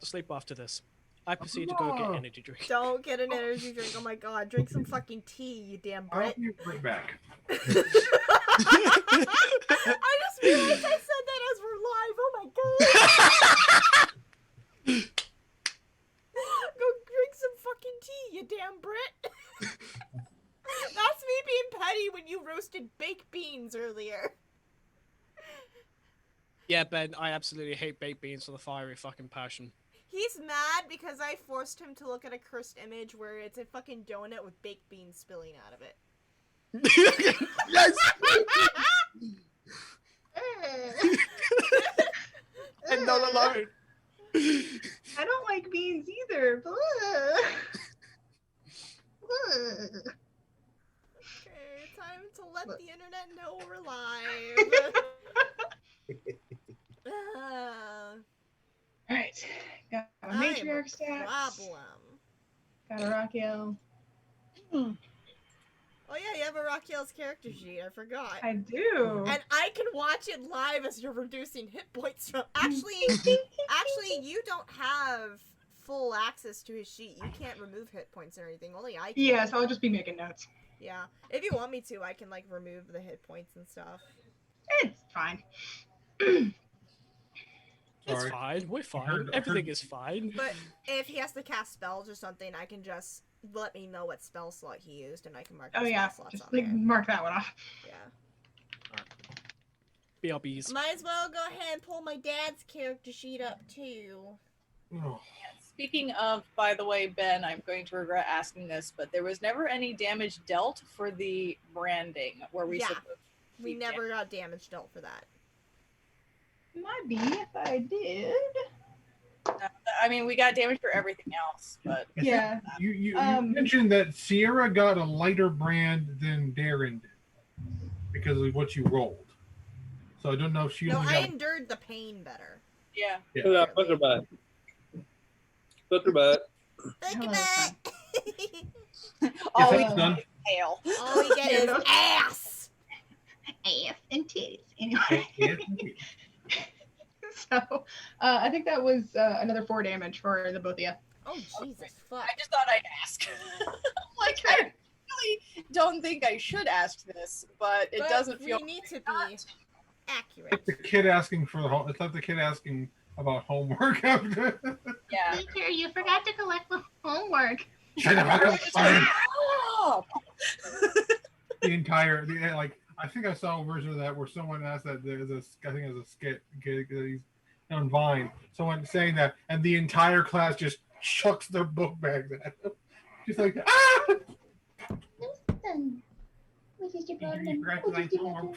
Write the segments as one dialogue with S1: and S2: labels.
S1: sleep after this. I proceed to go get energy drink.
S2: Don't get an energy drink. Oh my god, drink some fucking tea, you damn
S3: I'll
S2: Brit.
S3: be right back.
S2: I just realized I said that as we're live. Oh my god. Go drink some fucking tea, you damn Brit. That's me being petty when you roasted baked beans earlier.
S1: Yeah, Ben, I absolutely hate baked beans with a fiery fucking passion.
S2: He's mad because I forced him to look at a cursed image where it's a fucking donut with baked beans spilling out of it.
S1: Yes! And not alone.
S4: I don't like beans either.
S2: Okay, time to let the internet know we're live.
S4: Alright. Got a
S2: I am
S4: matriarch
S2: a
S4: stats.
S2: problem.
S4: Got a Rakiel.
S2: Oh yeah, you have a Rakiel's character sheet. I forgot.
S4: I do.
S2: And I can watch it live as you're reducing hit points from. Actually, you don't have full access to his sheet. You can't remove hit points or anything. Only I can.
S4: Yeah, so I'll just be making notes.
S2: Yeah. If you want me to, I can like remove the hit points and stuff.
S4: It's fine.
S1: It's fine. We're fine. Everything is fine.
S2: But if he has to cast spells or something, I can just let me know what spell slot he used, and I can mark.
S4: Oh
S2: the
S4: yeah,
S2: spell slots
S4: just
S2: on
S4: like
S2: there.
S4: mark that one off.
S2: Yeah.
S1: BRBs.
S2: Might as well go ahead and pull my dad's character sheet up too.
S3: Oh.
S5: Speaking of, by the way, Ben, I'm going to regret asking this, but there was never any damage dealt for the branding. Were we
S2: Yeah.
S5: supposed to
S2: We
S5: be
S2: never got damage dealt for that.
S4: Might be if I did.
S5: I mean, we got damage for everything else, but
S4: Yeah.
S3: You mentioned that Sierra got a lighter brand than Darren did because of what you rolled. So I don't know if she
S2: No,
S3: only
S2: I
S3: got.
S2: endured the pain better.
S5: yeah.
S6: Look at that fucker butt. Fucker butt.
S2: Thank you,
S4: Hello,
S2: Matt.
S5: All we
S3: that's done.
S5: get is tail.
S2: All we get is ass.
S4: Ass and titties. Anyway. So, I think that was another 4 damage for the both of you.
S2: Oh Jesus fuck.
S5: I just thought I'd ask. Like, I really don't think I should ask this, but it
S2: But
S5: doesn't feel.
S2: we need to be accurate.
S3: It's the kid asking for the home. It's like the kid asking about homework after.
S5: Yeah.
S4: Teacher, you forgot to collect the homework.
S3: Shut up! I don't find
S5: Oh!
S3: the entire like. I think I saw a version of that where someone asked that there's a I think there's a skit that he's on Vine. Someone saying that, and the entire class just chucks their book bags at him. Just like ah!
S4: What is your
S3: Teacher, you forgot to collect homework.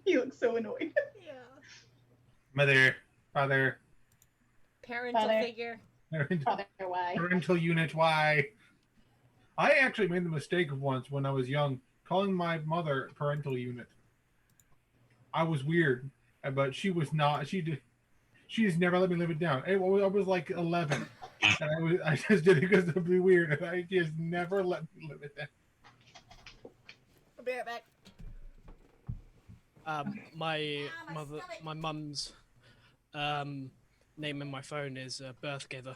S4: You look so annoyed.
S2: Yeah.
S3: Mother, father,
S2: Parental
S4: Father.
S2: figure.
S3: parental unit Y. I actually made the mistake of once when I was young calling my mother parental unit. I was weird, but she was not. She just never let me live it down. I was like 11, and I just did it because it would be weird, and I just never let me live it down.
S2: I'll be right back.
S1: My mum's name in my phone is Birth Giver.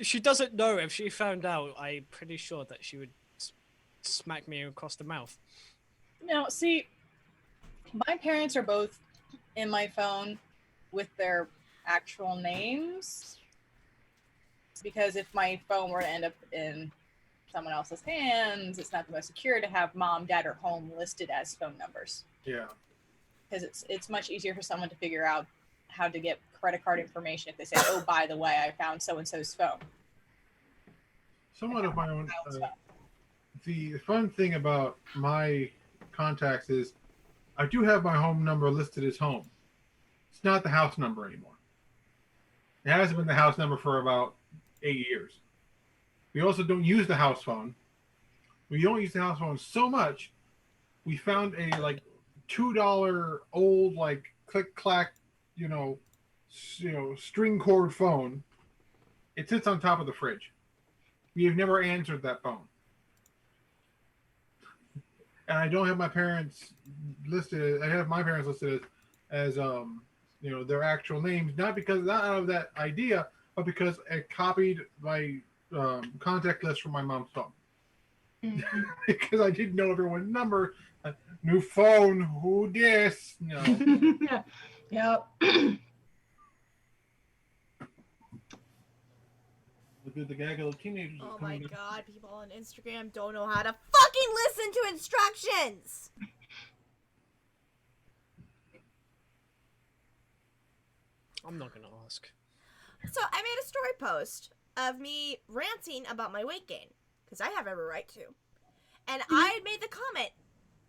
S1: She doesn't know. If she found out, I'm pretty sure that she would smack me across the mouth.
S5: Now, see, my parents are both in my phone with their actual names, because if my phone were to end up in someone else's hands, it's not the most secure to have mom, dad, or home listed as phone numbers.
S3: Yeah.
S5: Because it's much easier for someone to figure out how to get credit card information if they say, oh, by the way, I found so-and-so's phone.
S3: Somewhat of my own. The fun thing about my contacts is I do have my home number listed as home. It's not the house number anymore. It hasn't been the house number for about 8 years. We also don't use the house phone. We don't use the house phone so much. We found a like $2 old like click clack, string cord phone. It sits on top of the fridge. We have never answered that phone. and I don't have my parents listed. I have my parents listed as their actual names, not out of that idea, but because I copied my contact list from my mom's phone.
S4: Mhm.
S3: Because I didn't know everyone's number. New phone, who this? No.
S4: Yep.
S3: Look at the gaggle of teenagers.
S2: Oh my
S3: coming down.
S2: god, people on Instagram don't know how to fucking listen to instructions!
S1: I'm not gonna ask.
S2: So I made a story post of me ranting about my weight gain, because I have every right to. And I had made the comment,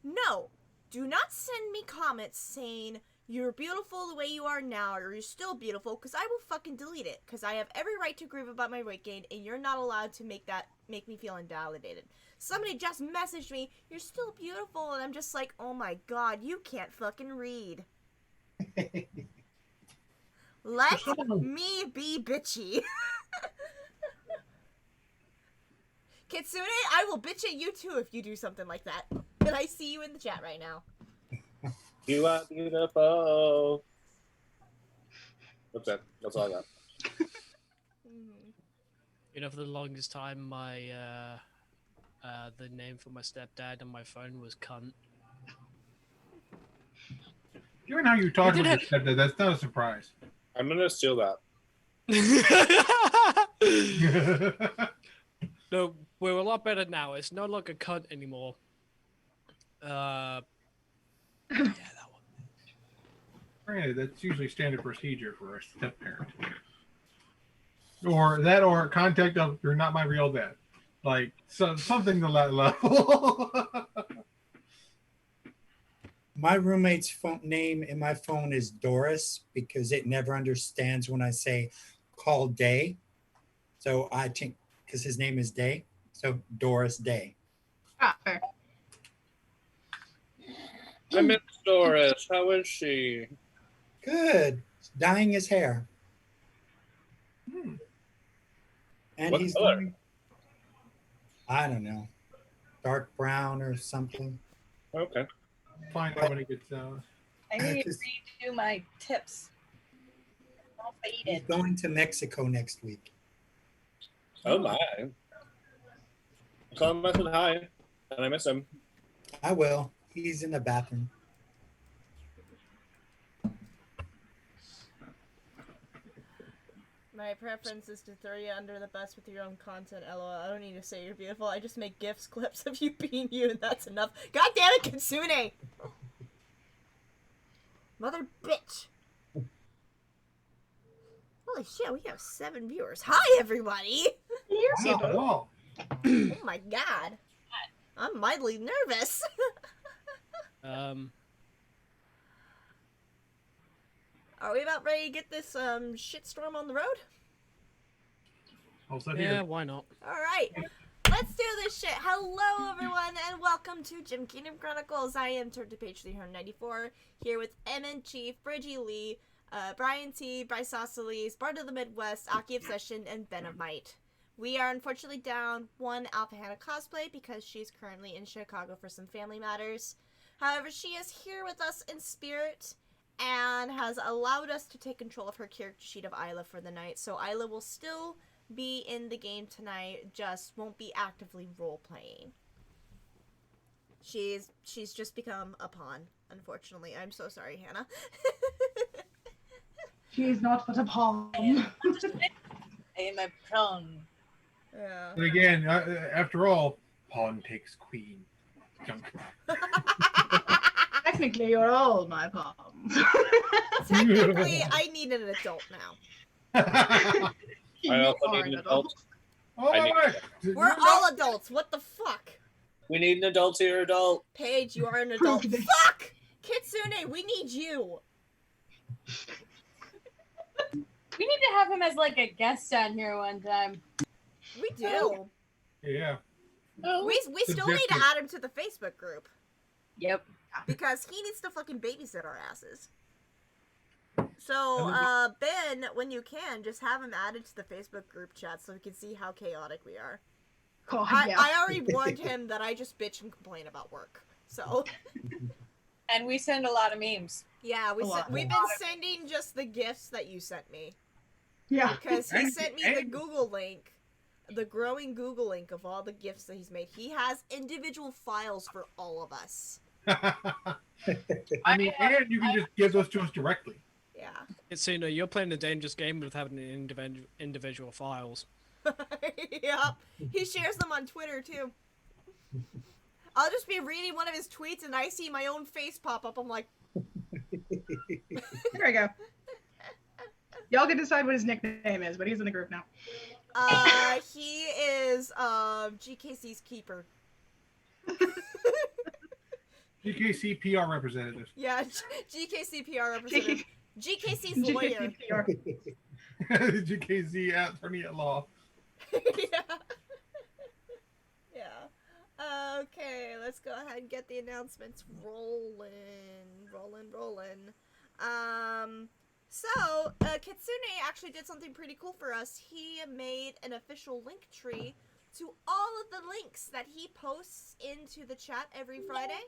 S2: no, do not send me comments saying you're beautiful the way you are now, or you're still beautiful, because I will fucking delete it, because I have every right to grieve about my weight gain, and you're not allowed to make me feel invalidated. Somebody just messaged me, you're still beautiful, and I'm just like, oh my god, you can't fucking read. Let me be bitchy. Kitsune, I will bitch at you too if you do something like that. And I see you in the chat right now.
S6: You are beautiful. That's it. That's all I got.
S1: You know, for the longest time, my the name for my stepdad on my phone was cunt.
S3: Given how you talk
S1: You
S3: about
S1: did
S3: your stepdad, that's not a surprise.
S6: I'm gonna steal that.
S1: No, we're a lot better now. It's no longer cunt anymore. Yeah, that one.
S3: Granted, that's usually standard procedure for a step parent. Or contact of you're not my real dad. Like something to that level.
S7: My roommate's phone name in my phone is Doris because it never understands when I say call Day. So I think because his name is Day. So Doris Day.
S4: Ah, fair.
S6: I miss Doris. How is she?
S7: Good. Dyeing his hair. And
S6: What
S7: he's
S6: color?
S7: doing, I don't know, dark brown or something.
S6: Okay.
S3: Find out when it gets
S5: I need to redo my tips. All
S7: He's
S5: faded.
S7: going to Mexico next week.
S6: Oh my. Tell him I said hi, and I miss him.
S7: I will. He's in the bathroom.
S2: My preference is to throw you under the bus with your own content, lol. I don't need to say you're beautiful. I just make GIFs, clips of you being you, and that's enough. God damn it, Kitsune! Mother bitch! Holy shit, we have 7 viewers. Hi, everybody!
S3: not at all.
S2: Oh my god. I'm mildly nervous. Are we about ready to get this shitstorm on the road?
S3: Also
S1: Yeah,
S3: here.
S1: why not?
S2: Alright, let's do this shit. Hello, everyone, and welcome to Kingdom Chronicles. I am turned to page 394, here with MN Chief, Bridgie Lee, Brian T, Bryce Sauceles, Bart of the Midwest, Aki Obsession, and Ben of Might. We are unfortunately down one Alpha Hannah cosplay because she's currently in Chicago for some family matters. However, she is here with us in spirit and has allowed us to take control of her character sheet of Isla for the night. So Isla will still be in the game tonight, just won't be actively role-playing. She's just become a pawn, unfortunately. I'm so sorry, Hannah.
S4: She is not but a pawn.
S5: I am a prone.
S2: Yeah.
S3: But again, after all, pawn takes queen.
S4: Technically, you're all my pawns.
S2: Technically, I need an adult now.
S4: You
S6: I also
S4: are
S6: need
S4: an
S6: an adult.
S3: Oh,
S6: I
S3: wait.
S2: We're all adults. What the fuck?
S6: We need an adult here, adult.
S2: Paige, you are an adult.
S4: Prove this.
S2: Fuck! Kitsune, we need you.
S5: We need to have him as like a guest on here one time.
S2: We do.
S3: Yeah.
S2: We still need to add him to the Facebook group.
S5: Yep.
S2: Because he needs to fucking babysit our asses. So, Ben, when you can, just have him added to the Facebook group chat so we can see how chaotic we are.
S4: God,
S2: I
S4: yeah.
S2: already warned him that I just bitch and complain about work. So
S5: And we send a lot of memes.
S2: yeah,
S4: A lot.
S2: we've been sending just the gifts that you sent me.
S4: Yeah.
S2: Because he
S3: And-
S2: sent me the
S3: and-
S2: Google link, the growing Google link of all the gifts that he's made. He has individual files for all of us.
S3: I mean, and you can just give those to us directly.
S2: Yeah.
S1: It's you're playing a dangerous game with having individual files.
S2: Yep. He shares them on Twitter too. I'll just be reading one of his tweets and I see my own face pop up. I'm like,
S4: There we go. Y'all can decide what his nickname is, but he's in the group now.
S2: he is GKC's keeper.
S3: GKC PR representative.
S2: Yeah, GKC PR representative. GKC's lawyer.
S4: GKCPR.
S3: GKC attorney at law.
S2: Yeah. Yeah. Okay, let's go ahead and get the announcements rolling. So, Kitsune actually did something pretty cool for us. He made an official link tree to all of the links that he posts into the chat every Friday.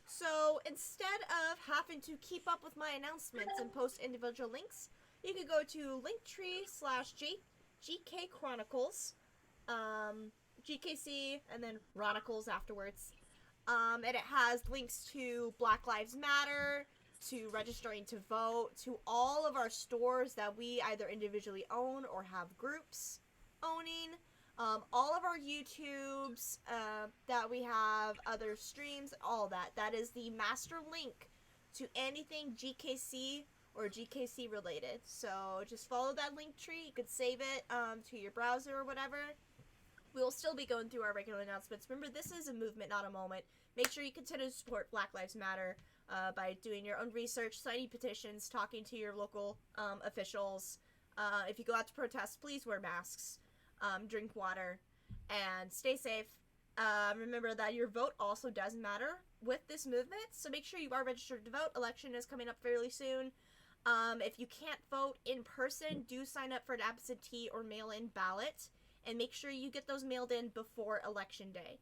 S2: So, instead of having to keep up with my announcements and post individual links, you can go to linktree/GK Chronicles, GKC, and then Chronicles afterwards. And it has links to Black Lives Matter, to registering to vote, to all of our stores that we either individually own or have groups owning, all of our YouTubes that we have, other streams, all that. That is the master link to anything GKC or GKC related. So just follow that link tree. You could save it to your browser or whatever. We will still be going through our regular announcements. Remember, this is a movement, not a moment. Make sure you continue to support Black Lives Matter by doing your own research, signing petitions, talking to your local officials. If you go out to protest, please wear masks, drink water, and stay safe. Remember that your vote also does matter with this movement, so make sure you are registered to vote. Election is coming up fairly soon. If you can't vote in person, do sign up for an absentee or mail-in ballot, and make sure you get those mailed in before Election Day.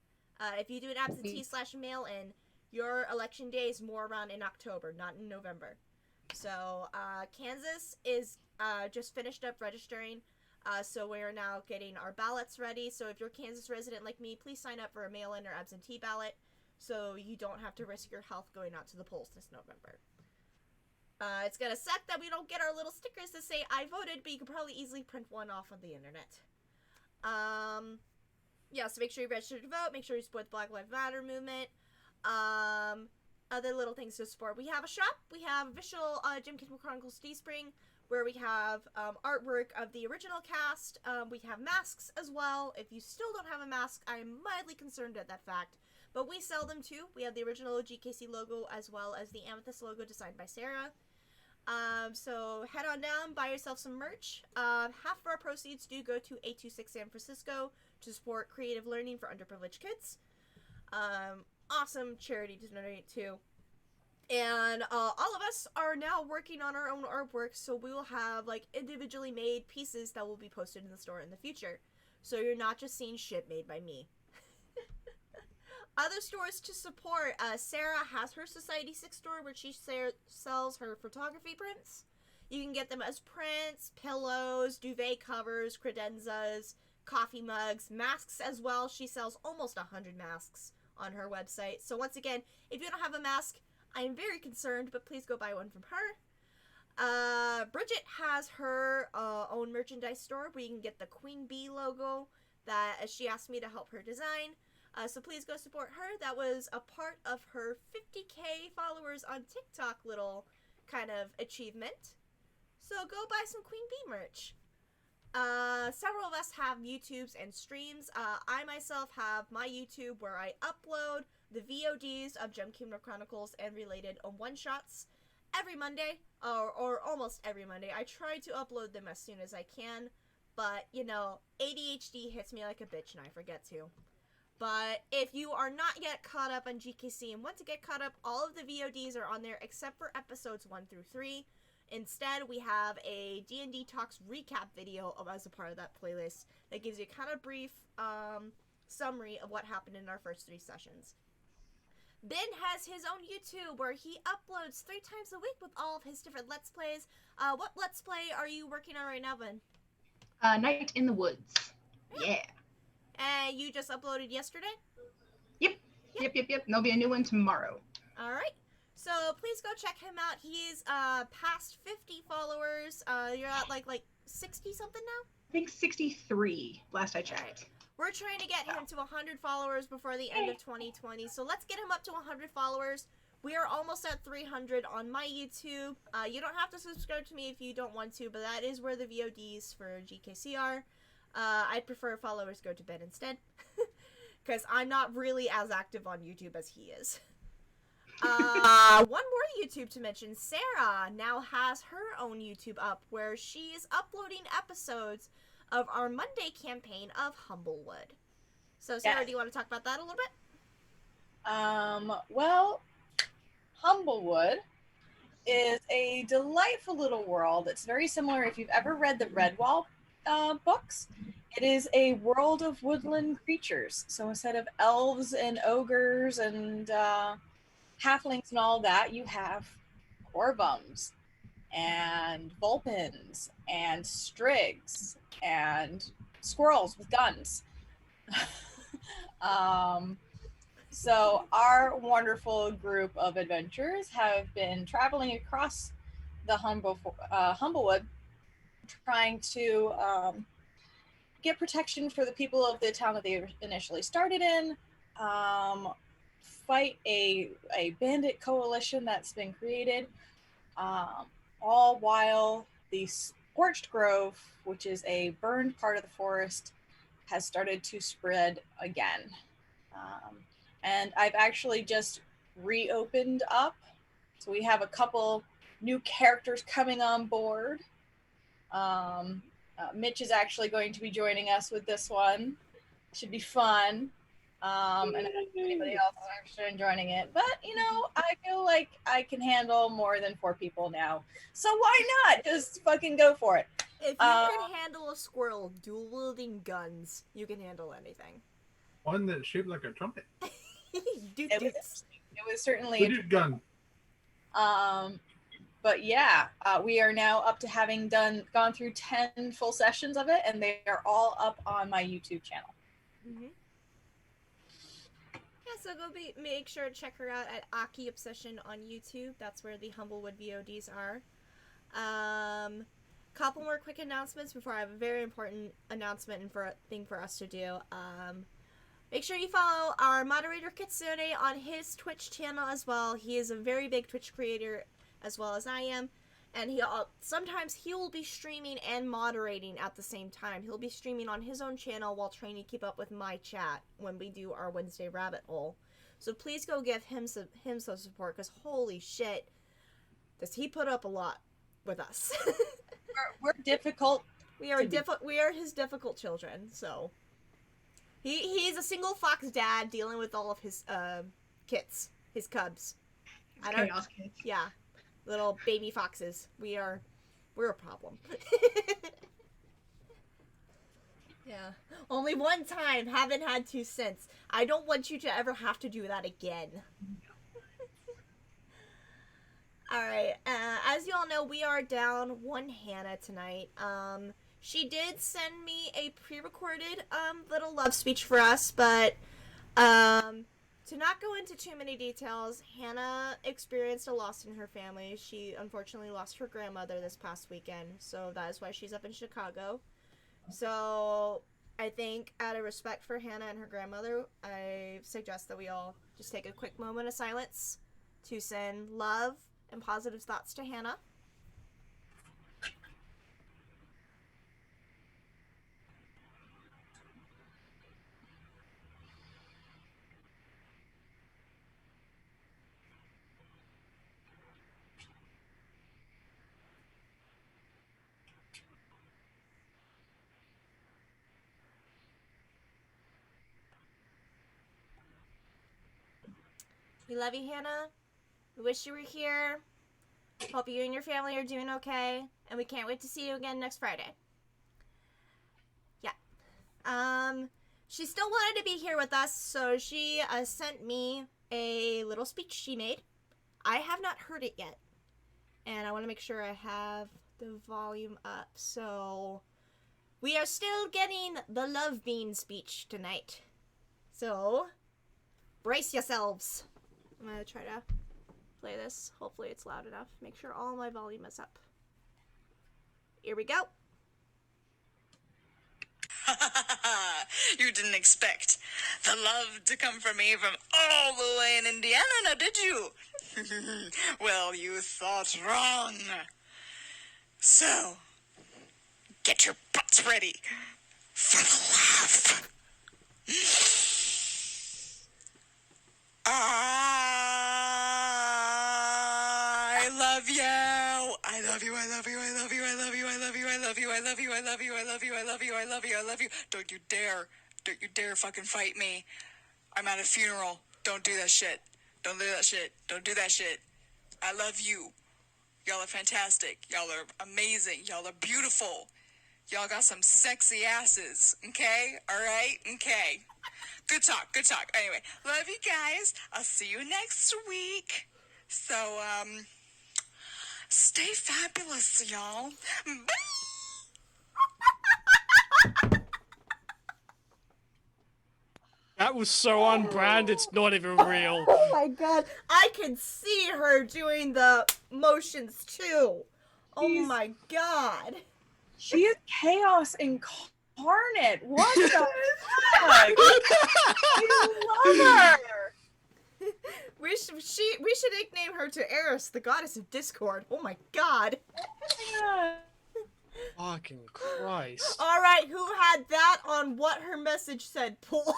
S2: If you do an absentee/mail-in, your Election Day is more around in October, not in November. So, Kansas is just finished up registering, so we are now getting our ballots ready. So if you're a Kansas resident like me, please sign up for a mail-in or absentee ballot so you don't have to risk your health going out to the polls this November. It's gonna suck that we don't get our little stickers to say I voted, but you can probably easily print one off on the internet. Yeah, so make sure you register to vote, make sure you support the Black Lives Matter movement. Other little things to support. We have a shop. We have official Kingdom Chronicles Teespring, where we have artwork of the original cast. We have masks as well. If you still don't have a mask, I am mildly concerned at that fact. But we sell them too. We have the original GKC logo as well as the Amethyst logo designed by Sarah. So head on down, buy yourself some merch. Half of our proceeds do go to 826 San Francisco to support creative learning for underprivileged kids. Awesome charity to donate to. And all of us are now working on our own artwork, so we will have like individually made pieces that will be posted in the store in the future. So you're not just seeing shit made by me. Other stores to support, Sarah has her Society 6 store where she sells her photography prints. You can get them as prints, pillows, duvet covers, credenzas, coffee mugs, masks as well. She sells almost 100 masks on her website. So once again, if you don't have a mask, I am very concerned, but please go buy one from her. Bridget has her own merchandise store where you can get the Queen Bee logo that she asked me to help her design. So please go support her. That was a part of her 50K followers on TikTok little kind of achievement. So go buy some Queen Bee merch. Several of us have YouTubes and streams. I myself have my YouTube where I upload the VODs of Kingdom Chronicles and related one-shots every Monday, or almost every Monday. I try to upload them as soon as I can, but, you know, ADHD hits me like a bitch and I forget to. But if you are not yet caught up on GKC and want to get caught up, all of the VODs are on there except for episodes 1 through 3. Instead, we have a D&D Talks recap video as a part of that playlist that gives you a kind of brief summary of what happened in our first 3 sessions. Ben has his own YouTube where he uploads 3 times a week with all of his different Let's Plays. What Let's Play are you working on right now, Ben?
S4: Night in the Woods. Yeah.
S2: And you just uploaded yesterday?
S4: Yep. And there'll be a new one tomorrow.
S2: All right. So please go check him out. He's past 50 followers. You're at like 60 something now?
S4: I think 63 last I checked.
S2: Right. We're trying to get him to 100 followers before the end of 2020. So let's get him up to 100 followers. We are almost at 300 on my YouTube. You don't have to subscribe to me if you don't want to, but that is where the VODs for GKC are. I prefer followers go to Ben instead, because I'm not really as active on YouTube as he is. One more YouTube to mention. Sarah now has her own YouTube up where she is uploading episodes of our Monday campaign of Humblewood. So Sarah, do you want to talk about that a little bit?
S5: Well, Humblewood is a delightful little world. It's very similar if you've ever read the Redwall books. It is a world of woodland creatures. So instead of elves and ogres and halflings and all that, you have Orbums and Vulpins and Strigs and squirrels with guns. So our wonderful group of adventurers have been traveling across the Humblewood, trying to get protection for the people of the town that they initially started in, fight a bandit coalition that's been created, all while the Scorched Grove, which is a burned part of the forest, has started to spread again. And I've actually just reopened up. So we have a couple new characters coming on board. Mitch is actually going to be joining us with this one. Should be fun. And I don't know if anybody else is interested in joining it. But, you know, I feel like I can handle more than 4 people now. So why not? Just fucking go for it.
S2: If you can handle a squirrel dual-wielding guns, you can handle anything.
S3: One that's shaped like a trumpet.
S5: It was certainly
S3: Fidget gun.
S5: But yeah, we are now up to having gone through 10 full sessions of it, and they are all up on my YouTube channel.
S2: Mm-hmm. Yeah, so make sure to check her out at Aki Obsession on YouTube. That's where the Humblewood VODs are. Couple more quick announcements before I have a very important announcement and thing for us to do. Make sure you follow our moderator Kitsune on his Twitch channel as well. He is a very big Twitch creator as well as I am, and sometimes he will be streaming and moderating at the same time. He'll be streaming on his own channel while trying to keep up with my chat when we do our Wednesday rabbit hole. So please go give him some support, because holy shit, does he put up a lot with us.
S5: We're difficult.
S2: We are his difficult children. So he's a single fox dad dealing with all of his kits, his cubs.
S4: Chaos kids.
S2: Yeah, little baby foxes. We're a problem. Yeah, only one time. Haven't had to since. I don't want you to ever have to do that again. Alright, as you all know, we are down one Hannah tonight. She did send me a pre-recorded, little love speech for us, but, to not go into too many details, Hannah experienced a loss in her family. She unfortunately lost her grandmother this past weekend, so that is why she's up in Chicago. So, I think, out of respect for Hannah and her grandmother, I suggest that we all just take a quick moment of silence to send love and positive thoughts to Hannah. We love you, Hannah. We wish you were here. Hope you and your family are doing okay. And we can't wait to see you again next Friday. Yeah. She still wanted to be here with us, so she sent me a little speech she made. I have not heard it yet, and I want to make sure I have the volume up. So we are still getting the Love Bean speech tonight. So brace yourselves. I'm going to try to play this. Hopefully it's loud enough. Make sure all my volume is up. Here we go.
S8: You didn't expect the love to come from me from all the way in Indiana, now did you? Well, you thought wrong. So, get your butts ready for the love. I love you. I love you. I love you. I love you. I love you. I love you. I love you. I love you. I love you. I love you. I love you. I love you. I love you. Don't you dare fucking fight me. I'm at a funeral. Don't do that shit. Don't do that shit. Don't do that shit. I love you. Y'all are fantastic. Y'all are amazing. Y'all are beautiful. Y'all got some sexy asses. Okay? All right? Okay. Good talk. Good talk. Anyway, love you guys. I'll see you next week. So, stay fabulous, y'all. Bye.
S1: That was so on brand, it's not even real.
S2: Oh my god. I can see her doing the motions too. Oh
S5: She's-
S2: my god.
S5: She is chaos incarnate. What the fuck? I love her.
S2: We should nickname her to Eris, the goddess of discord. Oh my god.
S5: Yeah.
S1: Fucking Christ.
S2: Alright, who had that on what her message said, Pool?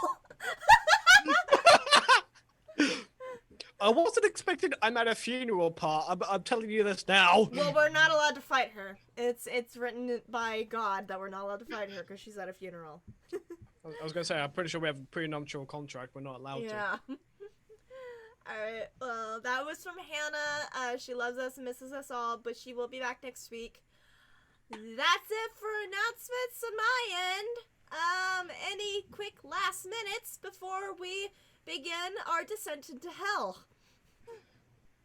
S1: I wasn't expecting I'm at a funeral part. I'm telling you this now.
S2: Well, we're not allowed to fight her. It's written by God that we're not allowed to fight her because she's at a funeral.
S1: I was gonna say, I'm pretty sure we have a prenuptial contract. We're not allowed to.
S2: Yeah. Alright, well, that was from Hannah. She loves us and misses us all, but she will be back next week. That's it for announcements on my end. Any quick last minutes before we begin our descent into hell?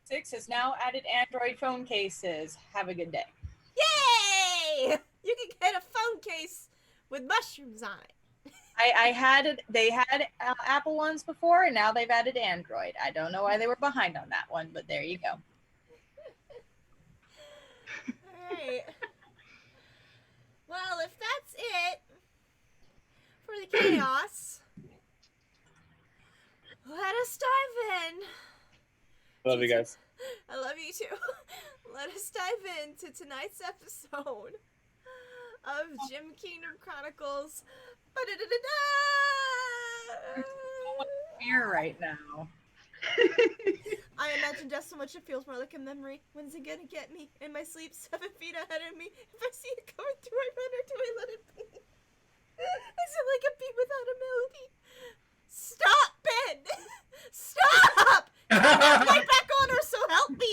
S5: 6 has now added Android phone cases. Have a good day.
S2: Yay! You can get a phone case with mushrooms on it.
S5: They had Apple ones before, and now they've added Android. I don't know why they were behind on that one, but there you go.
S2: Alright. Well, if that's it for the chaos, let us dive in.
S6: Love you guys.
S2: I love you too. Let us dive into tonight's episode of Kingdom Chronicles.
S5: Fear right now.
S2: I imagine just so much it feels more like a memory. When's it gonna get me? In my sleep, 7 feet ahead of me. If I see it coming through, I run or do I let it be? I sound like a bee without a melody. Stop, Ben! Stop! Right back on her, so help me!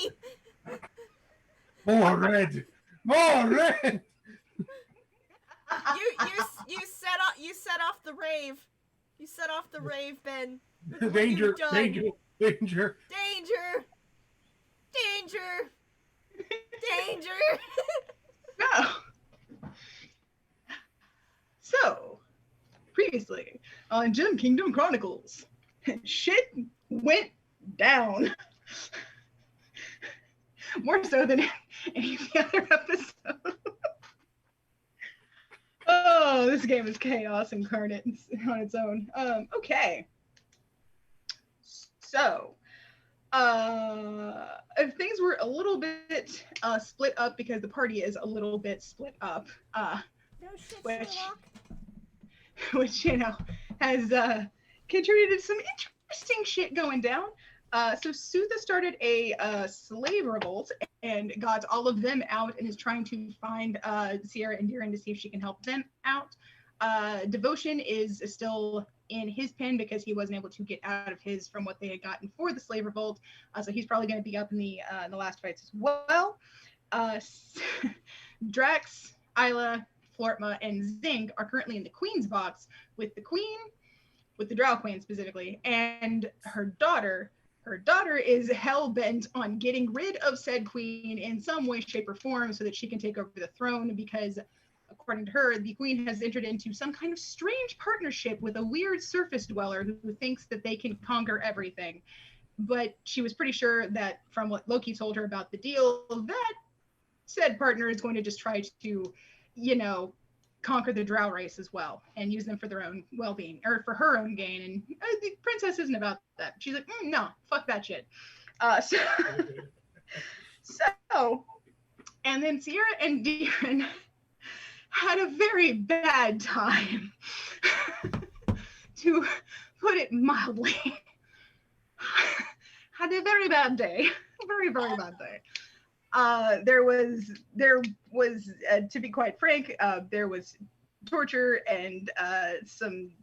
S3: More red! More red!
S2: You set off the rave. You set off the rave, Ben. Look what
S3: Danger!
S2: you've done.
S3: Danger! Danger!
S2: Danger! Danger! Danger!
S4: No. So, previously on Kingdom Chronicles, shit went down. More so than any of the other episodes. Oh, this game is chaos incarnate on its own. Okay. So, if things were a little bit split up because the party is a little bit split up,
S2: No shit,
S4: Which-
S2: Sherlock.
S4: which, you know, has contributed to some interesting shit going down. So Sutha started a slave revolt and got all of them out and is trying to find Sierra and Diran to see if she can help them out. Devotion is still in his pen because he wasn't able to get out of his from what they had gotten for the slave revolt. So he's probably going to be up in the last fights as well. Drax, Isla, Flortma, and Zing are currently in the Queen's box with the Queen, with the Drow Queen specifically, and her daughter, her daughter is hell-bent on getting rid of said queen in some way, shape, or form so that she can take over the throne because, according to her, the queen has entered into some kind of strange partnership with a weird surface dweller who thinks that they can conquer everything. But she was pretty sure that from what Loki told her about the deal, that said partner is going to just try to, conquer the drow race as well and use them for their own well-being or for her own gain. And the princess isn't about that. She's like, no, fuck that shit. So, and then Sierra and Deeren had a very bad time, to put it mildly. Had a very bad day, very bad day. There was, to be quite frank, there was torture and some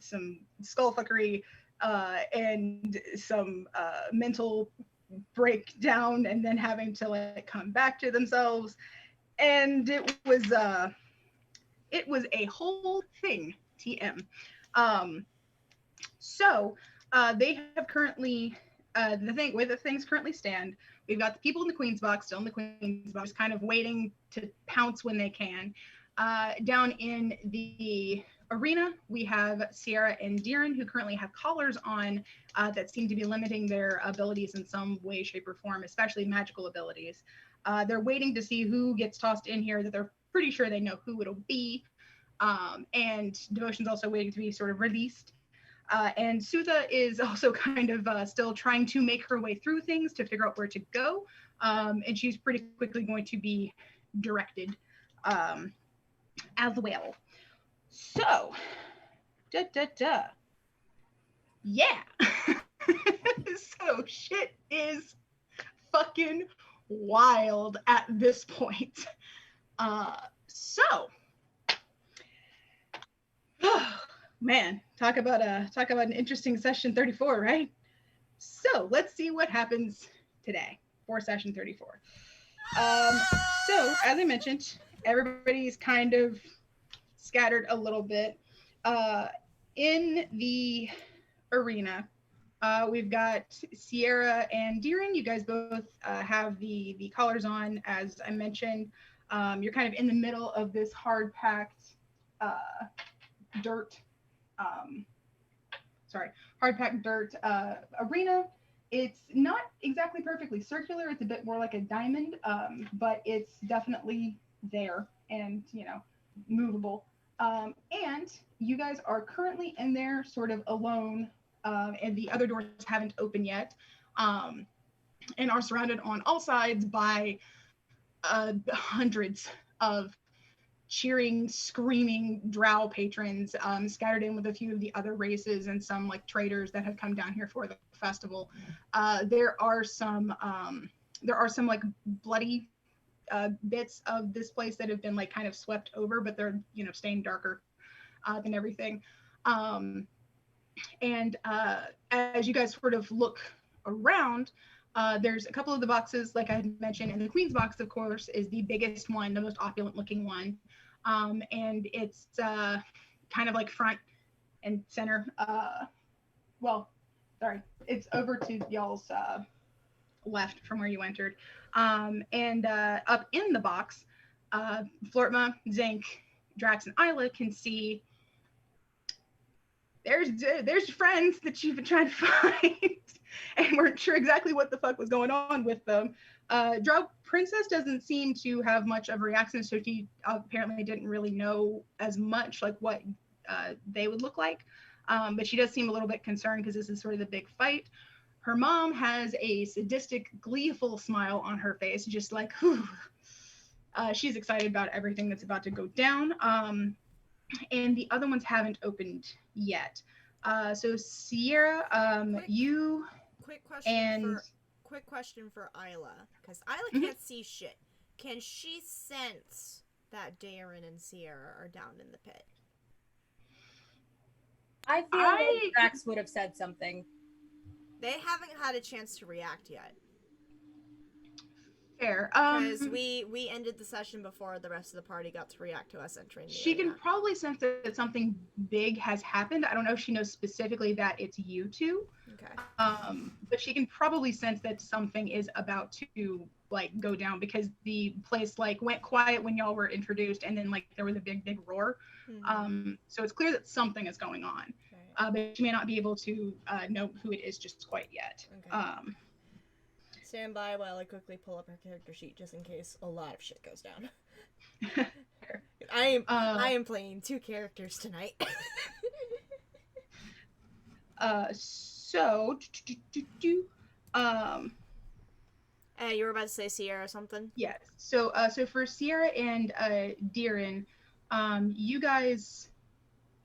S4: skullfuckery and some mental breakdown, and then having to like come back to themselves, and it was a whole thing. TM. So they have currently the way that things currently stand. We've got the people in the Queen's box, still in the Queen's box, kind of waiting to pounce when they can. Down in the arena, we have Sierra and Deeren, who currently have collars on that seem to be limiting their abilities in some way, shape, or form, especially magical abilities. They're waiting to see who gets tossed in here, that they're pretty sure they know who it'll be. And Devotion's also waiting to be sort of released. And Sutha is also kind of still trying to make her way through things to figure out where to go. And she's pretty quickly going to be directed as well. So, yeah. So shit is fucking wild at this point. Man, talk about an interesting session 34, right? So let's see what happens today for session 34. So as I mentioned, everybody's kind of scattered a little bit. In the arena, we've got Sierra and Deeren. You guys both have the collars on, as I mentioned. You're kind of in the middle of this hard-packed dirt arena. It's not exactly perfectly circular. It's a bit more like a diamond, but it's definitely there and, movable. And you guys are currently in there sort of alone, and the other doors haven't opened yet, and are surrounded on all sides by hundreds of cheering, screaming drow patrons, scattered in with a few of the other races and some like traders that have come down here for the festival. There are some like bloody bits of this place that have been like kind of swept over, but they're stained darker than everything. And as you guys sort of look around, there's a couple of the boxes, like I had mentioned, and the Queen's box, of course, is the biggest one, the most opulent looking one. And it's kind of like front and center. It's over to y'all's left from where you entered. And up in the box, Flortma, Zinc, Drax, and Isla can see there's friends that you've been trying to find and weren't sure exactly what the fuck was going on with them. Drow Princess doesn't seem to have much of a reaction, so she apparently didn't really know as much like what they would look like. But she does seem a little bit concerned because this is sort of the big fight. Her mom has a sadistic, gleeful smile on her face, just like, whew. She's excited about everything that's about to go down. And the other ones haven't opened yet. So Sierra,
S2: Quick question for Isla, because Isla can't see shit. Can she sense that Deeren and Sierra are down in the pit?
S5: I feel like Drax would have said something.
S2: They haven't had a chance to react yet.
S4: fair.
S2: Because we ended the session before the rest of the party got to react to us entering the
S4: She can
S2: arena.
S4: probably sense that something big has happened. I don't know if she knows specifically that it's you two.
S2: Okay.
S4: But she can probably sense that something is about to like go down because the place like went quiet when y'all were introduced, and then like there was a big roar. So it's clear that something is going on.
S2: Right.
S4: But she may not be able to know who it is just quite yet.
S2: Okay. Stand by while I quickly pull up her character sheet just in case a lot of shit goes down. I am playing 2 characters tonight. You were about to say Sierra or something?
S4: Yes. So for Sierra and Deeren, you guys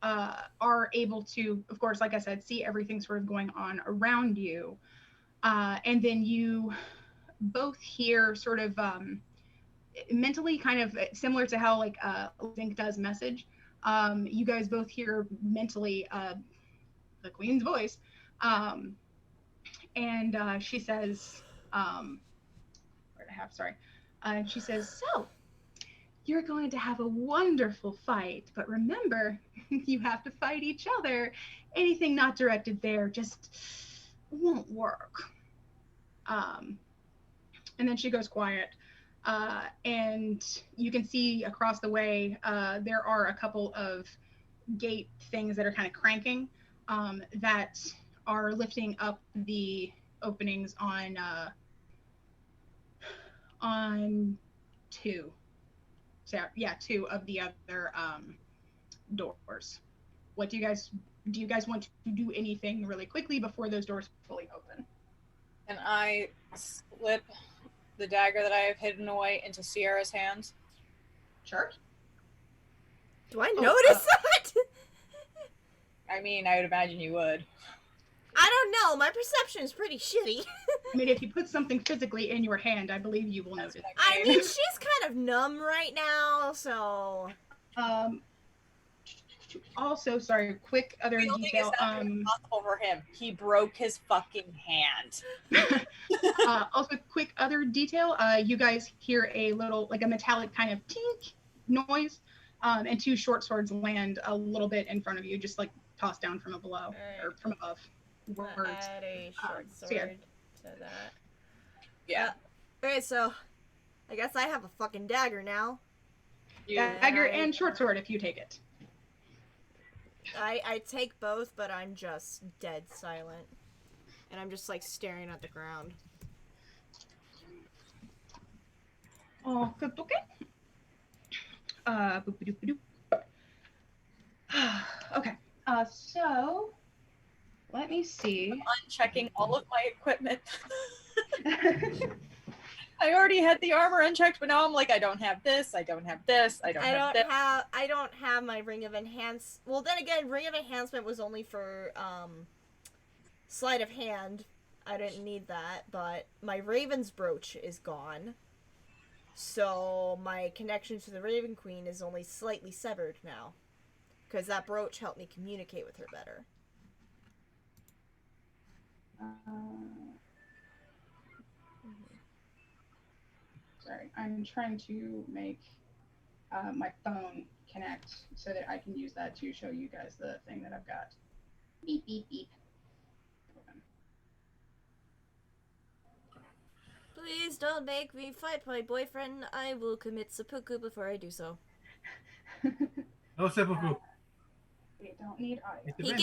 S4: are able to, of course, like I said, see everything sort of going on around you. And then you both hear sort of mentally kind of similar to how like Link does message. You guys both hear mentally the Queen's voice. And she says, and she says, so you're going to have a wonderful fight, but remember, you have to fight each other. Anything not directed there just won't work. And then she goes quiet. And you can see across the way, there are a couple of gate things that are kind of cranking that are lifting up the openings on 2. So yeah, 2 of the other doors. What do you guys want to do anything really quickly before those doors fully open?
S5: Can I slip the dagger that I have hidden away into Sierra's hands?
S4: Sure.
S2: Do I notice that?
S5: I mean, I would imagine you would.
S2: I don't know. My perception is pretty shitty.
S4: I mean, if you put something physically in your hand, I believe you will notice.
S2: I mean, she's kind of numb right now, so.
S4: Also, sorry, quick other detail.
S5: Is not possible for him. He broke his fucking hand.
S4: Also, quick other detail. You guys hear a little, like a metallic kind of tink noise, and 2 short swords land a little bit in front of you, just like tossed down from below or from above. Words.
S2: Add a short sword to that.
S5: Yeah.
S2: Alright, so I guess I have a fucking dagger now.
S4: Dagger and short sword if you take it.
S2: I take both, but I'm just dead silent. And I'm just like staring at the ground.
S4: Oh, okay. Boop-a-doop-a-doop. Okay. So let me see.
S5: I'm unchecking all of my equipment. I already had the armor unchecked, but now I'm like, I don't have this, I don't have this, I don't
S2: have my Ring of Enhance. Well, then again, Ring of Enhancement was only for sleight of hand. I didn't need that, but my Raven's brooch is gone. So my connection to the Raven Queen is only slightly severed now, because that brooch helped me communicate with her better.
S4: Sorry, I'm trying to make my phone connect so that I can use that to show you guys the thing that I've got. Beep, beep, beep.
S2: Please don't make me fight my boyfriend. I will commit seppuku before I do so.
S3: No seppuku.
S4: We don't need audio.
S2: He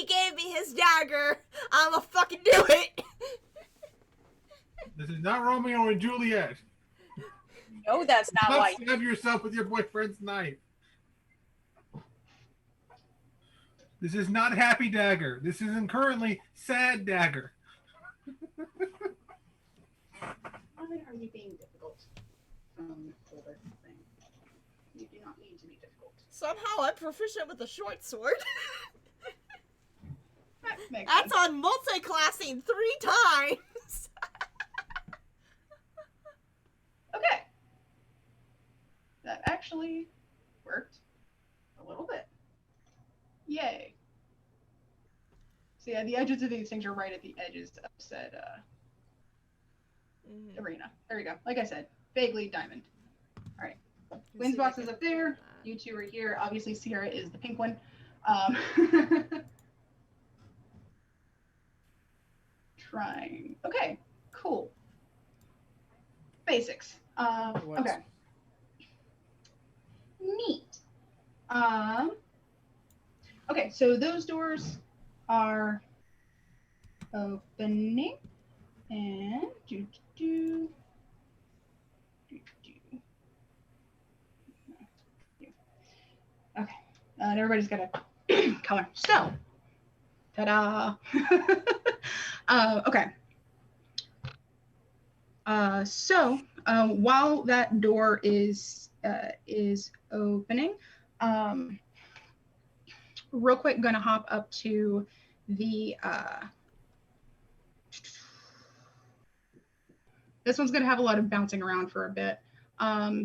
S2: gave me his dagger. I'ma fucking do it.
S3: This is not Romeo and Juliet.
S5: No, that's not
S3: Don't
S5: like.
S3: stab yourself with your boyfriend's knife. This is not Happy Dagger. This isn't currently Sad Dagger.
S4: Why are you being difficult? Older thing. You do not need to be difficult.
S2: Somehow I'm proficient with a short sword.
S4: That's
S2: on multi-classing 3 times.
S4: Okay. That actually worked a little bit. Yay. So yeah, the edges of these things are right at the edges of said arena. There you go. Like I said, vaguely diamond. All right. Wynn's
S2: See if I
S4: box is
S2: can
S4: up there.
S2: find that.
S4: You two are here. Obviously, Sierra is the pink one. Trying. Okay. Cool. Basics. Okay. Neat. Okay, so those doors are opening, and okay, and everybody's got a color. So, ta-da! Okay. So while that door is opening, real quick, gonna hop up to the. This one's gonna have a lot of bouncing around for a bit.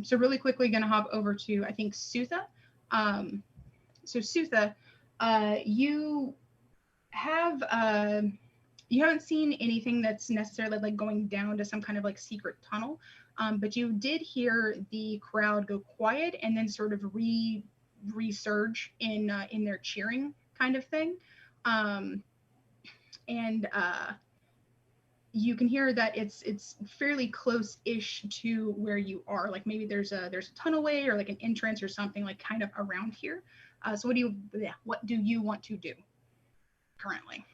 S4: So really quickly, gonna hop over to I think Sutha. So Sutha, you haven't seen anything that's necessarily like going down to some kind of like secret tunnel, but you did hear the crowd go quiet and then sort of resurge in their cheering kind of thing, and you can hear that it's fairly close-ish to where you are. Like maybe there's a tunnelway or like an entrance or something like kind of around here. So what do you want to do currently?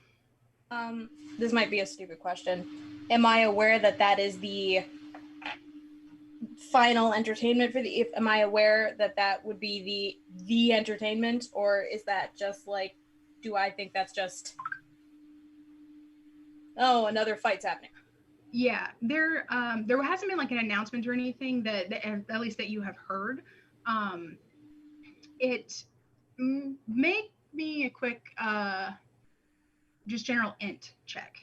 S5: This might be a stupid question. Am I aware that that is the final entertainment for the? Am I aware that that would be the entertainment, or is that just like? Do I think that's just? Oh, another fight's happening.
S4: Yeah, there hasn't been like an announcement or anything that at least that you have heard. Make me a quick just general int check.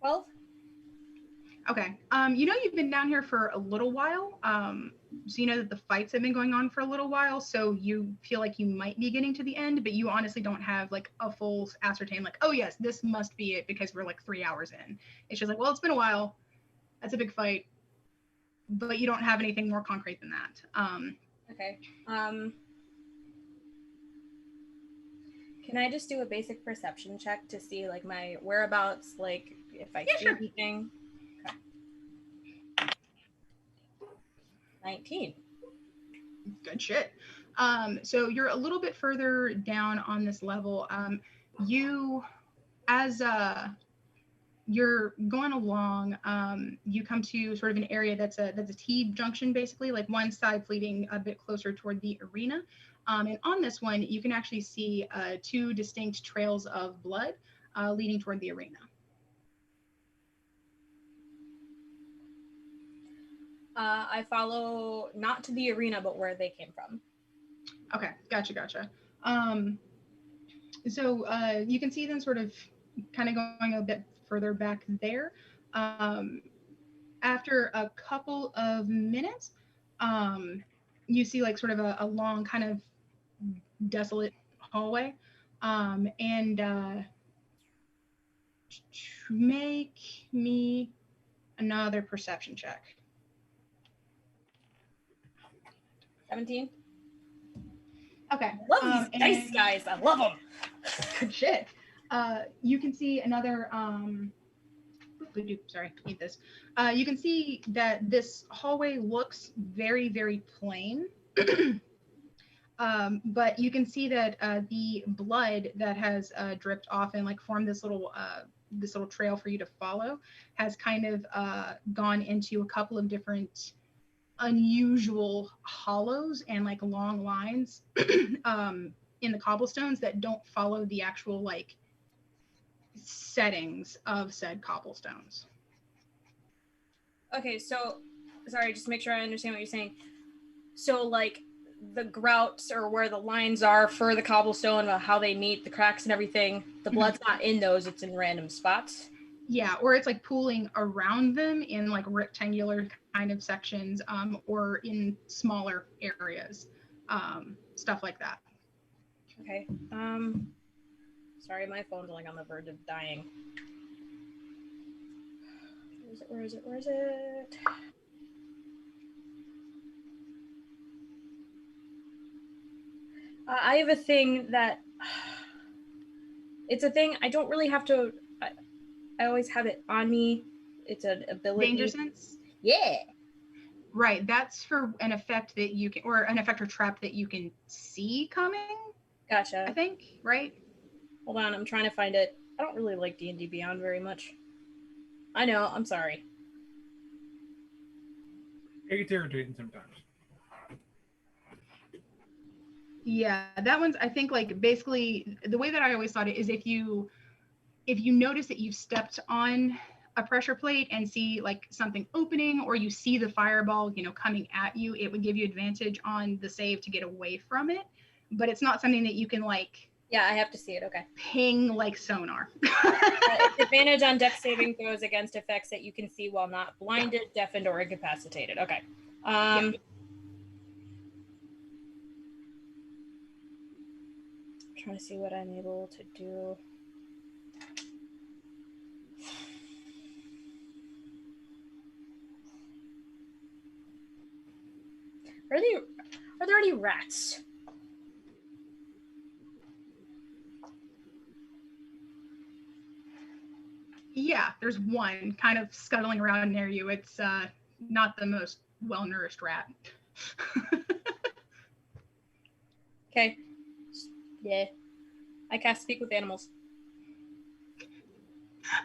S5: Well,
S4: okay. You know you've been down here for a little while. So you know that the fights have been going on for a little while. So you feel like you might be getting to the end, but you honestly don't have like a full ascertain. Like, oh yes, this must be it because we're like 3 hours in. It's just like, well, it's been a while. That's a big fight, but you don't have anything more concrete than that.
S5: Okay. Can I just do a basic perception check to see like my whereabouts, like if I see
S4: sure.
S5: anything? Okay. 19.
S4: Good shit. So you're a little bit further down on this level. You, as you're going along, you come to sort of an area that's a T junction, basically, like one side's leading a bit closer toward the arena. And on this one, you can actually see 2 distinct trails of blood leading toward the arena.
S5: I follow not to the arena, but where they came from.
S4: Okay, gotcha. So you can see them sort of kind of going a bit further back there. After a couple of minutes, you see like sort of a long kind of desolate hallway, and make me another perception check.
S5: 17.
S4: Okay.
S5: I love these dice guys. I love them.
S4: Good shit. You can see another. Sorry, need this. You can see that this hallway looks very, very plain. But you can see that the blood that has dripped off and like formed this little trail for you to follow has kind of gone into a couple of different unusual hollows and like long lines in the cobblestones that don't follow the actual like settings of said cobblestones.
S5: Okay, so sorry, just to make sure I understand what you're saying. So like the grouts or where the lines are for the cobblestone, how they meet, the cracks and everything, the blood's not in those, it's in random spots.
S4: Yeah, or it's like pooling around them in like rectangular kind of sections, or in smaller areas, stuff like that.
S5: Okay. Sorry, my phone's like on the verge of dying. Where is it? I have a thing that... It's a thing I don't really have to... I always have it on me. It's an ability.
S4: Danger sense?
S5: Yeah.
S4: Right, that's for an effect that you can, or an effect or trap that you can see coming,
S5: Gotcha.
S4: I think, right?
S5: Hold on, I'm trying to find it. I don't really like D&D Beyond very much. I know, I'm sorry.
S3: It gets irritating sometimes.
S4: Yeah, that one's, I think, like, basically, the way that I always thought it is if you notice that you've stepped on a pressure plate and see like something opening, or you see the fireball, coming at you, it would give you advantage on the save to get away from it. But it's not something that you can like.
S5: Yeah, I have to see it. Okay.
S4: Ping like sonar.
S5: It's advantage on dex saving throws against effects that you can see while not blinded, deafened, or incapacitated. Okay.
S4: Yeah.
S5: Trying to see what I'm able to do. Are there any rats?
S4: Yeah, there's one kind of scuttling around near you. It's not the most well-nourished rat.
S5: Okay. Yeah. I cast Speak with Animals.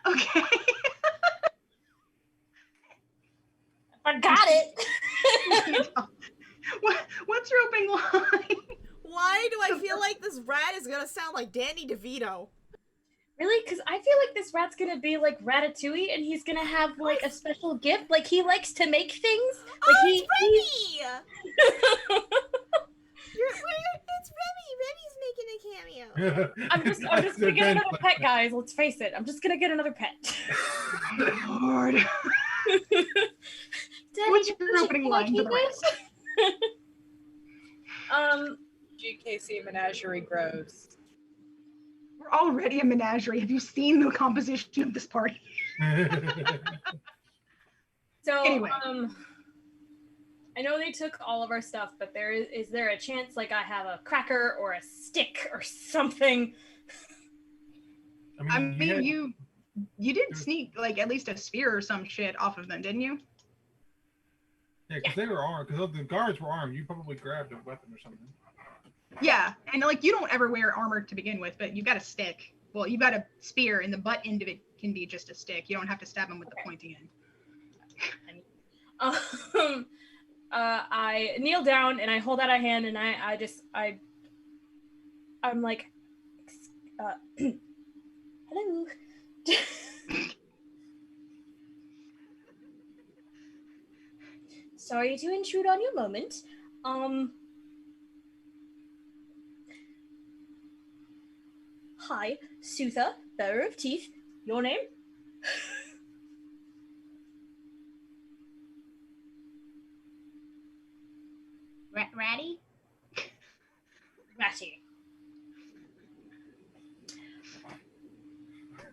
S4: Okay.
S5: I got it!
S4: What's your opening line?
S2: Why do I feel like this rat is gonna sound like Danny DeVito?
S5: Really? Because I feel like this rat's gonna be like Ratatouille, and he's gonna have like a special gift. Like he likes to make things. Like
S2: it's Remy! It's Remy. Remy's making a cameo.
S5: I'm just gonna get another pet, guys. Let's face it. I'm just gonna get another pet.
S4: Lord.
S5: Daddy,
S4: what's your opening line for the rat?
S5: GKC Menagerie grows.
S4: We're already a menagerie. Have you seen the composition of this party?
S5: So
S4: anyway.
S5: I know they took all of our stuff, but is there a chance like I have a cracker or a stick or something?
S4: I mean you did sneak like at least a spear or some shit off of them, didn't you?
S3: Yeah, because they were armed. Because the guards were armed. You probably grabbed a weapon or something.
S4: Yeah, and like you don't ever wear armor to begin with, but you've got a stick. Well, you've got a spear, and the butt end of it can be just a stick. You don't have to stab them with the pointy end.
S5: I kneel down and I hold out a hand and I'm like, hello. Sorry to intrude on your moment. Hi, Sutha, bearer of teeth. Your name?
S4: Ratty?
S5: Ratty.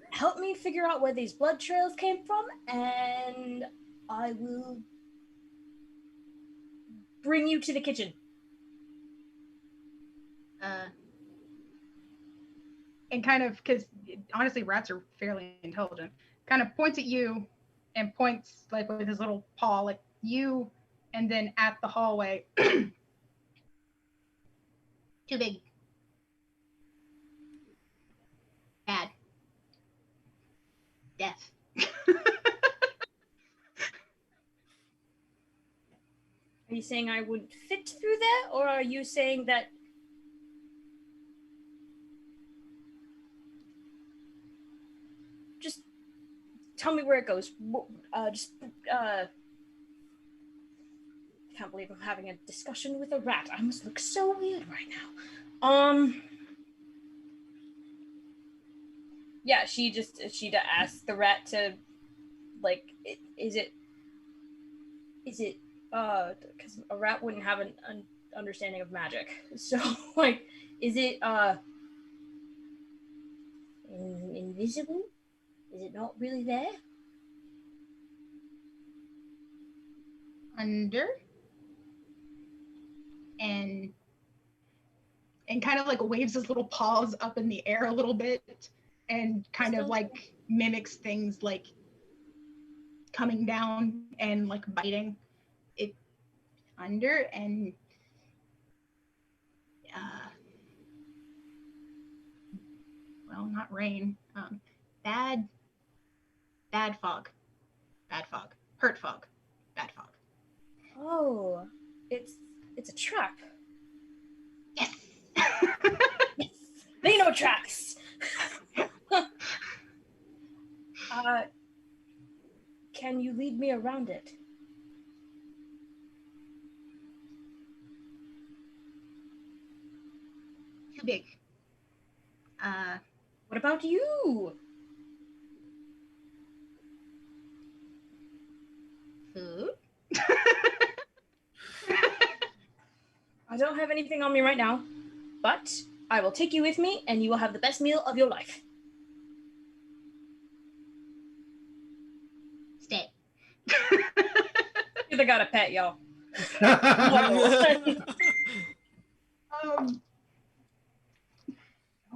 S5: Help me figure out where these blood trails came from, and I will bring you to the kitchen.
S4: And kind of, because honestly, rats are fairly intelligent, kind of points at you and points like with his little paw, like you, and then at the hallway. Too big. Bad. Death.
S5: Are you saying I wouldn't fit through there, or are you saying that... Just tell me where it goes. I can't believe I'm having a discussion with a rat. I must look so weird right now. Yeah, she asked the rat to, like, is it, because a rat wouldn't have an understanding of magic. So, like, is it,
S9: invisible? Is it not really there?
S4: Under. And kind of like waves his little paws up in the air a little bit and kind of like mimics things like coming down and like biting it under and well, not rain. Bad fog. Bad fog. Hurt fog. Bad fog.
S9: Oh, it's a trap.
S4: Yes.
S9: Yes. They know traps. Can you lead me around it?
S4: Too big.
S9: What about you?
S4: Food?
S9: I don't have anything on me right now, but I will take you with me and you will have the best meal of your life.
S4: Stay.
S9: They got a pet, y'all.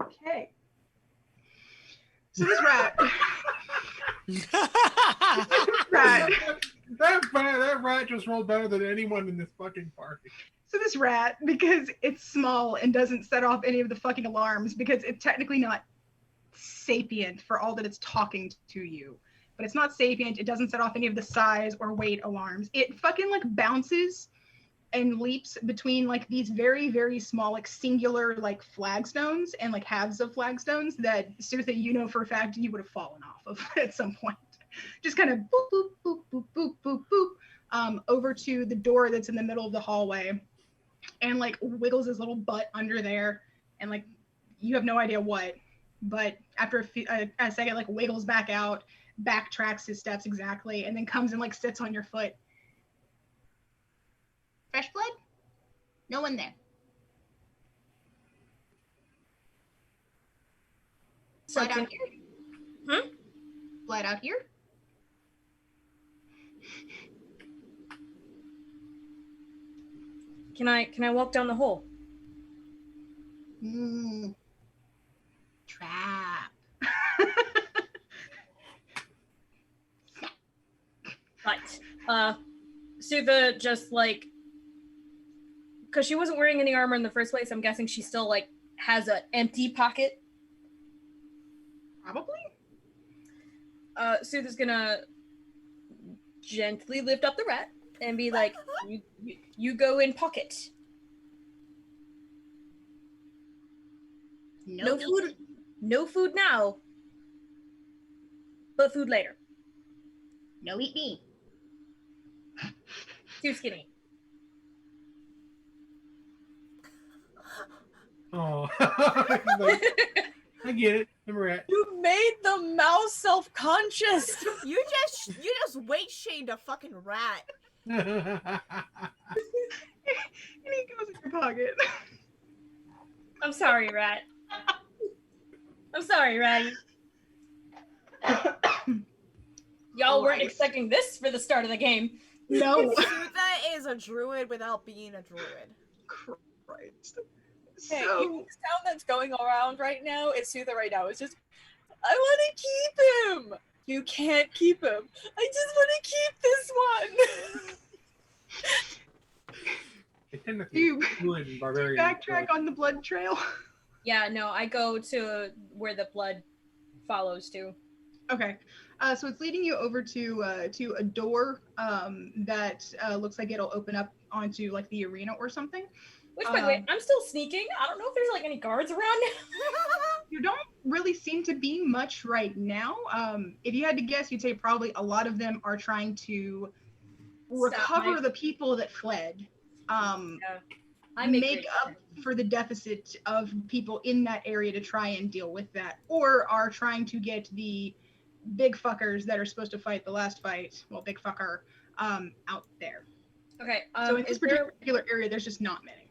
S4: Okay. So this rat.
S3: That rat just rolled better than anyone in this fucking party.
S4: So this rat, because it's small and doesn't set off any of the fucking alarms, because it's technically not sapient for all that it's talking to you. But it's not sapient, it doesn't set off any of the size or weight alarms. It fucking like bounces and leaps between like these very, very small, like singular like flagstones and like halves of flagstones that Sutha, you know for a fact you would have fallen off of at some point. Just kind of boop, boop, boop, boop, boop, boop, boop, over to the door that's in the middle of the hallway and like wiggles his little butt under there and like you have no idea what, but after a second like wiggles back out, backtracks his steps exactly, and then comes and like sits on your foot. Fresh blood? No one there. Blood out here? Blood out here?
S9: Can I walk down the hole?
S4: Trap.
S9: Right. Sutha just like, because she wasn't wearing any armor in the first place, I'm guessing she still like has an empty pocket.
S4: Probably.
S9: Sutha's gonna gently lift up the rat and be like, you go in pocket. No food. No food now. But food later.
S4: No eat me.
S9: Too skinny.
S3: Oh. I get it. I'm a rat.
S5: You made the mouse self-conscious.
S2: You just weight shamed a fucking rat.
S4: And he goes in your pocket.
S9: I'm sorry, rat. I'm sorry, Ratty. Y'all weren't expecting this for the start of the game.
S4: No.
S2: Sutha is a druid without being a druid.
S4: Christ.
S5: Hey,
S4: So...
S5: the sound that's going around right now, it's Sutha right now. It's just, I want to keep him. You can't keep him. I just want to keep this one.
S4: You backtrack on the blood trail.
S9: Yeah, no, I go to where the blood follows to.
S4: Okay, so it's leading you over to a door that looks like it'll open up onto like the arena or something.
S9: Which, by the way, I'm still sneaking. I don't know if there's like any guards around.
S4: You don't really seem to be much right now. If you had to guess, you'd say probably a lot of them are trying to recover the people that fled. Make up for the deficit of people in that area to try and deal with that, or are trying to get the big fuckers that are supposed to fight the last fight, well, big fucker, out there.
S9: Okay.
S4: So in this particular area, there's just not many.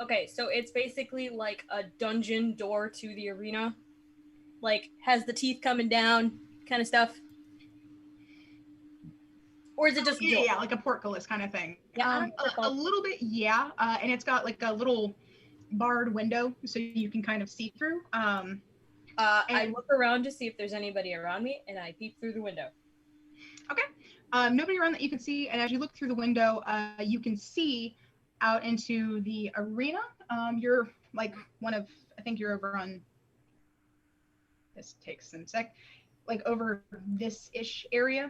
S9: Okay, so it's basically like a dungeon door to the arena. Like, has the teeth coming down kind of stuff? Or is it just
S4: yeah, like a portcullis kind of thing.
S9: Yeah,
S4: A little bit, yeah. And it's got like a little barred window so you can kind of see through.
S9: I look around to see if there's anybody around me, and I peep through the window.
S4: Okay. Nobody around that you can see, and as you look through the window, you can see out into the arena. You're like I think you're over on, this takes some sec, like over this-ish area.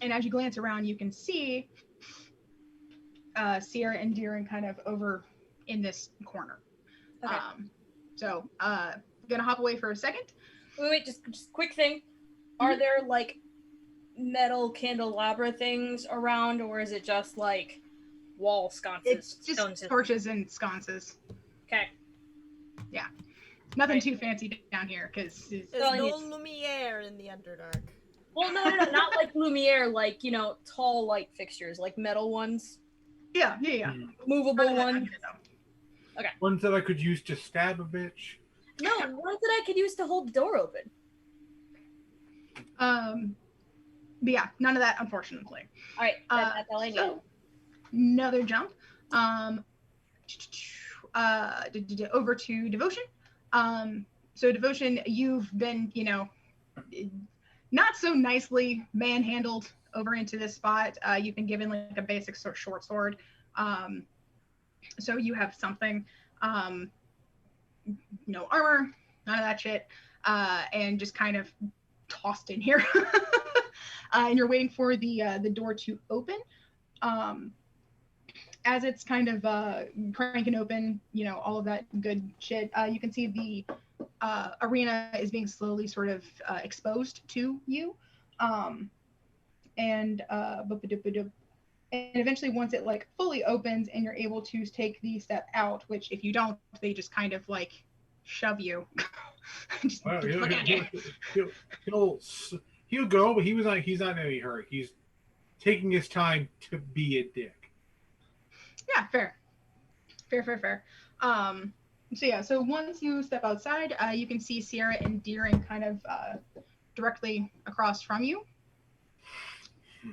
S4: And as you glance around, you can see Sierra and Deeren kind of over in this corner.
S9: Okay.
S4: So, gonna hop away for a second.
S9: Wait, just quick thing. Are there, like, metal candelabra things around, or is it just, like, wall sconces?
S4: It's just torches and sconces.
S9: Okay.
S4: Yeah. Nothing too fancy down here, because
S2: there's no Lumiere in the Underdark.
S9: Well, no, not like Lumiere, like, tall light fixtures, like metal ones.
S4: Yeah.
S9: Movable ones. Okay.
S3: Ones that I could use to stab a bitch.
S9: No, ones that I could use to hold the door open.
S4: But yeah, none of that, unfortunately.
S9: All right, that's all I need.
S4: So, another jump. Over to Devotion. So Devotion, you've been, not so nicely manhandled over into this spot. You've been given like a basic short sword. So you have something, no armor, none of that shit, and just kind of tossed in here. And you're waiting for the door to open. As it's kind of cranking open, all of that good shit, you can see the arena is being slowly sort of exposed to you. And eventually once it like fully opens and you're able to take the step out, which if you don't, they just kind of like shove you. Just
S3: well,
S4: look at you.
S3: He'll go, but he's not in any hurry. He's taking his time to be a dick.
S4: Yeah, fair. So once you step outside, you can see Sierra and Deeren kind of directly across from you.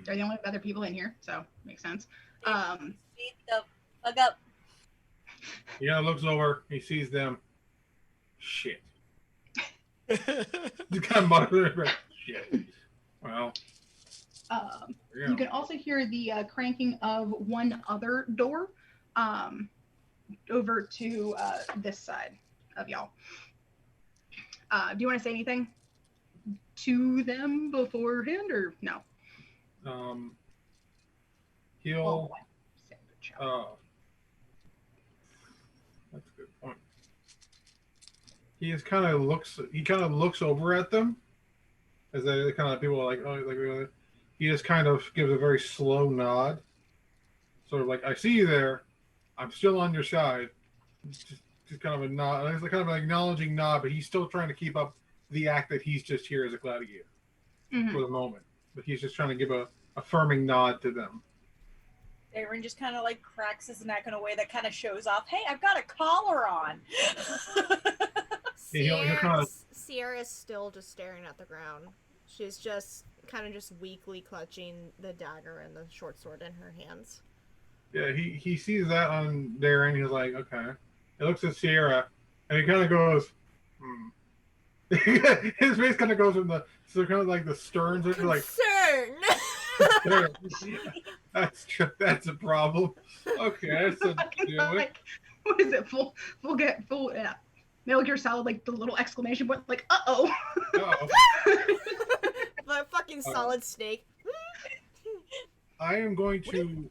S4: They're the only other people in here, so makes sense.
S5: Speed the fuck up.
S3: He looks over, he sees them. Shit. You kind of mutter, shit. Well.
S4: You can also hear the cranking of one other door over to this side of y'all. Do you want to say anything to them beforehand or no?
S3: He'll. That's a good point. He kind of looks over at them, as they kind of people are like, oh, like. He just kind of gives a very slow nod, sort of like, I see you there. I'm still on your side. Just kind of a nod. It's kind of an acknowledging nod, but he's still trying to keep up the act that he's just here as a gladiator for the moment. But he's just trying to give a affirming nod to them.
S5: Aaron just kind of like cracks his neck in a way that kind of shows off, hey, I've got a collar on.
S2: Sierra's still just staring at the ground. She's just kind of just weakly clutching the dagger and the short sword in her hands.
S3: Yeah, he sees that on there and he's like, okay. He looks at Sierra and he kind of goes, His face kind of goes from kind of like the sterns are like that's a problem. Okay, that's a
S4: like, what is it? Full Metal Gear Solid, like the little exclamation point, like uh-oh.
S2: The fucking Solid Snake.
S3: I am going to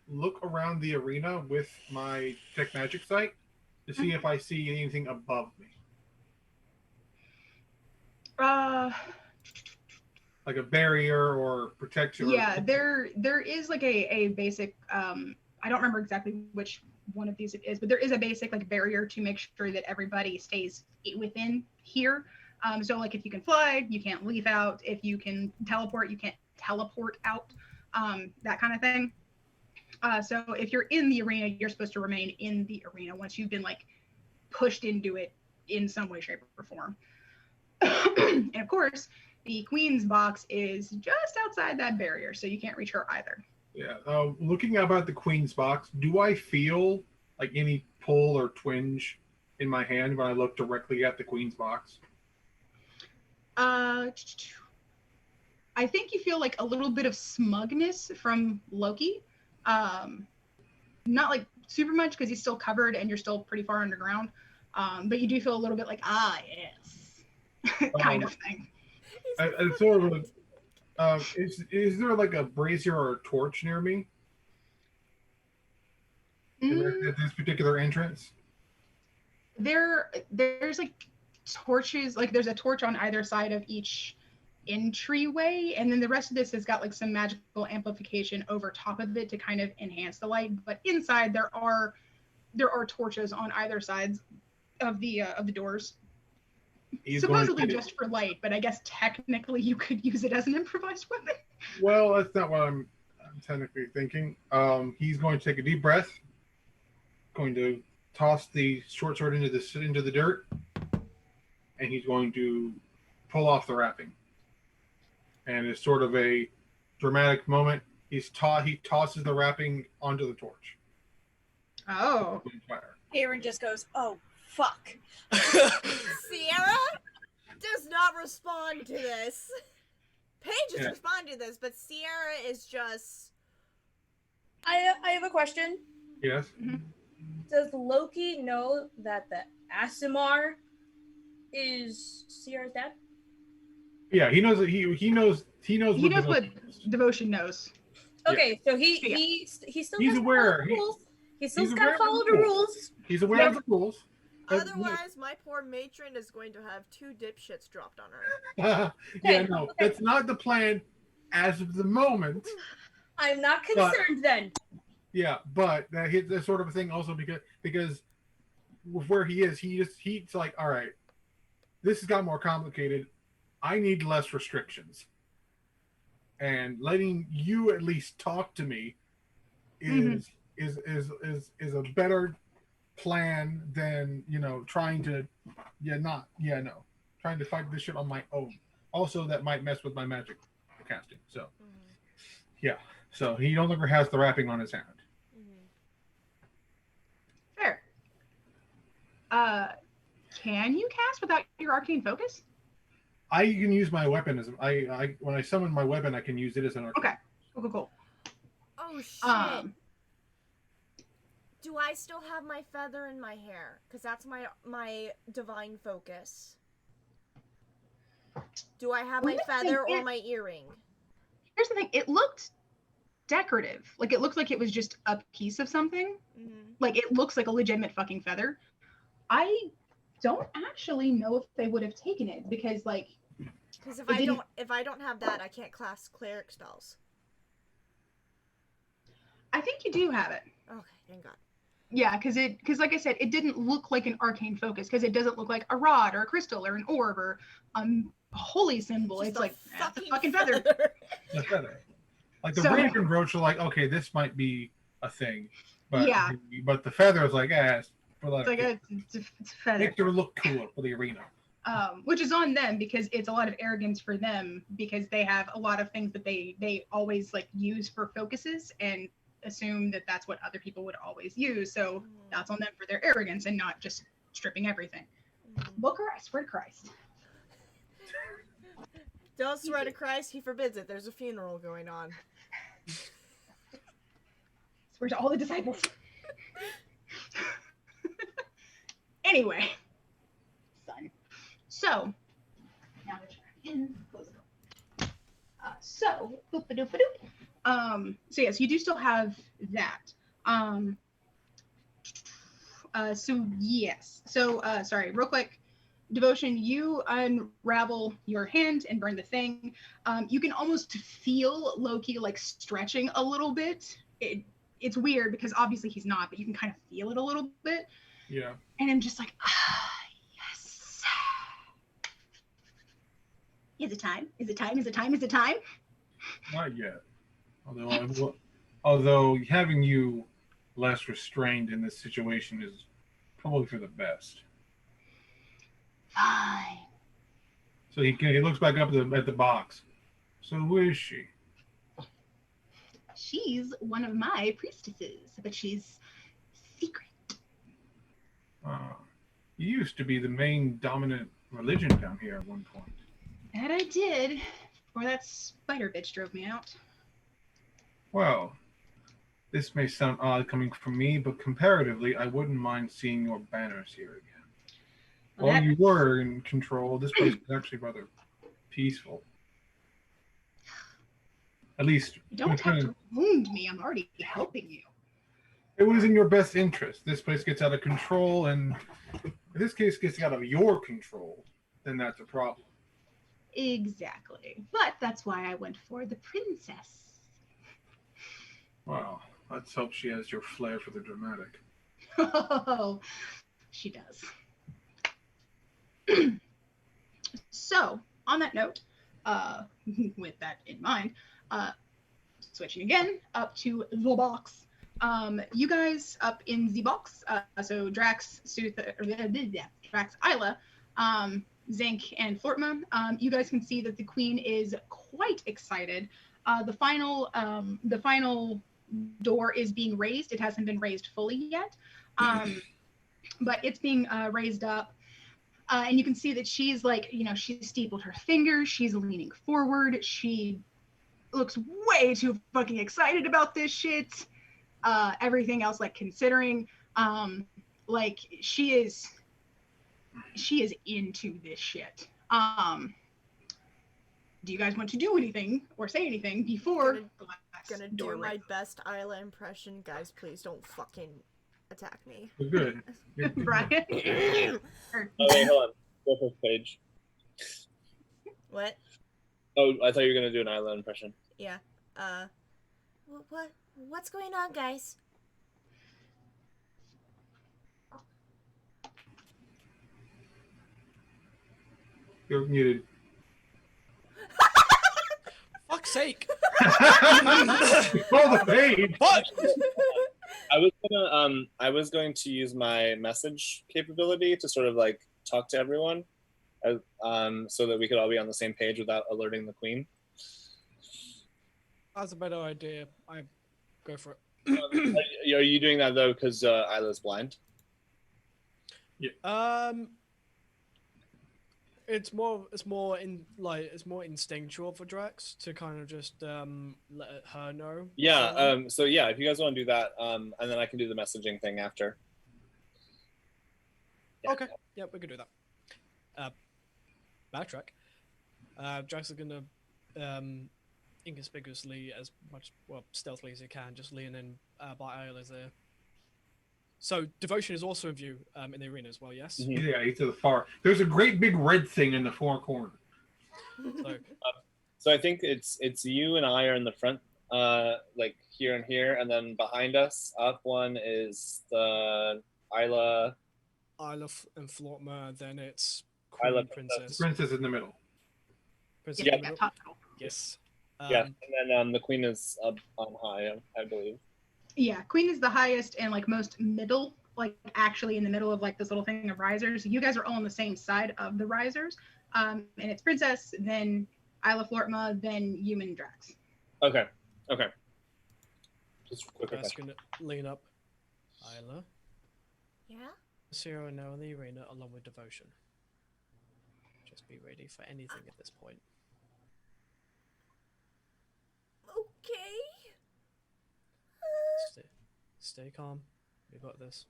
S3: look around the arena with my Tech Magic sight to see if I see anything above me. Like a barrier or protection.
S4: Yeah, there is like a basic I don't remember exactly which one of these it is, but there is a basic like barrier to make sure that everybody stays within here. So like if you can fly, you can't leave out. If you can teleport, you can't teleport out. That kind of thing. So if you're in the arena, you're supposed to remain in the arena. Once you've been like pushed into it, in some way, shape, or form. And of course, the queen's box is just outside that barrier, so you can't reach her either.
S3: Yeah. Looking up at the queen's box, do I feel like any pull or twinge in my hand when I look directly at the queen's box?
S4: I think you feel like a little bit of smugness from Loki. Not like super much because he's still covered and you're still pretty far underground. But you do feel a little bit like, yes, kind of thing.
S3: I sort of. Is there like a brazier or a torch near me at this particular entrance?
S4: There's like torches, like there's a torch on either side of each entryway, and then the rest of this has got like some magical amplification over top of it to kind of enhance the light. But inside there are torches on either sides of the doors. Supposedly just for light, but I guess technically you could use it as an improvised weapon.
S3: Well, that's not what I'm technically thinking. He's going to take a deep breath, going to toss the short sword into the dirt, and he's going to pull off the wrapping. And it's sort of a dramatic moment. He tosses the wrapping onto the torch.
S4: Oh.
S5: Aaron just goes, "Oh, fuck."
S2: Sierra does not respond to this. Paige is responding to this, but Sierra is just...
S9: I have a question.
S3: Yes.
S4: Mm-hmm.
S9: Does Loki know that the Asimar is Sierra's dad?
S3: Yeah, he knows that he knows
S4: what Devotion knows.
S9: Okay, so he still
S3: he's
S9: has
S3: aware.
S9: To follow the rules. He still got to follow the rules.
S3: He's aware of the rules.
S2: Otherwise, my poor matron is going to have 2 dipshits dropped on her.
S3: That's not the plan as of the moment.
S9: I'm not concerned then.
S3: Yeah, but that's sort of a thing also because with where he is, he's like, all right, this has got more complicated. I need less restrictions, and letting you at least talk to me is a better plan than trying to fight this shit on my own. Also, that might mess with my magic casting. So so he no longer has the wrapping on his hand.
S4: Fair. Can you cast without your arcane focus?
S3: I can use my weapon as I when I summon my weapon, I can use it as an arcane.
S4: Okay. Cool.
S2: Oh shit. Do I still have my feather in my hair? Because that's my divine focus. Do I have my feather or my earring?
S4: Here's the thing. It looked decorative. Like, it looked like it was just a piece of something. Mm-hmm. Like, it looks like a legitimate fucking feather. I don't actually know if they would have taken it because, like...
S2: Because if I don't have that, I can't cast cleric spells.
S4: I think you do have it.
S2: Okay, thank God.
S4: Yeah, because like I said, it didn't look like an arcane focus because it doesn't look like a rod or a crystal or an orb or a holy symbol. It's like a fucking feather.
S3: The feather. Like the raven brooch are like, okay, this might be a thing, but but the feather is like, it's
S4: a feather.
S3: Makes her look cooler for the arena.
S4: Which is on them because it's a lot of arrogance for them because they have a lot of things that they always like use for focuses and assume that that's what other people would always use. So that's on them for their arrogance and not just stripping everything. Booker, I swear to Christ.
S2: Don't swear to Christ, he forbids it. There's a funeral going on.
S4: Swear to all the disciples. Anyway. Son. So, now to try in, close the door. So yes, you do still have that. Sorry, real quick. Devotion, you unravel your hand and burn the thing. You can almost feel Loki like stretching a little bit. It's weird because obviously he's not, but you can kind of feel it a little bit.
S3: Yeah.
S4: And I'm just like, yes. Is it time? Is it time? Is it time? Is it time?
S3: Not yet. Although having you less restrained in this situation is probably for the best.
S4: Fine.
S3: So he looks back up at the box. So who is she?
S4: She's one of my priestesses, but she's secret.
S3: You used to be the main dominant religion down here at one point.
S4: That I did, before that spider bitch drove me out.
S3: Well, this may sound odd coming from me, but comparatively, I wouldn't mind seeing your banners here again.
S4: Well,
S3: While you were in control, this place was actually rather peaceful. At least,
S4: You don't have to wound me. I'm already helping you.
S3: it was in your best interest. This place gets out of control, and if this case gets out of your control, then that's a problem.
S4: Exactly. But that's why I went for the princess.
S3: Well, let's hope she has your flair for the dramatic.
S4: Oh, she does. So, on that note, with that in mind, switching again up to the box. You guys up in the box, so Drax, Drax, Isla, Zinc, and Flortma, you guys can see that the queen is quite excited. The final door is being raised. It hasn't been raised fully yet, but it's being raised up. And you can see that she's like, she's steepled her fingers. She's leaning forward. She looks way too fucking excited about this shit. Everything else, like, considering, like, she is into this shit. Do you guys want to do anything or say anything before
S2: Gonna do my best Isla impression. Guys, please don't fucking attack me.
S3: Good.
S4: Brian?
S6: Oh, wait, hold on. Go first page.
S2: What?
S6: Oh, I thought you were going to do an Isla impression.
S2: Yeah. What's going on, guys?
S3: You're muted.
S1: Fuck's sake!
S3: Roll the page.
S1: What?
S6: I was going to use my message capability to sort of like talk to everyone, so that we could all be on the same page without alerting the queen.
S1: That's a better idea. I go for it.
S6: Are you doing that though because Isla's blind?
S1: Yeah. It's more instinctual for Drax to kind of just let her know.
S6: Yeah. So yeah, if you guys want to do that, and then I can do the messaging thing after.
S1: Yeah. Okay. Yeah, we can do that. Backtrack. Drax is gonna inconspicuously, as much stealthily as he can, just lean in by Isla's ear. So devotion is also in view in the arena as well. Yes.
S6: Mm-hmm.
S3: Yeah, he's to the far. There's a great big red thing in the far corner.
S6: So I think it's you and I are in the front, like here and here, and then behind us, up one is the Isla
S1: and Flortma. Then it's Queen
S6: Isla
S1: Princess.
S3: Princess in the middle.
S1: Princess
S6: Yeah.
S1: in the middle. Yes.
S6: Yeah, and then the queen is up on high, I believe.
S4: Yeah, queen is the highest and like most middle, like actually in the middle of like this little thing of risers. You guys are all on the same side of the risers, and it's princess, then Isla Flortma, then you and Drax.
S6: Okay. Just quick
S1: Drax
S6: question.
S1: gonna lean up. Isla.
S2: Yeah?
S1: Zero now in the arena along with devotion. Just be ready for anything at this point.
S2: Okay.
S1: Stay calm. We got this.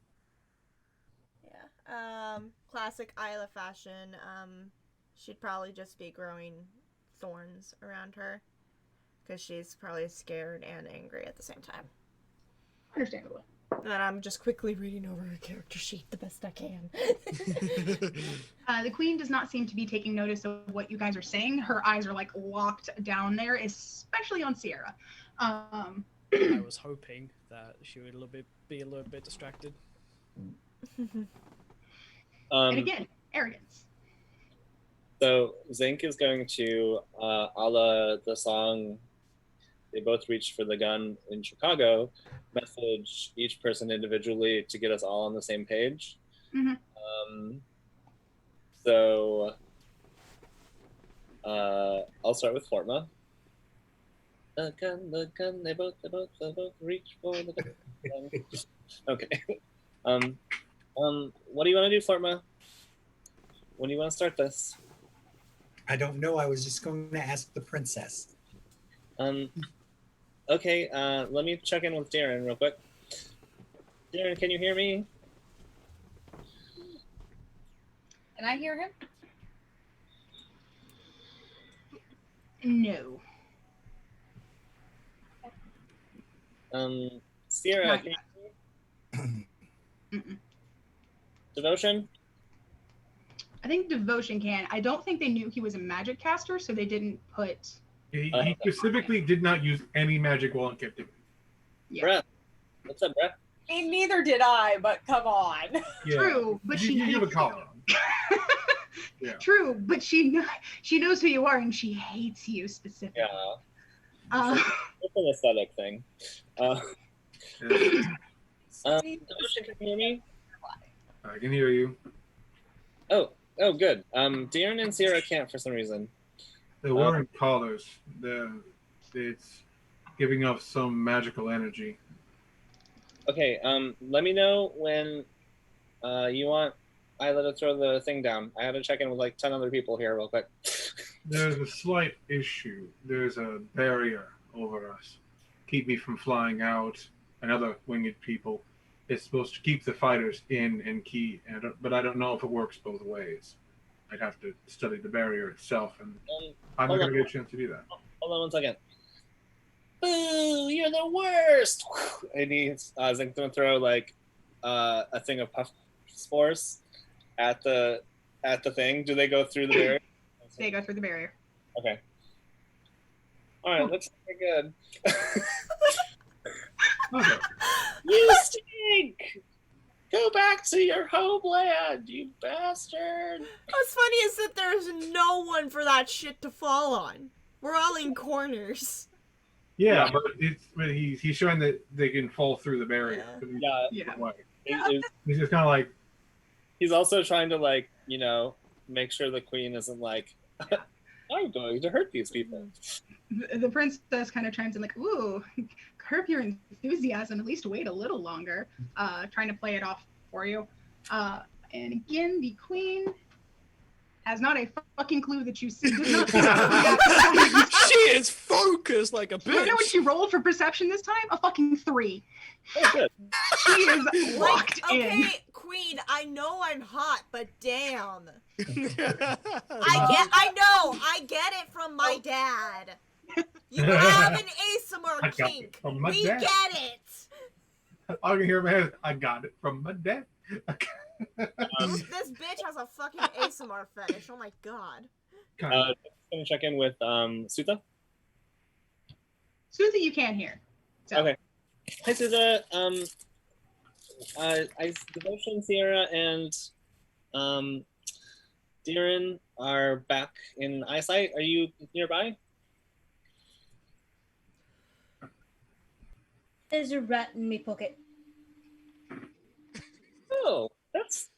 S2: Yeah. Classic Isla fashion. She'd probably just be growing thorns around her because she's probably scared and angry at the same time.
S4: Understandable.
S2: And then I'm just quickly reading over her character sheet the best I can.
S4: The queen does not seem to be taking notice of what you guys are saying. Her eyes are like locked down there, especially on Sierra.
S1: I was hoping that she would be a little bit distracted.
S4: And again, arrogance.
S6: So Zinc is going to, a la the song They Both Reached for the Gun in Chicago, message each person individually to get us all on the same page.
S4: Mm-hmm.
S6: So I'll start with Fortma. The gun, they both reach for the gun. Okay. What do you want to do, Fortma? When do you want to start this?
S7: I don't know. I was just going to ask the princess.
S6: Okay, let me check in with Darren real quick. Darren, can you hear me?
S5: Can I hear him?
S4: No.
S6: Sierra,
S4: Not
S6: can
S4: yet.
S6: you hear me?
S4: Mm-mm.
S6: Devotion?
S4: I think Devotion can. I don't think they knew he was a magic caster, so they didn't put.
S3: He specifically did not use any magic while in captivity.
S4: Yeah.
S6: Breath. What's up, Breath?
S5: Neither did I, but come on.
S3: Yeah.
S4: True, but she
S3: You have a
S4: hates
S3: collar
S4: you.
S3: on. Yeah.
S4: True, but she knows who you are and she hates you specifically.
S6: Yeah, it's an aesthetic thing. Devotion, can you hear me?
S3: I can hear you.
S6: Oh, good. Darren and Sierra can't for some reason.
S3: They're wearing collars. It's giving off some magical energy.
S6: Okay, let me know when you want Isla to throw the thing down. I had to check in with like 10 other people here real quick.
S3: There's a slight issue. There's a barrier over us. Keep me from flying out and other winged people. It's supposed to keep the fighters in and key, but I don't know if it works both ways. I'd have to study the barrier itself, and I'm not going to get a chance to do that.
S6: Hold on one second. Boo! You're the worst. And he's going to throw like a thing of puff spores at the thing. Do they go through the barrier?
S4: They go through the barrier.
S6: Okay. All right, looks pretty good.
S3: Okay.
S6: You stink! Go back to your homeland, you bastard!
S2: What's funny is that there's no one for that shit to fall on. We're all in corners.
S3: Yeah, but he's showing that they can fall through the barrier.
S6: Yeah.
S3: He's just kind of like.
S6: He's also trying to like, make sure the queen isn't like, I'm going to hurt these people.
S4: The princess kind of chimes in like, ooh, curb your enthusiasm, at least wait a little longer, trying to play it off for you. And again, the queen has not a fucking clue that you see. Does not
S1: She is focused like a bitch.
S4: You know what she rolled for perception this time? A fucking 3.
S6: Oh, good.
S4: She is locked in.
S2: Okay, queen, I know I'm hot, but damn. I get it from my dad. You have an ASMR kink.
S3: From my
S2: We
S3: dad.
S2: get it.
S3: I can hear my head. I got it from my dad.
S2: This bitch has a fucking ASMR fetish. Oh my god.
S6: Just gonna check in with Sutha.
S4: Sutha, you can't hear. So.
S6: Okay. Hi, Sutha. Devotion, Sierra, and Darren are back in eyesight. Are you nearby?
S9: There's a rat in me pocket.
S6: Oh, that's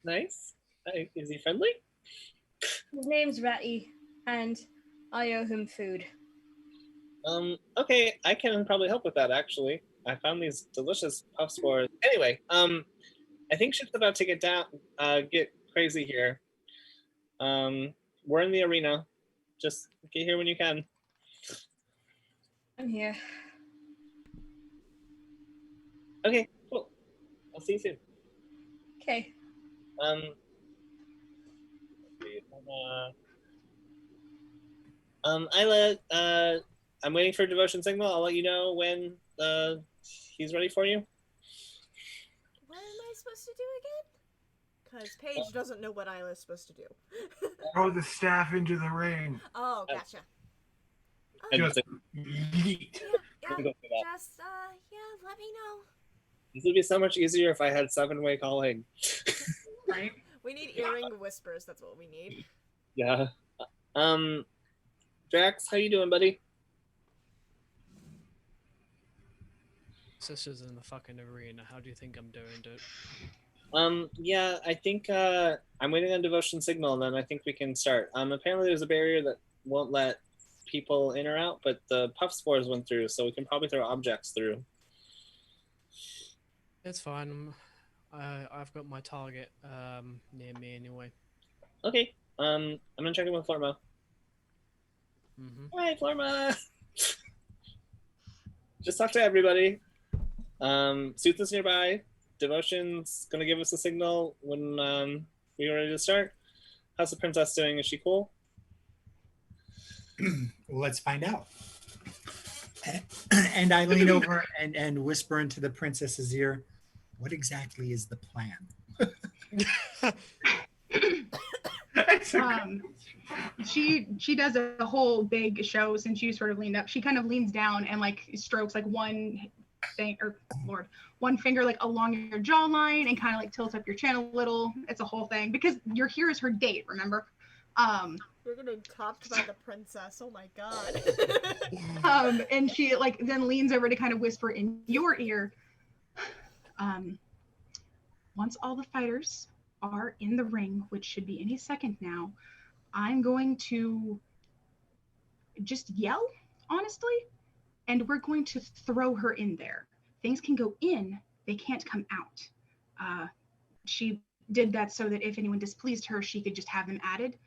S6: nice. Is he friendly?
S9: His name's Ratty, and I owe him food.
S6: Okay, I can probably help with that, actually. I found these delicious puff spores. Anyway, I think shit's about to get crazy here. We're in the arena. Just get here when you can.
S9: I'm here.
S6: Okay, cool. I'll see you soon.
S9: Okay.
S6: Isla, I'm waiting for Devotion Signal. I'll let you know when he's ready for you.
S2: What am I supposed to do again? Because Paige doesn't know what Isla's supposed to do.
S3: Throw the staff into the ring.
S2: Oh, gotcha.
S3: Just
S2: Yeah,
S3: yeet.
S2: just, let me know.
S6: This would be so much easier if I had 7-way calling.
S4: Right?
S2: We need earring whispers, that's what we need.
S6: Yeah. Drax, how you doing, buddy?
S1: Sisters in the fucking arena. How do you think I'm doing, dude?
S6: Yeah, I think I'm waiting on devotion signal, and then I think we can start. Apparently there's a barrier that won't let people in or out, but the puff spores went through, so we can probably throw objects through.
S1: It's fine. I've got my target near me anyway.
S6: Okay. I'm gonna check in with Florma. Hi, Florma. Just talk to everybody. Sutha's nearby. Devotion's gonna give us a signal when we're ready to start. How's the princess doing? Is she cool?
S7: Let's find out. And I lean over and whisper into the princess's ear, what exactly is the plan?
S4: She does a whole big show since you sort of leaned up. She kind of leans down and like strokes like one thing, or Lord, one finger like along your jawline and kind of like tilts up your chin a little. It's a whole thing because you're here as her date, remember?
S2: You're getting topped by the princess. Oh my god.
S4: And she like then leans over to kind of whisper in your ear. Once all the fighters are in the ring, which should be any second now, I'm going to just yell, honestly, and we're going to throw her in there. Things can go in, they can't come out. She did that so that if anyone displeased her, she could just have them added.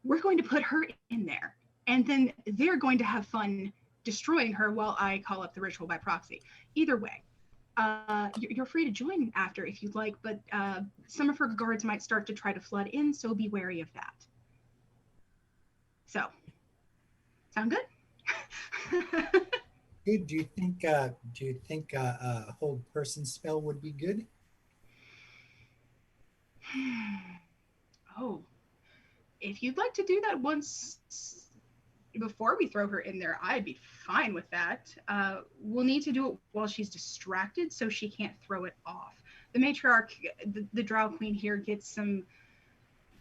S4: We're going to put her in there, and then they're going to have fun destroying her while I call up the ritual by proxy. Either way, you're free to join after if you'd like, but some of her guards might start to try to flood in, so be wary of that. So, sound good?
S7: Hey, do you think a hold person spell would be good?
S4: Oh, if you'd like to do that once before we throw her in there, I'd be fine with that. We'll need to do it while she's distracted so she can't throw it off. The matriarch, the drow queen here, gets some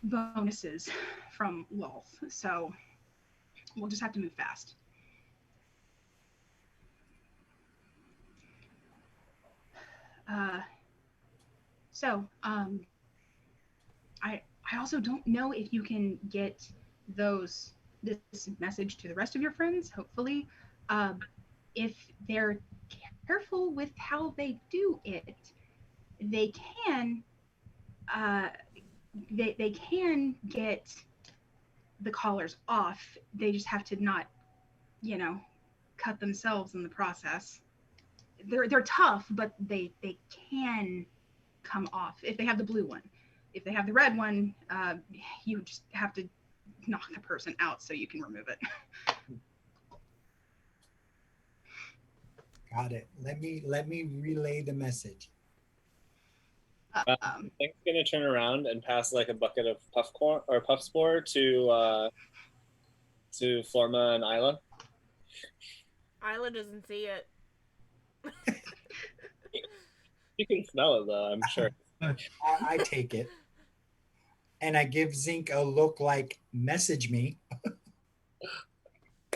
S4: bonuses from Lolth, so we'll just have to move fast. I also don't know if you can get this message to the rest of your friends. Hopefully, if they're careful with how they do it, they can they can get the collars off. They just have to not, cut themselves in the process. They're tough, but they can come off if they have the blue one. If they have the red one, you just have to knock the person out so you can remove it.
S7: Got it. Let me relay the message.
S6: I'm gonna turn around and pass like a bucket of puff spore to Florma and Isla.
S2: Isla doesn't see it.
S6: You can smell it though, I'm sure.
S7: I take it. And I give Zinc a look like, message me.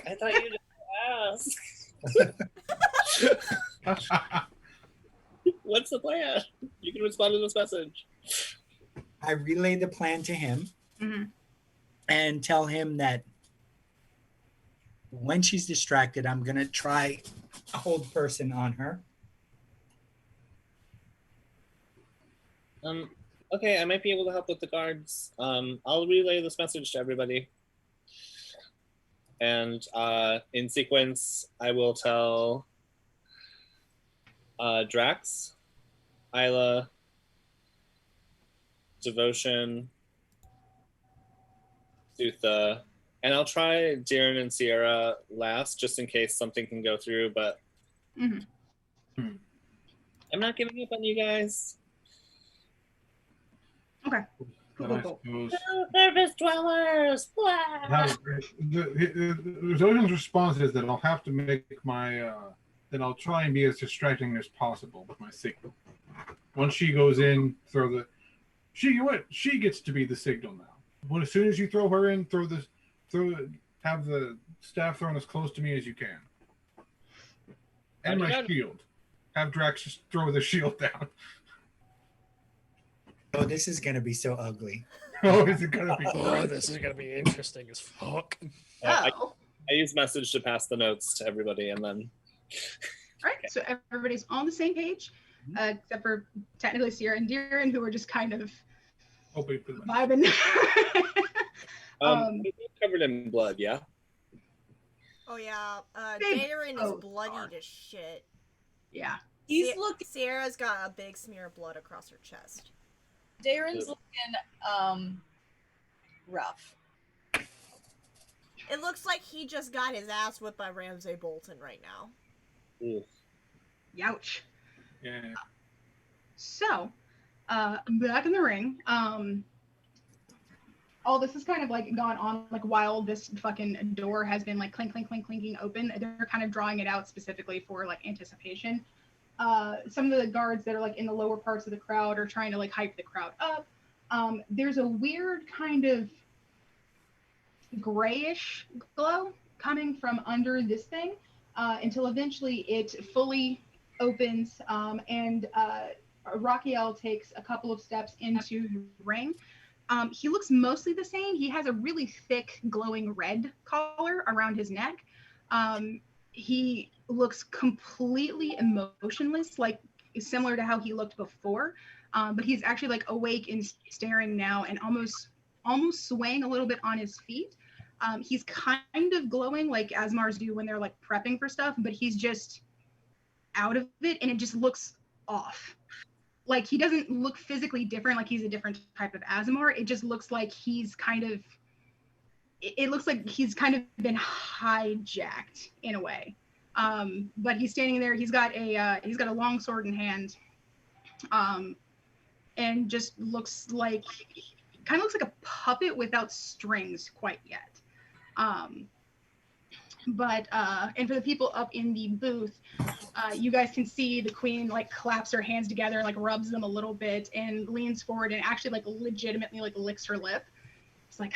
S6: I thought you just asked. What's the plan? You can respond to this message.
S7: I relay the plan to him and tell him that when she's distracted, I'm going to try a hold person on her.
S6: Okay, I might be able to help with the guards. I'll relay this message to everybody. And in sequence, I will tell Drax, Isla, Devotion, Sutha, and I'll try Darren and Sierra last, just in case something can go through, but I'm not giving up on you guys.
S4: Okay.
S3: Cool.
S6: Surface dwellers!
S3: The Zojan's response is that I'll have to make that I'll try and be as distracting as possible with my signal. Once she goes in, she gets to be the signal now. As soon as you throw her in, have the staff thrown as close to me as you can. And my shield. Have Drax just throw the shield down.
S7: Oh, this is gonna be so ugly.
S3: Oh, is it gonna be?
S1: Oh, this is gonna be interesting as fuck.
S2: Oh.
S6: I use message to pass the notes to everybody, and then.
S4: All right, so everybody's on the same page, except for technically Sierra and Deeren, who are just kind of
S3: Hoping for the best.
S4: vibing.
S6: Covered in blood, yeah.
S2: Oh yeah.
S4: They
S2: Darren is
S4: both
S2: bloodied
S4: are.
S2: as shit.
S4: Yeah.
S5: He's looking.
S2: Sierra's got a big smear of blood across her chest.
S5: Darren's looking rough.
S2: It looks like he just got his ass whipped by Ramsay Bolton right now.
S6: Oof.
S4: Youch.
S3: Yeah.
S4: So, back in the ring, all this has kind of like gone on like while this fucking door has been like clink, clink, clink, clinking open. They're kind of drawing it out specifically for like anticipation. Some of the guards that are like in the lower parts of the crowd are trying to like hype the crowd up. There's a weird kind of grayish glow coming from under this thing until eventually it fully opens and Raquiel takes a couple of steps into the ring. He looks mostly the same. He has a really thick glowing red collar around his neck. He looks completely emotionless, like similar to how he looked before, but he's actually like awake and staring now and almost swaying a little bit on his feet. He's kind of glowing like Asmars do when they're like prepping for stuff, but he's just out of it and it just looks off. Like he doesn't look physically different, like he's a different type of Asmar. It just looks like he's kind of, it looks like he's kind of been hijacked in a way. But he's standing there, he's got a long sword in hand, and just looks like, kind of looks like a puppet without strings quite yet. And for the people up in the booth, you guys can see the queen like claps her hands together, like rubs them a little bit and leans forward and actually like legitimately like licks her lip. It's like,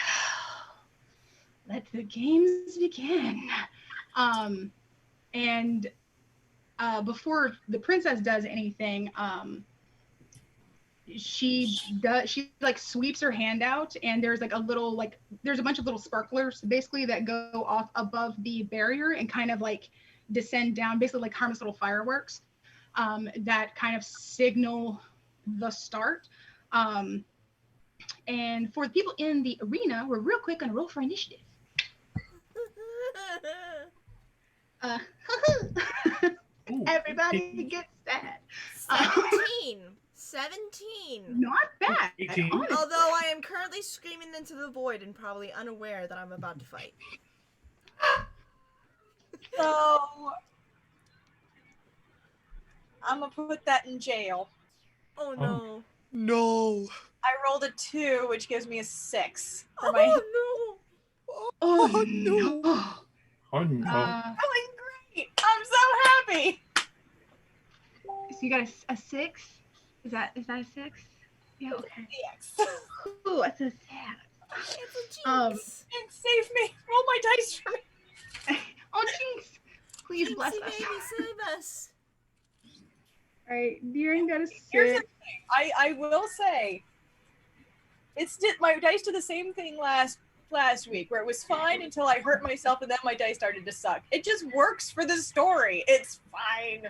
S4: let the games begin. Before the princess does anything, she like sweeps her hand out and there's like there's a bunch of little sparklers basically that go off above the barrier and kind of like descend down, basically like harmless little fireworks that kind of signal the start. And for the people in the arena, we're real quick gonna roll for initiative. Everybody gets that.
S2: 17.
S4: Not bad.
S3: 18.
S4: Honestly.
S2: Although I am currently screaming into the void and probably unaware that I'm about to fight.
S5: So I'm gonna put that in jail.
S2: Oh no.
S1: No.
S5: I rolled a 2, which gives me a 6 for
S2: Oh
S5: my
S2: no.
S4: Oh no.
S3: Oh no.
S5: feeling great. I'm so happy.
S4: So you got a 6? Is that a 6? Yeah. Okay.
S5: Yes.
S4: Ooh, that's a 6.
S2: It's a jinx.
S5: Jinx, save me. Roll my dice for me.
S4: Oh, jinx! Please
S2: Jinxie
S4: bless us.
S2: baby, save us.
S4: All right, Deering got a
S5: Here's the
S4: 6.
S5: thing. I will say, my dice did the same thing last week, where it was fine until I hurt myself, and then my dice started to suck. It just works for the story. It's fine.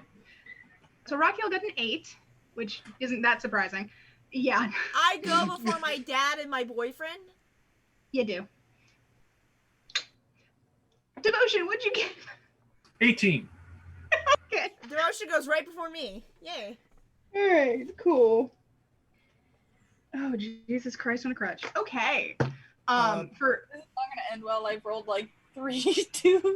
S4: So Raquel got an 8, which isn't that surprising. Yeah,
S2: I go before my dad and my boyfriend.
S4: you do. Devotion, what'd you get?
S3: 18.
S4: Okay.
S2: Derosha goes right before me. Yay.
S4: All right, cool. Oh, Jesus Christ on a crutch. Okay. For
S5: It's not gonna end well. I've rolled like 3 2s.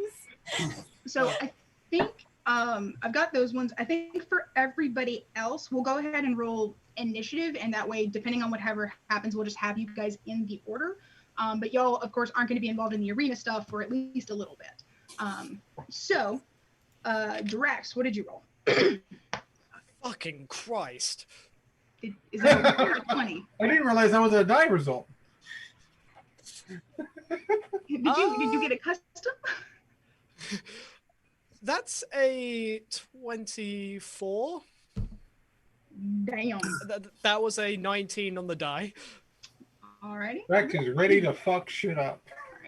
S4: so I think I've got those ones. I think for everybody else, we'll go ahead and roll initiative, and that way, depending on whatever happens, we'll just have you guys in the order. But y'all, of course, aren't going to be involved in the arena stuff for at least a little bit. So, Drax, what did you roll?
S1: Fucking Christ.
S4: Is it a 1 or 20?
S3: I didn't realize that was a die result.
S4: Did you get a custom?
S1: That's a 24.
S4: Damn.
S1: That was a 19 on the die.
S4: Alrighty.
S3: Rex is ready to fuck shit up.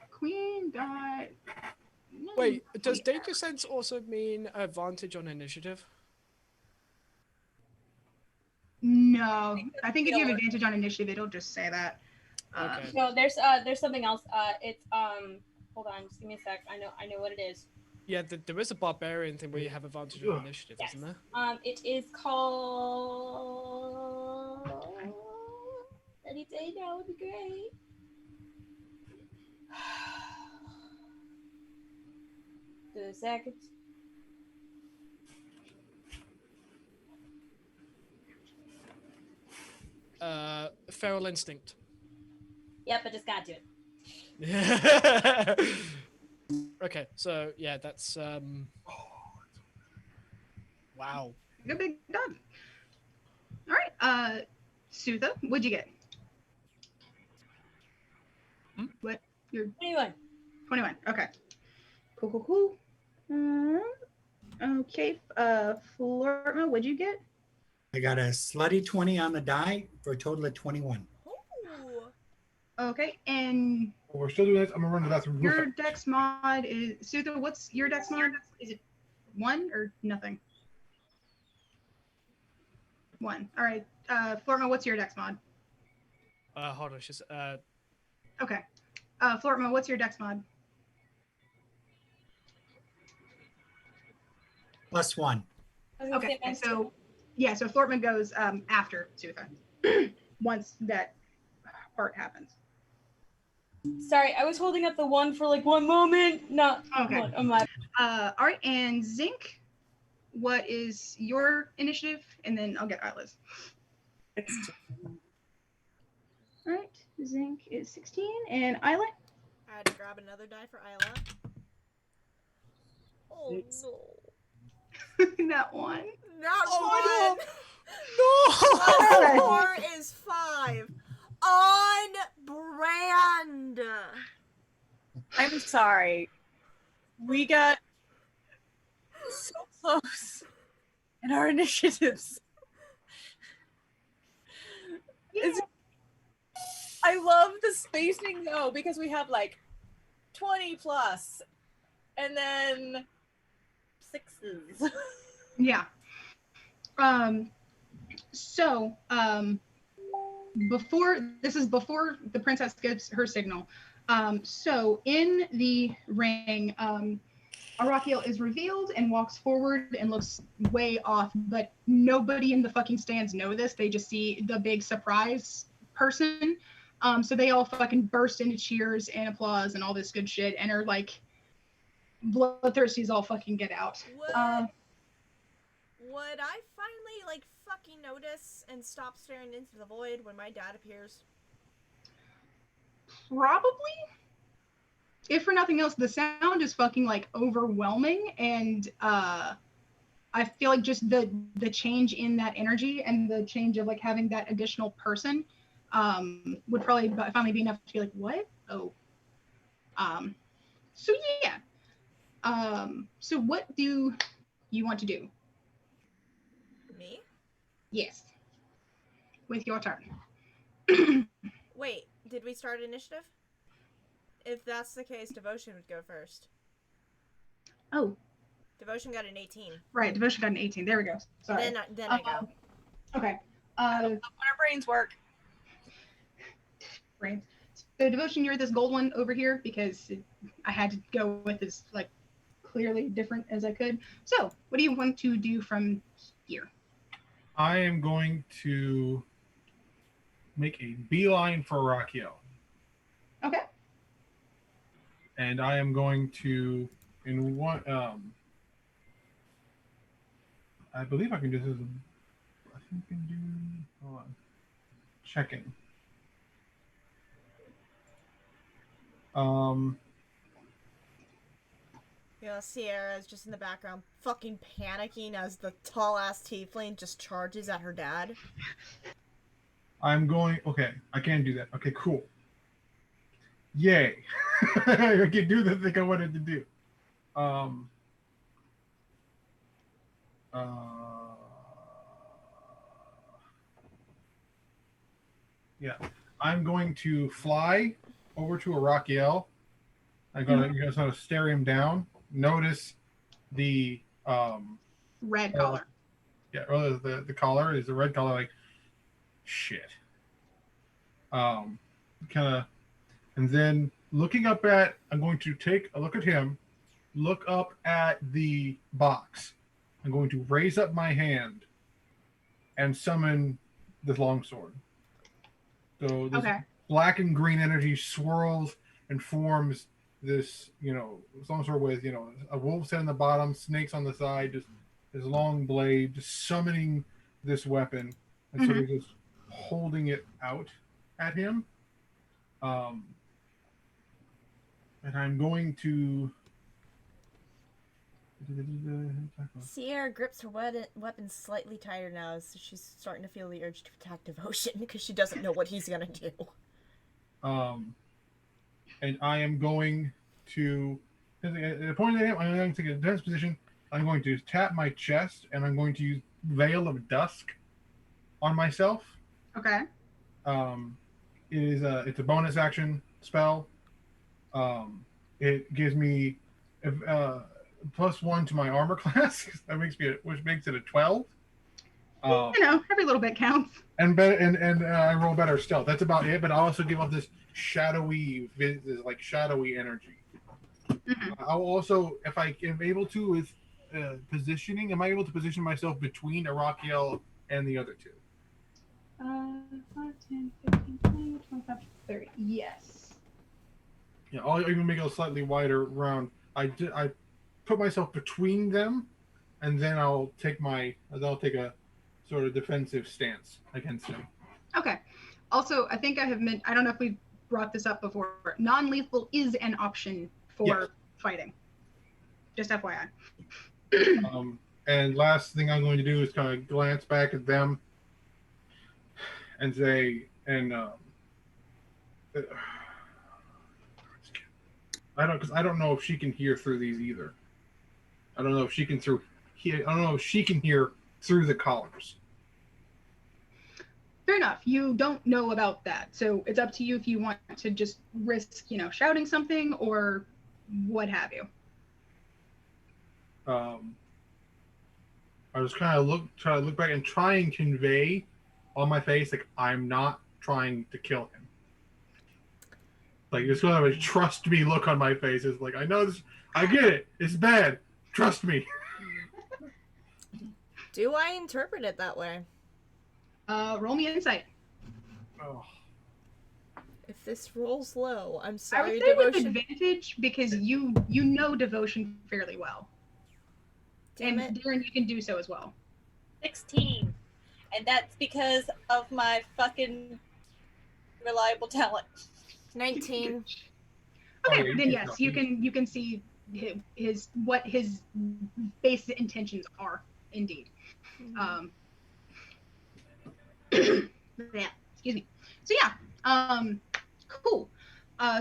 S4: Queen got.
S1: Wait, does Danger Sense also mean advantage on initiative?
S4: No, I think if you have advantage on initiative, it'll just say that.
S1: Okay.
S9: No, there's something else. It's hold on, just give me a sec. I know what it is.
S1: Yeah, there is a barbarian thing where you have advantage on initiative,
S9: Yes.
S1: isn't there?
S9: It is called. Any day now would be great. Do a second.
S1: Feral instinct.
S9: Yep, I just got to it.
S1: Okay, so yeah, that's wow.
S4: Good big dog. All right, Sutha, what'd you get? What? You're
S9: 21.
S4: 21. Okay. Cool. Okay, Florma, what'd you get?
S7: I got a slutty 20 on the die for a total of 21.
S2: Ooh.
S4: Okay, and
S3: Well, we're still doing this. I'm gonna run to that real
S4: your
S3: fast.
S4: dex mod is Sutha. What's your dex mod? Is it 1 or nothing? 1. All right, Florma, what's your dex mod?
S1: Hold on, she's
S4: Okay, Florma, what's your dex mod?
S7: +1.
S4: Okay, so yeah, so Flortman goes after Sutha once that part happens.
S9: Sorry, I was holding up the one for like one moment. Not
S4: Okay.
S9: one. I'm not.
S4: All right, and Zinc, what is your initiative? And then I'll get Isla's. All right, Zinc is 16, and Isla?
S2: I had to grab another die for Isla. Oh no.
S4: Not one.
S2: Not
S1: Oh,
S2: one.
S1: no!
S2: Plus 4 is 5. On brand.
S5: I'm sorry. We got so close in our initiatives. I love the spacing though, because we have like 20 plus and then 6s.
S4: Yeah. So, before the princess gives her signal. So in the ring, Arakiel is revealed and walks forward and looks way off, but nobody in the fucking stands know this. They just see the big surprise person. So they all fucking burst into cheers and applause and all this good shit and are like bloodthirsty as all fucking get out.
S2: Would I finally like fucking notice and stop staring into the void when my dad appears?
S4: Probably. If for nothing else, the sound is fucking like overwhelming, and I feel like just the change in that energy and the change of like having that additional person would probably finally be enough to be like, what? Oh. So yeah. So what do you want to do?
S2: Me?
S4: Yes. With your turn.
S2: Wait, did we start initiative? If that's the case, Devotion would go first.
S4: Oh.
S2: Devotion got an 18.
S4: Right, Devotion got an 18. There we go. Sorry.
S2: Then I go.
S4: Okay.
S5: When our brains work.
S4: Brains. So Devotion, you're this gold one over here because I had to go with as like clearly different as I could. So what do you want to do from here?
S3: I am going to make a beeline for Rakiel.
S4: Okay.
S3: And I am going to, in one, I believe I can do this. I think I can do, hold on, checking.
S2: You know, Sierra is just in the background fucking panicking as the tall ass tiefling just charges at her dad.
S3: I'm going, okay, I can do that. Okay, cool. Yay. I can do the thing I wanted to do. Yeah. I'm going to fly over to Arakiel. I'm gonna you guys want to stare him down. Notice the
S4: Red collar.
S3: yeah, or the collar is the red collar, like shit. Kind of, and then looking up at, I'm going to take a look at him, look up at the box. I'm going to raise up my hand and summon this longsword. So this
S4: Okay.
S3: black and green energy swirls and forms this, longsword with, a wolf's head on the bottom, snakes on the side, just this long blade, just summoning this weapon and sort of just holding it out at him. And I'm going to.
S2: Sierra grips her weapon slightly tighter now, so she's starting to feel the urge to attack Devotion because she doesn't know what he's gonna do.
S3: And I am going to. At the point that I'm going to take a defense position. I'm going to tap my chest, and I'm going to use Veil of Dusk on myself.
S4: Okay.
S3: It's a bonus action spell. It gives me +1 to my armor class. Which makes it a 12.
S4: Every little bit counts.
S3: And I roll better stealth. That's about it. But I also give off this shadowy energy. I'll also, if I am able to, with positioning, am I able to position myself between Arakiel and the other two?
S4: 5, 10, 15, 20, 25, 30. Yes.
S3: Yeah, I'll even make it a slightly wider round. I put myself between them, and then I'll take a sort of defensive stance against them.
S4: Okay. Also, I think I don't know if we brought this up before. Non-lethal is an option for fighting. Just FYI.
S3: And last thing I'm going to do is kind of glance back at them and say, I don't know if she can hear through these either. I don't know if she can hear through the collars.
S4: Fair enough. You don't know about that, so it's up to you if you want to just risk, shouting something or what have you.
S3: I just kind of try to look back and try and convey on my face, like, I'm not trying to kill him. Like, just kind of a trust me look on my face. It's like, I know this, I get it. It's bad. Trust me.
S2: Do I interpret it that way?
S4: Roll me insight.
S3: Oh.
S2: If this rolls low, I'm
S4: I
S2: sorry,
S4: would say
S2: Devotion.
S4: with advantage because you know Devotion fairly well.
S2: Damn
S4: and
S2: it.
S4: Darren, you can do so as well.
S5: 16. And that's because of my fucking reliable talent.
S2: 19.
S4: Okay, then yes, you can see what his base intentions are indeed. Yeah, excuse me. So yeah, cool.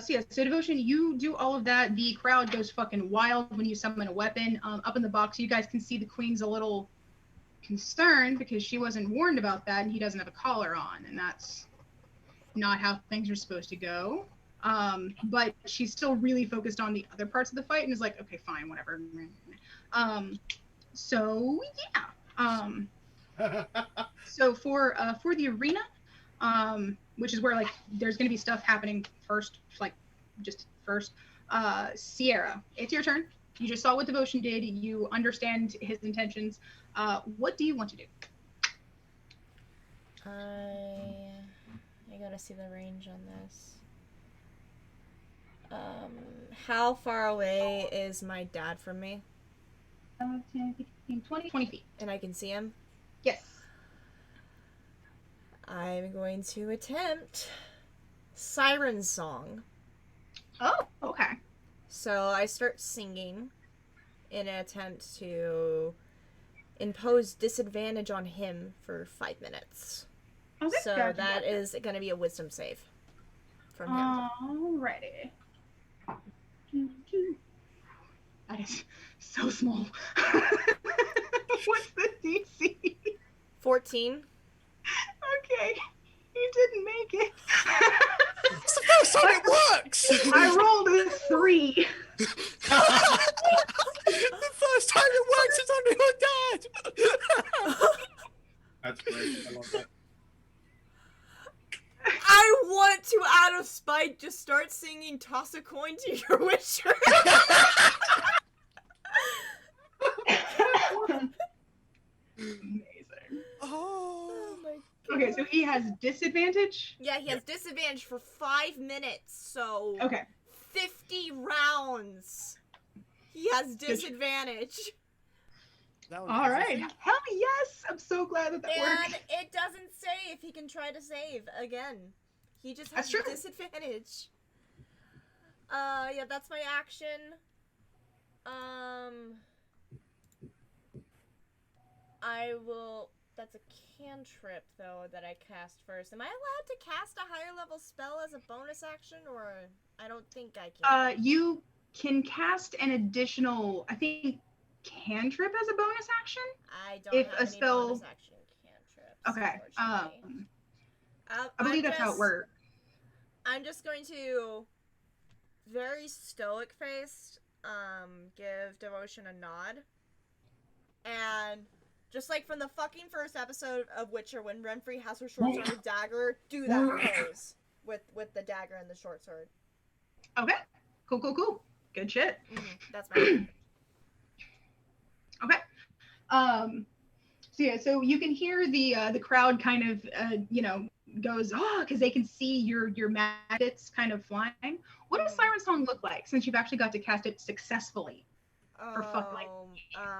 S4: So Devotion, you do all of that. The crowd goes fucking wild when you summon a weapon. Up in the box, you guys can see the queen's a little concerned because she wasn't warned about that, and he doesn't have a collar on, and that's not how things are supposed to go. But she's still really focused on the other parts of the fight, and is like, okay, fine, whatever. So yeah. So for the arena, which is where like there's gonna be stuff happening first, Sierra, it's your turn. You just saw what Devotion did. You understand his intentions. What do you want to do?
S2: I gotta see the range on this. How far away is my dad from me?
S4: 10, 15, 20 feet.
S2: And I can see him?
S4: Yes.
S2: I'm going to attempt Siren Song.
S4: Oh, okay.
S2: So I start singing in an attempt to impose disadvantage on him for 5 minutes.
S4: Okay,
S2: So
S4: gotcha,
S2: that
S4: gotcha.
S2: is going to be a wisdom save from him.
S4: Alrighty. That is so small. What's the DC?
S2: 14.
S4: Okay. You didn't make it.
S1: time it works!
S4: I rolled a 3.
S1: The first time it works is under your dad!
S3: That's great. I love that.
S2: I want to, out of spite, just start singing "Toss a Coin to Your Wisher."
S4: Amazing.
S1: Oh
S2: my god.
S4: Okay, so he has disadvantage.
S2: Yeah, he has disadvantage for 5 minutes, so
S4: Okay.
S2: 50 rounds. He has disadvantage.
S4: All right. Hell yes! I'm so glad that
S2: And
S4: worked.
S2: it doesn't say if he can try to save again. He just has
S4: That's true.
S2: disadvantage. Yeah, that's my action. I will. That's a cantrip though that I cast first. Am I allowed to cast a higher level spell as a bonus action, or I don't think I can.
S4: You can cast an additional, I think, cantrip as a bonus action.
S2: I don't
S4: if
S2: have
S4: a
S2: any
S4: spell.
S2: bonus action cantrips.
S4: Okay.
S2: Unfortunately.
S4: I believe that's how it works.
S2: I'm just going to very stoic faced give Devotion a nod. And just like from the fucking first episode of Witcher when Renfrey has her short sword and dagger, do that pose with the dagger and the short sword.
S4: Okay. Cool. Good shit.
S2: That's my
S4: Okay. So yeah, so you can hear the crowd kind of goes because they can see your maggots kind of flying. What does Siren Song look like since you've actually got to cast it successfully? For fuck light.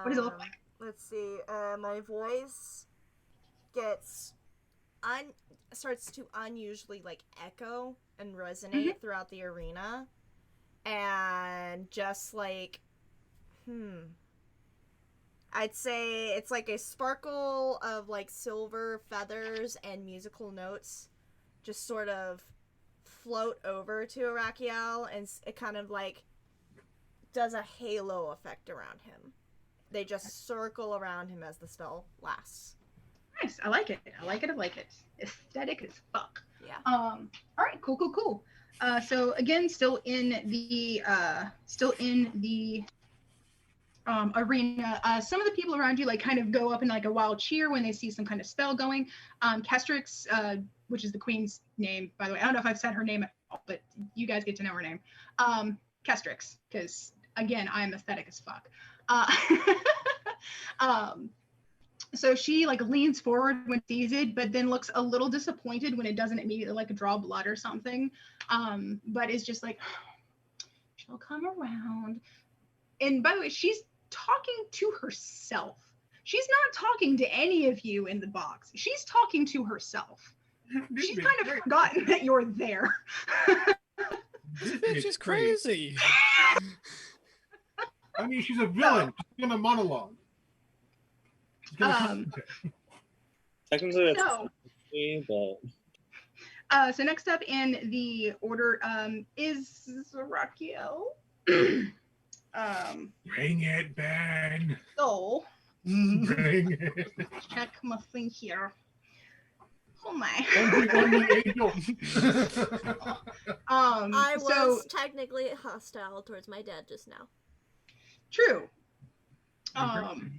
S4: What does it look like?
S2: Let's see. My voice starts to unusually like echo and resonate throughout the arena, and just like I'd say it's like a sparkle of like silver feathers and musical notes just sort of float over to Arakiel, and it kind of like does a halo effect around him. They just circle around him as the spell lasts.
S4: Nice. I like it. Aesthetic as fuck.
S2: Yeah.
S4: All right. Cool. So again, still in the arena. Some of the people around you like kind of go up in like a wild cheer when they see some kind of spell going. Kestrix, which is the queen's name, by the way. I don't know if I've said her name at all, but you guys get to know her name. Kestrix, because again, I'm aesthetic as fuck. So she like leans forward when sees it, but then looks a little disappointed when it doesn't immediately like draw blood or something. But is just like, she'll come around. And by the way, she's talking to herself. She's not talking to any of you in the box. She's talking to herself. She's kind of forgotten that you're there.
S1: This bitch is crazy.
S3: I mean, she's a villain. She's gonna monologue. She's gonna
S6: Technically, that's
S4: So
S6: but
S4: next up in the order is Raquel.
S3: Bring it, Ben.
S4: So
S3: Bring it.
S4: check my thing here. Oh my.
S2: I was
S4: So
S2: technically hostile towards my dad just now.
S4: true.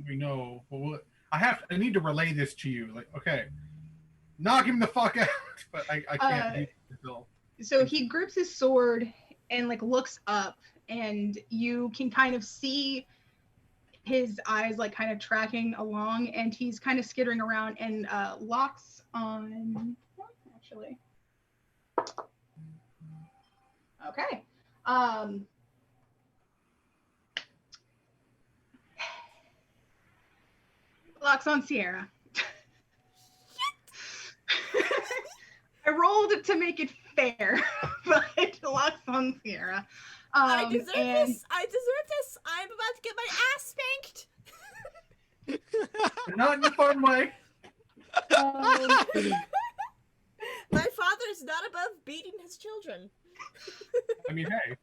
S3: We know. Well, I need to relay this to you. Like, okay, knock him the fuck out. But I can't.
S4: So he grips his sword and like looks up, and you can kind of see his eyes like kind of tracking along, and he's kind of skittering around and locks on. Actually, okay. Locks on Sierra. I rolled to make it fair, but locks on Sierra.
S2: I deserve this. I'm about to get my ass spanked.
S3: Not in a fun way.
S2: My father's not above beating his children.
S3: I mean, hey,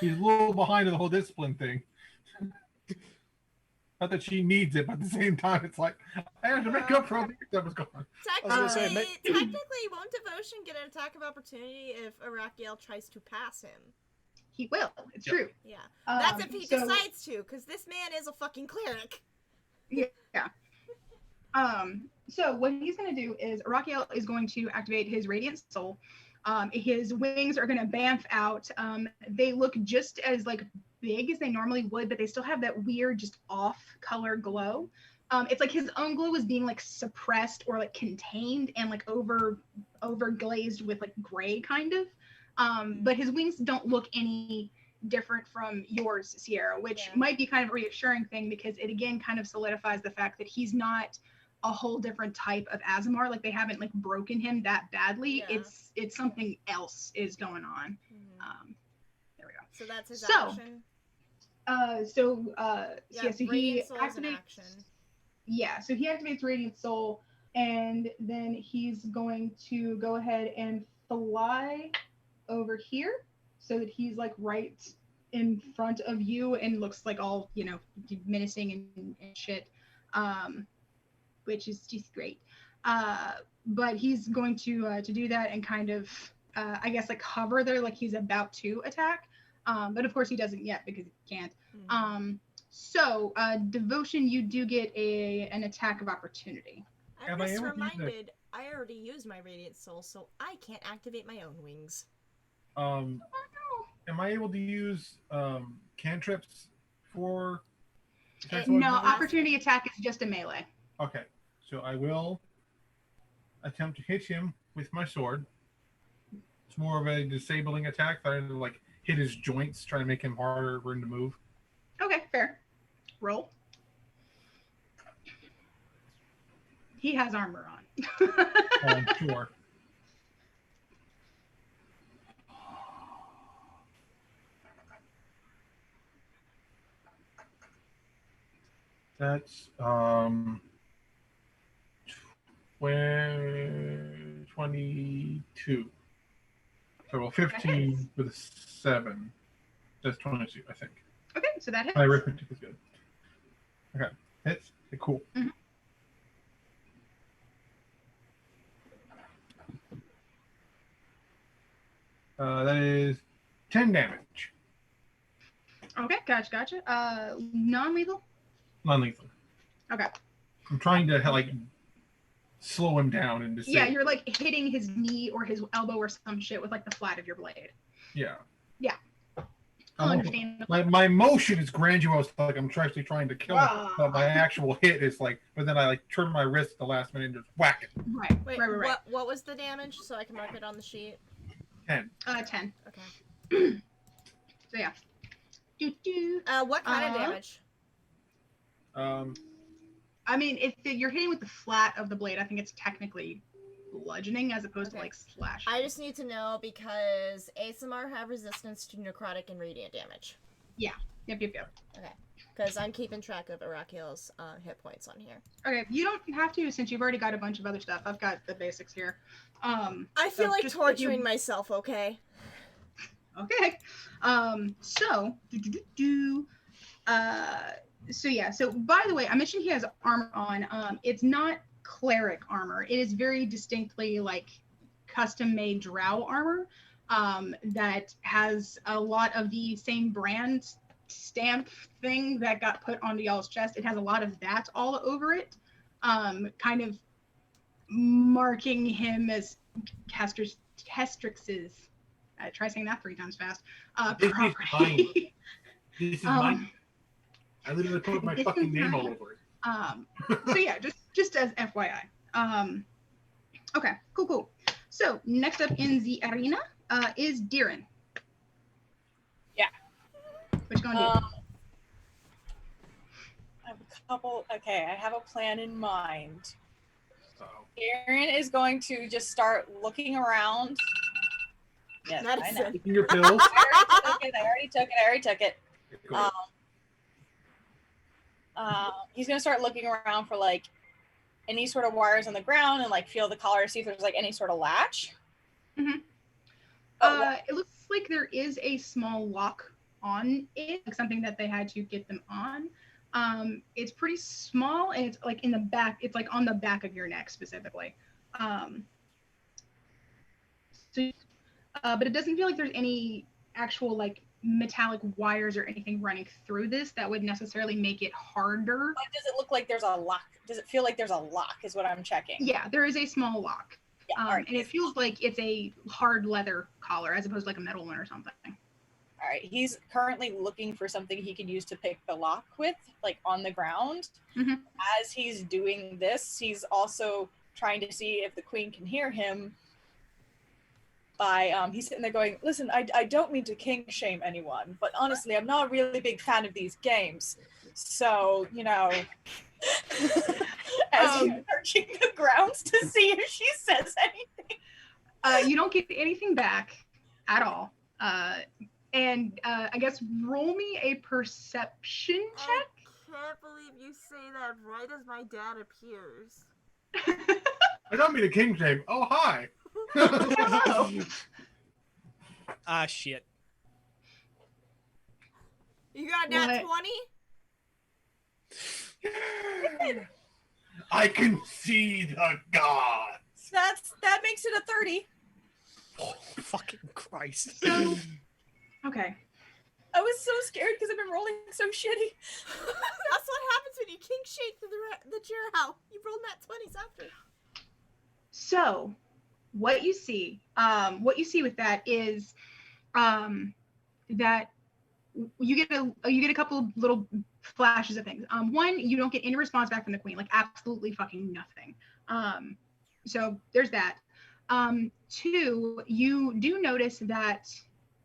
S3: he's a little behind in the whole discipline thing. Not that she needs it, but at the same time, it's like I have to make up for all the that was gone.
S1: was gonna say,
S2: Technically, won't Devotion get an attack of opportunity if Arakiel tries to pass him?
S4: He will. It's true.
S2: Yeah. That's if he
S4: so-
S2: decides to, because this man is a fucking cleric.
S4: Yeah. So what he's going to do is Arakiel is going to activate his Radiant Soul. His wings are going to bamf out. They look just as like big as they normally would, but they still have that weird, just off color glow. It's like his own glow is being like suppressed or like contained and like over glazed with like gray kind of. But his wings don't look any different from yours, Sierra, which might be kind of a reassuring thing because it again kind of solidifies the fact that he's not a whole different type of Azamar. Like they haven't like broken him that badly.
S2: Yeah.
S4: It's something else is going on. There we go.
S2: So that's his
S4: So,
S2: action.
S4: So he
S2: Radiant Soul is an
S4: activates.
S2: action.
S4: Yeah, so he activates Radiant Soul, and then he's going to go ahead and fly over here so that he's like right in front of you and looks like all, you know, menacing and shit, which is just great. But he's going to do that and kind of, I guess, like hover there like he's about to attack. But of course he doesn't yet because he can't. So, Devotion, you do get an attack of opportunity.
S2: I'm
S3: Am I
S2: just
S3: able to use the-
S2: reminded, I already used my Radiant Soul, so I can't activate my own wings.
S3: Am I able to use cantrips for? attacks of
S4: No,
S3: opportunity?
S4: opportunity attack is just a melee.
S3: Okay, so I will attempt to hit him with my sword. It's more of a disabling attack that I like hit his joints, trying to make him harder for him to move.
S4: Okay, fair. Roll. He has armor on.
S3: Sure. That's 22. So roll 15 with a 7. That's 22, I think.
S4: Okay, so that hits.
S3: My arithmetic is good. Okay, hits. Okay, cool.
S4: Mhm.
S3: That is 10 damage.
S4: Okay, gotcha. Non-lethal?
S3: Non-lethal.
S4: Okay.
S3: I'm trying to like slow him down and disable.
S4: Yeah, you're like hitting his knee or his elbow or some shit with like the flat of your blade.
S3: Yeah.
S4: Yeah.
S3: I'm
S4: Understandable.
S3: my motion is grandiose, like I'm actually trying to kill him,
S4: Wow.
S3: but my actual hit is like, but then I like turn my wrist at the last minute and just whack it.
S4: Right.
S2: Wait,
S4: Right.
S2: what was the damage so I can mark it on the sheet?
S3: 10.
S4: 10.
S2: Okay.
S4: So yeah. Do.
S2: What kind of damage?
S4: I mean, if you're hitting with the flat of the blade, I think it's technically bludgeoning as opposed to like slash.
S2: I just need to know because ASMR have resistance to necrotic and radiant damage.
S4: Yep.
S2: Okay. Because I'm keeping track of Arakiel's hit points on here.
S4: Okay, you don't have to since you've already got a bunch of other stuff. I've got the basics here.
S2: I
S4: so
S2: feel like
S4: just if
S2: torturing
S4: you-
S2: myself, okay?
S4: Okay. So by the way, I mentioned he has armor on. It's not cleric armor. It is very distinctly like custom made drow armor that has a lot of the same brand stamp thing that got put onto y'all's chest. It has a lot of that all over it, kind of marking him as Kestrix's. Try saying that 3 times fast.
S3: This is
S4: Property.
S3: This is mine. I literally put my
S4: this
S3: fucking
S4: is
S3: name all
S4: mine.
S3: over it.
S4: So yeah, just as FYI. Okay, cool. So next up in the arena is Diren.
S5: Yeah.
S4: What you gonna do?
S5: I have a couple. Okay, I have a plan in mind.
S3: So
S5: Aaron is going to just start looking around. Yes, I know.
S2: Medicine.
S3: taking your pills.
S5: I already took it.
S3: Cool.
S5: He's gonna start looking around for like any sort of wires on the ground and like feel the collar, see if there's like any sort of latch.
S4: Mhm.
S5: Oh,
S4: It looks like there is a small lock on it, like something that they had to get them on. It's pretty small, and it's like in the back. It's like on the back of your neck specifically. But it doesn't feel like there's any actual like metallic wires or anything running through this that would necessarily make it harder.
S5: But does it look like there's a lock? Does it feel like there's a lock? Is what I'm checking.
S4: Yeah, there is a small lock.
S5: Yeah, all right.
S4: And it feels like it's a hard leather collar as opposed to like a metal one or something.
S5: All right, he's currently looking for something he can use to pick the lock with, like on the ground.
S4: Mm-hmm.
S5: As he's doing this, he's also trying to see if the queen can hear him. He's sitting there going, listen, I don't mean to kink shame anyone, but honestly, I'm not a really big fan of these games. So, you know, as he's searching the grounds to see if she says anything.
S4: You don't get anything back at all. And I guess roll me a perception check.
S2: I can't believe you say that right as my dad appears.
S3: I don't mean a king shame. Oh, hi.
S1: Ah, shit.
S2: You got that 20?
S3: I can see the gods.
S5: That makes it a 30.
S1: Oh, fucking Christ.
S4: So, okay.
S5: I was so scared because I've been rolling so shitty.
S2: That's what happens when you kink shake the chair out. You roll that 20s after.
S4: So, what you see with that is that you get a couple of little flashes of things. One, you don't get any response back from the queen, like absolutely fucking nothing. So there's that. Two, you do notice that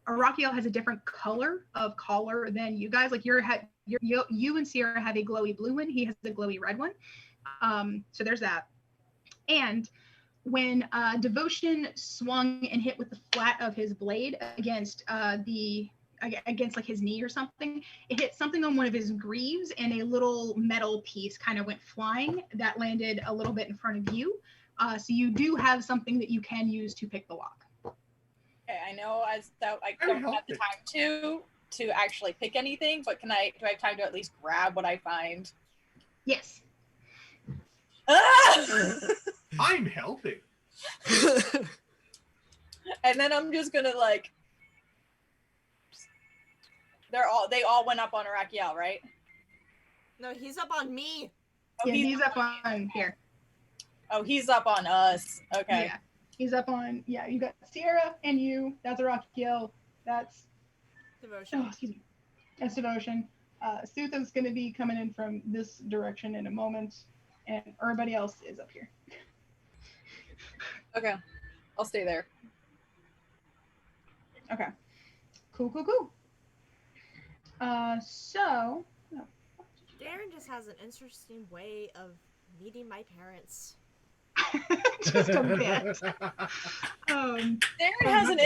S4: Arakiel has a different color of collar than you guys. Like you and Sierra have a glowy blue one. He has a glowy red one. So there's that. And when Devotion swung and hit with the flat of his blade against like his knee or something, it hit something on one of his greaves, and a little metal piece kind of went flying that landed a little bit in front of you. So you do have something that you can use to pick the lock.
S5: Okay, I know I don't have the time to actually pick anything, but do I have time to at least grab what I find?
S4: Yes.
S5: Ah!
S3: I'm helping.
S5: And then I'm just gonna like, they all went up on Arakiel, right?
S2: No, he's up on me.
S5: Oh,
S4: Yeah, he's up on here.
S5: Oh, he's up on us. Okay.
S4: Yeah, he's up on. Yeah, you got Sierra and you. That's Arakiel. That's
S2: Devotion.
S4: Oh, excuse me. That's Devotion. Sutha's gonna be coming in from this direction in a moment, and everybody else is up here.
S5: Okay, I'll stay there.
S4: Okay. Cool. So.
S2: Darren just has an interesting way of meeting my parents.
S4: Just a bit.
S5: Darren has an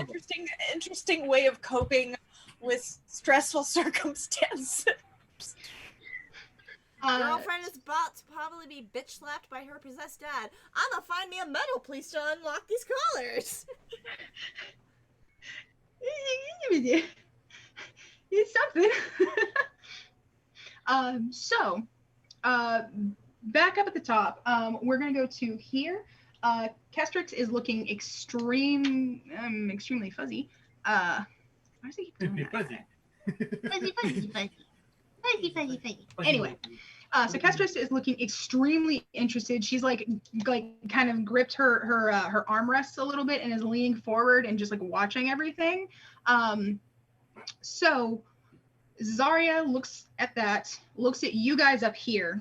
S5: interesting way of coping with stressful circumstances.
S2: Girlfriend is about to probably be bitch slapped by her possessed dad. I'm gonna find me a metal piece to unlock these collars.
S4: It's something. So, back up at the top, we're gonna go to here. Kestrix is looking extremely fuzzy. Why does he keep doing that? Fuzzy. Anyway, so Kestrix is looking extremely interested. She's like kind of gripped her armrests a little bit and is leaning forward and just like watching everything. So Zarya looks at you guys up here,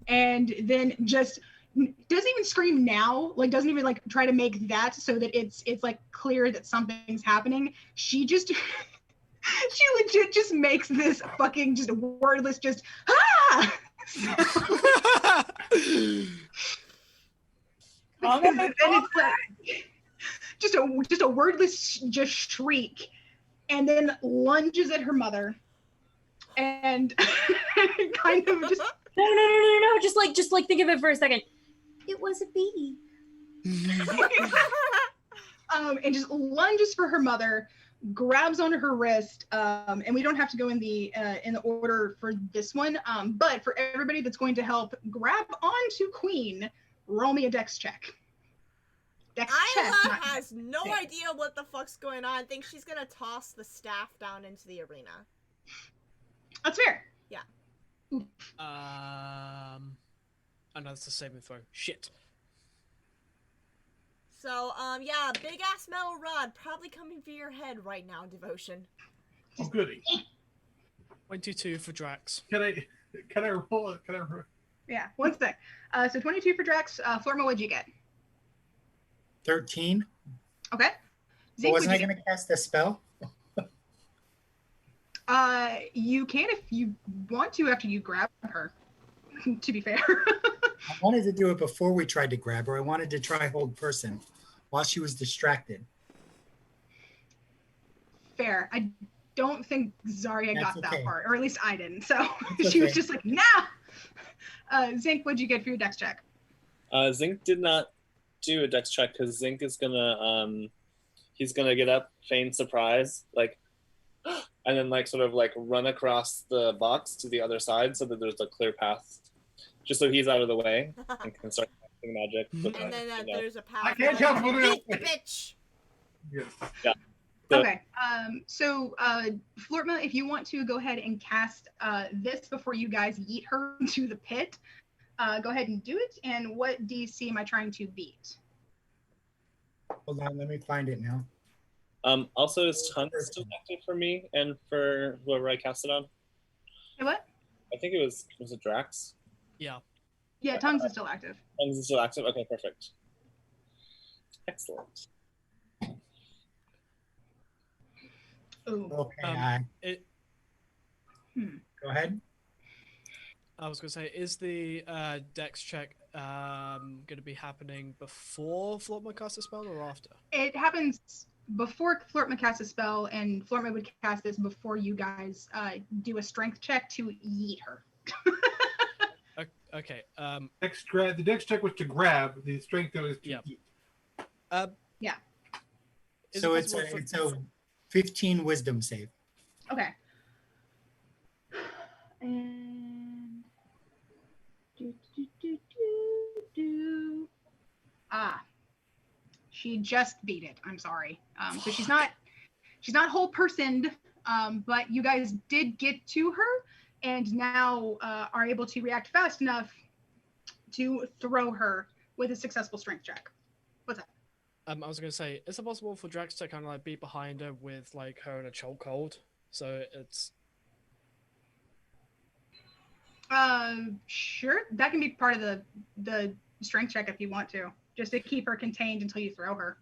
S4: and then just doesn't even scream now, like doesn't even like try to make that so that it's like clear that something's happening. She just she legit just makes this fucking just wordless just ah. And it's like just a wordless just shriek, and then lunges at her mother, and kind of just
S9: no. Just like think of it for a second. It was a bee.
S4: And just lunges for her mother, grabs onto her wrist, and we don't have to go in the order for this one, but for everybody that's going to help grab onto Queen, roll me a dex check. Dex check.
S2: Isla
S4: not
S2: has
S4: dex
S2: no
S4: save.
S2: idea what the fuck's going on. Thinks she's gonna toss the staff down into the arena.
S4: That's fair.
S1: Oh no, that's a saving throw. Shit.
S2: So, yeah, big ass metal rod probably coming for your head right now, Devotion.
S3: Oh, goody.
S1: 22 for Drax.
S3: Can I roll it? Can I roll?
S4: Yeah, one sec. So 22 for Drax. Florma, what'd you get?
S7: 13.
S4: Okay.
S7: So
S4: Zeke,
S7: wasn't I
S4: what'd you
S7: going to cast a spell?
S4: get? You can if you want to after you grab her, to be fair.
S7: I wanted to do it before we tried to grab her. I wanted to try hold person while she was distracted.
S4: Fair. I don't think Zarya
S7: That's
S4: got that
S7: okay.
S4: part, or at least I didn't. So
S7: It's
S4: she was
S7: okay.
S4: just like, nah. Zink, what'd you get for your dex check?
S6: Zinc did not do a dex check because Zinc is gonna he's gonna get up, feign surprise, like, and then like sort of like run across the box to the other side so that there's a clear path, just so he's out of the way and can start casting magic. With,
S2: And then there's a power.
S3: I can't tell if we're
S2: Beat the bitch!
S3: Yes.
S6: So-
S4: Okay. So Flortma, if you want to go ahead and cast this before you guys yeet her into the pit, go ahead and do it. And what DC am I trying to beat?
S7: Hold on, let me find it now.
S6: Also, is Hunt still active for me and for whoever I cast it on?
S4: Hey, what?
S6: I think it was it Drax?
S1: Yeah.
S4: Yeah, tongues is still active.
S6: Tongues is still active? Okay, perfect. Excellent.
S4: Ooh.
S7: Okay,
S1: It.
S7: go ahead.
S1: I was gonna say, is the Dex check gonna be happening before Flortma casts a spell or after?
S4: It happens before Flortma casts a spell, and Flortma would cast this before you guys do a strength check to yeet her.
S1: Okay.
S3: The dex check was to grab. The strength though is to
S1: Yep.
S3: eat.
S4: Yeah.
S1: Is
S7: So
S1: it
S7: it's
S1: possible
S7: it's a 15 wisdom save.
S4: Okay. And she just beat it. I'm sorry. So she's not whole personed, but you guys did get to her, and now are able to react fast enough to throw her with a successful strength check. What's that?
S1: I was gonna say, is it possible for Drax to kind of like be behind her with like her in a chokehold? So it's
S4: Sure. That can be part of the strength check if you want to, just to keep her contained until you throw her.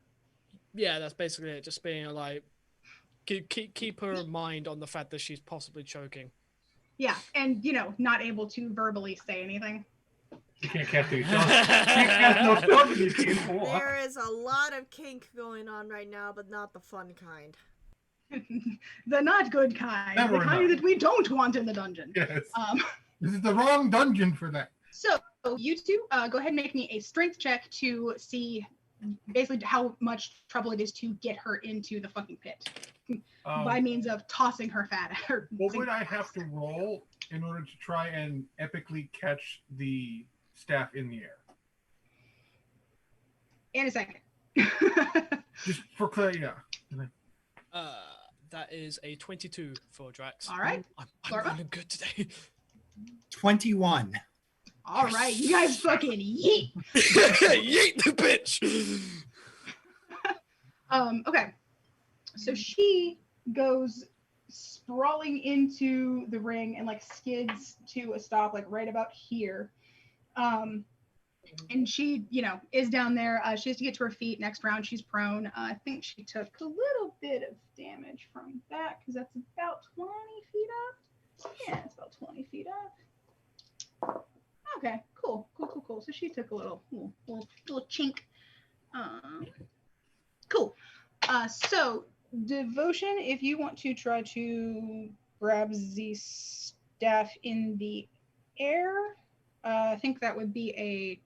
S1: yeah, that's basically it. Just being like keep her mind on the fact that she's possibly choking.
S4: Yeah, and not able to verbally say anything.
S3: You can't cast any spells. You can't cast no spells if you can't pull.
S2: There is a lot of kink going on right now, but not the fun kind.
S4: The not good kind,
S3: Never
S4: the kind
S3: enough.
S4: that we don't want in the dungeon.
S3: Yes.
S4: Um,
S3: This is the wrong dungeon for that.
S4: so you two, go ahead and make me a strength check to see basically how much trouble it is to get her into the fucking pit by means of tossing her fat at her.
S3: What would I have to roll in order to try and epically catch the staff in the air?
S4: In a second.
S3: Just for clarity, yeah.
S1: That is a 22 for Drax.
S4: All right.
S1: I'm
S4: Florma?
S1: feeling good today.
S7: 21.
S4: All right, you guys fucking yeet.
S1: Yeet the bitch.
S4: Okay. So she goes sprawling into the ring and like skids to a stop like right about here. And she, is down there. She has to get to her feet. Next round, she's prone. I think she took a little bit of damage from that because that's about 20 feet up. Yeah, it's about 20 feet up. Okay, cool. So she took a little chink. Cool. So Devotion, if you want to try to grab the staff in the air, I think that would be a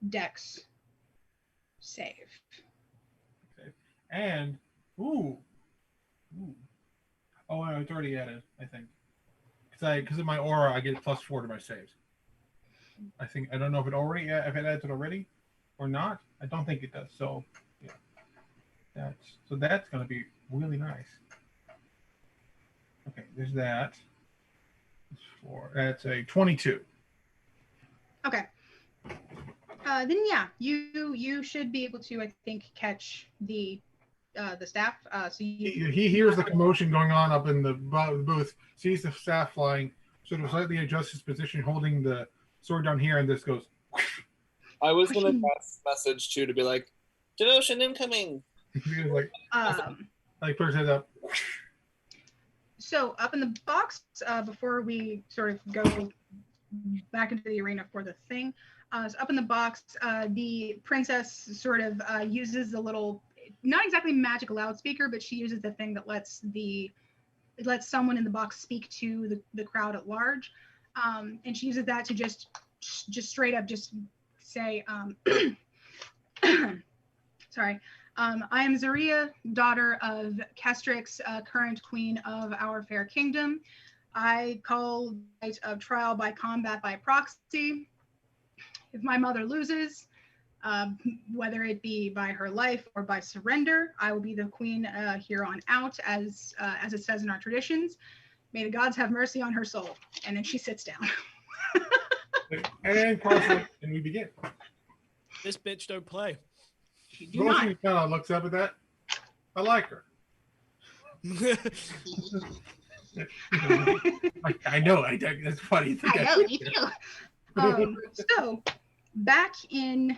S4: Dex save.
S3: Okay. And ooh, Oh, it's already added, I think. Because of my aura, I get +4 to my saves. I think I don't know if it adds it already or not. I don't think it does. So yeah, that's going to be really nice. Okay, there's that. That's a 22.
S4: Okay. Then yeah, you should be able to, I think, catch the staff. So
S3: He hears the commotion going on up in the booth, sees the staff flying, sort of slightly adjusts his position, holding the sword down here, and this goes.
S6: I was gonna pass message too to be like, devotion incoming.
S3: He was like puts his head up.
S4: So up in the box, before we sort of go back into the arena for the thing, so up in the box, the princess sort of uses the little, not exactly magic loudspeaker, but she uses the thing that lets someone in the box speak to the crowd at large, and she uses that to just straight up just say, sorry. I am Zaria, daughter of Kestrix, current queen of our fair kingdom. I call right of trial by combat by proxy. If my mother loses, whether it be by her life or by surrender, I will be the queen here on out, as it says in our traditions. May the gods have mercy on her soul. And then she sits down.
S3: And cross and we begin.
S1: This bitch don't play.
S3: Moshi kind of looks up at that. I like her. I know. That's funny.
S4: I know, me too. So back in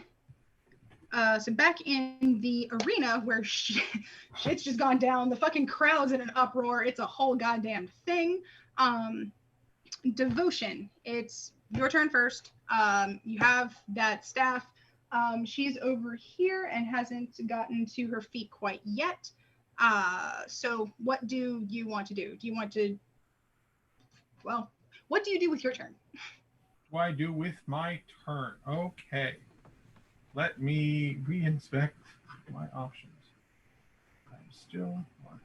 S4: the arena where shit's just gone down, the fucking crowd's in an uproar. It's a whole goddamn thing. Devotion. It's your turn first. You have that staff. She's over here and hasn't gotten to her feet quite yet. So what do you want to do? Do you want to, well, what do you do with your turn?
S3: What do I do with my turn? Okay. Let me re-inspect my options. I'm still on.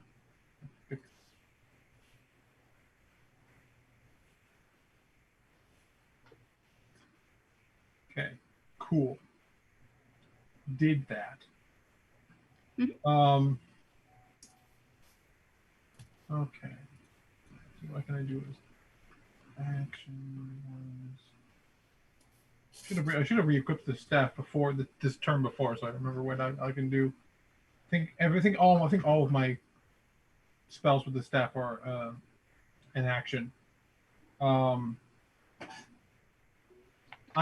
S3: Okay, cool. Did that.
S4: Mm-hmm.
S3: Okay. So what can I do is action ones. I should have re-equipped the staff before this turn before, so I remember what I can do. I think all of my spells with the staff are in action. I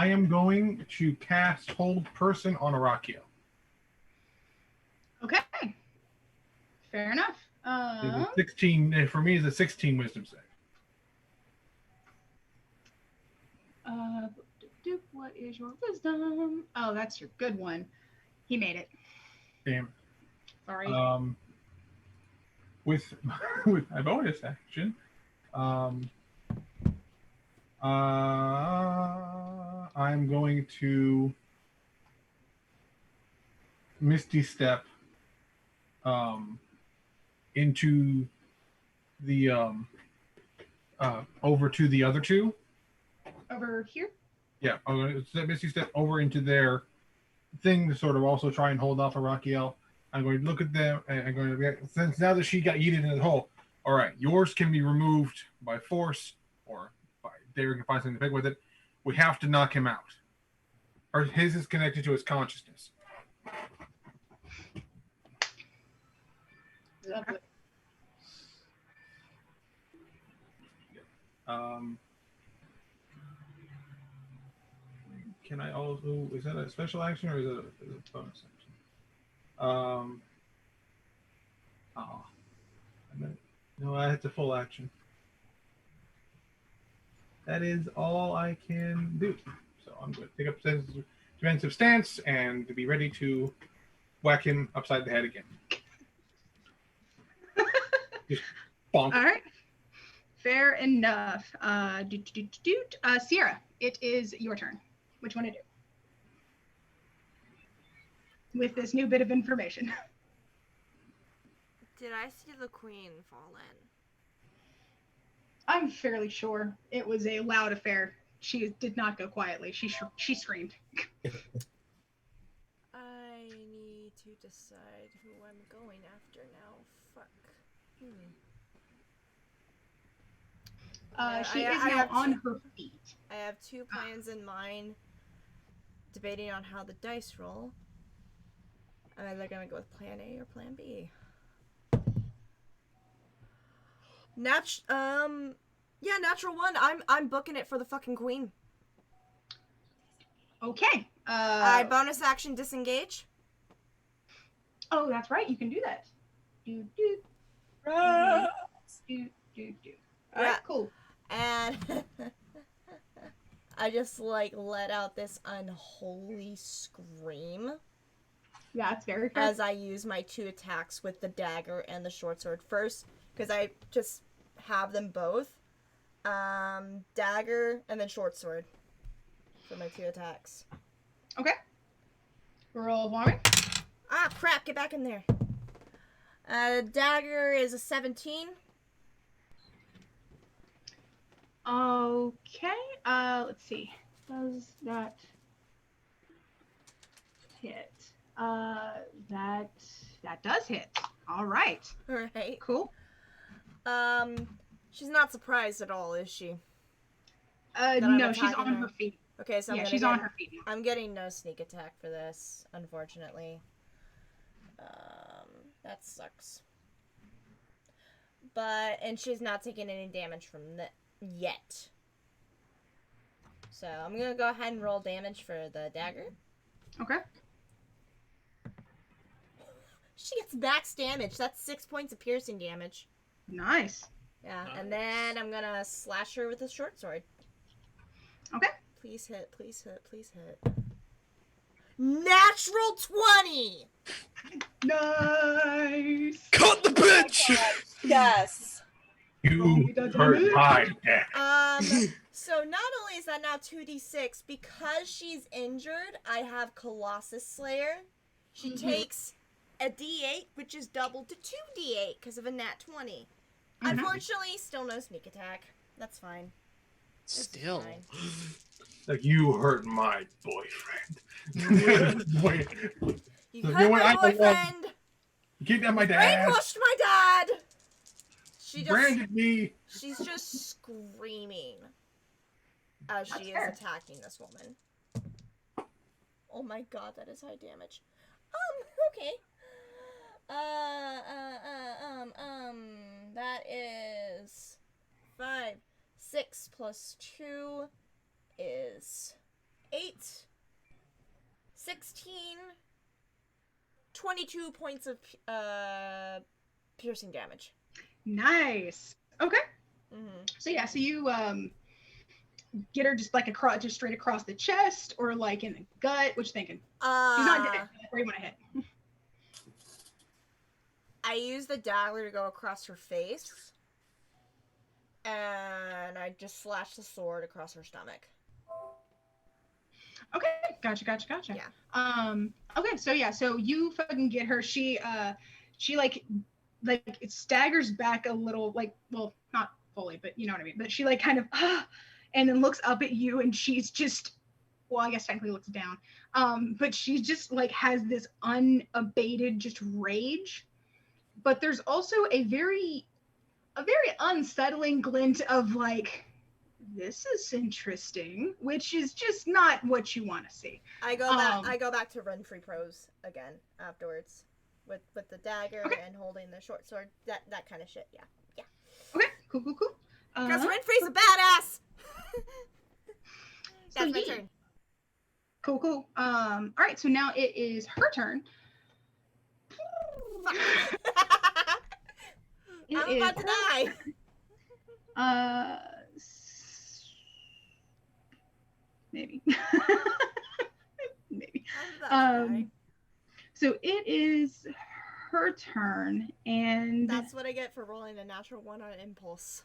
S3: am going to cast Hold Person on Arachio.
S4: Okay. Fair enough.
S3: 16 for me is a 16 Wisdom save.
S4: What is your wisdom? Oh, that's your good one. He made it.
S3: Damn.
S4: Sorry.
S3: With my bonus action, I'm going to Misty Step into the over to the other two.
S4: Over here?
S3: Yeah, I'm going to Misty Step over into their thing to sort of also try and hold off Arakiel. I'm going to look at them and I'm going to, since now that she got yeeted in the hole, all right, yours can be removed by force or by Derek can find something to pick with it. We have to knock him out. Or his is connected to his consciousness.
S4: Lovely.
S3: Can I also, is that a special action or is it a bonus action? No, it's a full action. That is all I can do. So I'm going to take up a defensive stance and to be ready to whack him upside the head again. Just bonk.
S4: All right. Fair enough. Sierra, it is your turn. Which one to do? With this new bit of information.
S2: Did I see the queen fall in?
S4: I'm fairly sure it was a loud affair. She did not go quietly. She screamed.
S2: I need to decide who I'm going after now. Fuck.
S4: She is
S2: I
S4: now
S2: have
S4: on
S2: two-
S4: her feet.
S2: I have two plans in mind, debating on how the dice roll. I'm either gonna go with plan A or plan B. Natural one. I'm booking it for the fucking queen.
S4: Okay.
S2: I bonus action disengage.
S4: Oh, that's right. You can do that. Do do
S5: Ah.
S4: do do do.
S2: Yeah.
S4: All right, cool.
S2: And I just like let out this unholy scream
S4: That's very fair.
S2: as I use my 2 attacks with the dagger and the short sword first, because I just have them both. Dagger and then short sword for my 2 attacks.
S4: Okay. Roll for me.
S2: Ah, crap! Get back in there. Dagger is a 17.
S4: Okay. Let's see. Does that hit? That does hit. All right.
S2: All right.
S4: Cool.
S2: She's not surprised at all, is she?
S4: No,
S2: I'm
S4: she's
S2: attacking
S4: on
S2: her.
S4: her feet.
S2: Okay, so
S4: Yeah,
S2: I'm
S4: she's on her feet now.
S2: I'm getting no sneak attack for this, unfortunately. That sucks. And she's not taking any damage from that yet. So I'm gonna go ahead and roll damage for the dagger.
S4: Okay.
S2: She gets max damage. That's 6 points of piercing damage.
S4: Nice.
S2: Yeah,
S6: Nice.
S2: and then I'm gonna slash her with a short sword.
S4: Okay.
S2: Please hit, please hit, please hit. Natural 20!
S4: Nice.
S6: Cut the bitch!
S5: Yes.
S3: You
S4: That's
S3: hurt
S4: it.
S3: my neck.
S2: So not only is that now 2d6, because she's injured, I have Colossus Slayer. She takes a d8, which is doubled to 2d8 because of a nat 20. Unfortunately, still no sneak attack. That's fine. It's
S1: Still.
S2: fine.
S3: Like, you hurt my boyfriend. Wait,
S2: You
S3: You
S2: hurt
S3: know what,
S2: my
S3: I don't want-
S2: boyfriend!
S3: you kicked out my dad.
S2: Brainwashed my dad! She just,
S3: Branded me.
S2: she's just screaming as
S4: That's
S2: she is
S4: fair.
S2: attacking this woman. Oh my god, that is high damage. Okay. That is 5, 6 plus 2 is 8, 16, 22 points of piercing damage.
S4: Nice. Okay.
S2: Mm-hmm.
S4: So yeah, so you get her just like just straight across the chest, or like in the gut. What you thinking? She's not dead. Where you want to hit?
S2: I use the dagger to go across her face, and I just slash the sword across her stomach.
S4: Okay, gotcha.
S2: Yeah.
S4: Okay, so yeah, so you fucking get her. She like it staggers back a little, like, well, not fully, but you know what I mean. But she like kind of and then looks up at you, and she's just, well, I guess technically looks down. But she just like has this unabated just rage. But there's also a very unsettling glint of like, this is interesting, which is just not what you want to see.
S2: I go back to run free prose again afterwards, with the dagger and holding the short sword. That kind of shit. Yeah.
S4: Okay, cool.
S2: Because Renfrey's a badass. That's my
S4: yeah.
S2: turn.
S4: Cool. All right, so now it is her turn. It
S2: I'm
S4: is
S2: about to die.
S4: Maybe. Maybe.
S2: I'm about to die.
S4: So it is her turn, and
S2: That's what I get for rolling a natural 1 on impulse.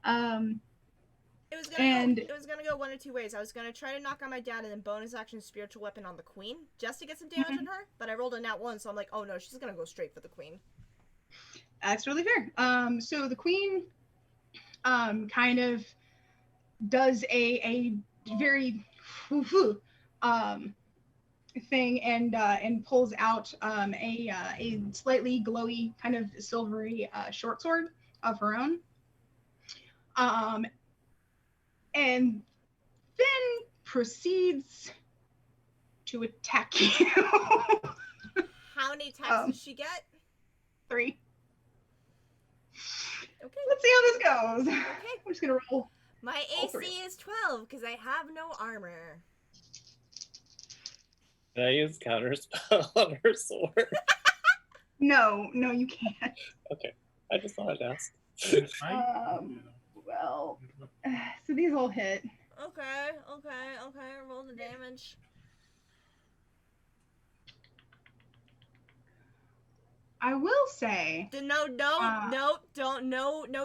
S2: It was gonna go one of two ways. I was gonna try to knock on my dad and then bonus action spiritual weapon on the queen just to get some damage on her. But I rolled a nat 1, so I'm like, oh no, she's gonna go straight for the queen.
S4: That's really fair. So the queen kind of does a very thing and pulls out a slightly glowy kind of silvery short sword of her own, and then proceeds to attack you.
S2: How many attacks does she get?
S4: 3.
S2: Okay.
S4: Let's see how this goes.
S2: Okay.
S4: I'm just gonna roll.
S2: My
S4: All
S2: AC
S4: 3.
S2: is 12 because I have no armor.
S6: Did I use counter spell on her sword?
S4: No, you can't.
S6: Okay, I just thought I'd ask.
S4: Well, so these all hit.
S2: Okay. Roll the damage.
S4: I will say.
S2: No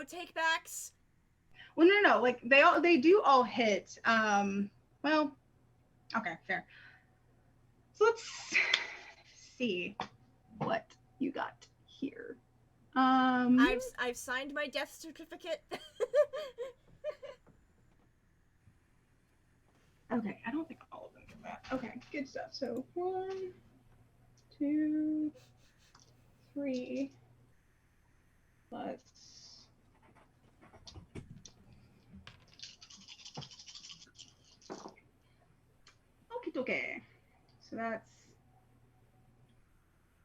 S2: takebacks.
S4: Well, no. Like they do all hit. Well, okay, fair. So let's see what you got here.
S2: I've signed my death certificate.
S4: Okay, I don't think all of them get that. Okay, good stuff. So 1, 2, 3 plus. Okay. So that's.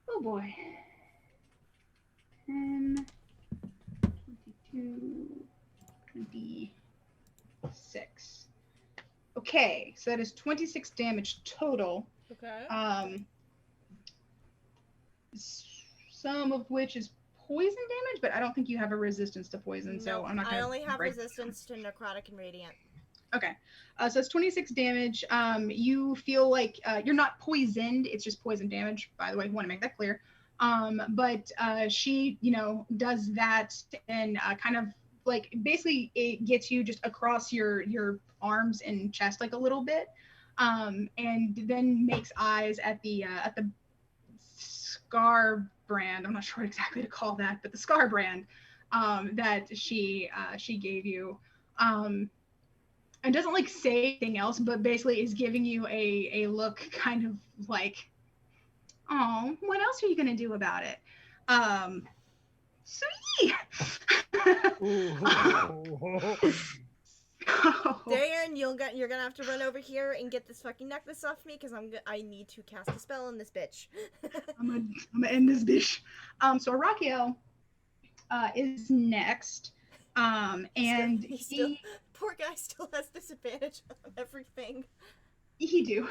S4: Oh boy. 10, 22, 26. Okay, so that is 26 damage total.
S2: Okay.
S4: Some of which is poison damage, but I don't think you have a resistance to poison, so I'm not gonna.
S2: I only have
S4: break
S2: resistance to necrotic and radiant.
S4: Okay, so it's 26 damage. You feel like you're not poisoned; it's just poison damage. By the way, want to make that clear. But she, does that and kind of like basically it gets you just across your arms and chest like a little bit, and then makes eyes at the scar brand. I'm not sure what exactly to call that, but the scar brand that she gave you. And doesn't like say anything else, but basically is giving you a look kind of like, oh, what else are you gonna do about it? Sweet.
S2: Darren, you're gonna have to run over here and get this fucking necklace off me because I need to cast a spell on this bitch.
S4: I'm gonna end this bitch. So Arakiel is next. And
S2: poor guy still has disadvantage on everything.
S4: He do.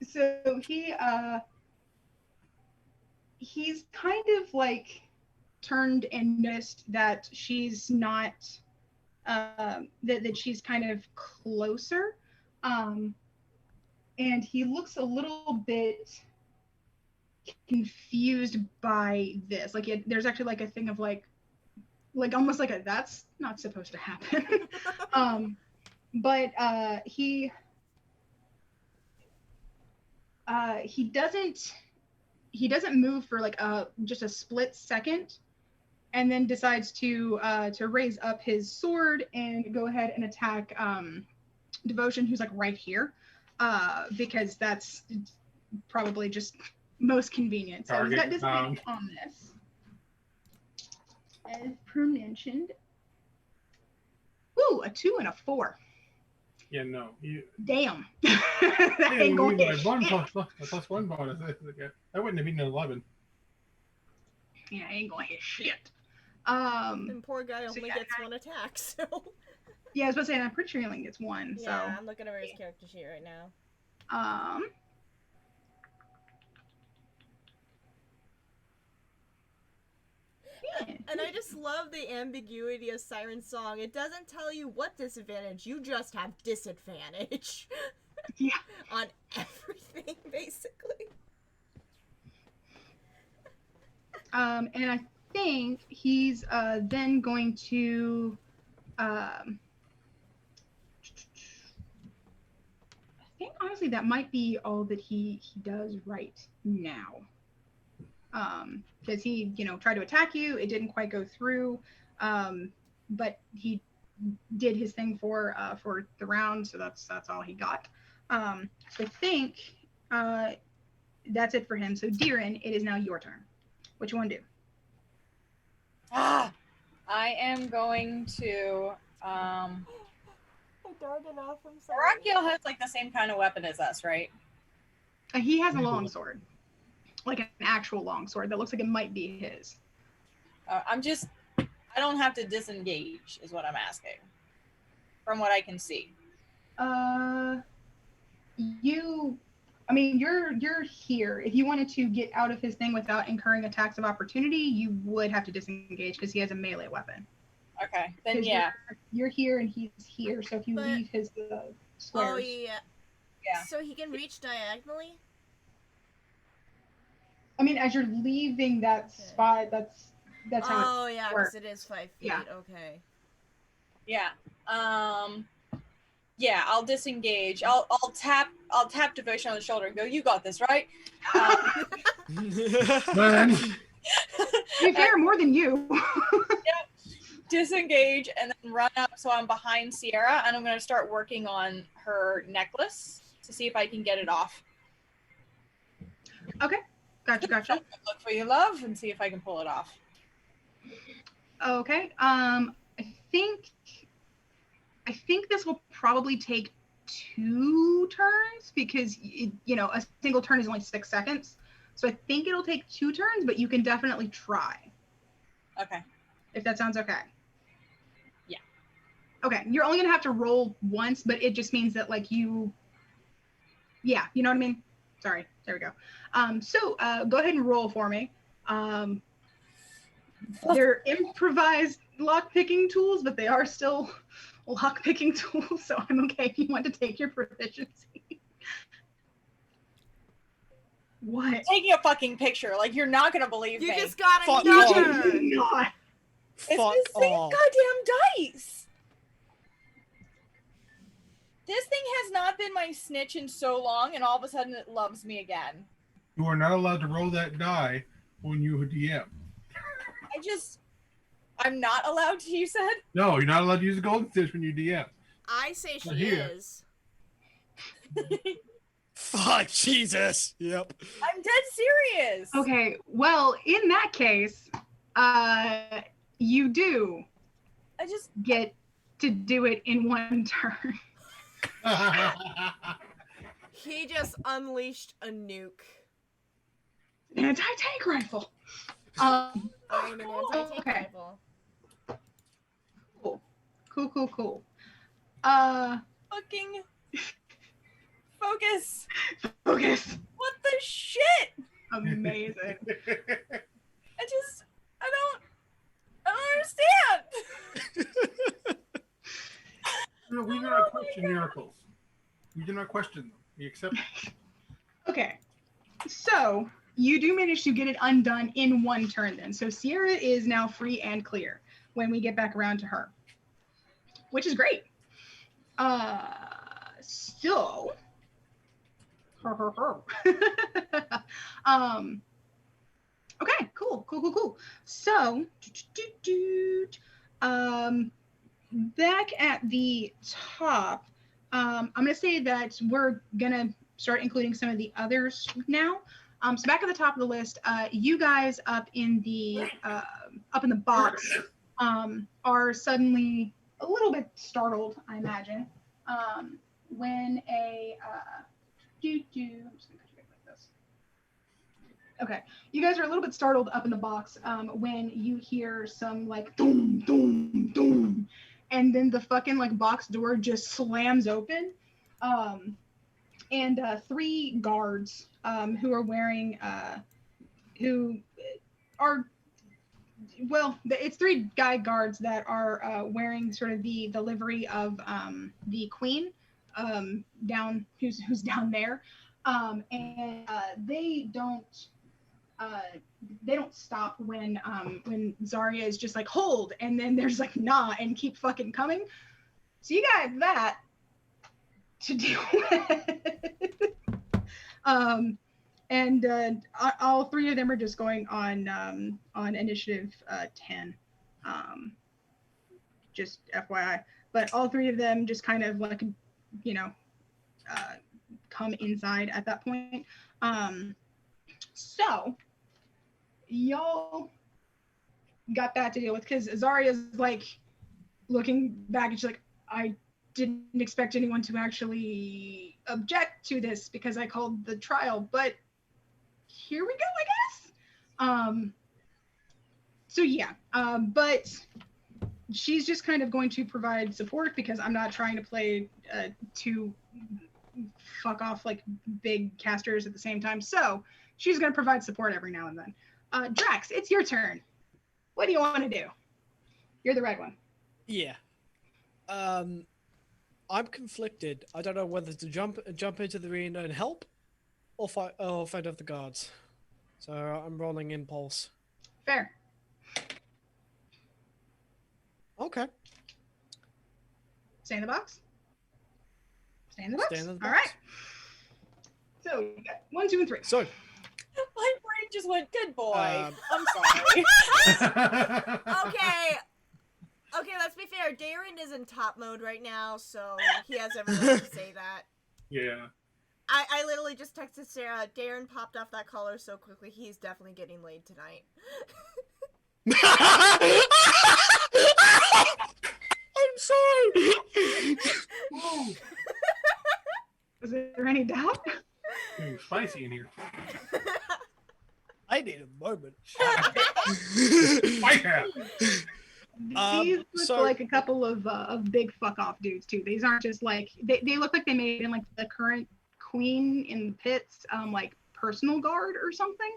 S4: So he's kind of like turned and noticed that she's not that she's kind of closer, and he looks a little bit confused by this. Like there's actually like a thing of like almost like a that's not supposed to happen. But he doesn't move for like just a split second, and then decides to raise up his sword and go ahead and attack Devotion, who's like right here, because that's probably just most convenient. So he's got disadvantage on this, as per mentioned. Ooh, a 2 and a 4.
S3: Yeah, no.
S4: Damn. That ain't going to hit
S3: plus 1 bonus. That wouldn't have been an 11.
S4: Yeah, I ain't going to hit shit.
S2: And poor guy only gets 1 attack, so.
S4: Yeah, I was about to say, I'm pretty sure he only gets 1.
S2: Yeah,
S4: so.
S2: I'm looking over his character sheet right now. And I just love the ambiguity of Siren's song. It doesn't tell you what disadvantage, you just have disadvantage.
S4: Yeah.
S2: On everything, basically.
S4: And I think he's then going to I think honestly that might be all that he does right now. because he, tried to attack you. It didn't quite go through, but he did his thing for the round, so that's all he got. So I think that's it for him. So Deerin, it is now your turn. What you want to do?
S5: I am going to.
S2: I dark enough. I'm sorry.
S5: Arakiel has like the same kind of weapon as us, right?
S4: He has a long sword, like an actual long sword that looks like it might be his.
S5: I don't have to disengage, is what I'm asking. From what I can see.
S4: You're here. If you wanted to get out of his thing without incurring attacks of opportunity, you would have to disengage because he has a melee weapon.
S5: Okay, then yeah.
S4: You're here and he's here, so if you leave his squares.
S2: Oh, yeah.
S5: Yeah.
S2: So he can reach diagonally?
S4: As you're leaving that spot, that's how it works.
S2: Because it is 5 feet.
S4: Yeah.
S2: Okay.
S5: Yeah. Yeah, I'll disengage. I'll tap Devotion on the shoulder and go, "You got this, right?"
S3: Man.
S4: To be fair, more than you.
S5: Yep. Disengage and then run up so I'm behind Sierra, and I'm going to start working on her necklace to see if I can get it off.
S4: Okay. Gotcha.
S5: Look for you, love, and see if I can pull it off.
S4: Okay. I think this will probably take 2 turns because a single turn is only 6 seconds. So I think it'll take 2 turns, but you can definitely try.
S5: Okay.
S4: If that sounds okay.
S5: Yeah.
S4: Okay. You're only gonna have to roll once, but it just means that yeah, you know what I mean? Sorry. There we go. So go ahead and roll for me. They're improvised lock-picking tools, but they are still lock-picking tools, so I'm okay if you want to take your proficiency. What?
S5: I'm taking a fucking picture. Like, you're not gonna believe me.
S2: You just got
S1: Fuck
S2: another!
S4: Not.
S5: It's
S1: Fuck
S5: the same
S1: off.
S5: goddamn dice. This thing has not been my snitch in so long, and all of a sudden it loves me again.
S3: You are not allowed to roll that die when you DM.
S5: I'm not allowed to, you said?
S3: No, you're not allowed to use a golden stitch when you DM.
S2: I say she
S3: Here.
S2: is.
S1: Fuck, Jesus. Yep.
S5: I'm dead serious.
S4: Okay, well, in that case, you do
S5: I just
S4: get to do it in 1 turn.
S2: He just unleashed a nuke.
S4: An anti-tank rifle.
S2: I'm an anti-tank
S4: Okay.
S2: rifle.
S4: Cool.
S5: fucking focus.
S4: Focus.
S5: What the shit?
S4: Amazing.
S5: I don't understand.
S3: No, we do not question miracles. We do not question them. We accept them.
S4: Okay. So you do manage to get it undone in 1 turn then. So Sierra is now free and clear when we get back around to her, which is great. So okay, cool. So back at the top, I'm gonna say that we're gonna start including some of the others now. So back at the top of the list, you guys up in the box are suddenly a little bit startled, I imagine, when a I'm just gonna cut you like this. Okay, you guys are a little bit startled up in the box when you hear some like doom, doom, doom, and then the fucking like box door just slams open, and 3 guards who are wearing it's 3 guy guards that are wearing sort of the livery of the queen down who's down there, and they don't stop when Zarya is just like hold, and then there's like nah and keep fucking coming. So you got that to deal with. And all three of them are just going on initiative 10. Just FYI. But all three of them just kind of like, you know, come inside at that point. So y'all got that to deal with because Zaria's like looking back and she's like, I didn't expect anyone to actually object to this because I called the trial, but here we go, I guess. So yeah, but she's just kind of going to provide support because I'm not trying to play two fuck off like big casters at the same time. So she's going to provide support every now and then. Drax, it's your turn. What do you want to do? You're the red one.
S1: Yeah. I'm conflicted. I don't know whether to jump into the arena and help, or fight off the guards. So I'm rolling impulse.
S4: Fair.
S1: Okay.
S4: Stay in the box. Stay in the box.
S1: Stay in the box.
S4: All right. So you got 1, 2, and 3.
S1: So
S5: My brain just went, good boy.
S1: Um,
S5: I'm sorry.
S2: Okay, let's be fair. Darren is in top mode right now, so he has every right to say that.
S3: Yeah.
S2: I literally just texted Sarah, Darren popped off that collar so quickly, he's definitely getting laid tonight.
S1: I'm sorry.
S4: Was there any doubt?
S3: Getting spicy in here.
S1: I need a moment.
S3: Fight hat.
S4: These look
S1: so-
S4: like a couple of big fuck off dudes too. These aren't just like they look like they made in like the current queen in the pits like personal guard or something.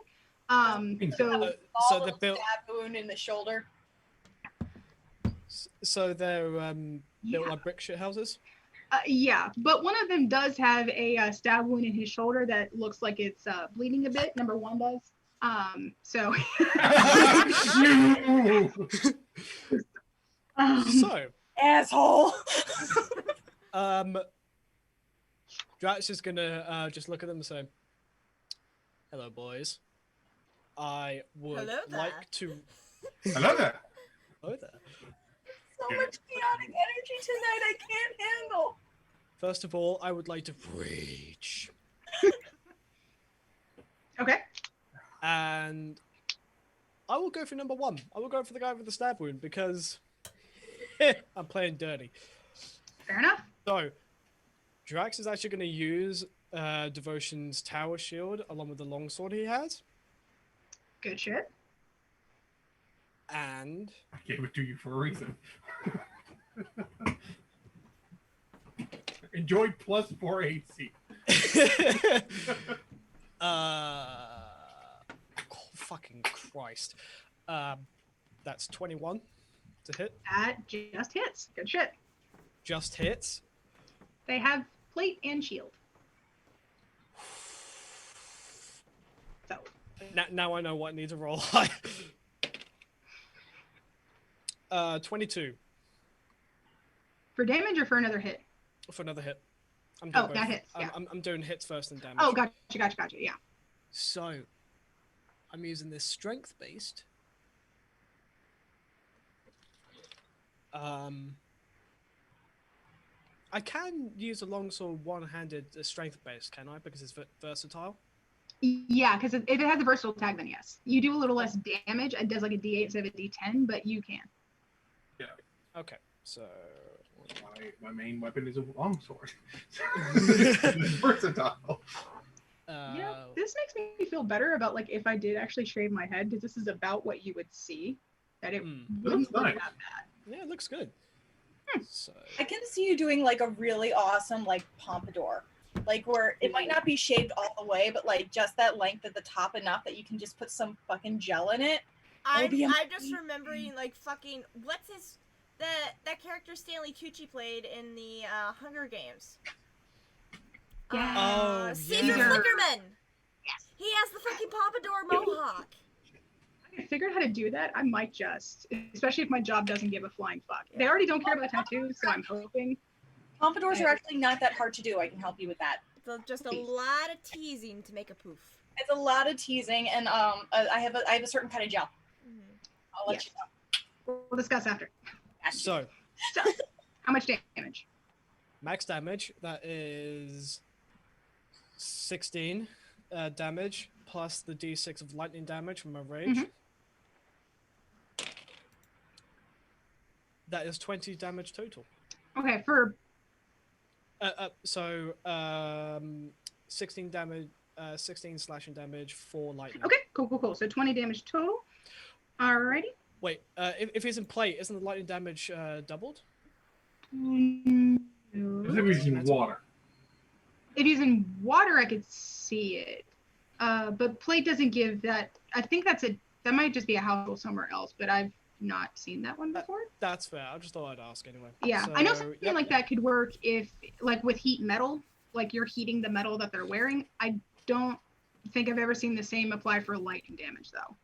S4: So
S1: So
S5: All
S1: they're built.
S5: stab wound in the shoulder.
S1: So they're built
S4: Yeah.
S1: like brick shit houses.
S4: yeah, but one of them does have a stab wound in his shoulder that looks like it's bleeding a bit. Number one does. So
S1: So
S5: Asshole.
S1: Drax is gonna just look at them and say, "Hello, boys. I would
S2: Hello there."
S1: like to."
S3: I love that.
S1: Hello there.
S5: So much chaotic energy tonight I can't handle.
S1: First of all, I would like to reach,
S4: okay.
S1: and I will go for number one. I will go for the guy with the stab wound because I'm playing dirty.
S4: Fair enough.
S1: So, Drax is actually going to use Devotion's Tower Shield along with the longsword he has,
S4: Good shit.
S1: and
S3: I gave it to you for a reason. Enjoy +4 AC.
S1: oh, fucking Christ. That's 21 to hit.
S4: That just hits. Good shit.
S1: Just hits.
S4: They have plate and shield. So
S1: Now I know what I need to roll. 22
S4: for damage or for another hit?
S1: for another hit. I'm
S4: Oh,
S1: doing
S4: that
S1: both.
S4: hits, yeah.
S1: I'm doing hits first and damage.
S4: Oh, gotcha. Yeah.
S1: So, I'm using this strength based. I can use a longsword one-handed strength based, can I? Because it's versatile.
S4: Yeah, because if it has a versatile tag, then yes. You do a little less damage. It does like a D8 instead of a D10, but you can.
S1: Okay, so
S3: My main weapon is a longsword. It's versatile.
S4: Yeah, this makes me feel better about like if I did actually shave my head, because this is about what you would see. That it wouldn't look
S3: nice.
S4: that bad.
S1: yeah, it looks good. So
S5: I can see you doing like a really awesome like pompadour. Like where it might not be shaved all the way, but like just that length at the top enough that you can just put some fucking gel in it.
S2: I'm
S5: be
S2: just
S5: amazing.
S2: remembering like fucking what's his that character Stanley Tucci played in the Hunger Games.
S4: Yeah.
S1: Oh,
S2: Caesar
S1: yeah.
S2: Flickerman. Yes. He has the fucking pompadour mohawk.
S4: If I figured how to do that, I might just, especially if my job doesn't give a flying fuck. They already don't care about tattoos, so I'm hoping.
S5: Pompadours are actually not that hard to do. I can help you with that.
S2: So just a lot of teasing to make a poof.
S5: It's a lot of teasing, and I have a certain kind of gel. I'll let
S4: Yes.
S5: you know.
S4: We'll discuss after.
S1: So,
S4: So, how much damage?
S1: max damage, that is 16 damage, plus the d6 of lightning damage from my rage.
S4: Mhm.
S1: That is 20 damage total.
S4: Okay, for
S1: 16 damage, 16 slashing damage, 4 lightning.
S4: okay, cool. So 20 damage total. Alrighty.
S1: Wait, if he's in plate, isn't the lightning damage doubled?
S3: As if he's in water.
S4: If he's in water, I could see it. But plate doesn't give that. I think that might just be a house rule somewhere else, but I've not seen that one before.
S1: That's fair. I just thought I'd ask anyway.
S4: Yeah,
S1: So,
S4: I know something like that could work if, like, with heat metal, like you're heating the metal that they're wearing. I don't think I've ever seen the same apply for lightning damage, though.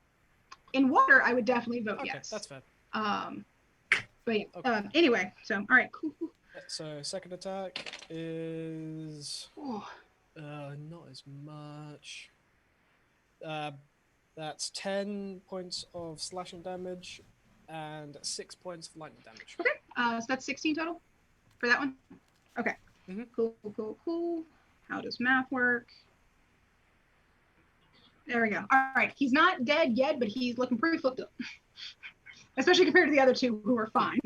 S4: In water, I would definitely vote
S1: Okay,
S4: yes.
S1: that's fair.
S4: But yeah.
S1: Okay.
S4: Anyway, so all right, cool.
S1: So second attack is
S4: Oh,
S1: not as much. That's 10 points of slashing damage and 6 points of lightning damage.
S4: okay. So that's 16 total for that one. Okay.
S1: Mhm.
S4: Cool. How does math work? There we go. All right. He's not dead yet, but he's looking pretty fucked up, especially compared to the other two who are fine.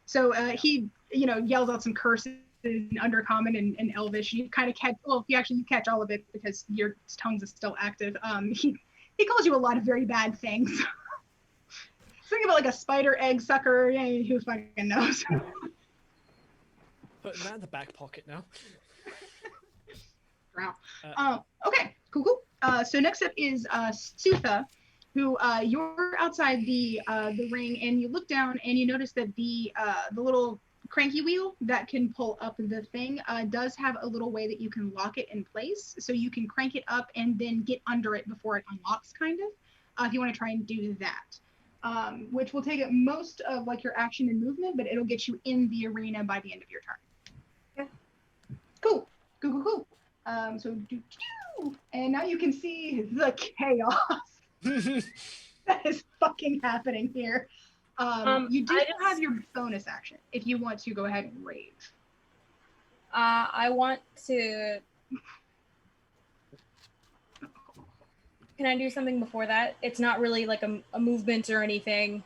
S4: So he, yells out some curses in Undercommon and Elvish. You kind of catch. Well, you catch all of it because your tongues is still active. He calls you a lot of very bad things. Something about like a spider egg sucker. Yeah, who fucking knows?
S1: Putting that in the back pocket now.
S4: Wow. Okay, cool. So next up is Sutha, who you're outside the ring, and you look down and you notice that the little cranky wheel that can pull up the thing does have a little way that you can lock it in place, so you can crank it up and then get under it before it unlocks, kind of. If you want to try and do that, which will take up most of like your action and movement, but it'll get you in the arena by the end of your turn.
S5: Okay.
S4: Cool. So and now you can see the chaos that is fucking happening here. You do have your bonus action if you want to go ahead and rage.
S9: I want to. Can I do something before that? It's not really like a movement or anything.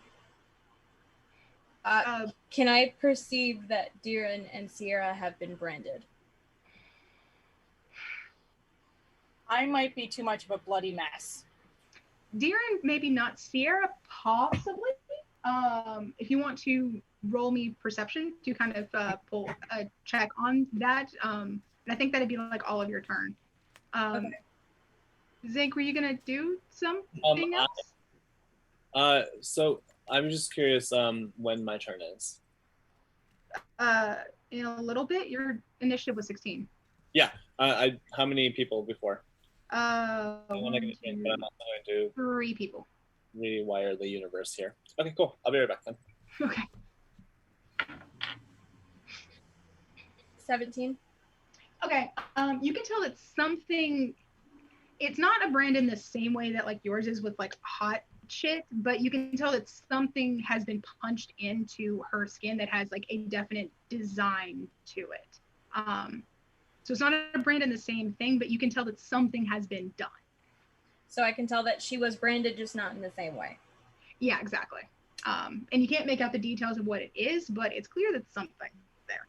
S9: Can I perceive that Diran and Sierra have been branded?
S5: I might be too much of a bloody mess.
S4: Diran, maybe not. Sierra, possibly. If you want to roll me perception to kind of pull a check on that, and I think that'd be like all of your turn.
S5: Okay.
S4: Zink, were you gonna do something else?
S6: So I'm just curious when my turn is.
S4: In a little bit. Your initiative was 16.
S6: Yeah. How many people before?
S4: One,
S6: But I'm also going to
S4: 3 people.
S6: rewire the universe here. Okay, cool. I'll be right back then.
S4: Okay.
S9: 17.
S4: Okay. You can tell that something. It's not a brand in the same way that like yours is with like hot shit, but you can tell that something has been punched into her skin that has like a definite design to it. So it's not a brand in the same thing, but you can tell that something has been done.
S9: So I can tell that she was branded, just not in the same way.
S4: Yeah, exactly. And you can't make out the details of what it is, but it's clear that something there.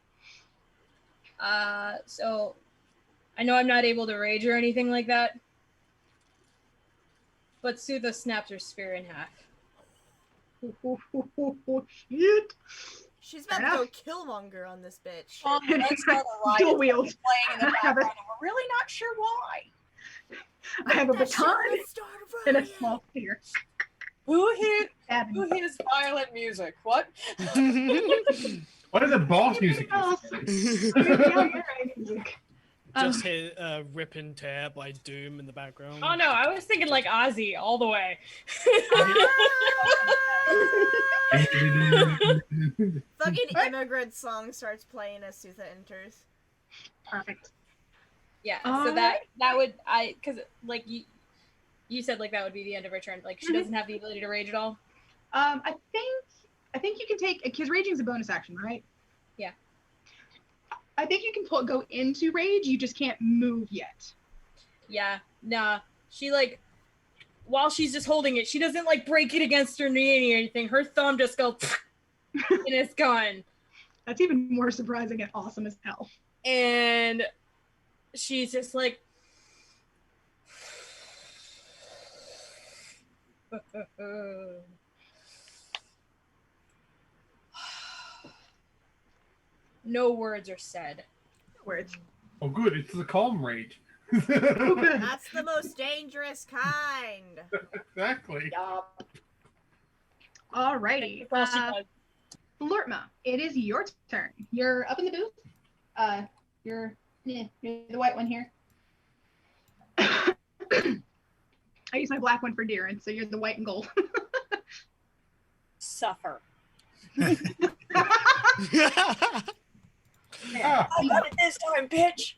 S9: So I know I'm not able to rage or anything like that, but Sutha snaps her spear in half.
S4: Oh, shit.
S2: She's about to go Killmonger on this bitch.
S5: Let's start a riot
S4: Dual wield.
S5: playing in the background, and we're really not sure why.
S4: I have a
S2: That shit
S4: baton
S2: will start a
S4: and a
S2: riot.
S4: small spear.
S5: Who
S4: Stabbing.
S5: hears violent music? What?
S3: What is the boss music?
S1: Just hear Rip and Tear by Doom in the background.
S9: Oh no, I was thinking like Ozzy all the way.
S2: Fucking immigrant song starts playing as Sutha enters.
S4: Perfect.
S9: Yeah. So that would because like you said like that would be the end of her turn. Like she doesn't have the ability to rage at all.
S4: I think you can take because raging is a bonus action, right?
S9: Yeah.
S4: I think you can go into rage. You just can't move yet.
S9: Yeah. Nah. She like while she's just holding it, she doesn't like break it against her knee or anything. Her thumb just goes and it's gone.
S4: That's even more surprising and awesome as hell.
S9: And she's just like no words are said.
S4: Words.
S3: Oh, good. It's the calm rage.
S2: That's the most dangerous kind.
S3: Exactly.
S4: Alrighty. Flirtma, it is your turn. You're up in the booth. You're the white one here. I use my black one for Darren, so you're the white and gold.
S5: Suffer.
S3: Ah,
S5: I got it this time, bitch.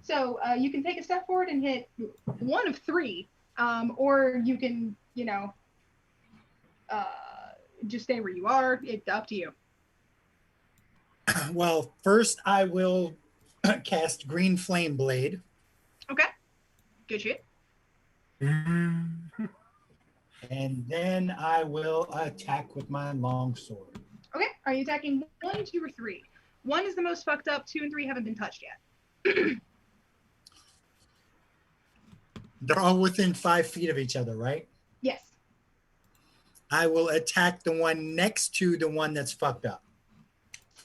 S4: So you can take a step forward and hit one of three, or you can, just stay where you are. It's up to you.
S7: Well, first I will cast Green Flame Blade.
S4: Okay. Good shit.
S7: And then I will attack with my longsword.
S4: Okay. Are you attacking 1, 2, or 3? 1 is the most fucked up. 2 and 3 haven't been touched yet.
S7: They're all within 5 feet of each other, right?
S4: Yes.
S7: I will attack the one next to the one that's fucked up.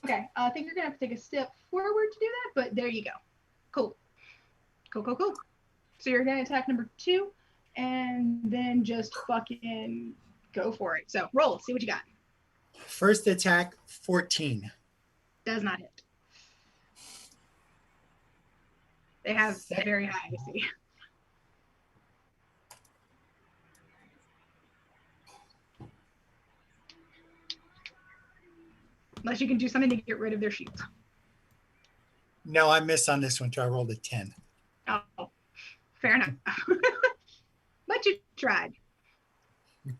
S4: Okay. I think you're going to have to take a step forward to do that, but there you go. Cool. Cool. So you're going to attack number 2, and then just fucking go for it. So roll. See what you got.
S7: First attack, 14.
S4: Does not hit. They have a very high AC. Unless you can do something to get rid of their shield.
S7: No, I missed on this one too. I rolled a 10.
S4: Oh, fair enough. But you tried. Okay.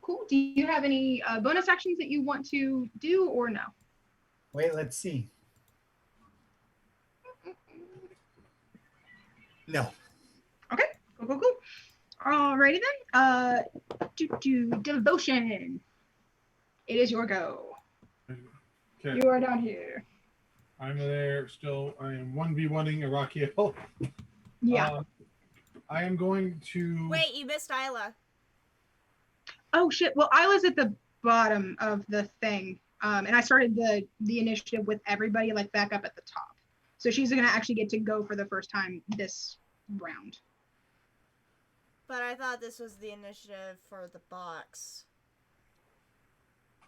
S4: Cool. Do you have any bonus actions that you want to do or no?
S7: Wait, let's see. No.
S4: Okay. Cool. Alrighty then. Devotion. It is your go.
S3: okay.
S4: You are down here.
S3: I'm there still. I am 1v1ing Arakiel.
S4: Yeah.
S3: I am going to.
S2: Wait, you missed Isla.
S4: Oh shit. Well, I was at the bottom of the thing, and I started the initiative with everybody like back up at the top. So she's gonna actually get to go for the first time this round.
S2: But I thought this was the initiative for the box.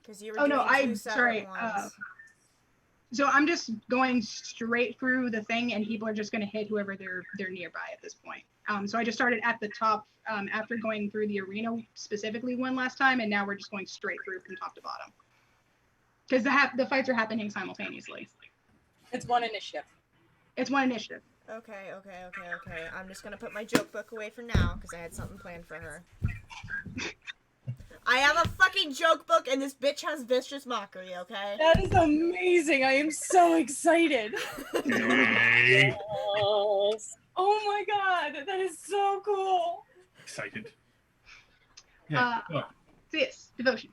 S2: Because you were
S4: Oh
S2: doing
S4: no,
S2: two
S4: I'm
S2: separate
S4: sorry.
S2: ones.
S4: So I'm just going straight through the thing, and people are just going to hit whoever they're nearby at this point. So I just started at the top after going through the arena specifically one last time, and now we're just going straight through from top to bottom. Because the fights are happening simultaneously.
S5: It's one initiative.
S4: It's one initiative.
S2: Okay. I'm just gonna put my joke book away for now because I had something planned for her. I have a fucking joke book and this bitch has vicious mockery, okay?
S5: That is amazing. I am so excited.
S3: Hey.
S5: Yes. Oh my god, that is so cool.
S3: Excited. Yeah.
S4: So yes, devotion.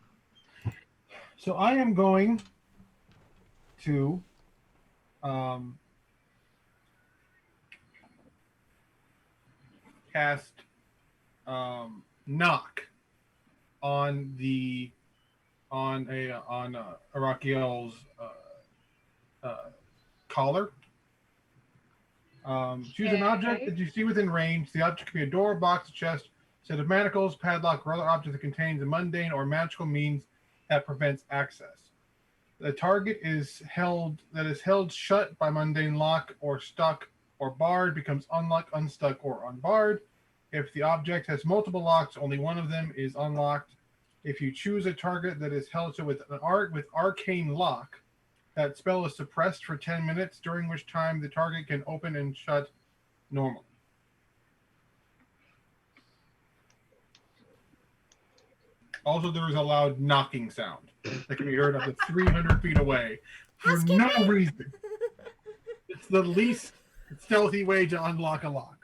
S3: So I am going to cast knock on Arakiel's collar. Choose an object that you see within range. The object can be a door, box, a chest, set of manacles, padlock, or other object that contains a mundane or magical means that prevents access. The target is held shut by mundane lock or stuck or barred becomes unlocked, unstuck, or unbarred. If the object has multiple locks, only one of them is unlocked. If you choose a target that is held with arcane lock, That spell is suppressed for 10 minutes, during which time the target can open and shut normally. Also, there is a loud knocking sound that can be heard up to 300 feet away for no reason. It's the least stealthy way to unlock a lock.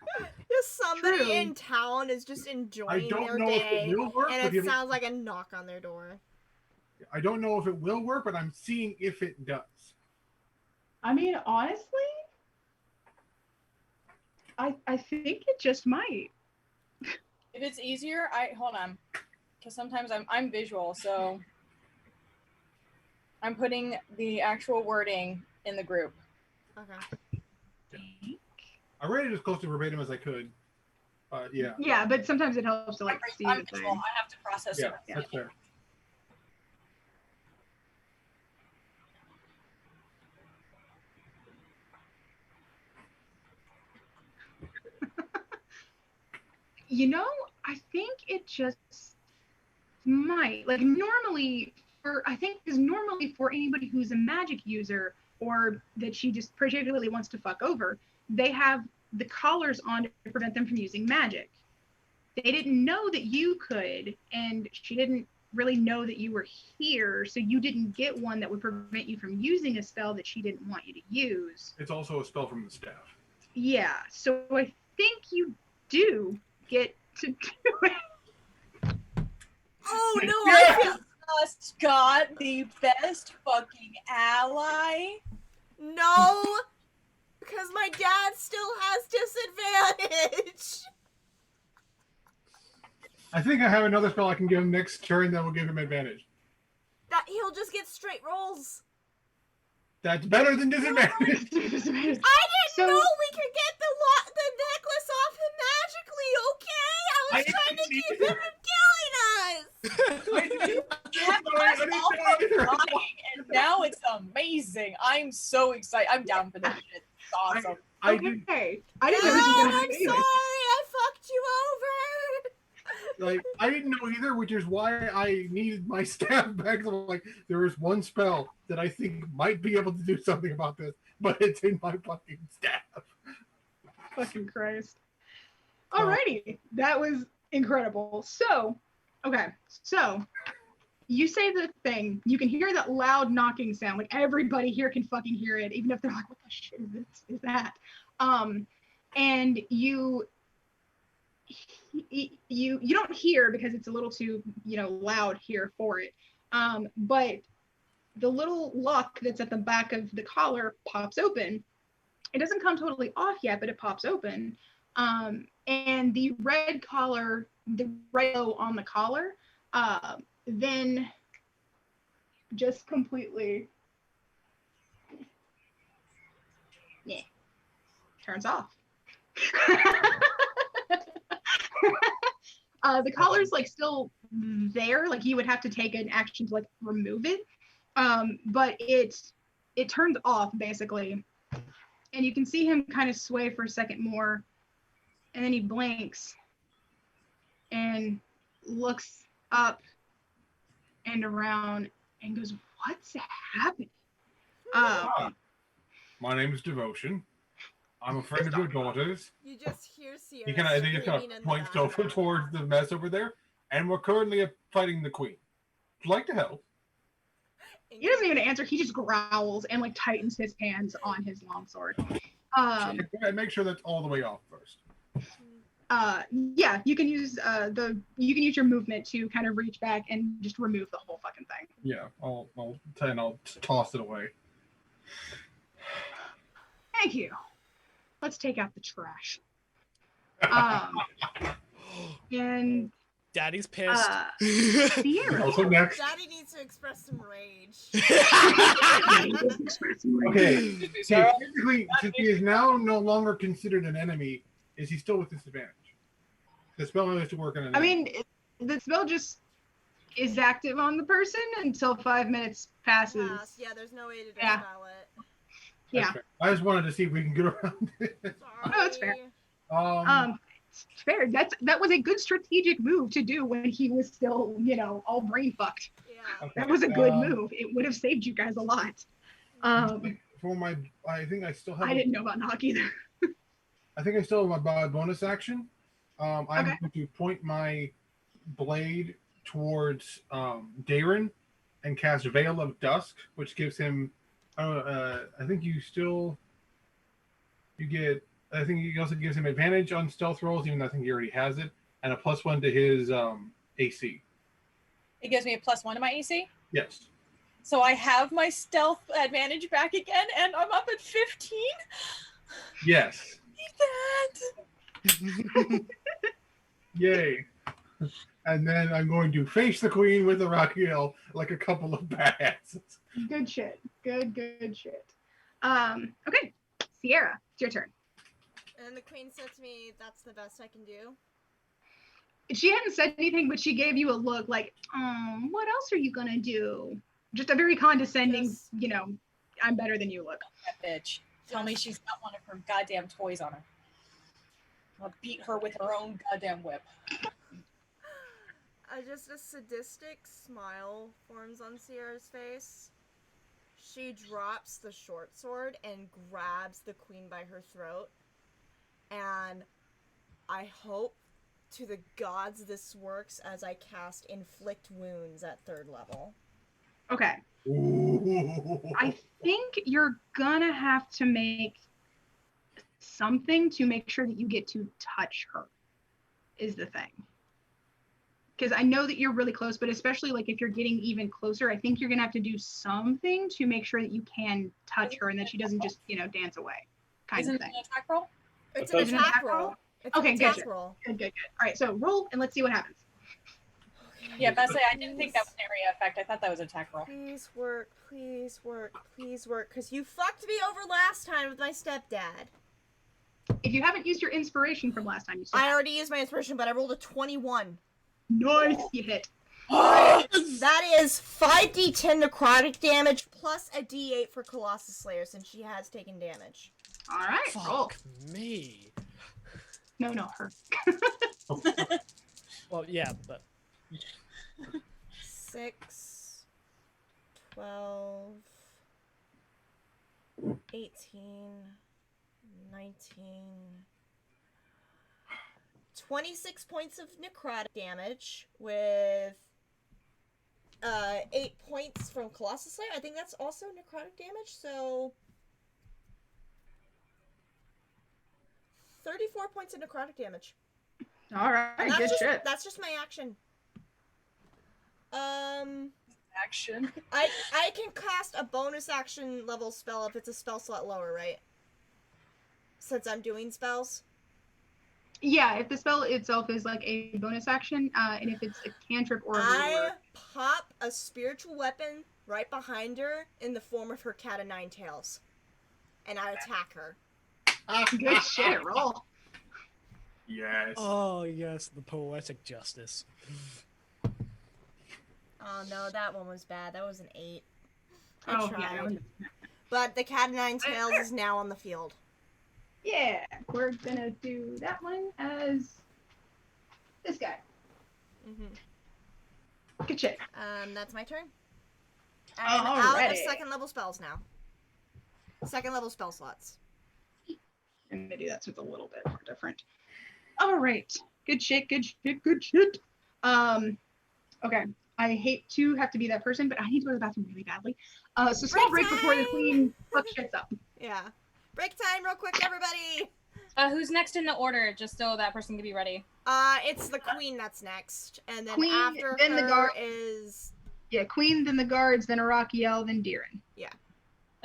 S2: Just somebody
S4: True.
S2: in town is just
S3: I
S2: enjoying
S3: don't
S2: their
S3: know if
S2: day,
S3: it will work,
S2: and
S3: but
S2: it sounds like a knock on their door.
S3: I don't know if it will work, but I'm seeing if it does.
S4: I mean, honestly, I think it just might.
S5: If it's easier, hold on, because sometimes I'm visual, so I'm putting the actual wording in the group.
S2: Okay.
S3: I read it as close to verbatim as I could. Yeah.
S4: Yeah, but sometimes it helps to like see
S5: I'm
S4: the
S5: visual.
S4: thing.
S5: I have to process
S3: Yeah,
S5: it.
S3: that's fair.
S4: You know, I think it just might. Like normally because normally for anybody who's a magic user or that she just particularly wants to fuck over, they have the collars on to prevent them from using magic. They didn't know that you could, and she didn't really know that you were here, so you didn't get one that would prevent you from using a spell that she didn't want you to use.
S3: It's also a spell from the staff.
S4: Yeah, so I think you do get to do it.
S2: Oh no!
S3: Yeah!
S2: I feel
S5: Just got the best fucking ally.
S2: no, because my dad still has disadvantage.
S3: I think I have another spell I can give him next turn that will give him advantage.
S2: That he'll just get straight rolls.
S3: That's better than disadvantage.
S2: I didn't know we could get the necklace off him magically. Okay, I was trying to keep him from killing us.
S3: I didn't
S5: Yeah,
S3: know either.
S5: and now it's amazing. I'm so excited. I'm down for this shit. It's awesome.
S3: I didn't
S4: Okay. I didn't know
S2: Dad,
S4: this was gonna
S2: I'm
S4: happen
S2: sorry.
S4: either.
S2: I fucked you over.
S3: I didn't know either, which is why I needed my staff back. So I'm like, there is one spell that I think might be able to do something about this, but it's in my fucking staff.
S4: Fucking Christ. Alrighty. That was incredible. So, okay. So, you say the thing. You can hear that loud knocking sound. Like, everybody here can fucking hear it, even if they're like, what the shit is that? And you don't hear because it's a little too, loud here for it. But the little lock that's at the back of the collar pops open. It doesn't come totally off yet, but it pops open. And the red collar, the red bow on the collar, then just completely turns off. The collar's like still there, like you would have to take an action to like remove it, but it turns off basically, and you can see him kind of sway for a second more, and then he blinks and looks up and around and goes, what's happening?
S3: My name is Devotion. I'm a friend of your daughter's.
S2: You just hear Sierra
S3: He kind
S2: screaming
S3: of
S2: in
S3: points
S2: the
S3: over
S2: background.
S3: towards the mess over there, and we're currently fighting the queen. Would you like to help?
S4: He doesn't even answer. He just growls and like tightens his hands on his longsword.
S3: And make sure that's all the way off first.
S4: Yeah, you can use your movement to kind of reach back and just remove the whole fucking thing.
S3: Yeah, I'll toss it away.
S4: Thank you. Let's take out the trash. And
S1: Daddy's pissed.
S4: Sierra.
S3: Also next.
S2: Daddy needs to express some rage.
S3: Okay. See, basically, since he is now no longer considered an enemy, is he still with disadvantage? The spell has to work on an
S4: I
S3: enemy.
S4: mean, the spell just is active on the person until 5 minutes passes.
S2: Yeah, there's no way to
S4: Yeah.
S2: dispel it.
S4: Yeah.
S3: Fair. I just wanted to see if we can get around it.
S2: Sorry.
S4: No, it's fair. It's fair. That was a good strategic move to do when he was still, all brain fucked.
S2: Yeah.
S3: Okay,
S4: That was a good move. It would have saved you guys a lot.
S3: For my, I think I still have.
S4: I didn't know about knock either.
S3: I think I still have my bonus action. I'm
S4: Okay.
S3: going to point my blade towards Darren and cast Veil of Dusk, which gives him. I think you get. I think it also gives him advantage on stealth rolls, even though I think he already has it, and a +1 to his AC.
S5: It gives me a +1 to my AC.
S3: Yes.
S5: So I have my stealth advantage back again, and I'm up at 15.
S3: Yes.
S5: That.
S3: Yay. And then I'm going to face the queen with the Raphael like a couple of badasses.
S4: Good shit. Good shit. Okay, Sierra, it's your turn.
S2: And the queen said to me, "That's the best I can do."
S4: She hadn't said anything, but she gave you a look like, what else are you gonna do? Just a very condescending,
S2: Yes.
S4: I'm better than you look.
S5: That bitch. Tell me she's got one of her goddamn toys on her. I'll beat her with her own goddamn whip.
S2: Just a sadistic smile forms on Sierra's face. She drops the short sword and grabs the queen by her throat. And I hope to the gods this works as I cast Inflict Wounds at 3rd level.
S4: Okay.
S3: Ooh.
S4: I think you're gonna have to make something to make sure that you get to touch her, is the thing. Because I know that you're really close, but especially like if you're getting even closer, I think you're gonna have to do something to make sure that you can touch her and that she doesn't just, dance away, kind
S5: Isn't
S4: of
S5: it
S4: thing.
S5: an attack roll?
S2: It's
S3: Is
S2: an
S3: it an
S2: attack roll. It's
S4: Okay,
S2: an attack
S4: gotcha.
S2: roll.
S4: Good. All right, so roll and let's see what happens.
S5: Yeah, Bessie, I didn't think that was an area effect. I thought that was an attack roll.
S2: Please work, because you fucked me over last time with my stepdad.
S4: If you haven't used your inspiration from last time, you still
S2: I already used my inspiration, but I rolled a 21.
S4: nice, you hit.
S2: That is 5d10 necrotic damage plus a d8 for Colossus Slayer since she has taken damage.
S4: All right, roll.
S1: Fuck me.
S4: No, her.
S1: Well, yeah, but
S2: 6, 12, 18, 19, 26 points of necrotic damage with 8 points from Colossus Slayer. I think that's also necrotic damage, so 34 points of necrotic damage.
S4: All right,
S2: And
S4: good shit.
S2: That's just my action.
S5: Action.
S2: I can cast a bonus action level spell if it's a spell slot lower, right? Since I'm doing spells.
S4: Yeah, if the spell itself is like a bonus action, and if it's a cantrip or a
S2: I
S4: lower.
S2: pop a spiritual weapon right behind her in the form of her cat of 9 tails. And I attack her.
S4: Good shit, roll.
S3: Yes.
S1: oh yes, the poetic justice.
S2: Oh no, that one was bad. That was an 8. I
S4: Oh,
S2: tried.
S4: yeah.
S2: But the cat of 9 tails is now on the field.
S4: Yeah, we're gonna do that one as this guy.
S2: Mm-hmm.
S4: Good shit.
S2: That's my turn. I'm out of
S4: Alrighty.
S2: 2nd level spells now. 2nd level spell slots.
S4: I'm gonna do that so it's a little bit more different. All right. Good shit. Okay. I hate to have to be that person, but I need to go to the bathroom really badly. So small break before the queen fucks shits up.
S2: Yeah. Break time real quick, everybody!
S9: Who's next in the order, just so that person can be ready?
S2: It's the queen that's next. And then
S4: Queen,
S2: after
S4: then the
S2: her
S4: guard.
S2: is...
S4: Yeah, queen, then the guards, then Arakiel, then Deeren.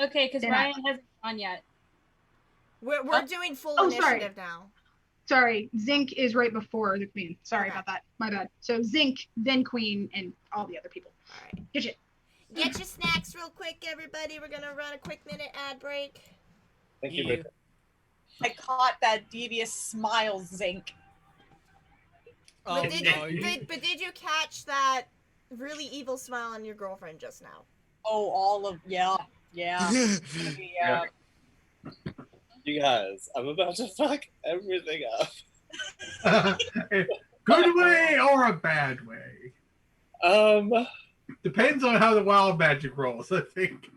S9: Okay, because
S4: Then
S9: Brian hasn't gone yet.
S2: We're doing full
S4: Oh,
S2: initiative
S4: sorry.
S2: now.
S4: Sorry, Zinc is right before the queen. Sorry
S2: Okay.
S4: about that. My bad. So Zinc, then queen, and all the other people.
S2: Alright.
S4: Good shit.
S2: Get your snacks real quick, everybody. We're gonna run a quick minute ad break.
S6: Thank you,
S1: Yeah.
S6: Bridget.
S5: I caught that devious smile, Zinc.
S1: Oh
S2: But did,
S1: no,
S2: but did you catch that really evil smile on your girlfriend just now?
S5: Oh, all of yeah. It's gonna be,
S6: You guys, I'm about to fuck everything up.
S3: Good way or a bad way? Depends on how the wild magic rolls, I think.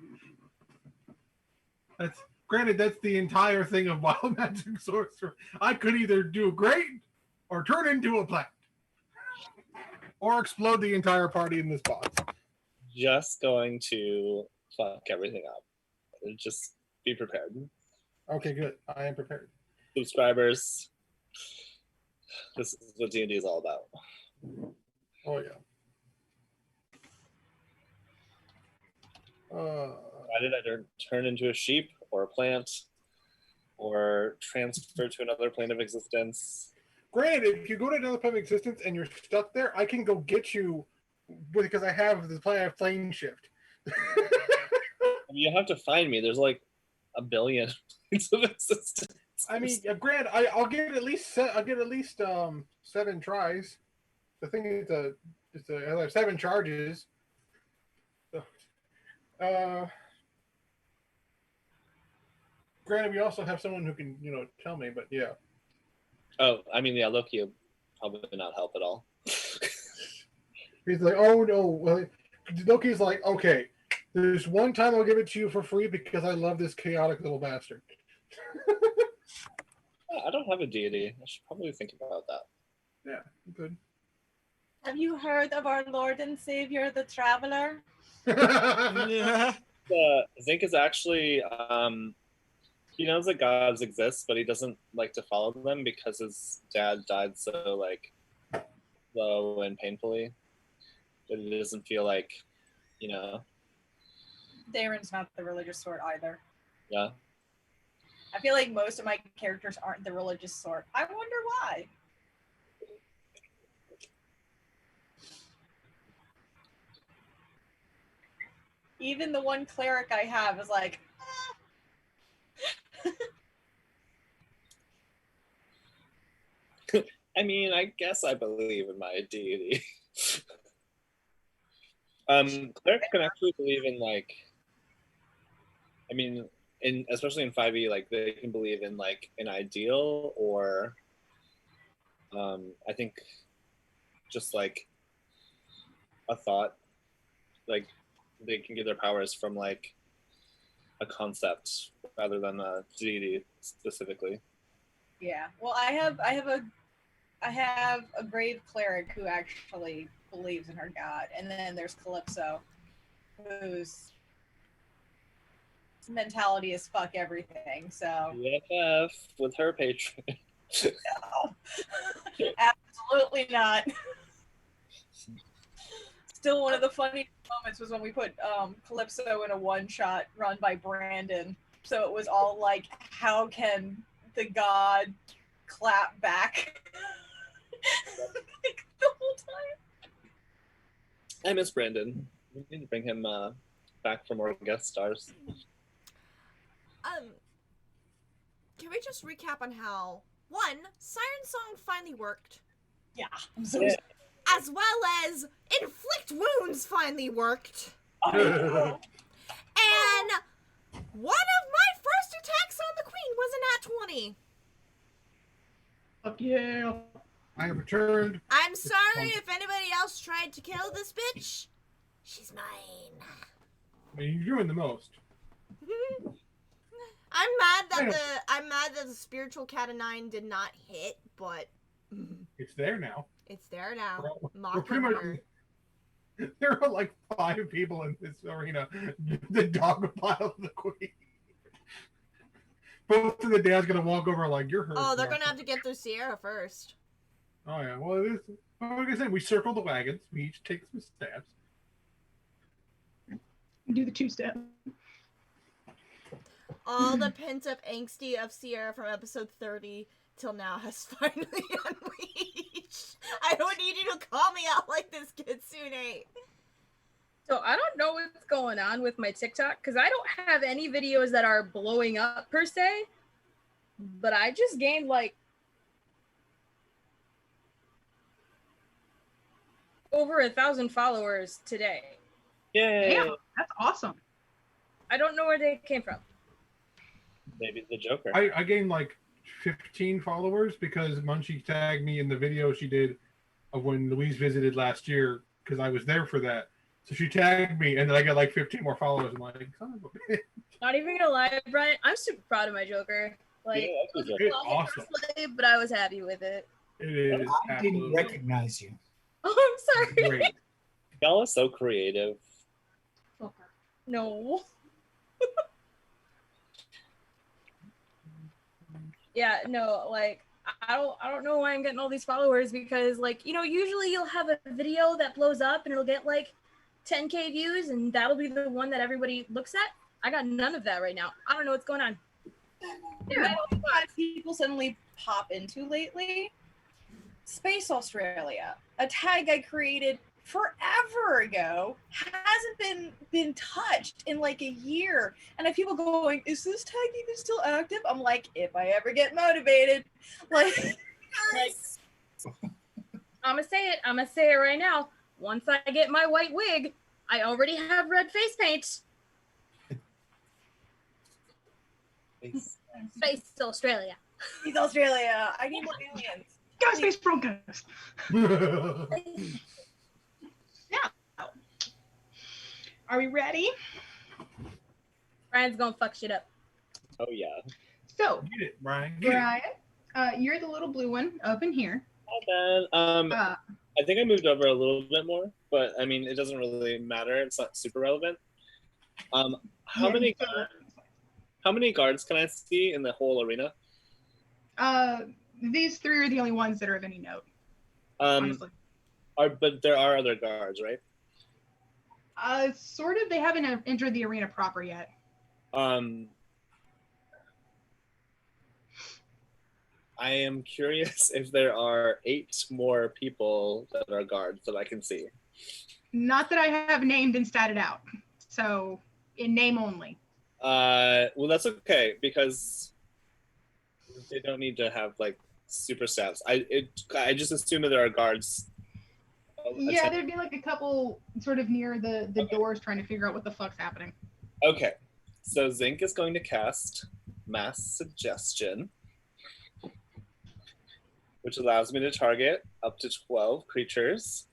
S3: That's granted. That's the entire thing of wild magic sorcerer. I could either do great or turn into a plant, or explode the entire party in this box.
S6: Just going to fuck everything up. Just be prepared.
S3: Okay, good. I am prepared.
S6: Subscribers, this is what D&D is all about.
S3: Oh yeah.
S6: Why did I turn into a sheep or a plant or transfer to another plane of existence?
S3: Granted, if you go to another plane of existence and you're stuck there, I can go get you because I have the plane shift.
S6: You have to find me. There's like a billion planes of existence.
S3: I mean, granted, I'll get at least 7 tries. The thing is, I have 7 charges. So, granted, we also have someone who can, tell me, but yeah.
S6: Oh, I mean, yeah, Loki will probably not help at all.
S3: He's like, oh no. Well, Loki's like, okay, there's one time I'll give it to you for free because I love this chaotic little bastard.
S6: I don't have a deity. I should probably think about that.
S3: Yeah, good.
S5: Have you heard of our Lord and Savior, the Traveler?
S1: Yeah.
S6: Zink is actually, he knows that gods exist, but he doesn't like to follow them because his dad died so like slow and painfully that it doesn't feel like,
S5: Darren's not the religious sort either.
S6: Yeah.
S5: I feel like most of my characters aren't the religious sort. I wonder why. Even the one cleric I have is like,
S6: I mean, I guess I believe in my deity. Clerics can actually believe in like, I mean, especially in 5e, like they can believe in like an ideal or, I think, just like a thought. Like they can get their powers from like a concept rather than a deity specifically.
S5: yeah. Well, I have a brave cleric who actually believes in her god, and then there's Calypso, whose mentality is fuck everything. So
S6: BFF with her patron.
S5: no, absolutely not. Still, one of the funniest moments was when we put Calypso in a one-shot run by Brandon. So it was all like, how can the god clap back like, the whole time?
S6: I miss Brandon. We need to bring him back for more guest stars.
S2: Can we just recap on how one Siren Song finally worked,
S5: Yeah, I'm so
S6: Yeah.
S2: as well as Inflict Wounds finally worked,
S5: I know.
S2: and one of my first attacks on the Queen was a nat 20.
S3: Fuck yeah. I have returned.
S2: I'm sorry if anybody else tried to kill this bitch. She's mine.
S3: I mean, you're doing the most.
S2: I'm mad that the spiritual cat of 9 did not hit, but
S3: It's there now.
S2: it's there now.
S3: We're
S2: Mocking
S3: pretty much.
S2: her.
S3: There are like 5 people in this arena. The dog pile of the Queen. Both of the dad's gonna walk over like you're hurt.
S2: Oh, they're gonna have to get through Sierra first.
S3: Oh yeah. Well, it is. Like I said, we circle the wagons. We each take some stabs.
S4: Do the 2-step.
S2: All the pent-up angsty of Sierra from episode 30 till now has finally unleashed. I don't need you to call me out like this, Kitsune.
S9: So I don't know what's going on with my TikTok because I don't have any videos that are blowing up per se, but I just gained like over 1,000 followers today.
S6: Yay!
S4: Damn, that's awesome.
S9: I don't know where they came from.
S6: Maybe the Joker.
S3: I gained like 15 followers because Munchie tagged me in the video she did of when Louise visited last year because I was there for that. So she tagged me and then I got like 15 more followers. I'm like, son of a bitch.
S9: Not even gonna lie, Brian. I'm super proud of my Joker. Like,
S6: Yeah,
S9: it was
S6: that's
S9: a
S3: It's
S9: awful
S3: awesome.
S9: play, but I was happy with it.
S3: It is
S7: I didn't
S3: absolutely
S7: recognize you.
S9: Oh, I'm sorry.
S3: great.
S6: Y'all are so creative.
S9: No. Yeah, no, like I don't know why I'm getting all these followers because like, usually you'll have a video that blows up and it'll get like 10K views and that'll be the one that everybody looks at. I got none of that right now. I don't know what's going on.
S5: Yeah, what people suddenly pop into lately. Space Australia, a tag I created forever ago, hasn't been touched in like a year, and I have people going, "Is this tag even still active?" I'm like, if I ever get motivated, like,
S9: I'm gonna say it right now. Once I get my white wig, I already have red face paint. Space Australia.
S5: Space Australia. I need more aliens.
S4: Go Space Broncos. Are we ready?
S9: Brian's gonna fuck shit up.
S6: Oh yeah.
S4: So,
S3: Get it, Brian. Get it.
S4: Brian, you're the little blue one up in here.
S6: Not bad.
S4: Uh,
S6: I think I moved over a little bit more, but I mean, it doesn't really matter. It's not super relevant. How many guards can I see in the whole arena?
S4: These three are the only ones that are of any note.
S6: But there are other guards, right?
S4: Sort of. They haven't entered the arena proper yet.
S6: I am curious if there are 8 more people that are guards that I can see.
S4: Not that I have named and statted out. So, in name only.
S6: Well, that's okay because they don't need to have like super stats. I just assume that there are guards.
S4: Yeah, there'd be like a couple sort of near the doors trying to figure out what the fuck's happening.
S6: Okay, so Zinc is going to cast Mass Suggestion, which allows me to target up to 12 creatures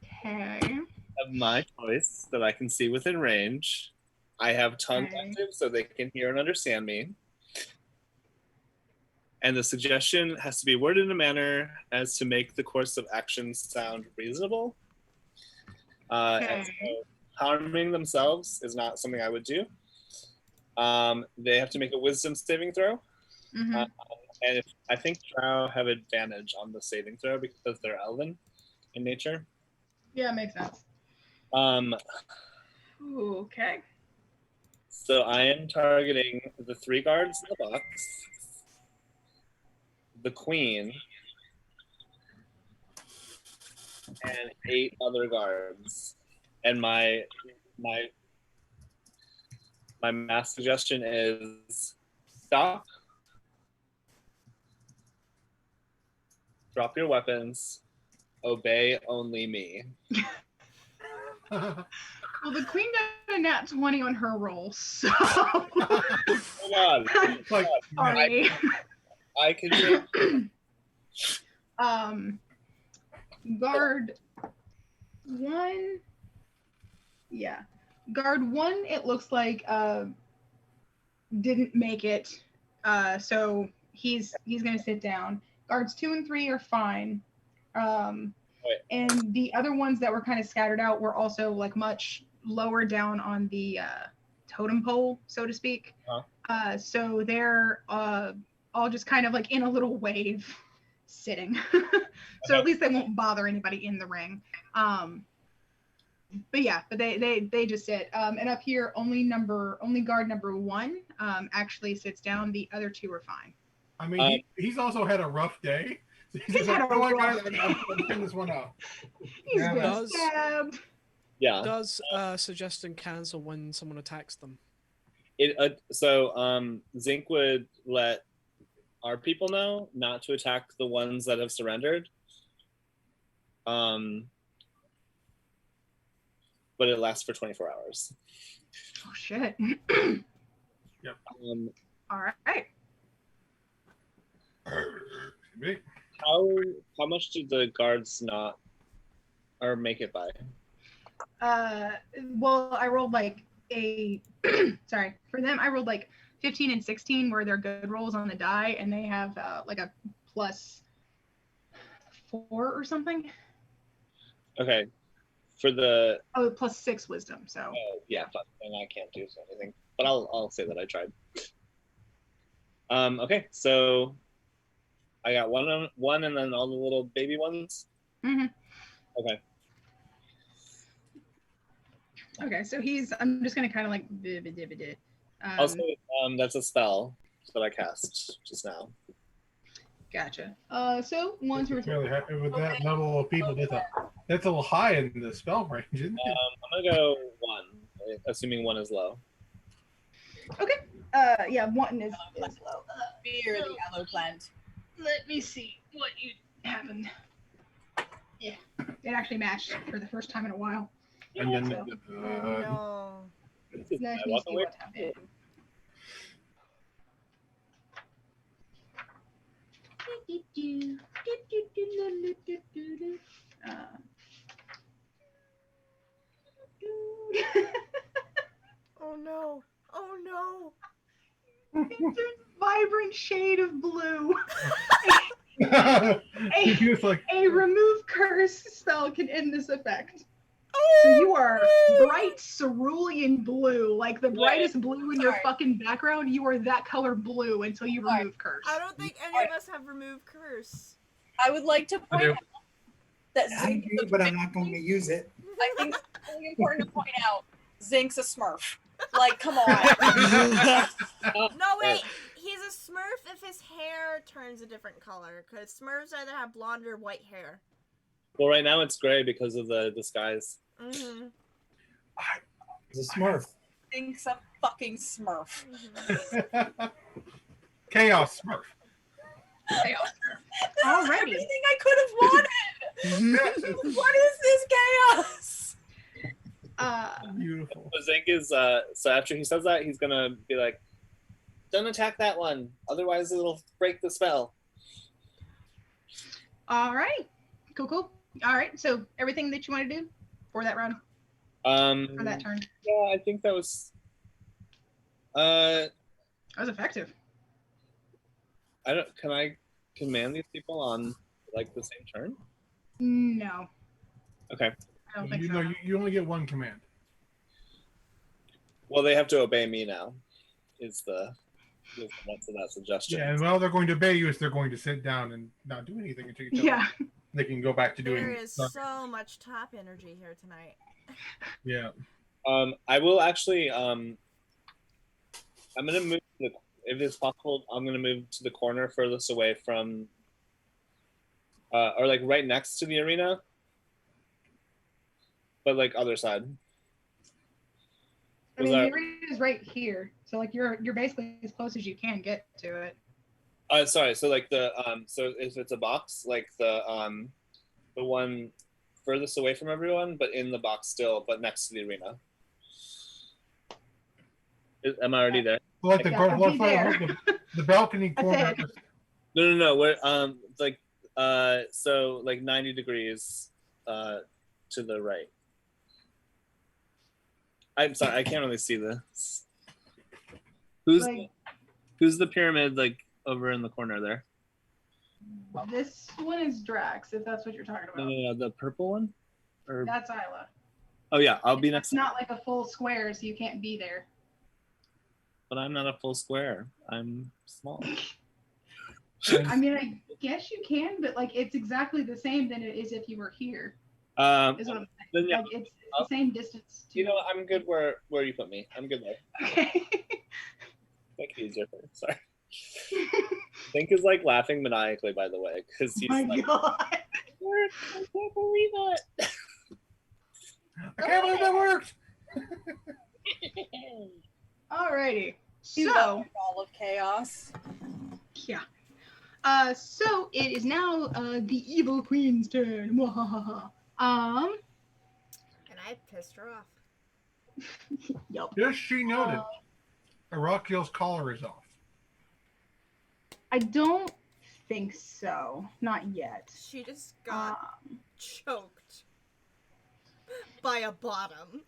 S4: Okay.
S6: of my choice that I can see within range. I have tongue
S4: Okay.
S6: active so they can hear and understand me. And the suggestion has to be worded in a manner as to make the course of action sound reasonable. And so harming themselves is not something I would do. They have to make a wisdom saving throw.
S4: Mhm.
S6: And I think Drow have advantage on the saving throw because they're elven in nature.
S4: Yeah, makes sense. Okay.
S6: So I am targeting the 3 guards in the box, the queen, and 8 other guards. And my mass suggestion is stop, drop your weapons, obey only me.
S4: Well, the queen got a nat 20 on her roll, so
S6: Hold on.
S3: Like,
S4: sorry.
S6: I can
S4: Guard 1. Yeah. Guard 1, it looks like didn't make it. So he's gonna sit down. Guards 2 and 3 are fine. And the other ones that were kind of scattered out were also like much lower down on the totem pole, so to speak. So they're all just kind of like in a little wave sitting. So at least they won't bother anybody in the ring. But yeah, but they just sit. And up here, only guard number 1 actually sits down. The other 2 are fine.
S3: I mean, he's also had a rough day. He's
S4: had
S3: like,
S4: a
S3: oh my
S4: rough
S3: god, I'm picking this one up.
S4: He's
S3: Yeah,
S4: been
S1: man.
S4: stabbed.
S6: Yeah.
S1: Does suggestion cancel when someone attacks them?
S6: So Zinc would let our people know not to attack the ones that have surrendered. But it lasts for 24 hours.
S4: Oh shit.
S3: Yep.
S4: All right.
S6: How much did the guards not or make it by?
S4: Well, I rolled like a sorry, for them I rolled like 15 and 16 where they're good rolls on the die, and they have like a +4 or something.
S6: Okay. For the
S4: Oh, +6 wisdom. So
S6: yeah, but then I can't do anything. But I'll say that I tried. Okay, so I got one and then all the little baby ones.
S4: Mhm.
S6: Okay.
S4: Okay, so I'm just gonna kind of like
S6: Also, that's a spell that I cast just now.
S4: Gotcha. So one's
S3: I'm really happy with that level of people. That's a little high in the spell range, isn't it?
S6: I'm gonna go 1, assuming 1 is low.
S4: Okay. Yeah, one is low.
S5: Fear the aloe plant.
S4: Let me see what happened. Yeah, it actually matched for the first time in a while.
S3: And then
S2: No.
S6: This is
S4: Let
S6: my
S4: me
S6: walk
S4: see
S6: away.
S4: what happened.
S2: Oh no. Oh no.
S4: It's a vibrant shade of blue.
S3: he was like,
S4: A remove curse spell can end this effect. So you are bright cerulean blue, like the brightest blue in your fucking background. You are that color blue until you remove curse.
S2: I don't think any of us have removed curse.
S5: I would like to point out that
S7: I
S5: Zinc
S7: do, but I'm not going to use it.
S5: I think it's really important to point out Zinc's a Smurf. Like, come on.
S2: No, wait. He's a Smurf if his hair turns a different color, because Smurfs either have blonde or white hair.
S6: Well, right now it's gray because of the disguise.
S2: Mm-hmm.
S7: It's a Smurf.
S5: Zinc's a fucking Smurf.
S2: Mm-hmm.
S3: Chaos Smurf.
S5: Chaos Smurf. This
S4: Alrighty.
S5: is everything I could have wanted. What is this chaos?
S3: Beautiful.
S6: So Zink is so after he says that, he's gonna be like, "Don't attack that one, otherwise it'll break the spell."
S4: All right. Cool. All right. So everything that you want to do for that round, for that turn,
S6: Yeah, I think that was.
S4: that was effective.
S6: Can I command these people on like the same turn?
S4: No,
S6: Okay.
S4: I don't think
S3: You
S4: so.
S3: know, you only get one command.
S6: Well, they have to obey me now. Is the what's that suggestion?
S3: Yeah, and well, they're going to obey you if they're going to sit down and not do anything until you tell
S4: Yeah.
S3: them. They can go back to doing.
S2: There is so much top energy here tonight.
S3: Yeah.
S6: I will actually. I'm gonna move. If it's possible, I'm gonna move to the corner furthest away from. Or like right next to the arena. But like other side.
S4: I mean, the arena is right here, so like you're basically as close as you can get to it.
S6: Sorry. So like the so if it's a box, like the one furthest away from everyone, but in the box still, but next to the arena. Am I already there?
S3: Like the the balcony corner.
S6: No. We're like so like 90 degrees to the right. I'm sorry, I can't really see this. Who's the pyramid like over in the corner there?
S4: This one is Drax, if that's what you're talking about.
S6: No, the purple one? Or...
S4: That's Isla.
S6: Oh yeah, I'll be next.
S4: It's not like a full square, so you can't be there.
S6: But I'm not a full square. I'm small.
S4: I mean, I guess you can, but like it's exactly the same than it is if you were here. Is what I'm saying.
S6: Then, yeah,
S4: like, it's the same distance.
S6: You know, I'm good where you put me. I'm good there.
S4: Okay.
S6: Make it easier for me. Sorry. Think is like laughing maniacally, by the way, because he's like,
S4: God.
S6: I can't believe it.
S3: I can't believe that worked.
S4: Alrighty.
S5: You
S4: So
S5: got all of chaos.
S4: yeah. So it is now the evil queen's turn. Mwahaha.
S2: And I pissed her off.
S4: Yup.
S3: Yes, she noted. Arakiel's collar is off.
S4: I don't think so. Not yet.
S2: She just got choked by a bottom.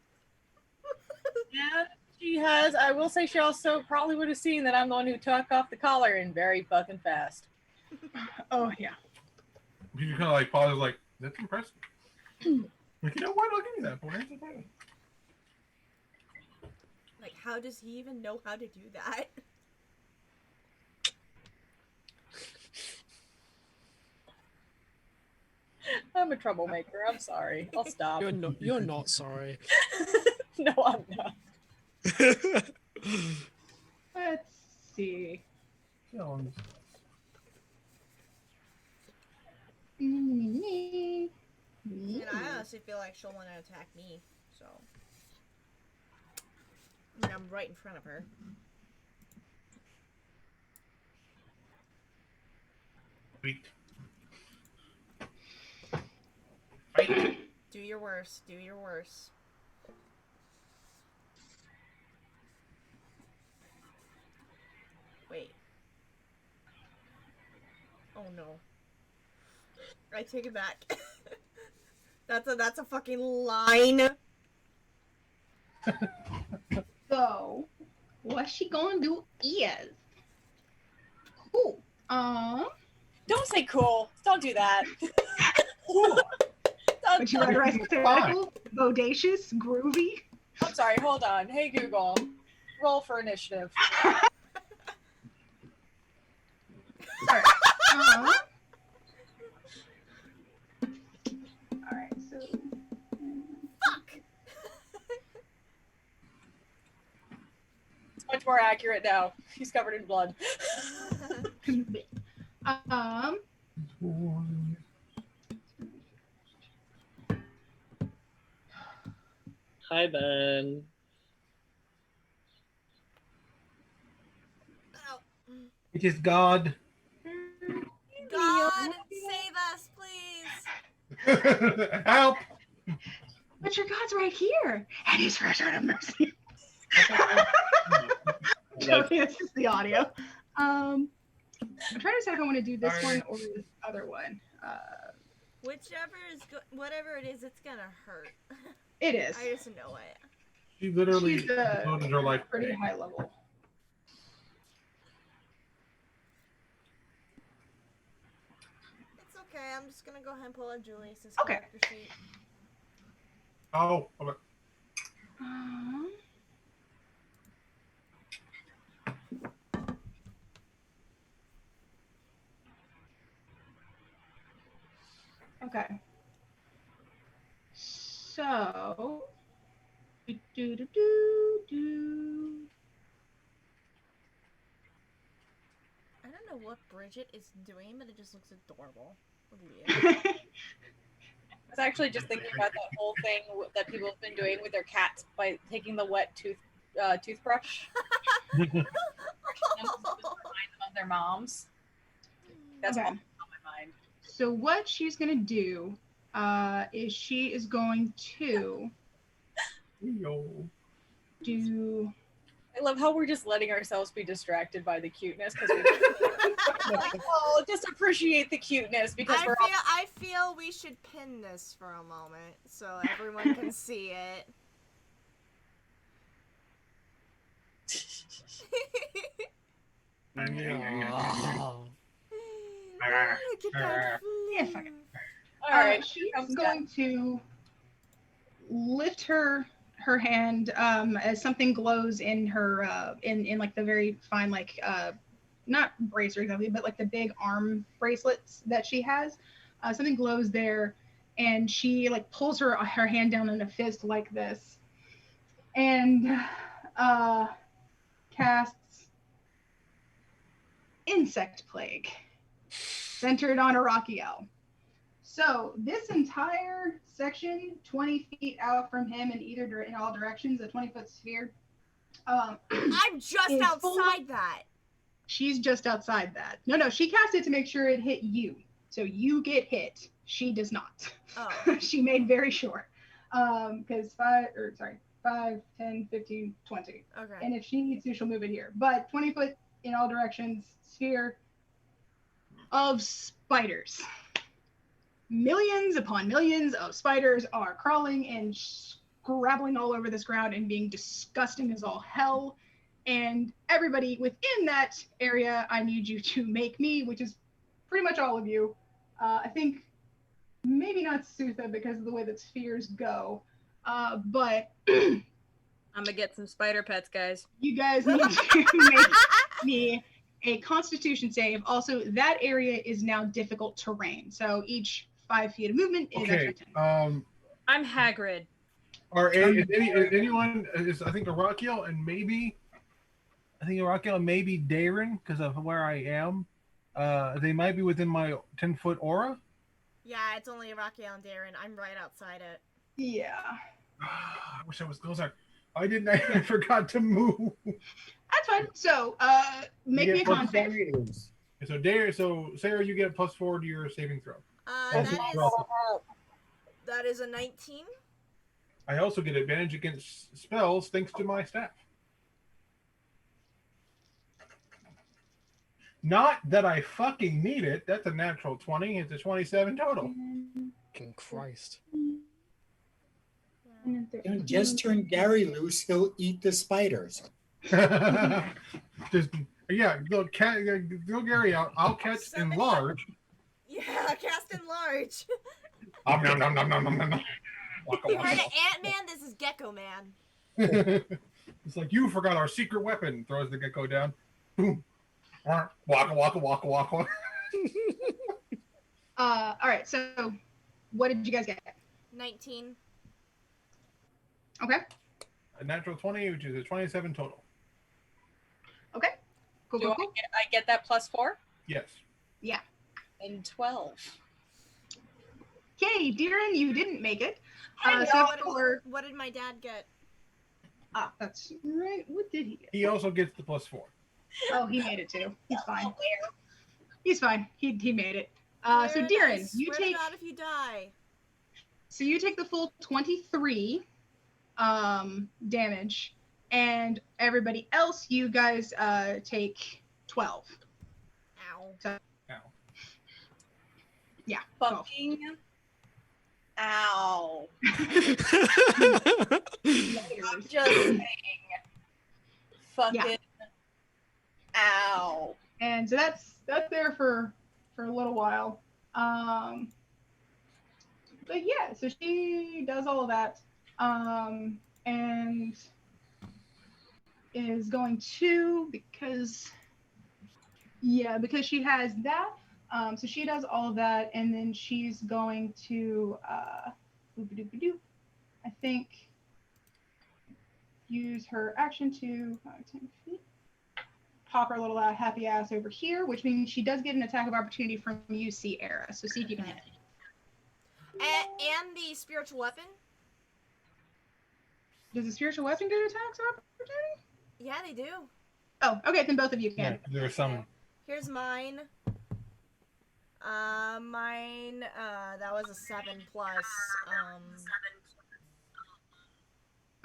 S5: Yeah, she has. I will say she also probably would have seen that I'm the one who took off the collar and very fucking fast.
S4: Oh yeah.
S3: You kind of like pause, like, that's impressive. Like, you know what? I'll give you that point.
S2: Like, how does he even know how to do that?
S5: I'm a troublemaker. I'm sorry. I'll stop.
S1: You're not sorry.
S5: No, I'm not.
S4: Let's see.
S2: And I honestly feel like she'll want to attack me, so. I mean, I'm right in front of her.
S3: Sweet.
S2: Do your worst. Do your worst. Wait. Oh no. I take it back. that's a fucking line.
S4: So, what she gonna do is cool.
S5: Don't say cool. Don't do that.
S4: Would you rather I say cool, bodacious, groovy?
S5: I'm sorry. Hold on. Hey Google, roll for initiative.
S4: Alright. Alright, so
S2: Fuck!
S5: It's much more accurate now. He's covered in blood.
S6: Hi, Ben.
S2: Ow.
S3: It is God.
S2: God, save us, please!
S3: Help!
S4: but your God's right here, and He's fresh out of mercy. Joking, it's just the audio. I'm trying to decide if I want to do this one or this other one.
S2: Whichever is whatever it is, it's gonna hurt.
S4: It is.
S2: I just know it.
S3: She literally
S4: She's
S3: devoted her life.
S4: pretty high level.
S2: It's okay. I'm just gonna go ahead and pull up Julius's
S4: Okay.
S2: character sheet.
S3: Oh, okay.
S4: Okay. So, do.
S2: I don't know what Bridget is doing, but it just looks adorable.
S5: I was actually just thinking about that whole thing that people have been doing with their cats by taking the wet toothbrush. Remind them of their moms. That's
S4: Okay.
S5: all on my mind.
S4: So what she's gonna do is she is going to do.
S5: I love how we're just letting ourselves be distracted by the cuteness because we like, oh, just appreciate the cuteness because
S2: I feel we should pin this for a moment so everyone can see it.
S1: Oh.
S2: Look at that
S4: Yeah, fuck it.
S5: all right.
S4: She's going to lift her hand as something glows in her in like the very fine like not bracer exactly but like the big arm bracelets that she has. Something glows there, and she like pulls her hand down in a fist like this, and casts Insect Plague, centered on Arakiel. So this entire section, 20 feet out from him in all directions, a 20-foot sphere.
S2: I'm just
S4: Is
S2: outside
S4: full-
S2: that.
S4: She's just outside that. No, she cast it to make sure it hit you. So you get hit. She does not.
S2: Oh.
S4: She made very sure. Because 5, 10, 15, 20.
S2: Okay.
S4: And if she needs to, she'll move it here. But 20 foot in all directions, sphere of spiders. Millions upon millions of spiders are crawling and scrabbling all over this ground and being disgusting as all hell. And everybody within that area, I need you to make me, which is pretty much all of you. I think maybe not Sutha because of the way that spheres go, but
S9: I'm gonna get some spider pets, guys.
S4: you guys need to make me a Constitution save. Also, that area is now difficult terrain, so each 5 feet of movement is
S3: Okay.
S4: extra 10.
S9: I'm Hagrid.
S3: Anyone is I think Arakiel and maybe Darren because of where I am. They might be within my 10-foot aura.
S2: Yeah, it's only Rakiel and Darren. I'm right outside it.
S4: Yeah.
S3: I wish I was closer. I didn't. I forgot to move.
S4: That's fine. So, make me a con save.
S3: So Sarah, you get +4 to your saving throw.
S2: That is a 19.
S3: I also get advantage against spells thanks to my staff. Not that I fucking need it. That's a natural 20. It's a 27 total.
S1: Fucking Christ.
S7: Just turn Gary loose, he'll eat the spiders.
S3: Just go Gary out. I'll catch enlarge.
S2: Yeah, cast enlarge.
S3: Nom, nom, nom, nom, nom, nom, nom.
S2: You heard it, Ant-Man? This is Gecko Man.
S3: It's like, you forgot our secret weapon. Throws the gecko down. Boom. Waka, waka, waka, waka.
S4: All right, so what did you guys get?
S2: 19.
S4: Okay.
S3: A natural 20, which is a 27 total.
S4: Okay. Cool,
S5: Do
S4: cool, cool.
S5: I get that +4?
S3: Yes.
S4: Yeah.
S5: And 12.
S4: Okay, Darren, you didn't make it.
S2: What did my dad get?
S4: That's right. What did he get?
S3: He also gets the +4.
S4: Oh, he made it too. He's fine. He's fine. He made it. So Darren, you
S2: Swear
S4: take.
S2: to God if you die.
S4: So you take the full 23 damage, and everybody else, you guys take 12.
S2: Ow.
S4: So,
S3: Ow.
S4: yeah.
S5: Fucking ow. I'm just saying. Fucking ow.
S4: And so that's there for a little while. But yeah, so she does all of that, and is going to because she has that. So she does all of that, and then she's going to I think use her action to 10 feet. Pop her little happy ass over here, which means she does get an attack of opportunity from you, Sierra. So see if you can hit it.
S2: And the spiritual weapon?
S4: Does the spiritual weapon get attacks of opportunity?
S2: Yeah, they do.
S4: Oh, okay, then both of you can.
S3: Yeah, there are some.
S2: Here's mine. That was a 7 plus.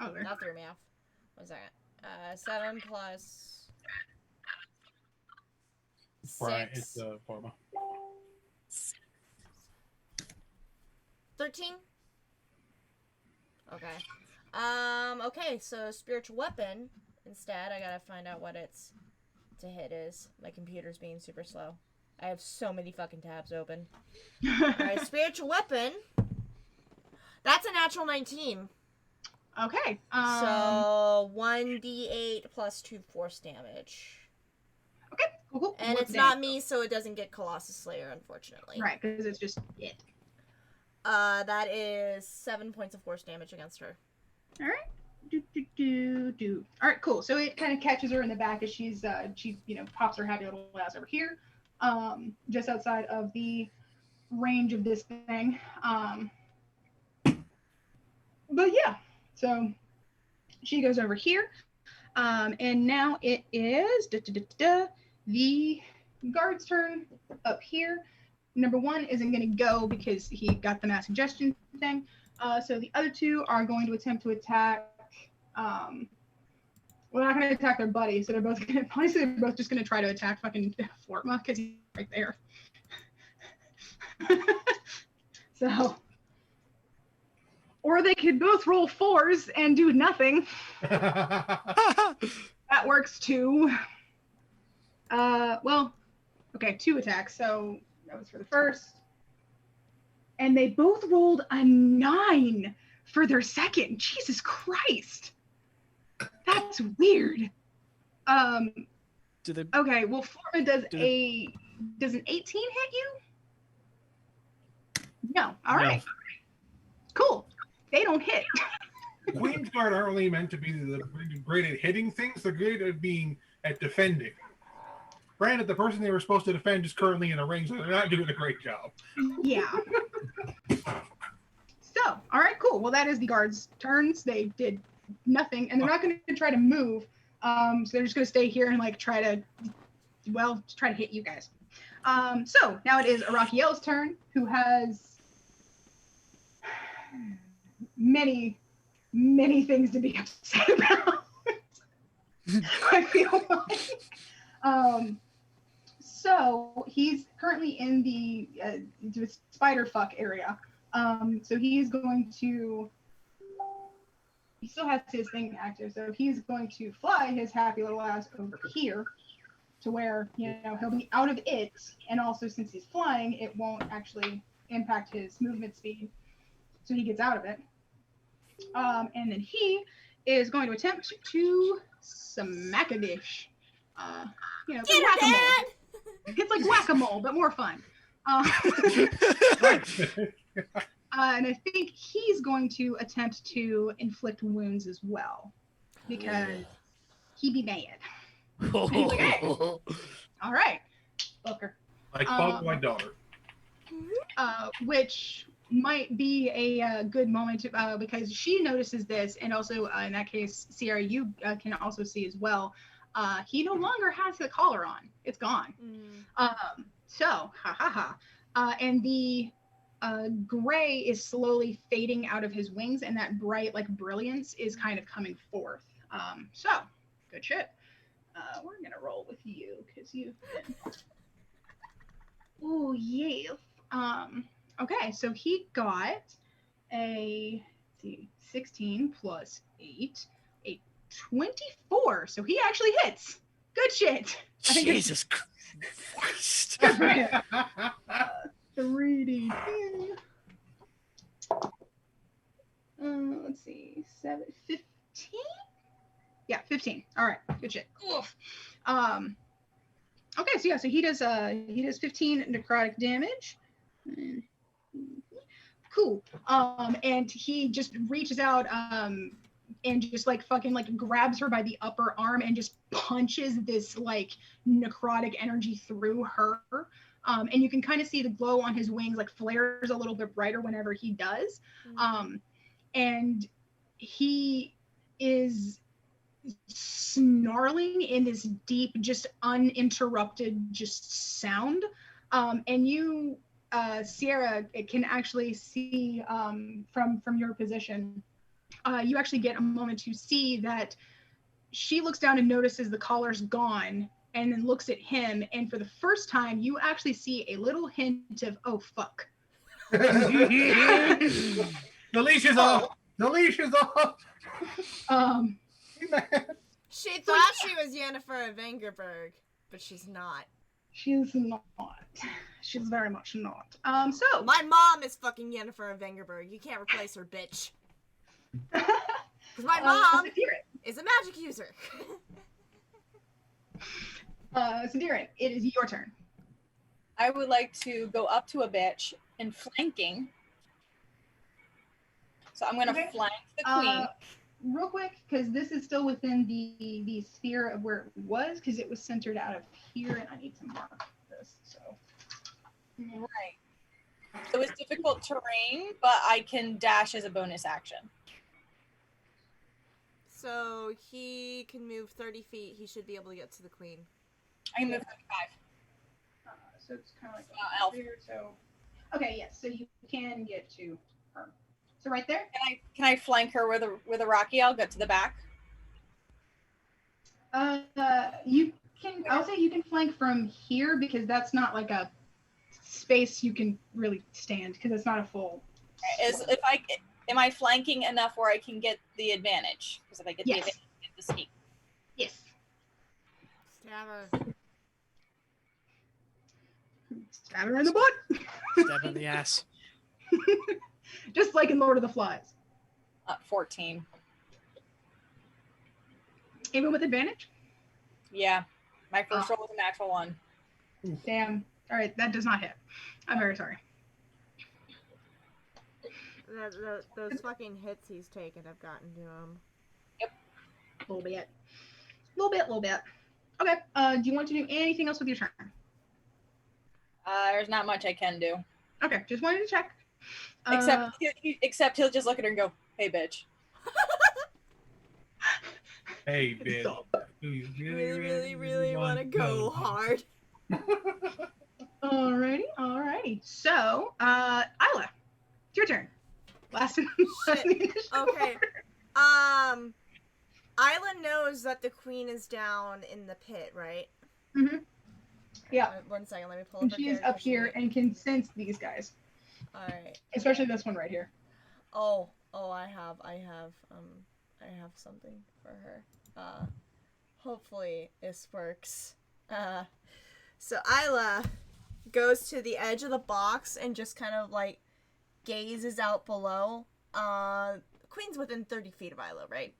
S4: Oh, there.
S2: That threw me off. 1 second. 7 plus.
S3: Brian,
S2: 6.
S3: it's Pharma.
S2: 13? Okay. Okay, so spiritual weapon instead. I gotta find out what its to hit is. My computer's being super slow. I have so many fucking tabs open. Alright, spiritual weapon. That's a natural 19.
S4: Okay.
S2: So 1d8 plus 2 force damage.
S4: Okay, cool.
S2: And
S4: What's
S2: it's not
S4: that?
S2: me, so it doesn't get Colossus Slayer, unfortunately.
S4: Right, because it's just it.
S2: That is 7 points of force damage against her.
S4: All right. All right, cool. So it kind of catches her in the back as she pops her happy little ass over here, just outside of the range of this thing. But yeah, so she goes over here, and now it is the guard's turn up here. Number 1 isn't going to go because he got the mass suggestion thing. So the other 2 are going to attempt to attack. We're not going to attack their buddy, so they're both going to. Honestly, they're both just going to try to attack fucking Fortma because he's right there. Or or they could both roll 4s and do nothing. That works too. Well, okay, 2 attacks. So that was for the first. And they both rolled a 9 for their second. Jesus Christ. That's weird.
S1: Do they?
S4: Okay, well, Florida does an 18 hit you? No. All right. Cool. They don't hit.
S3: Queen's Guard aren't really meant to be great at hitting things. They're great at being at defending. Granted, the person they were supposed to defend is currently in a ring, so they're not doing a great job.
S4: Yeah. So, all right, cool. Well, that is the guards' turns. They did nothing, and they're not going to try to move. So they're just going to stay here and like try to hit you guys. So now it is Arakiel's turn, who has many things to be upset about. I feel like. So he's currently in the spider fuck area. So he's going to. He still has his thing active, so he's going to fly his happy little ass over here to where, he'll be out of it, and also since he's flying, it won't actually impact his movement speed, so he gets out of it. And then he is going to attempt to smack a dish.
S2: Get
S4: whack-a-mole.
S2: Dad!
S4: It's like whack-a-mole, but more fun. And I think he's going to attempt to inflict wounds as well, because he be mad. He's like, hey, all right, Booker.
S3: Like father, my daughter.
S4: Which might be a good moment to, because she notices this, and also in that case, Sierra, you can also see as well. He no longer has the collar on; it's gone. So, and the gray is slowly fading out of his wings, and that bright like brilliance is kind of coming forth. So good shit. We're gonna roll with you because you've been. Oh yes. Okay, so he got a 16 plus 8, a 24. So he actually hits. Good shit.
S1: Jesus Christ.
S4: 3d10. Let's see, 7, 15? Yeah, 15. All right, good shit. Oof. Okay, so yeah, so he does 15 necrotic damage. Cool. And he just reaches out and just like fucking like grabs her by the upper arm and just punches this like necrotic energy through her. And you can kind of see the glow on his wings like flares a little bit brighter whenever he does. And he is snarling in this deep, just uninterrupted just sound. And you, Sierra, can actually see from your position, you actually get a moment to see that she looks down and notices the collar's gone, and then looks at him, and for the first time you actually see a little hint of, oh fuck.
S3: The leash is off. The leash is off.
S2: She thought she was Yennefer of Vengerberg, but she's not.
S4: She's not. She's very much not. So
S2: My mom is fucking Yennefer of Vengerberg. You can't replace her, bitch. Because my mom is a magic user.
S4: Sadirin, it is your turn.
S5: I would like to go up to a bitch and flanking. So I'm going to flank the queen.
S4: Real quick, because this is still within the sphere of where it was, because it was centered out of here, and I need to mark this. So.
S5: Right. It was difficult terrain, but I can dash as a bonus action.
S2: So he can move 30 feet. He should be able to get to the queen.
S5: I can move 35.
S4: So it's kind of like
S5: elf.
S4: here. So, okay, yes. So you can get to her. So right there.
S5: Can I flank her with a Rocky? I'll get to the back.
S4: You can. I'll say you can flank from here because that's not like a space you can really stand because it's not a full
S5: Am I flanking enough where I can get the advantage? Because if I get the
S4: Yes.
S5: advantage, I get the sneak.
S4: Yes.
S2: Stab her.
S4: Stab her in the butt.
S1: Stab in the ass.
S4: Just like in Lord of the Flies.
S5: 14.
S4: Even with advantage?
S5: Yeah. My first roll was a natural one.
S4: Damn. All right, that does not hit. I'm very sorry.
S2: Those fucking hits he's taken have gotten to him.
S4: A little bit. Little bit. Okay. Do you want to do anything else with your turn?
S5: There's not much I can do.
S4: Okay, just wanted to check.
S5: Except he'll just look at her and go, "Hey, bitch."
S3: Hey, bitch.
S4: Stop.
S3: Do you
S2: Really want to go hard.
S4: Alrighty. So, Isla, it's your turn. Last
S2: Shit. Okay. Isla knows that the queen is down in the pit, right?
S4: Mm-hmm. Yeah.
S2: 1 second, let me pull
S4: And
S2: up her
S4: she is
S2: character
S4: up here
S2: sheet.
S4: and can sense these guys,
S2: Alright.
S4: especially this one right here.
S2: Oh, I have something for her. Hopefully this works. So Isla goes to the edge of the box and just kind of like gazes out below. Queen's within 30 feet of Isla, right?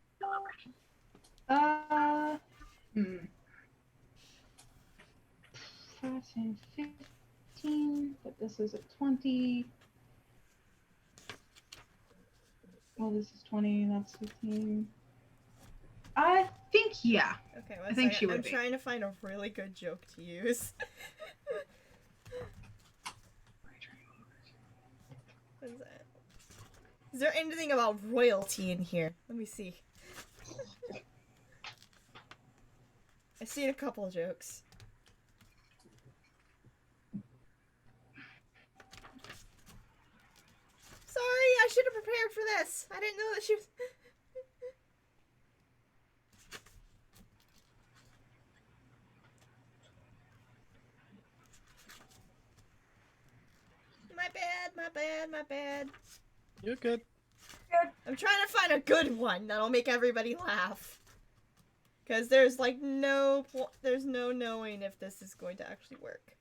S4: 5, 10, 15, but this is a 20. Well, this is 20, that's 15. I think, yeah.
S2: Okay,
S4: I think she would
S2: I'm
S4: be.
S2: trying to find a really good joke to use. What is that? Is there anything about royalty in here? Let me see. I've seen a couple of jokes. Sorry, I should have prepared for this. I didn't know that she was... My bad.
S1: You're good.
S2: I'm trying to find a good one that'll make everybody laugh. Because there's like there's no knowing if this is going to actually work.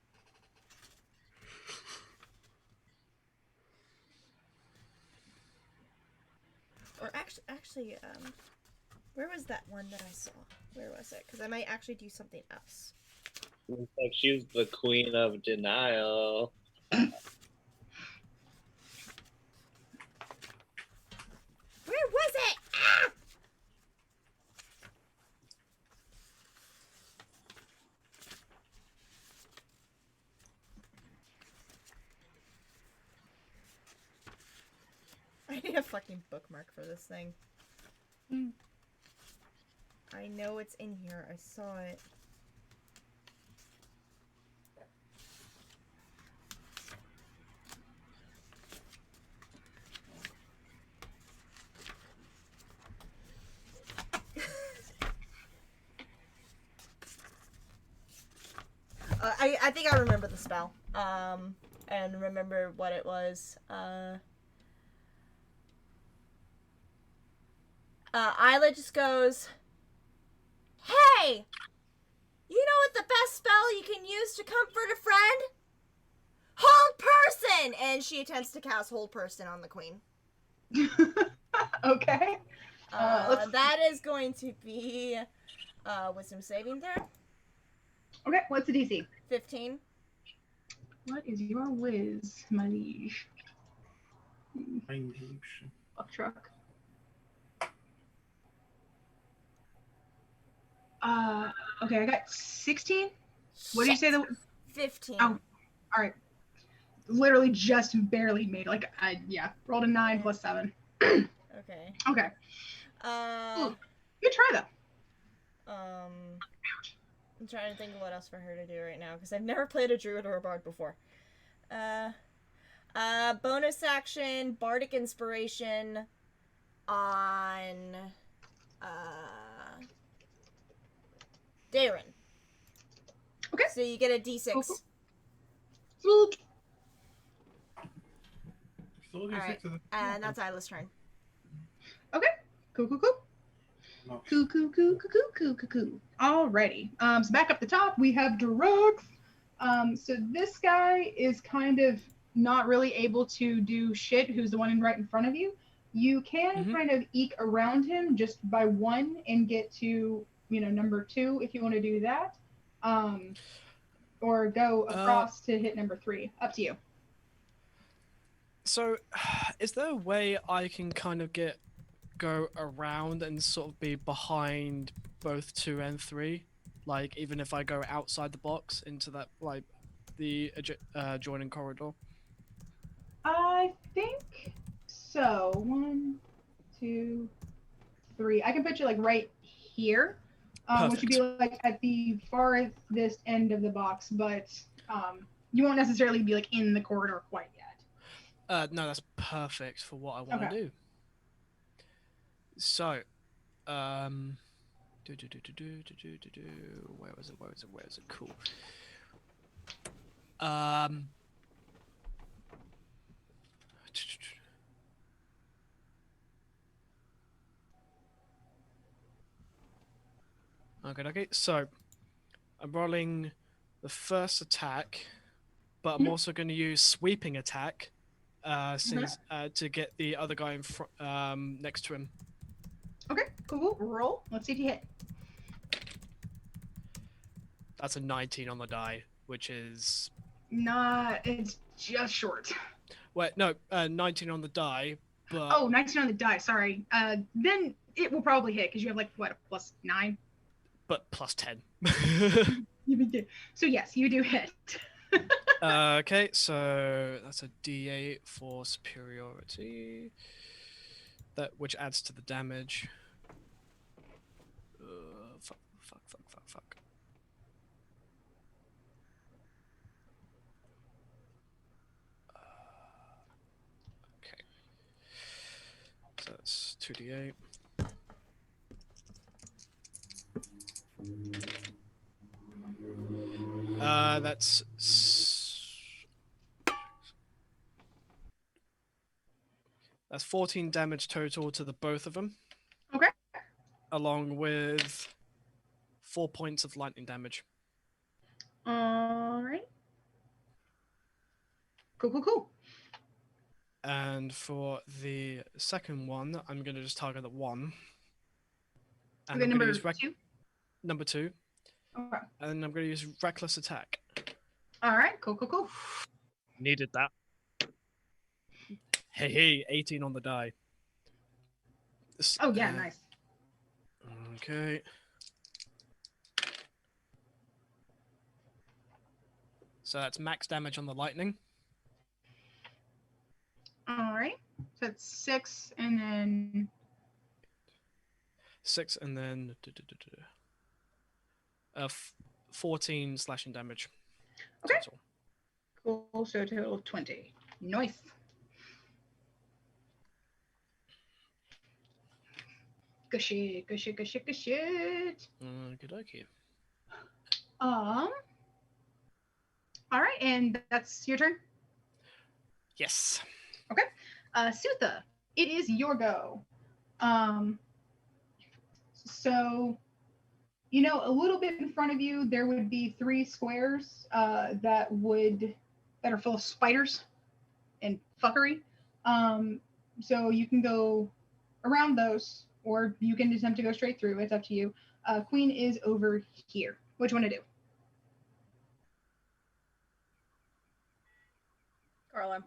S2: Or actually, where was that one that I saw? Where was it? Because I might actually do something else.
S6: Looks like she's the queen of denial.
S2: Where was it? Ah! I need a fucking bookmark for this thing. I know it's in here. I saw it. I think I remember the spell. And remember what it was. Isla just goes, "Hey! You know what the best spell you can use to comfort a friend? Hold person!" And she attempts to cast Hold Person on the queen.
S4: Okay.
S2: That is going to be Wisdom saving throw.
S4: Okay, what's the DC?
S2: 15.
S4: What is your whiz, my liege? Fuck truck. Okay, I got 16. What did you say?
S2: 15.
S4: Oh, all right. Literally just barely made it. Like, yeah, rolled a 9 plus 7.
S2: Okay.
S4: Okay.
S2: Uh,
S4: Good try, though.
S2: I'm trying to think of what else for her to do right now, because I've never played a druid or a bard before. Bonus action, bardic inspiration on, Darren.
S4: Okay.
S2: So you get a d6.
S4: Sweet.
S3: Still do
S2: All right,
S3: 6 of them.
S2: and that's Isla's turn.
S4: Cool.
S3: No.
S4: Cool. Alrighty. So back up the top, we have drugs. So this guy is kind of not really able to do shit. Who's the one right in front of you? You can
S1: Mhm.
S4: kind of eke around him just by 1 and get to number 2 if you want to do that, or go across to hit number 3. Up to you.
S1: So, is there a way I can kind of go around and sort of be behind both 2 and 3? Like, even if I go outside the box into that, like, the adjoining corridor?
S4: I think so. 1, 2, 3. I can put you like right here, which would be
S1: Perfect.
S4: like at the farthest end of the box, but you won't necessarily be like in the corridor quite yet.
S1: No, that's perfect for what I want to
S4: Okay.
S1: do. So, where was it? Cool. Okay. So, I'm rolling the first attack, but I'm
S4: Mhm.
S1: also going to use sweeping attack, since to get the other guy in next to him.
S4: Okay, cool. Roll. Let's see if you hit.
S1: That's a 19 on the die, which is
S4: It's just short.
S1: wait, no, 19 on the die, but
S4: Oh, 19 on the die. Sorry. Then it will probably hit because you have like what, a +9.
S1: but plus 10.
S4: So yes, you do hit.
S1: Okay, so that's a D8 for superiority, which adds to the damage. Fuck. Okay, so that's 2d8. That's 14 damage total to the both of them.
S4: Okay.
S1: Along with 4 points of lightning damage.
S4: All right. Cool.
S1: And for the second one, I'm going to just target the 1. And
S4: Okay,
S1: I'm going to use
S4: 2.
S1: number 2.
S4: Okay.
S1: And I'm going to use reckless attack.
S4: All right. Cool.
S1: Needed that. Hey, 18 on the die.
S4: Oh yeah, nice.
S1: Okay. So that's max damage on the lightning.
S4: All right. So that's 6, and then
S1: 6, and then 14 slashing damage.
S4: Okay.
S1: Total.
S4: Cool. So a total of 20. Nice. Good shit.
S1: Good okay.
S4: All right, and that's your turn.
S1: Yes.
S4: Okay. Sutha, it is your go. So, a little bit in front of you, there would be 3 squares that are full of spiders and fuckery. So you can go around those, or you can attempt to go straight through. It's up to you. Queen is over here. What do you want to do?
S9: Carla.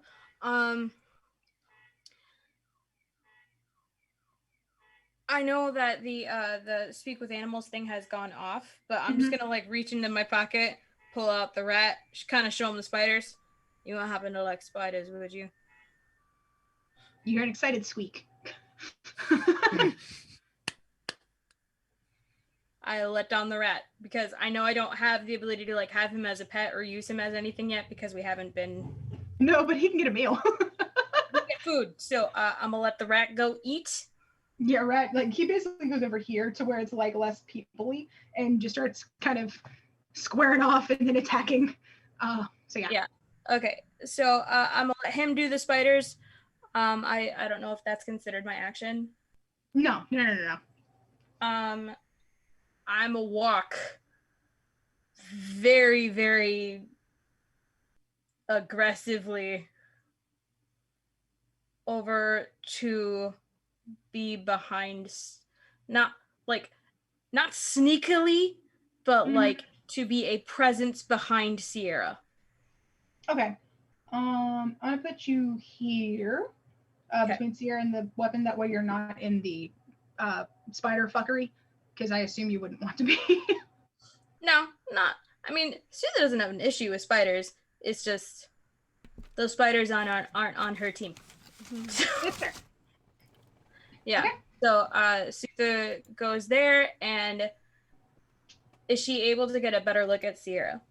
S9: I know that the speak with animals thing has gone off, but I'm just gonna like reach into my pocket, pull out the rat, kind of show him the spiders. You won't happen to like spiders, would you?
S4: You hear an excited squeak.
S9: I let down the rat because I know I don't have the ability to like have him as a pet or use him as anything yet because we haven't been.
S4: No, but he can get a meal.
S9: We get food, so I'm gonna let the rat go eat.
S4: Yeah, rat. Like he basically goes over here to where it's like less people-y and just starts kind of squaring off and then attacking. So yeah.
S9: Yeah. Okay. So I'm gonna let him do the spiders. I don't know if that's considered my action.
S4: No.
S9: I'm a walk very, very aggressively over to be behind, not not sneakily, but
S4: Mhm.
S9: like to be a presence behind Sierra.
S4: Okay. I'm gonna put you here,
S9: Okay.
S4: between Sierra and the weapon. That way, you're not in the spider fuckery, because I assume you wouldn't want to be.
S9: No, not. I mean, Suza doesn't have an issue with spiders. It's just those spiders aren't on her team.
S4: It's fair.
S9: Yeah.
S4: Okay.
S9: So Suza goes there, and is she able to get a better look at Sierra?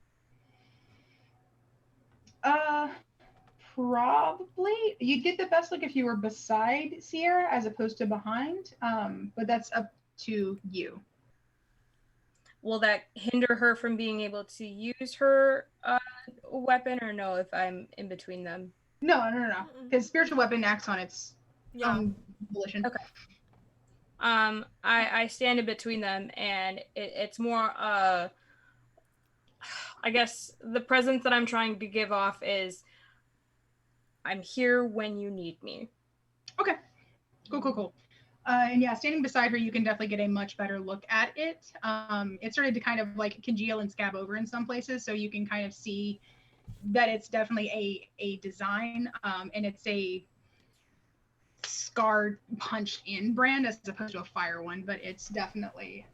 S4: Probably. You'd get the best look if you were beside Sierra as opposed to behind. But that's up to you.
S9: Will that hinder her from being able to use her weapon, or no? If I'm in between them.
S4: No. Because spiritual weapon acts on its
S2: Yeah.
S4: own volition.
S9: Okay. I stand in between them, and it's more I guess the presence that I'm trying to give off is I'm here when you need me.
S4: Okay. Cool. And yeah, standing beside her, you can definitely get a much better look at it. It started to kind of like congeal and scab over in some places, so you can kind of see that it's definitely a design, and it's a scarred, punched in brand as opposed to a fire one, but it's definitely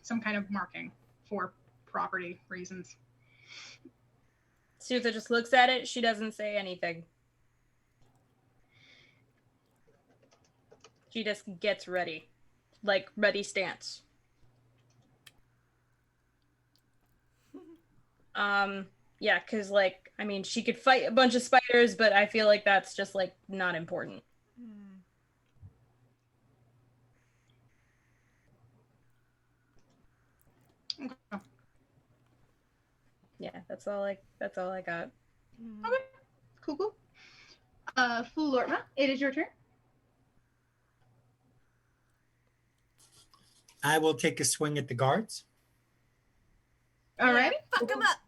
S4: some kind of marking for property reasons.
S9: Sutha just looks at it. She doesn't say anything. She just gets ready. Like, ready stance. Yeah, because, like, I mean, she could fight a bunch of spiders, but I feel like that's just, like, not important.
S4: Okay.
S9: Yeah, that's all I got.
S4: Okay. Cool. Fool Lortma, it is your turn.
S7: I will take a swing at the guards.
S4: All right.
S2: Yeah, fuck him up.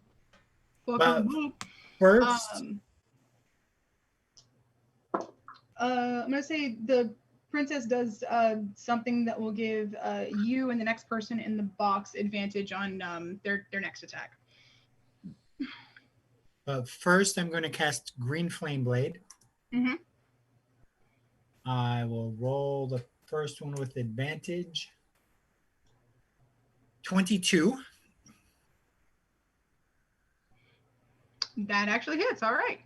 S4: Welcome.
S7: First,
S4: I'm gonna say the princess does something that will give you and the next person in the box advantage on their next attack.
S7: first I'm going to cast Green Flame Blade.
S4: Mm-hmm.
S7: I will roll the first one with advantage. 22.
S4: That actually hits. All right.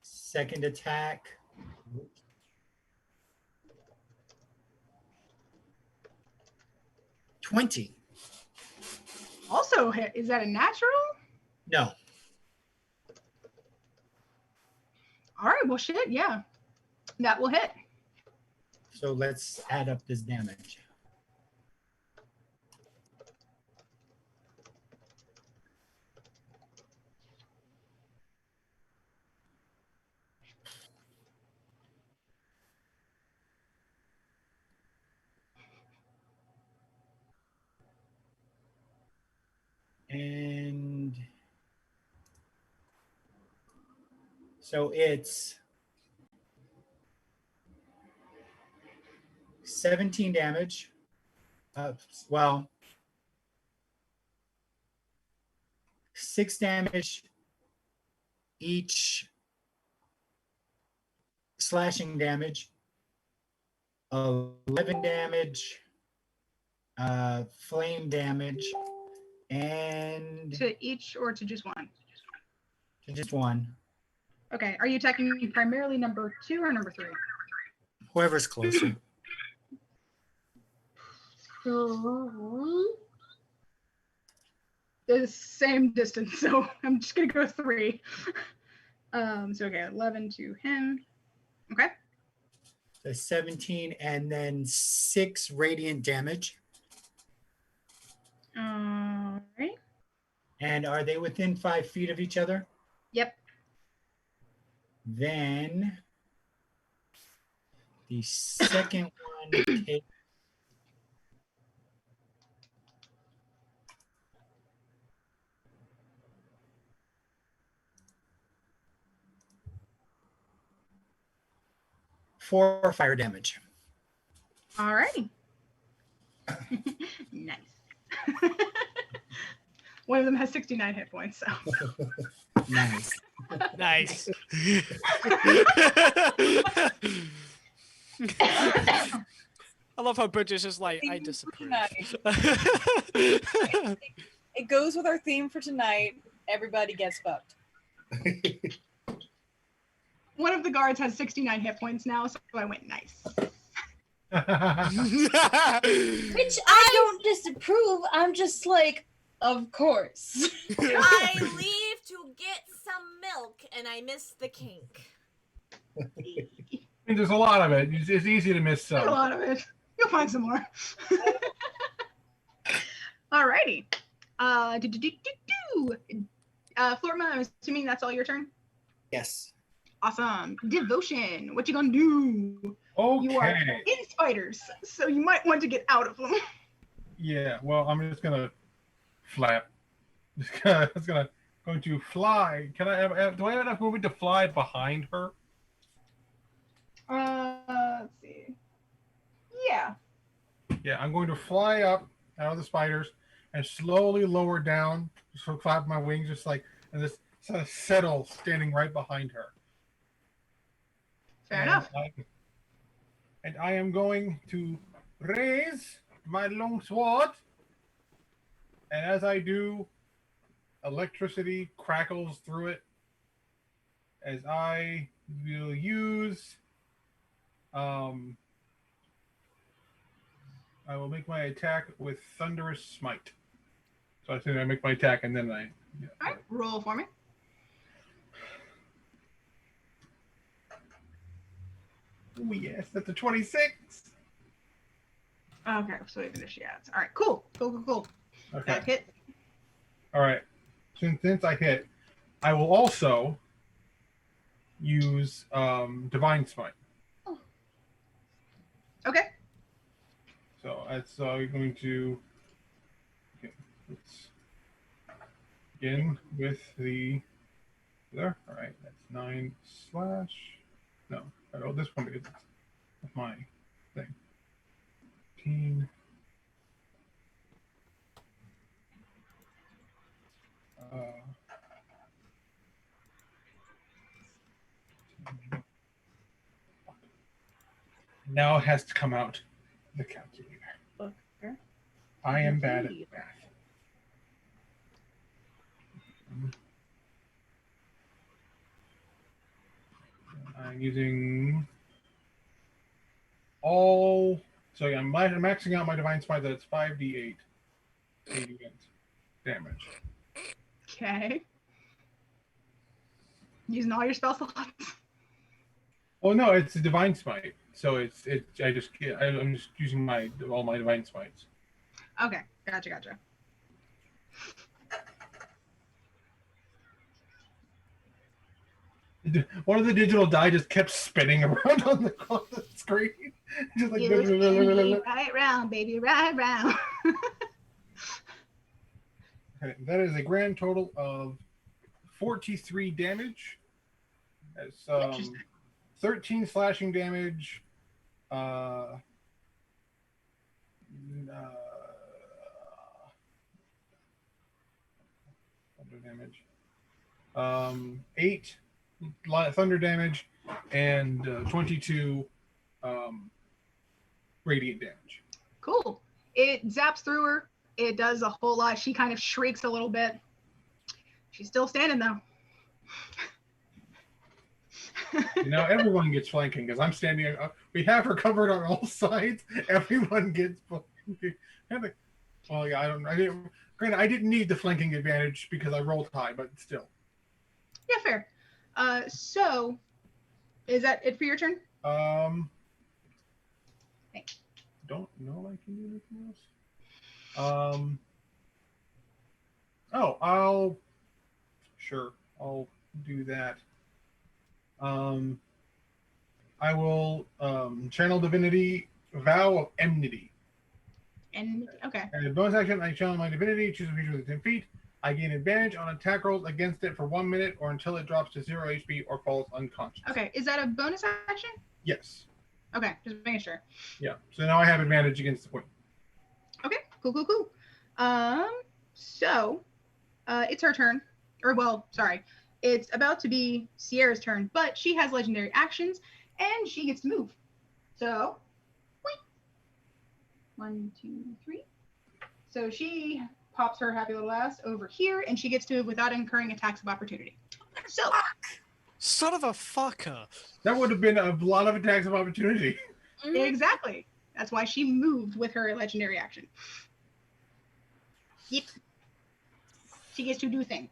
S7: Second attack. 20.
S4: Also hit. Is that a natural?
S7: No.
S4: All right. Well, shit. Yeah, that will hit.
S7: So let's add up this damage. And so it's 17 damage. Well, 6 damage each slashing damage, 11 damage flame damage, and
S4: To each or to just one?
S7: to just one.
S4: Okay. Are you attacking me primarily number 2 or number 3?
S7: Whoever's closer.
S4: The same distance, so I'm just gonna go 3. So okay, 11 to him. Okay.
S7: So 17 and then 6 radiant damage.
S4: All right.
S7: And are they within 5 feet of each other?
S4: Yep.
S7: Then the second one takes 4 fire damage.
S4: Alrighty. Nice. One of them has 69 hit points, so.
S7: Nice.
S1: Nice. I love how British is like, I disapprove.
S5: It goes with our theme for tonight. Everybody gets fucked.
S4: One of the guards has 69 hit points now, so I went nice.
S9: Which I don't disapprove. I'm just like, of course.
S2: I leave to get some milk, and I miss the kink.
S3: I mean, there's a lot of it. It's easy to miss
S4: There's a
S3: some.
S4: lot of it. You'll find some more. Alrighty. Florma, I'm assuming that's all your turn?
S7: Yes.
S4: Awesome. Devotion. What you gonna do?
S3: Okay.
S4: You are in spiders, so you might want to get out of them.
S3: Yeah. Well, I'm just gonna flap. Going to fly. Can I have? Do I have enough movement to fly behind her?
S4: Let's see. Yeah.
S3: Yeah, I'm going to fly up out of the spiders and slowly lower down. So clap my wings, just like, and just sort of settle, standing right behind her.
S4: Fair enough.
S3: And I am going to raise my long sword. And as I do, electricity crackles through it. As I will use, I will make my attack with Thunderous Smite. So I think I make my attack and then I. Yeah.
S4: All right, roll for me.
S3: Oh yes, that's a 26.
S4: Okay, so even if she adds. All right, cool.
S3: Okay.
S4: That hit.
S3: All right. Since I hit, I will also use Divine Smite.
S4: Oh. Okay.
S3: So that's going to. Okay, let's begin with the. There. All right. That's 9 slash. No. Oh, this one is my thing. 15. Now it has to come out the calculator.
S5: Okay.
S3: I am bad at math. I'm using all. So yeah, I'm maxing out my Divine Smite. That's 5d8 radiant damage.
S4: Okay. Using all your spell slots.
S3: Oh no, it's a Divine Smite. So I'm just using all my Divine Smites.
S4: Okay, gotcha.
S3: One of the digital die just kept spinning around on the screen. Just like
S4: right round, baby, right round.
S3: Okay, that is a grand total of 43 damage. That's 13 slashing damage. Thunder damage. 8 thunder damage and 22 radiant damage.
S4: Cool. It zaps through her. It does a whole lot. She kind of shrieks a little bit. She's still standing though.
S3: Now everyone gets flanking because I'm standing. We have her covered on all sides. Everyone gets flanking. Well, yeah, I didn't need the flanking advantage because I rolled high, but still.
S4: Yeah, fair. So, is that it for your turn? Thanks.
S3: Don't know I can do anything else. I'll do that. I will channel divinity vow of enmity.
S4: And okay.
S3: And in bonus action, I channel my divinity, choose a creature within 10 feet. I gain advantage on attack rolls against it for 1 minute or until it drops to 0 HP or falls unconscious.
S4: Okay, is that a bonus action?
S3: Yes.
S4: Okay, just making sure.
S3: Yeah. So now I have advantage against the queen.
S4: Okay, cool. So, it's her turn. Or, well, sorry. It's about to be Sierra's turn, but she has legendary actions, and she gets to move. So, wait. 1, 2, 3. So she pops her happy little ass over here, and she gets to move without incurring attacks of opportunity. So,
S1: Son of a fucker.
S3: That would have been a lot of attacks of opportunity.
S4: exactly. That's why she moved with her legendary action. Yep. She gets to do thing.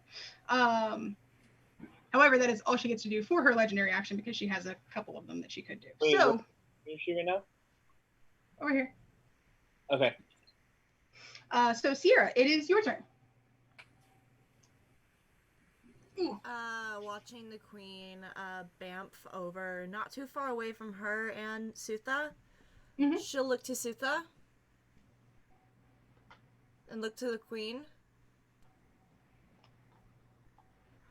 S4: However, that is all she gets to do for her legendary action because she has a couple of them that she could do.
S6: Wait,
S4: so,
S6: where is she right now?
S4: over here.
S6: Okay.
S4: So Sierra, it is your turn.
S2: Watching the queen bamf over not too far away from her and Sutha.
S4: Mhm.
S2: She'll look to Sutha and look to the queen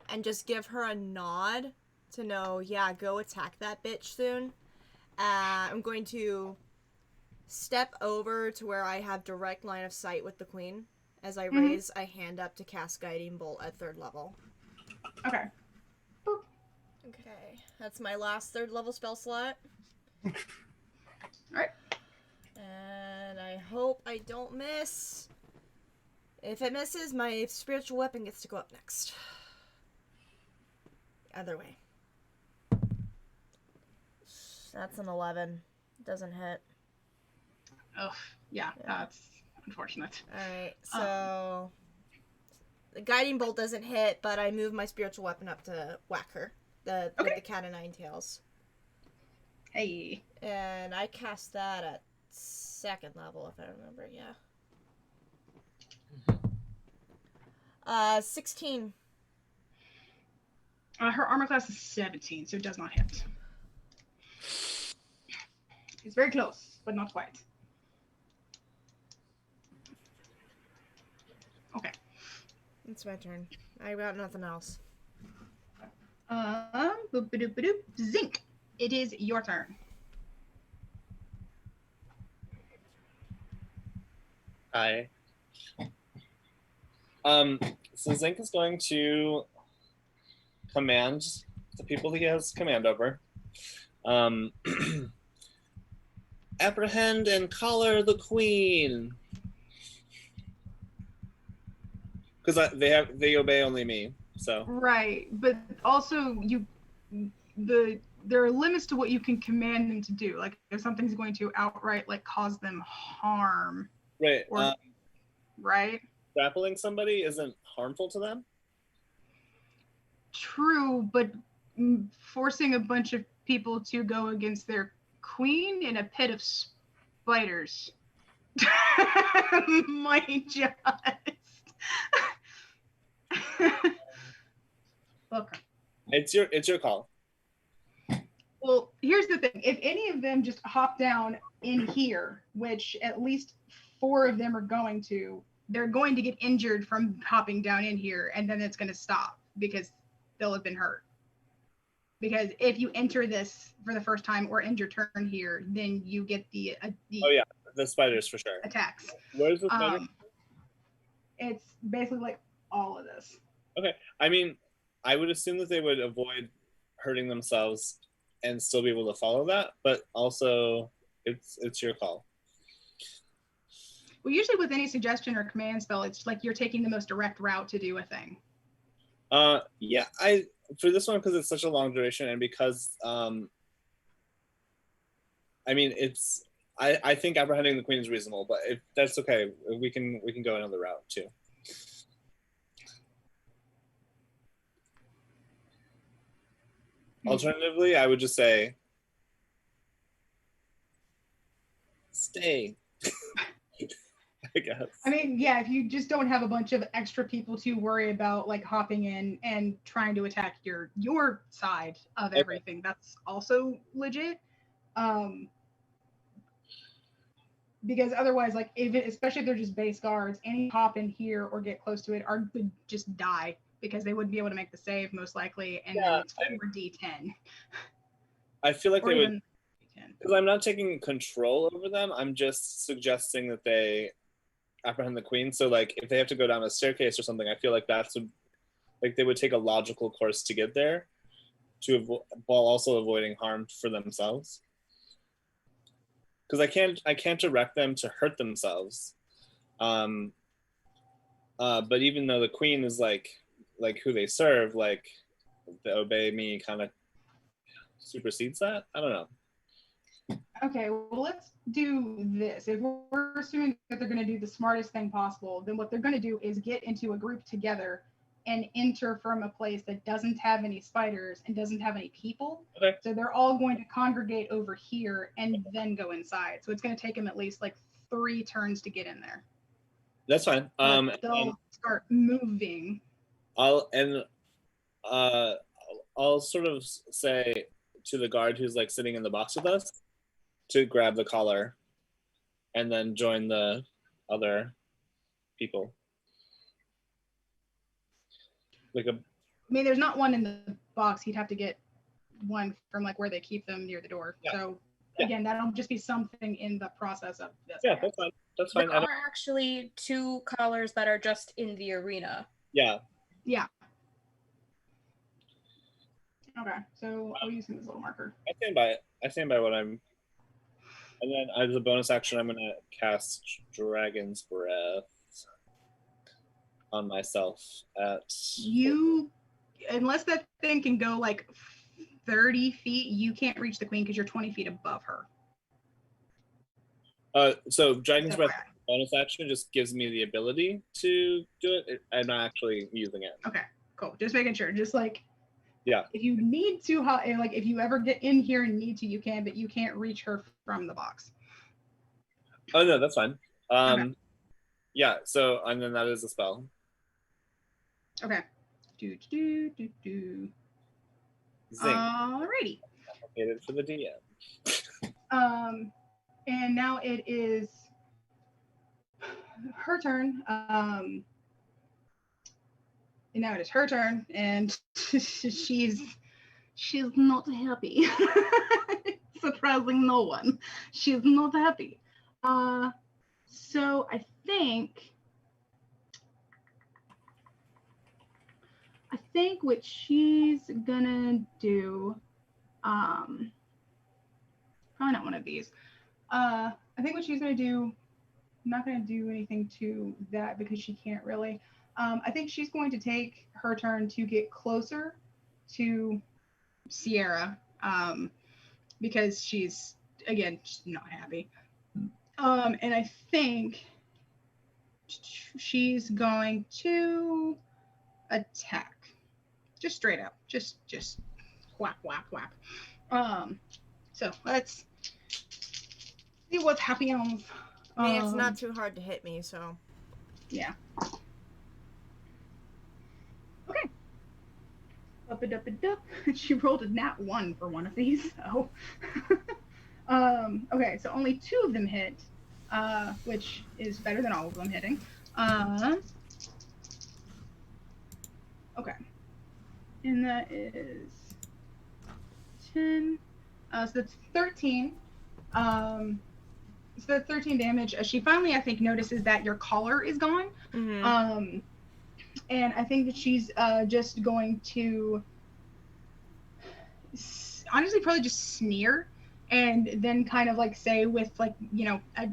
S2: and just give her a nod to know, yeah, go attack that bitch soon. I'm going to step over to where I have direct line of sight with the queen as I raise a hand up to cast Guiding Bolt at 3rd level.
S4: Okay. Boop.
S2: Okay, that's my last 3rd level spell slot.
S4: Alright.
S2: And I hope I don't miss. If it misses, my spiritual weapon gets to go up next. Other way. That's an 11. Doesn't hit.
S4: Ugh. Yeah, that's unfortunate.
S2: Alright, so the guiding bolt doesn't hit, but I move my spiritual weapon up to whack her. With the cat o' nine tails.
S4: Hey.
S2: And I cast that at 2nd level, if I remember, yeah. 16.
S4: Her armor class is 17, so it does not hit. It's very close, but not quite. Okay.
S2: It's my turn. I got nothing else.
S4: Boop-a-doop-a-doop. Zinc, it is your turn.
S6: Hi. So Zink is going to command the people he has command over. Apprehend and collar the queen. Because they obey only me. So
S4: Right, but also there are limits to what you can command them to do. Like if something's going to outright like cause them harm,
S6: right,
S4: or, right?
S6: grappling somebody isn't harmful to them.
S4: True, but forcing a bunch of people to go against their queen in a pit of spiders might just. Look.
S6: It's your call.
S4: Well, here's the thing. If any of them just hop down in here, which at least 4 of them are going to, they're going to get injured from hopping down in here, and then it's going to stop because they'll have been hurt. Because if you enter this for the first time or end your turn here, then you get the
S6: oh yeah, the spiders for sure.
S4: attacks.
S6: Where's the spider?
S4: It's basically like all of this.
S6: Okay, I mean, I would assume that they would avoid hurting themselves and still be able to follow that, but also it's your call.
S4: Well, usually with any suggestion or command spell, it's like you're taking the most direct route to do a thing.
S6: Yeah, for this one, because it's such a long duration and because I mean I think apprehending the queen is reasonable, but if that's okay, we can go another route too. Alternatively, I would just say stay. I guess.
S4: I mean, yeah, if you just don't have a bunch of extra people to worry about, like hopping in and trying to attack your side of
S6: Okay.
S4: everything, that's also legit. Because otherwise, like especially if they're just base guards, any hop in here or get close to it would just die because they wouldn't be able to make the save most likely, and then it's 4d10.
S6: I feel like
S4: Or
S6: they would,
S4: even
S6: because I'm not taking control over them. I'm just suggesting that they apprehend the queen. So like, if they have to go down a staircase or something, I feel like like they would take a logical course to get there, while also avoiding harm for themselves. Because I can't direct them to hurt themselves. But even though the queen is like who they serve, like the obey me kind of supersedes that. I don't know.
S4: Okay, well, let's do this. If we're assuming that they're going to do the smartest thing possible, then what they're going to do is get into a group together and enter from a place that doesn't have any spiders and doesn't have any people.
S6: Okay.
S4: So they're all going to congregate over here and then go inside. So it's going to take them at least like 3 turns to get in there.
S6: That's fine.
S4: They'll start moving.
S6: I'll sort of say to the guard who's like sitting in the box with us to grab the collar and then join the other people. I
S4: mean, there's not one in the box. He'd have to get one from like where they keep them near the door. Yeah. So again, that'll just be something in the process of this.
S6: Yeah, that's fine. That's fine.
S9: There are actually 2 collars that are just in the arena.
S6: Yeah.
S4: Yeah. Okay, so I'll use this little marker.
S6: I stand by it. I stand by what I'm. And then as a bonus action, I'm gonna cast Dragon's Breath on myself at
S4: you. Unless that thing can go like 30 feet, you can't reach the queen because you're 20 feet above her.
S6: So Dragon's Breath bonus action just gives me the ability to do it. I'm not actually using it.
S4: Okay, cool. Just making sure. Just like.
S6: Yeah.
S4: If you need to, like if you ever get in here and need to, you can, but you can't reach her from the box.
S6: Oh no, that's fine.
S4: Okay.
S6: Yeah. So and then that is a spell.
S4: Okay. Do.
S6: Zing.
S4: Alrighty.
S6: Complicated for the DM.
S4: And now it is her turn. And now it is her turn, and she's not happy. Surprising no one. She's not happy. So I think what she's gonna do, probably not one of these. I think what she's gonna do, I'm not gonna do anything to that because she can't really. I think she's going to take her turn to get closer to Sierra, because she's, again, just not happy. And I think she's going to attack. Just straight up. Just whack, whack, whack. So let's see what's happens.
S2: I mean, it's not too hard to hit me, so.
S4: Yeah. Okay. Up-a-dup-a-dup. She rolled a nat 1 for one of these, so. Okay, so only 2 of them hit, which is better than all of them hitting. Okay. And that is 10. So that's 13. So that's 13 damage. She finally, I think, notices that your collar is gone. Mm-hmm. And I think that she's just going to honestly probably just sneer and then kind of like say with like, you know, a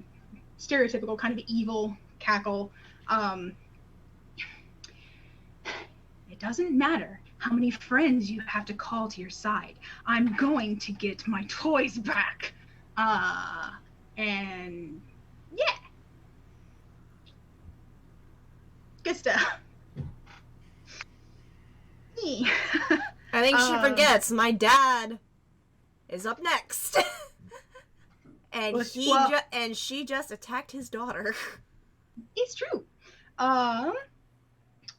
S4: stereotypical kind of evil cackle, it doesn't matter how many friends you have to call to your side. I'm going to get my toys back. And yeah. Good stuff.
S2: I think she forgets my dad is up next. And she just attacked his daughter.
S4: It's true. So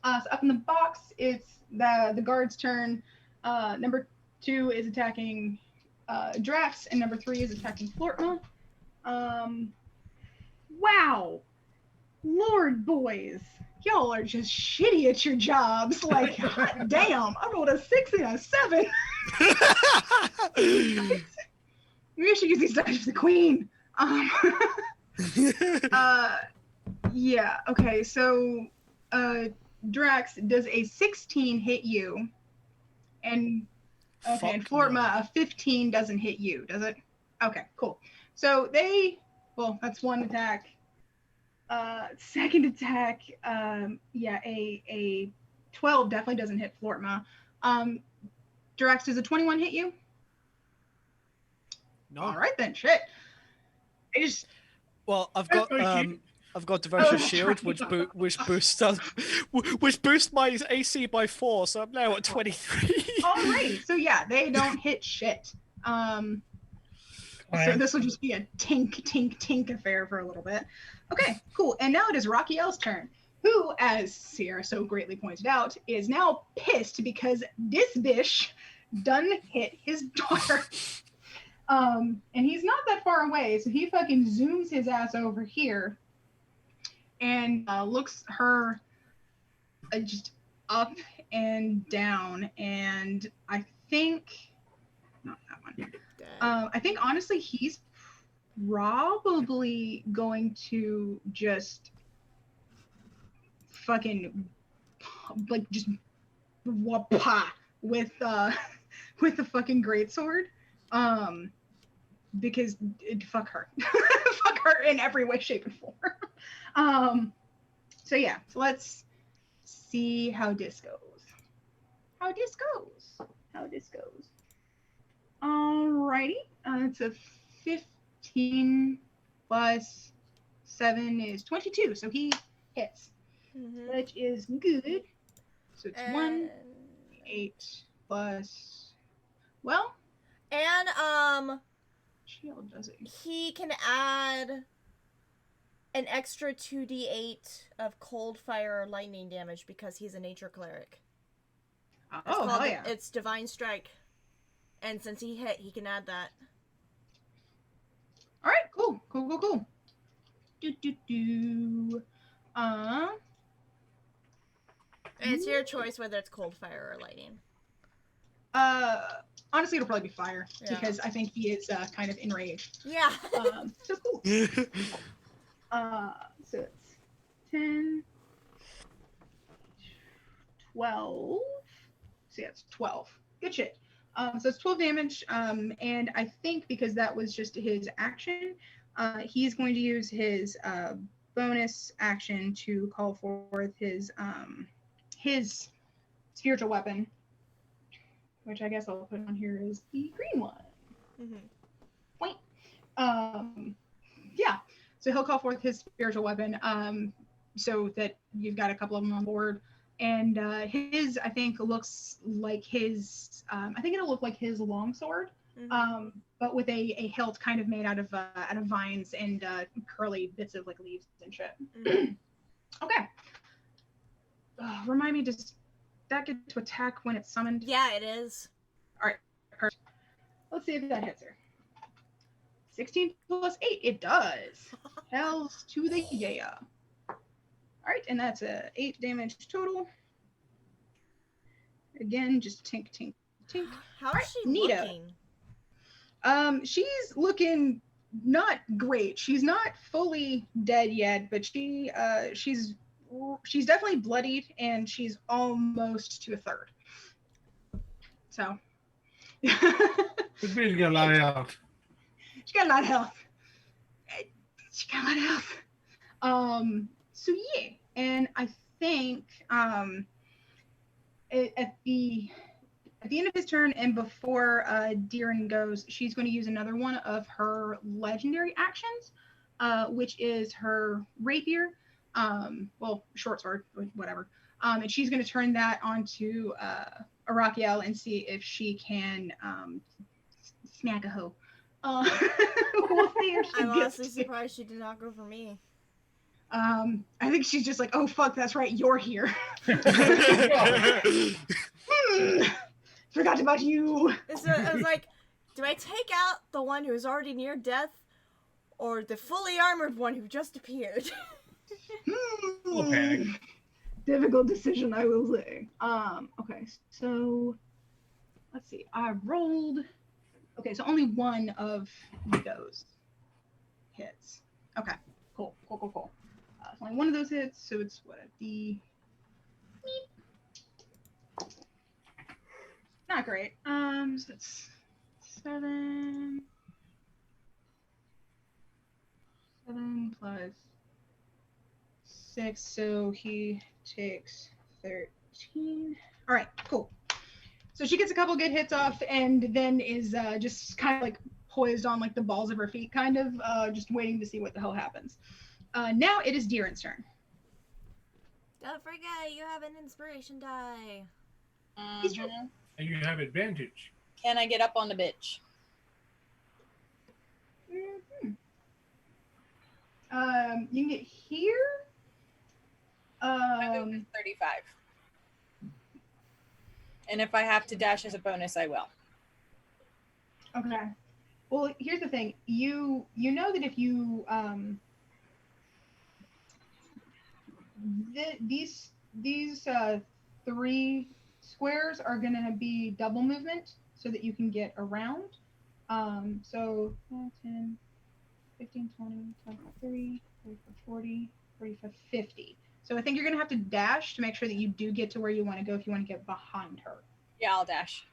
S4: up in the box, it's the guard's turn. Number 2 is attacking Drax, and number 3 is attacking Flortma. Wow, Lord, boys, y'all are just shitty at your jobs. Like, hot damn, I rolled a 6 and a 7. Maybe I should use these dice for the queen. Yeah. Okay. So, Drax, does a 16 hit you? And okay, and
S1: Fuck
S4: Flortma,
S1: no.
S4: a 15 doesn't hit you, does it? Okay, cool. So well, that's one attack. Second attack, yeah, a 12 definitely doesn't hit Flortma. Drax, does a 21 hit you?
S1: No.
S4: All right then, shit. I just
S1: Well, I've
S3: That's
S1: got
S3: okay.
S1: I've got Devotion
S4: that's
S1: Shield,
S4: right.
S1: which boosts my AC by 4, so I'm now at 23.
S4: Alrighty, so yeah, they don't hit shit. So this will just be a tink affair for a little bit. Okay, cool. And now it is Raquiel's turn, who, as Sierra so greatly pointed out, is now pissed because this bitch done hit his daughter. And he's not that far away, so he fucking zooms his ass over here and looks her just up and down, and I think not that one. I think honestly he's probably going to just fucking like just wapa with with the fucking greatsword. Because fuck her. Fuck her in every way, shape, and form. So yeah, so let's see how this goes. Alrighty. It's a 15 plus 7 is 22, so he hits, which is good. So it's 1, 8 plus, well,
S2: And
S4: shield does it.
S2: he can add an extra 2d8 of cold, fire, or lightning damage because he's a nature cleric.
S4: Oh, hell yeah.
S2: It's Divine Strike. And since he hit, he can add that.
S4: All right, cool.
S2: And it's your choice whether it's cold, fire, or lightning.
S4: Honestly, it'll probably be fire
S2: Yeah.
S4: because I think he is kind of enraged.
S2: Yeah.
S4: So cool. So it's 10, 12. So yeah, it's 12. Good shit. So it's 12 damage. And I think because that was just his action, he's going to use his bonus action to call forth his spiritual weapon, which I guess I'll put on here is the green one. Point. Yeah. So he'll call forth his spiritual weapon, so that you've got a couple of them on board. And his, I think, looks like his. I think it'll look like his longsword, but with a hilt kind of made out of vines and curly bits of like leaves and shit. Okay. Remind me, does that get to attack when it's summoned?
S2: Yeah, it is.
S4: All right. Perfect. Let's see if that hits her. 16 plus 8, it does. Hells to the yeah. All right, and that's a 8 damage total. Again, just tink.
S2: How's
S4: right,
S2: she
S4: Nita.
S2: looking?
S4: She's looking not great. She's not fully dead yet, but she's definitely bloodied, and she's almost to a third. So.
S3: This baby's got a lot of health.
S4: She got a lot of health. So yeah, and I think at the end of his turn and before Deeren goes, she's going to use another one of her legendary actions, which is her rapier. Well, short sword, whatever. And she's going to turn that onto Arakiel and see if she can smack a hoe. We'll see if she
S2: I'm
S4: gets
S2: honestly
S4: to.
S2: surprised she did not go for me.
S4: I think she's just like, oh fuck, that's right, you're here. Forgot about you.
S2: So I was like, do I take out the one who's already near death, or the fully armored one who just appeared?
S3: Little panic.
S4: Difficult decision, I will say. Okay, so let's see. I rolled. Okay, so only one of those hits. Okay, cool. So only one of those hits, so it's what, a D. Not great. So it's 7. 7 plus 6, so he takes 13. All right, cool. So she gets a couple good hits off, and then is just kind of like poised on like the balls of her feet, kind of just waiting to see what the hell happens. Now it is Deeran's turn.
S2: Don't forget, you have an inspiration die.
S5: Mhm.
S3: And you have advantage.
S5: Can I get up on the bitch?
S4: You can get here.
S5: My movement 35. And if I have to dash as a bonus, I will.
S4: Okay. Well, here's the thing. You know that if you these 3 squares are gonna be double movement so that you can get around. So 10, 15, 20, 25, 30, 35, 40, 45, 50. So I think you're gonna have to dash to make sure that you do get to where you want to go if you want to get behind her.
S5: Yeah, I'll dash.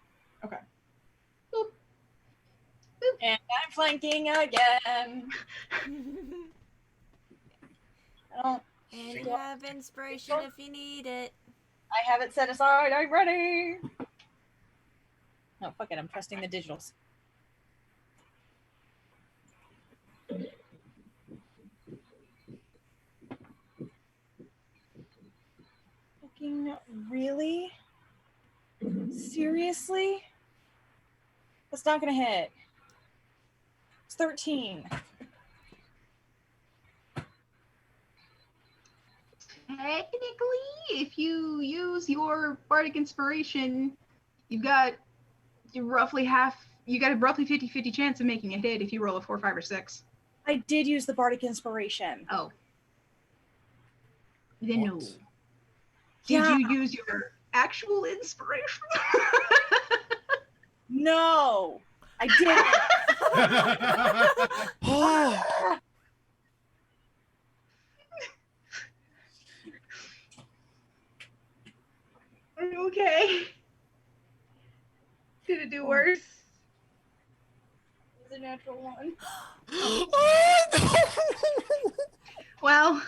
S4: Okay. Boop.
S5: And I'm flanking again. I don't.
S2: And you have inspiration if you need it.
S5: I have it set aside. I'm ready. No, fuck it. I'm trusting the digitals. Fucking really? Seriously? That's not gonna hit. It's 13.
S4: Technically, if you use your bardic inspiration, you've got roughly 50-50 chance of making a hit if you roll a 4, 5, or 6.
S5: I did use the bardic inspiration.
S4: Oh. Then no.
S3: What?
S4: Did you use your actual inspiration?
S5: No, I didn't.
S1: Oh,
S4: Are you okay? Did it do worse?
S5: It was a natural one.
S4: Well,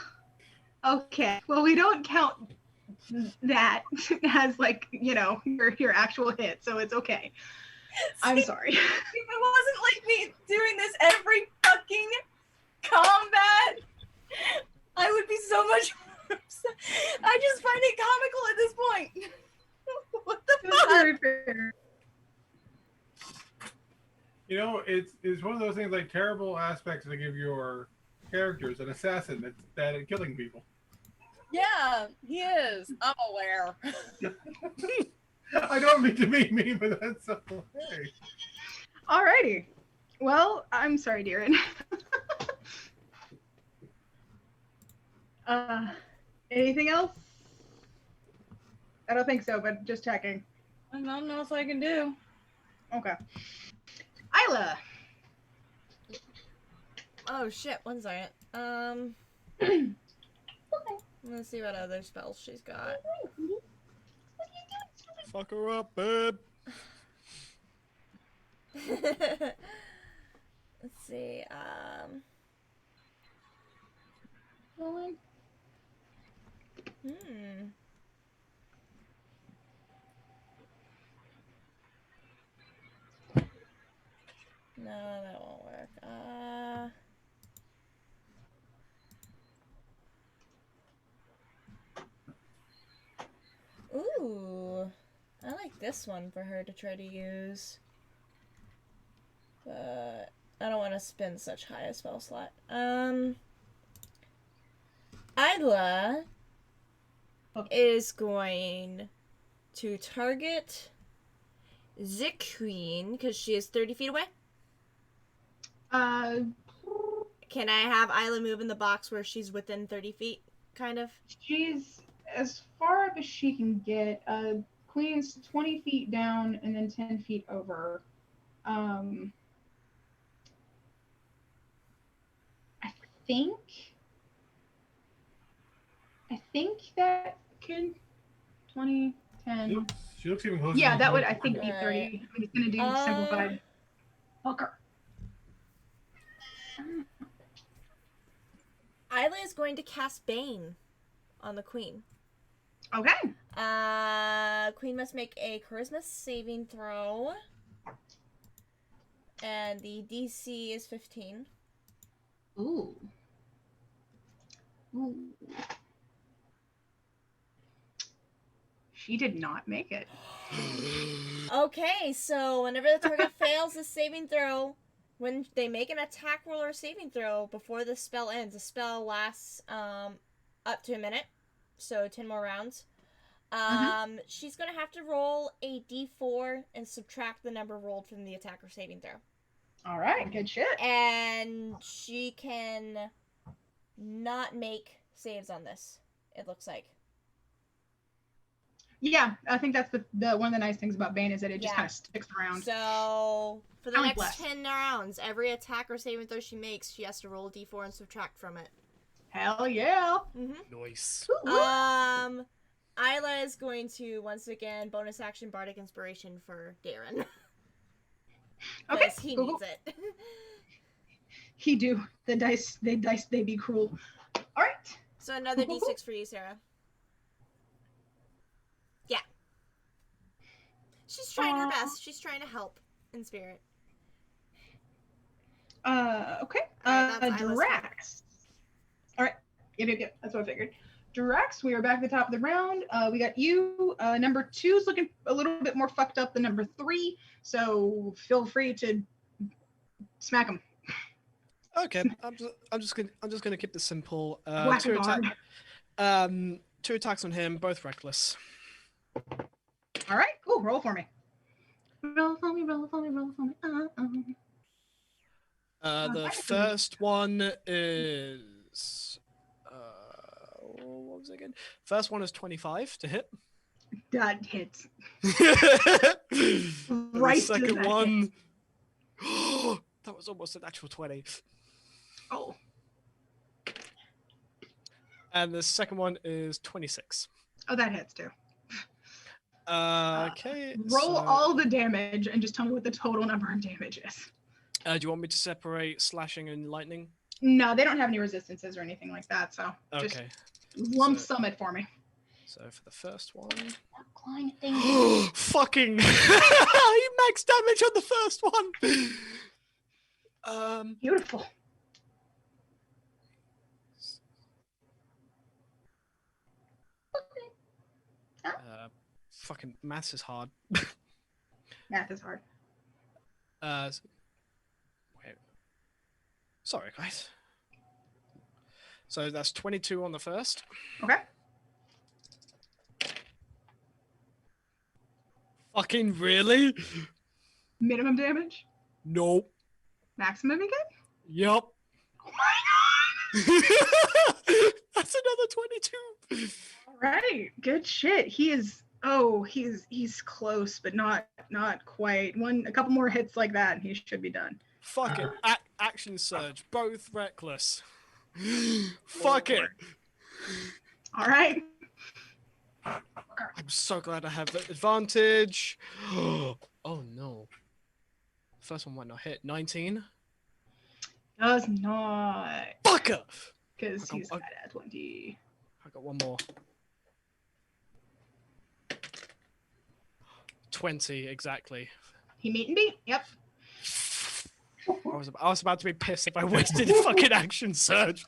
S4: okay. Well, we don't count that as like, your actual hit, so it's okay. I'm sorry.
S5: If it wasn't like me doing this every fucking combat, I would be so much more upset. I just find it comical at this point. What the fuck?
S4: Very fair.
S3: It's one of those things, like, terrible aspects to give your characters an assassin that's bad at killing people.
S5: Yeah, he is. I'm aware.
S3: I don't mean to be mean, but that's okay.
S4: Alrighty. Well, I'm sorry, Deeran. Anything else? I don't think so, but just checking.
S5: I don't know if I can do.
S4: Okay. Isla.
S2: Oh shit, one second. Let's see what other spells she's got.
S1: fuck her up, babe.
S2: Let's see, No, that won't work. Ooh. I like this one for her to try to use. But I don't want to spend such high a spell slot. Isla
S4: Okay.
S2: is going to target the queen because she is 30 feet away.
S4: Uh,
S2: Can I have Isla move in the box where she's within 30 feet, kind of?
S4: she's as far up as she can get. Queen's 20 feet down and then 10 feet over. Um, I think. I think that can 20, 10.
S3: She looks even closer.
S4: Yeah,
S3: than
S4: that
S3: she
S4: would
S3: looks
S4: I think be
S2: Alright.
S4: 30. I'm just gonna do simplified. Fucker.
S2: Isla is going to cast Bane on the queen.
S4: Okay.
S2: Queen must make a charisma saving throw. And the DC is 15.
S4: Ooh. Ooh. She did not make it.
S2: Okay, so whenever the target fails the saving throw, when they make an attack roll or saving throw before the spell ends, the spell lasts up to a minute, so 10 more rounds. She's gonna have to roll a d4 and subtract the number rolled from the attack or saving throw.
S4: All right, good shit.
S2: And she can not make saves on this, it looks like.
S4: Yeah, I think that's the one of the nice things about Bane is that it just
S2: Yeah.
S4: kind of sticks around.
S2: So, for the
S4: I like
S2: next
S4: less.
S2: 10 rounds, every attack or saving throw she makes, she has to roll a d4 and subtract from it.
S4: Hell yeah.
S1: Nice.
S2: Isla is going to, once again, bonus action Bardic Inspiration for Darren.
S4: Okay.
S2: Because he
S4: cool,
S2: needs
S4: cool.
S2: it.
S4: He do. The dice, they be cruel. All right.
S2: So another d6 for you, Sarah. Yeah. She's trying her best. She's trying to help in spirit.
S4: Okay.
S2: Alright, that's Isla's
S4: Drax. All right. Yep. That's what I figured. Drax, we are back at the top of the round. We got you. Number 2's looking a little bit more fucked up than number 3, so feel free to smack him.
S1: Okay, I'm just gonna keep this simple.
S4: Whack a guard.
S1: Two attacks on him, both reckless.
S4: All right. Cool. Roll for me. Roll for me. Roll for me. Roll for me.
S1: The first one is what was it again? First one is 25 to hit.
S4: That hits.
S1: And the
S4: Right.
S1: second one, that was almost an actual 20.
S4: Oh.
S1: And the second one is 26.
S4: Oh, that hits too.
S1: Okay.
S4: Roll
S1: so,
S4: all the damage and just tell me what the total number of damage is.
S1: do you want me to separate slashing and lightning?
S4: No, they don't have any resistances or anything like that, so just
S1: Okay.
S4: lump sum it for me.
S1: So for the first one.
S4: Clawing thing.
S1: Fucking he max damage on the first one.
S4: Beautiful.
S1: Fucking maths is hard.
S4: Math is hard.
S1: Wait. Sorry, guys. So that's 22 on the first.
S4: Okay.
S1: Fucking really?
S4: Minimum damage?
S1: Nope.
S4: Maximum again?
S1: Yup.
S4: Oh my god!
S1: That's another 22.
S4: All right. Good shit. He's close, but not quite. A couple more hits like that and he should be done.
S1: Fuck it. Action surge. Both reckless. Fuck it.
S4: All right.
S1: I'm so glad I have that advantage. Oh no. First one might not hit. 19.
S4: Does not.
S1: Fucker.
S4: Because he's at 20.
S1: I got one more. 20 exactly.
S4: He meet and beat. Yep.
S1: I was about to be pissed if I wasted a fucking action surge.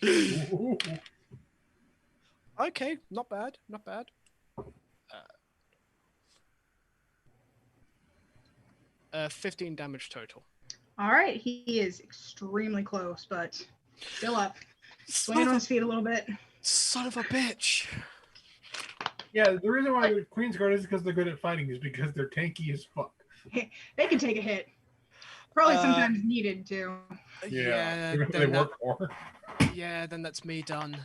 S1: Okay, not bad, not bad. 15 damage total.
S4: All right. He is extremely close, but still up. Swinging on his feet a little bit.
S1: Son of a bitch.
S3: Yeah, the reason why the Queen's Guard is because they're good at fighting is because they're tanky as fuck.
S4: They can take a hit. Probably
S1: Uh,
S4: sometimes needed to.
S1: Yeah,
S3: Even if they
S1: then
S3: work for.
S1: then that's me done.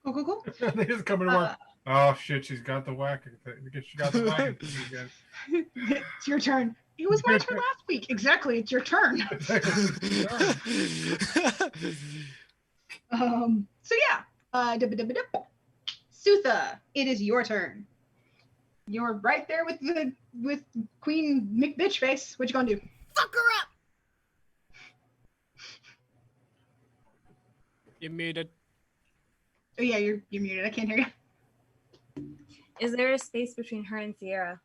S4: Cool.
S3: They just come to work. Oh shit, she's got the whack. She got the whack again.
S4: It's your turn. It was my turn last week. Exactly, it's your turn. So yeah. Sutha, it is your turn. You're right there with Queen McBitchface. What you gonna do?
S2: Fuck her up.
S1: You're muted.
S4: Oh yeah, you're muted. I can't hear you.
S9: Is there a space between her and Sierra?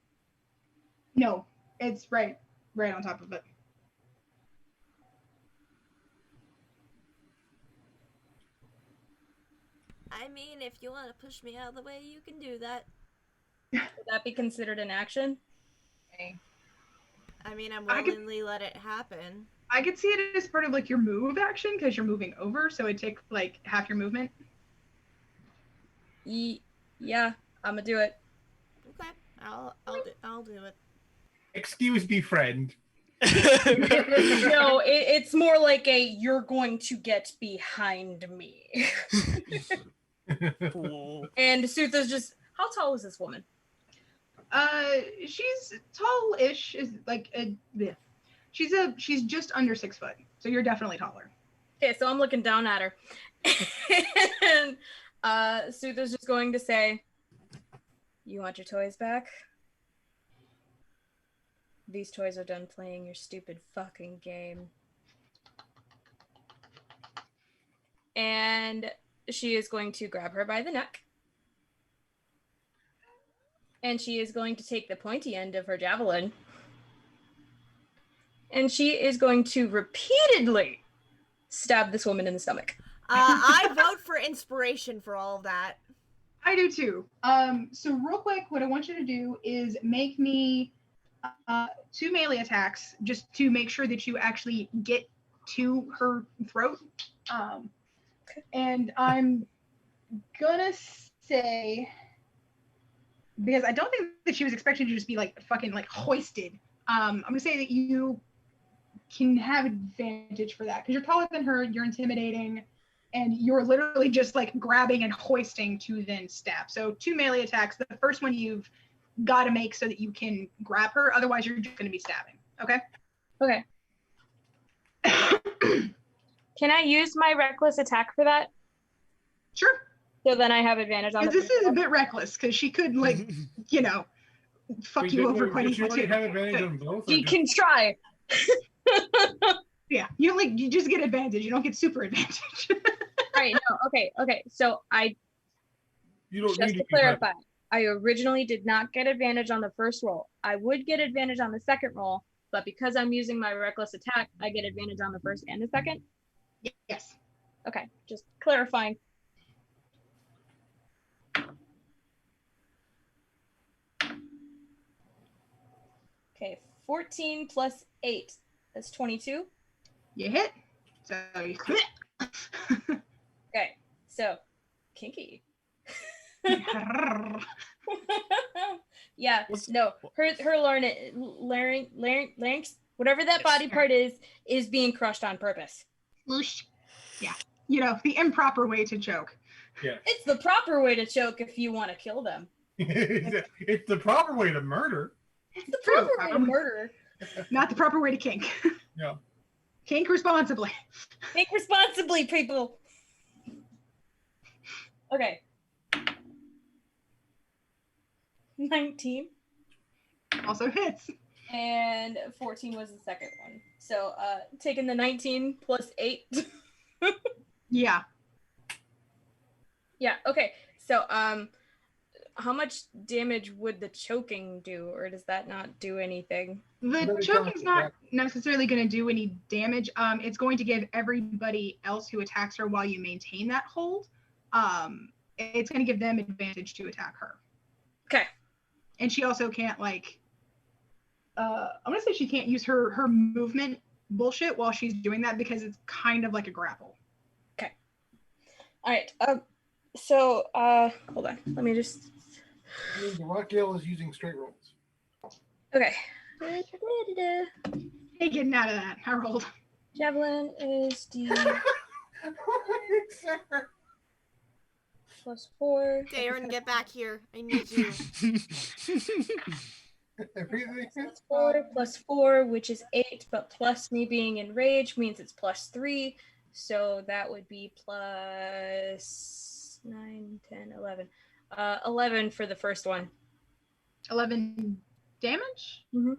S4: No, it's right on top of it.
S2: I mean, if you want to push me out of the way, you can do that.
S9: Would that be considered an action?
S2: I mean, I'm
S4: I could-
S2: willingly let it happen.
S4: I could see it as part of like your move action because you're moving over, so it'd take like half your movement.
S9: Yeah, I'm gonna do it.
S2: Okay, I'll do it.
S3: Excuse me, friend.
S9: No, it's more like a you're going to get behind me.
S1: Cool.
S9: And Sutha's just, how tall is this woman?
S4: She's tall-ish. Is like yeah. She's just under 6 foot, so you're definitely taller.
S9: Okay, so I'm looking down at her. And Sutha's just going to say, you want your toys back? These toys are done playing your stupid fucking game. And she is going to grab her by the neck. And she is going to take the pointy end of her javelin. And she is going to repeatedly stab this woman in the stomach.
S2: I vote for inspiration for all of that.
S4: I do too. So real quick, what I want you to do is make me 2 melee attacks just to make sure that you actually get to her throat. And I'm gonna say, because I don't think that she was expecting to just be like fucking like hoisted. I'm gonna say that you can have advantage for that because you're taller than her, you're intimidating, and you're literally just like grabbing and hoisting to then stab. So 2 melee attacks. The first one you've got to make so that you can grab her. Otherwise, you're just going to be stabbing. Okay.
S9: Okay. Can I use my reckless attack for that?
S4: Sure.
S9: So then I have advantage on
S4: This is a bit reckless because she could like, you know, fuck
S3: Wait,
S4: you over quite
S3: did you
S4: easily
S3: already
S4: too.
S3: have advantage on both? or
S9: You
S3: just-
S9: can try.
S4: Yeah, you just get advantage. You don't get super advantage.
S9: Right, no, okay. So
S3: You don't
S9: just
S3: need
S9: to
S3: to
S9: clarify, I originally did not get advantage on the first roll. I would get advantage on the second roll, but because I'm using my reckless attack, I get advantage on the first and the second.
S4: Yes.
S9: Okay, just clarifying. Okay, 14 plus 8. That's 22.
S4: You hit. So you
S9: Okay, so kinky. Yeah, no, her larynx, whatever that
S1: Yes.
S9: body part is being crushed on purpose.
S4: Whoosh. Yeah. You know, the improper way to choke.
S3: Yeah.
S9: It's the proper way to choke if you want to kill them.
S3: It's the proper way to murder.
S9: It's the
S4: True.
S9: proper way to murder.
S4: Not the proper way to kink.
S3: Yeah.
S4: Kink responsibly.
S9: Think responsibly, people. Okay. 19
S4: Also hits.
S9: and 14 was the second one. So taking the 19 plus 8.
S4: Yeah.
S9: Yeah, okay. So how much damage would the choking do, or does that not do anything?
S4: The
S3: Very
S4: choking's
S3: confident,
S4: not necessarily going to do any damage. It's going to give everybody else who attacks her while you maintain that hold. It's going to give them advantage to attack her.
S9: Okay.
S4: And she also can't like. I'm going to say she can't use her movement bullshit while she's doing that because it's kind of like a grapple.
S9: All right. Hold on. Let me just.
S3: I mean, the rock ale is using straight rolls.
S9: Okay.
S4: Hey, getting out of that. I rolled.
S9: Javelin is D plus 4.
S2: Darren, get back here. I need you.
S3: Everything
S9: Plus 4 plus 4, which is 8, but plus me being in rage means it's plus 3. So that would be plus 9, 10, 11. 11 for the first one.
S4: 11 damage?
S9: Mhm.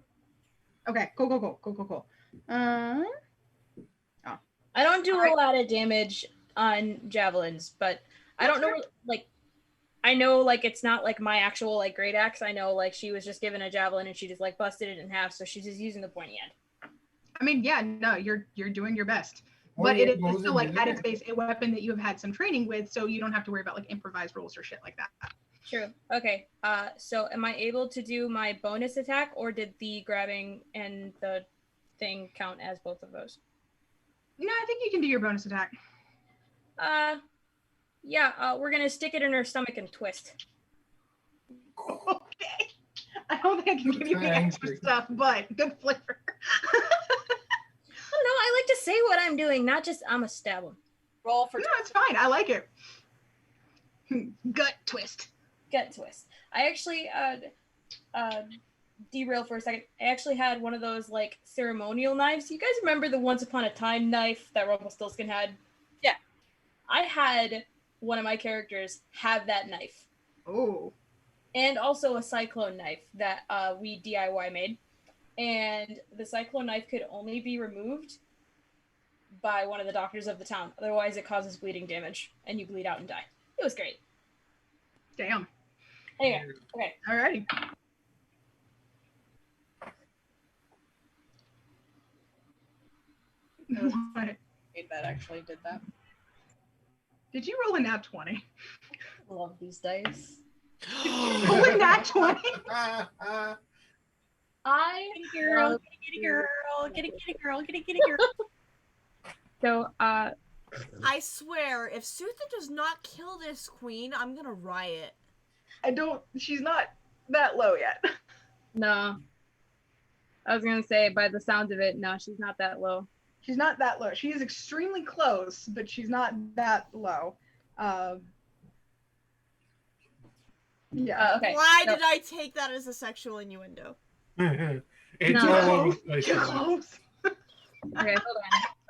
S4: Okay, cool.
S9: I don't do
S4: Alright.
S9: a lot of damage on javelins, but I don't know, like, I know, like, it's not, like, my actual, like, great axe. I know, like, she was just given a javelin and she just, like, busted it in half, so she's just using the pointy end.
S4: I mean, yeah, no, you're doing your best.
S3: What
S4: But it
S3: goes
S4: is still, like,
S3: into
S4: at
S3: the
S4: its base, a weapon that you have had some training with, so you don't have to worry about, like, improvised rolls or shit like that.
S9: True. Okay. So am I able to do my bonus attack, or did the grabbing and the thing count as both of those?
S4: No, I think you can do your bonus attack.
S9: Yeah, we're gonna stick it in her stomach and twist.
S4: Okay. I don't think I can give you the extra stuff, but good flavor.
S9: Oh no, I like to say what I'm doing, not just I'm a stab him.
S5: Roll for
S4: No, it's fine. I like it. Gut twist.
S9: Gut twist. I actually derail for a second. I actually had one of those like ceremonial knives. You guys remember the Once Upon a Time knife that Rumpelstiltskin had?
S5: Yeah.
S9: I had one of my characters have that knife.
S4: Oh.
S9: And also a cyclone knife that we DIY made. And the cyclone knife could only be removed by one of the doctors of the town. Otherwise, it causes bleeding damage, and you bleed out and die. It was great.
S4: Damn.
S9: Anyway, okay.
S4: Alrighty. What?
S5: that actually did that.
S4: Did you roll a nat 20?
S9: I love these dice.
S4: Roll a nat 20?
S9: I
S5: Girl, get a girl, get a girl.
S9: So,
S2: I swear, if Sutha does not kill this queen, I'm gonna riot.
S4: She's not that low yet.
S9: no. I was gonna say, by the sounds of it, no, she's not that low.
S4: She's not that low. She is extremely close, but she's not that low. Yeah.
S9: Okay.
S2: Why
S9: so-
S2: did I take that as a sexual innuendo?
S3: It's
S9: No.
S3: all over the place.
S4: Too close.
S9: Okay, hold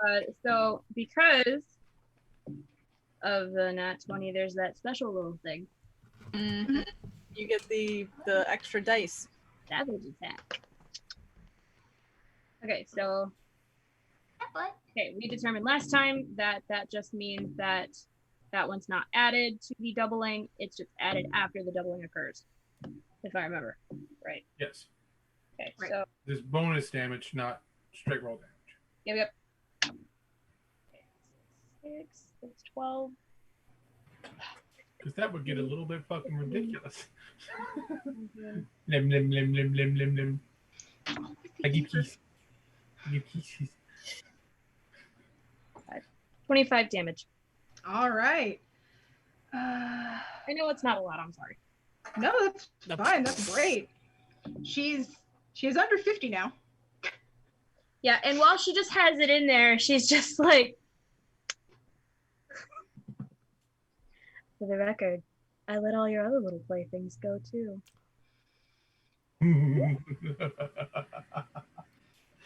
S9: on. So because of the nat 20, there's that special little thing.
S5: Mm-hmm. You get the extra dice.
S9: Savage attack. Okay, so okay, we determined last time that just means that one's not added to the doubling. It's just added after the doubling occurs, if I remember right.
S3: Yes.
S9: Okay,
S4: Right.
S9: so
S3: This bonus damage, not straight roll damage.
S9: yep. Okay, 6, that's 12.
S3: Because that would get a little bit fucking ridiculous.
S9: Mhm.
S3: Lim, lim, lim, lim, lim, lim, lim. I give keys. I give keys.
S9: 25 damage.
S4: All right.
S9: I know it's not a lot. I'm sorry.
S4: No, that's
S1: Nope.
S4: fine. That's great. She is under 50 now.
S9: Yeah, and while she just has it in there, she's just like, for the record, I let all your other little playthings go too.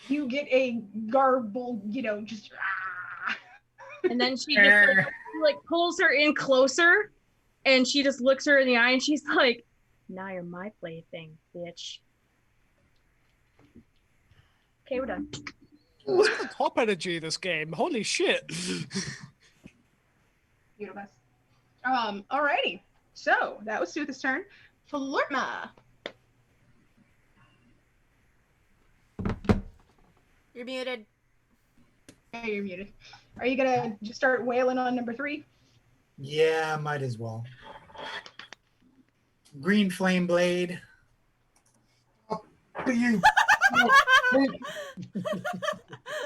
S4: You get a garbled, just.
S9: And then she just like pulls her in closer, and she just looks her in the eye, and she's like, "Now you're my plaything, bitch." Okay, we're done.
S1: What's the top energy of this game? Holy shit.
S4: Beautiful. Alrighty. So that was Sutha's turn. Flirtma.
S2: You're muted.
S4: Yeah, you're muted. Are you gonna just start wailing on number 3?
S7: Yeah, might as well. Green flame blade.
S3: You.
S2: That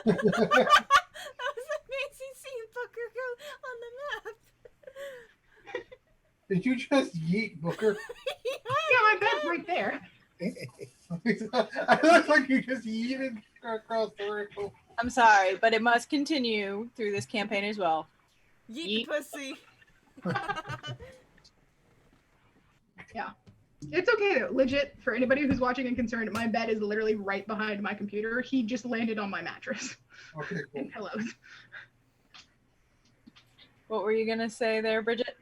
S2: was amazing seeing Booker go on the map.
S3: Did you just yeet Booker?
S4: Yeah, my bed's right there.
S3: I look like you just yeeted across the room.
S5: I'm sorry, but it must continue through this campaign as well.
S2: Yeet
S5: Yeet.
S2: pussy.
S4: It's okay though. Legit, for anybody who's watching and concerned, my bed is literally right behind my computer. He just landed on my mattress
S3: Okay, cool.
S4: and pillows.
S5: What were you gonna say there, Bridget?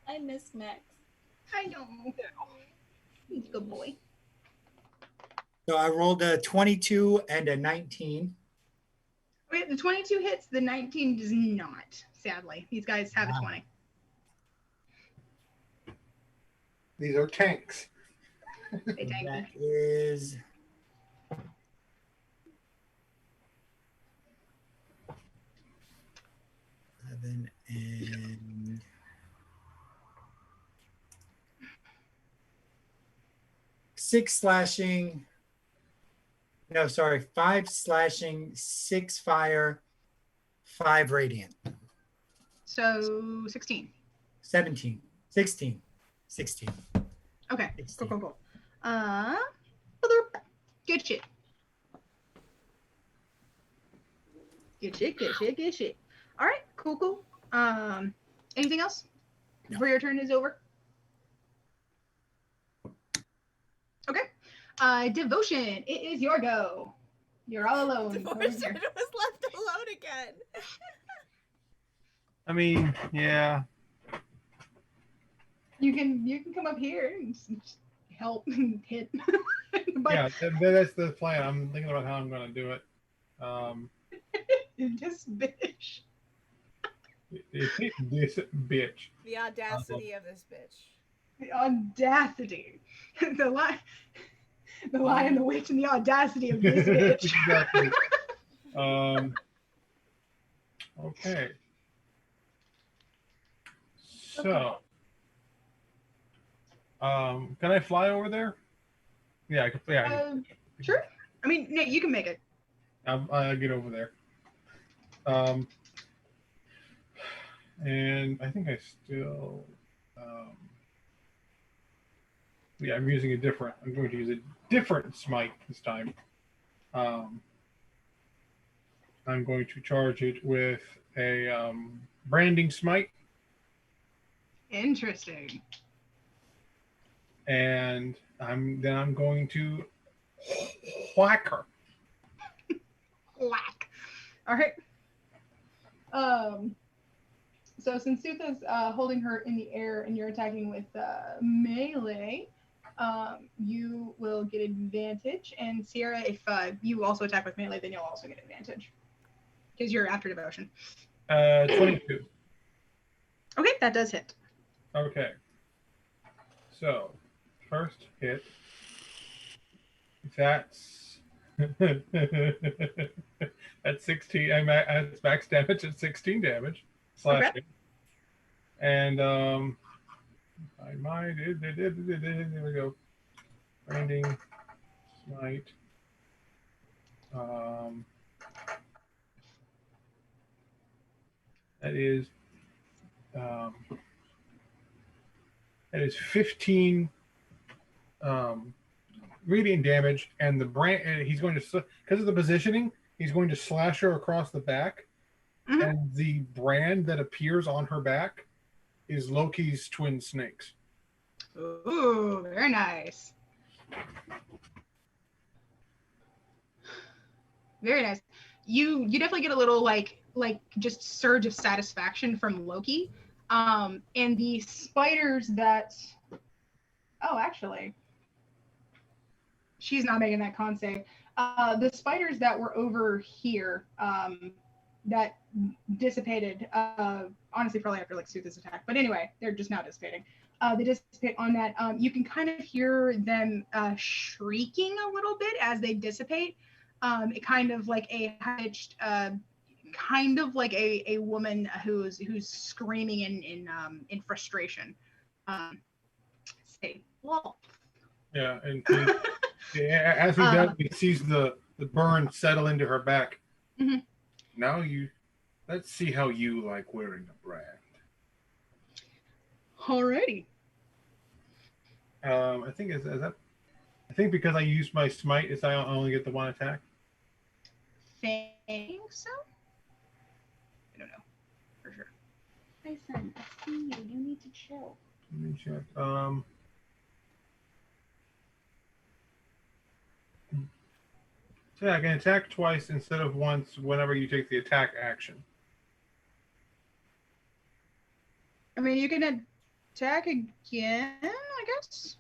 S9: I miss Max.
S4: I know. He's a good boy.
S7: So I rolled a 22 and a 19.
S4: Okay, the 22 hits, the 19 does not, sadly. These guys have a 20.
S3: These are tanks.
S4: They tank
S7: That
S4: me.
S7: is 11 and 6 slashing. No, sorry, 5 slashing, 6 fire, 5 radiant.
S4: So 16.
S7: 17, 16, 16.
S4: Okay,
S7: 16.
S4: cool. Good shit. Good shit. All right, cool. Anything else
S7: No.
S4: before your turn is over? Okay. Devotion, it is your go. You're all alone. over
S2: Devotion
S4: here.
S2: was left alone again.
S3: I mean, yeah.
S4: You can come up here and just help and hit. But
S3: Yeah, that's the plan. I'm thinking about how I'm going to do it.
S4: just bitch.
S3: This bitch.
S2: The audacity of this bitch.
S4: The audacity. The lion, the witch, and the audacity of this bitch.
S3: Exactly. Okay. So, can I fly over there? Yeah, I can. Yeah,
S4: Sure. I mean, no, you can make it.
S3: I'll get over there. And I think I still. Yeah, I'm using a different. I'm going to use a different smite this time. I'm going to charge it with a branding smite,
S4: Interesting.
S3: and I'm going to whack her.
S4: Whack. All right. So since Sutha's holding her in the air and you're attacking with melee, you will get advantage. And Sierra, if you also attack with melee, then you'll also get advantage because you're after devotion.
S3: 22.
S4: Okay, that does hit.
S3: Okay. So, first hit. That's that's 16. That's max damage at 16 damage. Slashing.
S4: Okay.
S3: And there we go. Branding smite. That is 15 radiant damage, and the brand. And he's going to, because of the positioning, he's going to slash her across the back, and the brand that appears on her back is Loki's twin snakes.
S4: Ooh, very nice. Very nice. You definitely get a little like just surge of satisfaction from Loki. And the spiders that actually she's not making that con save. The spiders that were over here that dissipated honestly probably after like Sutha's attack. But anyway, they're just now dissipating. They dissipate on that. You can kind of hear them shrieking a little bit as they dissipate. It kind of like a pitched, kind of like a woman who's screaming in frustration. Say, well.
S3: Yeah, and as he does, he sees the burn settle into her back.
S4: Mm-hmm.
S3: Now let's see how you like wearing a brand.
S4: Alrighty.
S3: I think is that. I think because I used my smite, is I only get the one attack.
S4: Think so? I don't know. For sure. Hi, son. I see you. You need to chill.
S3: Let me check. So yeah, I can attack twice instead of once whenever you take the attack action.
S4: I mean, you can attack again, I guess.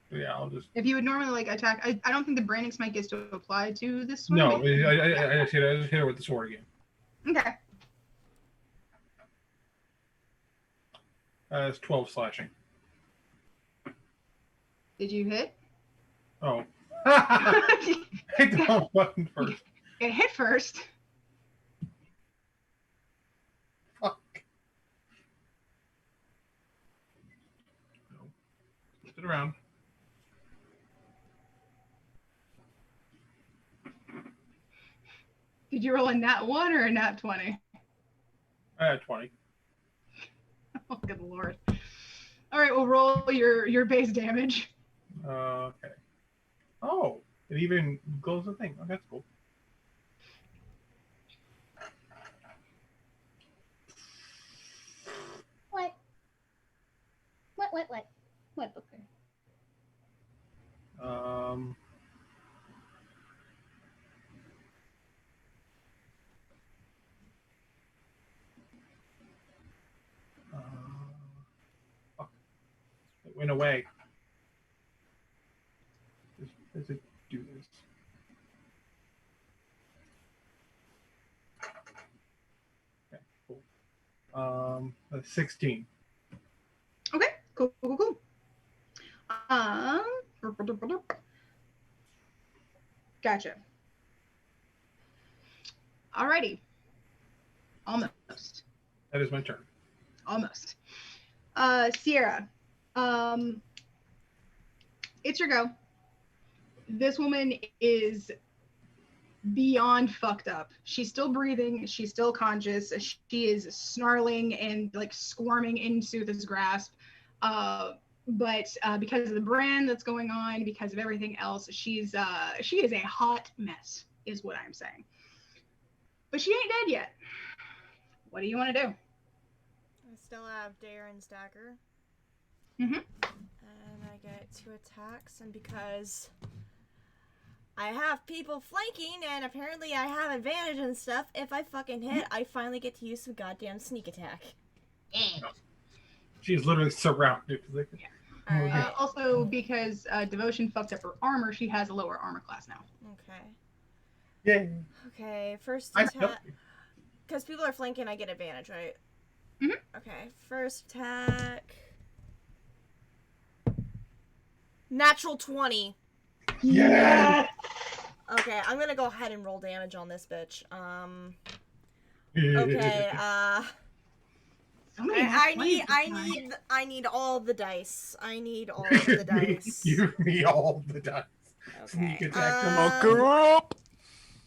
S3: So yeah, I'll just.
S4: If you would normally like attack, I don't think the branding smite gets to apply to this one.
S3: No,
S4: but-
S3: I just hit her with the sword again.
S4: Okay.
S3: It's 12 slashing.
S4: Did you hit?
S3: Oh. Hit the wrong button first.
S4: It hit first.
S3: Fuck. No. Flip it around.
S4: Did you roll a nat 1 or a nat 20?
S3: I had 20.
S4: Oh, good lord. All right, we'll roll your base damage.
S3: Okay. Oh, it even glows the thing. Oh, that's cool.
S4: What? What, Booker?
S3: Um. Fuck. It went away. Does it do this? Okay, cool. 16.
S4: Okay, cool. Gotcha. Alrighty. Almost.
S3: That is my turn.
S4: Almost. Sierra. It's your go. This woman is beyond fucked up. She's still breathing. She's still conscious. She is snarling and like squirming in Sutha's grasp. But because of the brand that's going on, because of everything else, she is a hot mess, is what I'm saying. But she ain't dead yet. What do you want to do?
S2: I still have Darren's dagger.
S4: Mhm.
S2: And I get 2 attacks, and because I have people flanking, and apparently I have advantage and stuff, if I fucking hit, I finally get to use some goddamn sneak attack.
S3: She's literally surrounded. Like,
S2: Alright.
S4: Also, because Devotion fucked up her armor, she has a lower armor class now.
S2: Okay.
S3: yay.
S2: Okay, first
S3: I
S2: attack. Because people are flanking, I get advantage, right?
S4: Mhm.
S2: Okay, first attack. Natural 20.
S3: Yeah.
S2: Okay, I'm gonna go ahead and roll damage on this bitch. Okay,
S4: Somebody
S2: I need all the dice. I need all of the dice.
S3: Give me all the dice.
S2: Okay.
S3: Sneak attack.
S1: Fuck her up.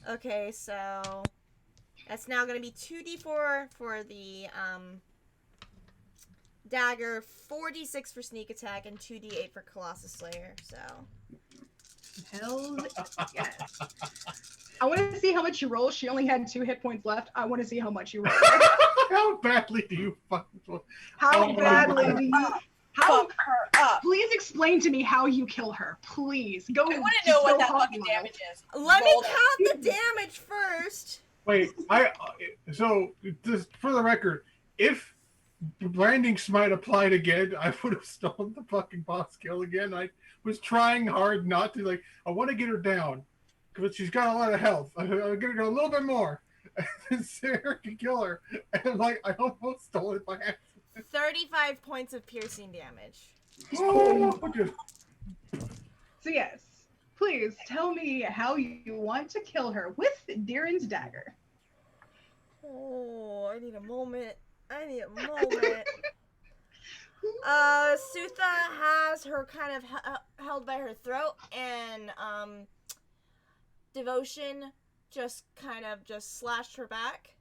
S2: Okay, so that's now gonna be 2d4 for the dagger, 4d6 for sneak attack, and 2d8 for Colossus Slayer. So
S4: Hell yes. I want to see how much you roll. She only had 2 hit points left. I want to see how much you roll.
S3: How badly do you fucking?
S4: How
S3: Oh my
S4: badly
S3: God.
S4: do you? How?
S5: Fuck her up.
S4: Please explain to me how you kill her. Please go.
S5: I want to know
S4: just
S5: what
S4: go
S5: that
S4: hog
S5: fucking
S4: wild.
S5: damage is.
S2: let me
S5: Roll it.
S2: count the damage first.
S3: Wait, so just for the record, if branding smite applied again, I would have stolen the fucking boss kill again. I was trying hard not to. Like, I want to get her down because she's got a lot of health. I'm gonna go a little bit more. And Sarah can kill her, and like I almost stole it by accident.
S2: 35 points of piercing damage.
S3: Oh, dude.
S4: So yes, please tell me how you want to kill her with Darren's dagger.
S2: Oh, I need a moment. Sutha has her kind of held by her throat, and Devotion just kind of just slashed her back.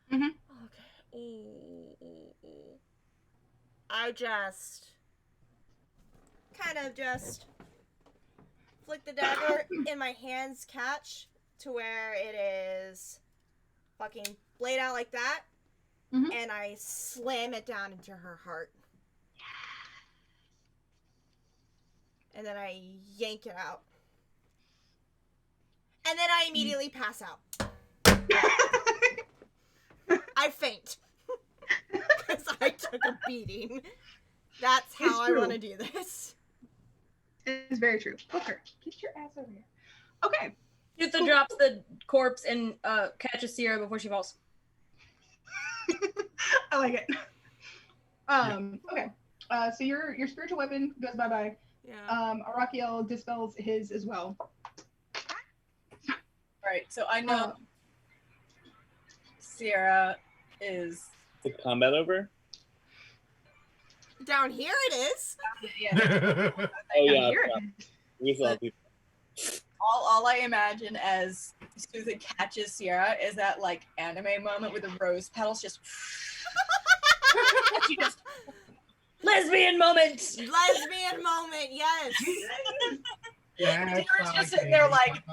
S4: Mhm.
S2: Okay. Ooh. I just kind of just flick the dagger in my hands, catch to where it is fucking laid out like that,
S4: Mhm.
S2: and I slam it down into her heart. And then I yank it out. And then I immediately pass out. I faint. Because I took a beating. That's how I want to do this.
S4: It's very true. Booker, get your ass over here. Okay.
S9: Yutha drops the corpse and catches Sierra before she falls.
S4: I like it. Okay. So your spiritual weapon goes bye-bye.
S2: Yeah.
S4: Arakiel dispels his as well.
S5: Right. So I know Sierra is.
S6: The combat over?
S2: Down here it is.
S5: Yeah.
S6: Oh yeah.
S4: Here
S6: yeah. We saw people.
S5: All I imagine as Susan catches Sierra is that like anime moment with the rose petals just. She just
S9: Lesbian moment!
S2: Lesbian moment, yes.
S7: Yeah,
S5: Sarah's just sitting there like.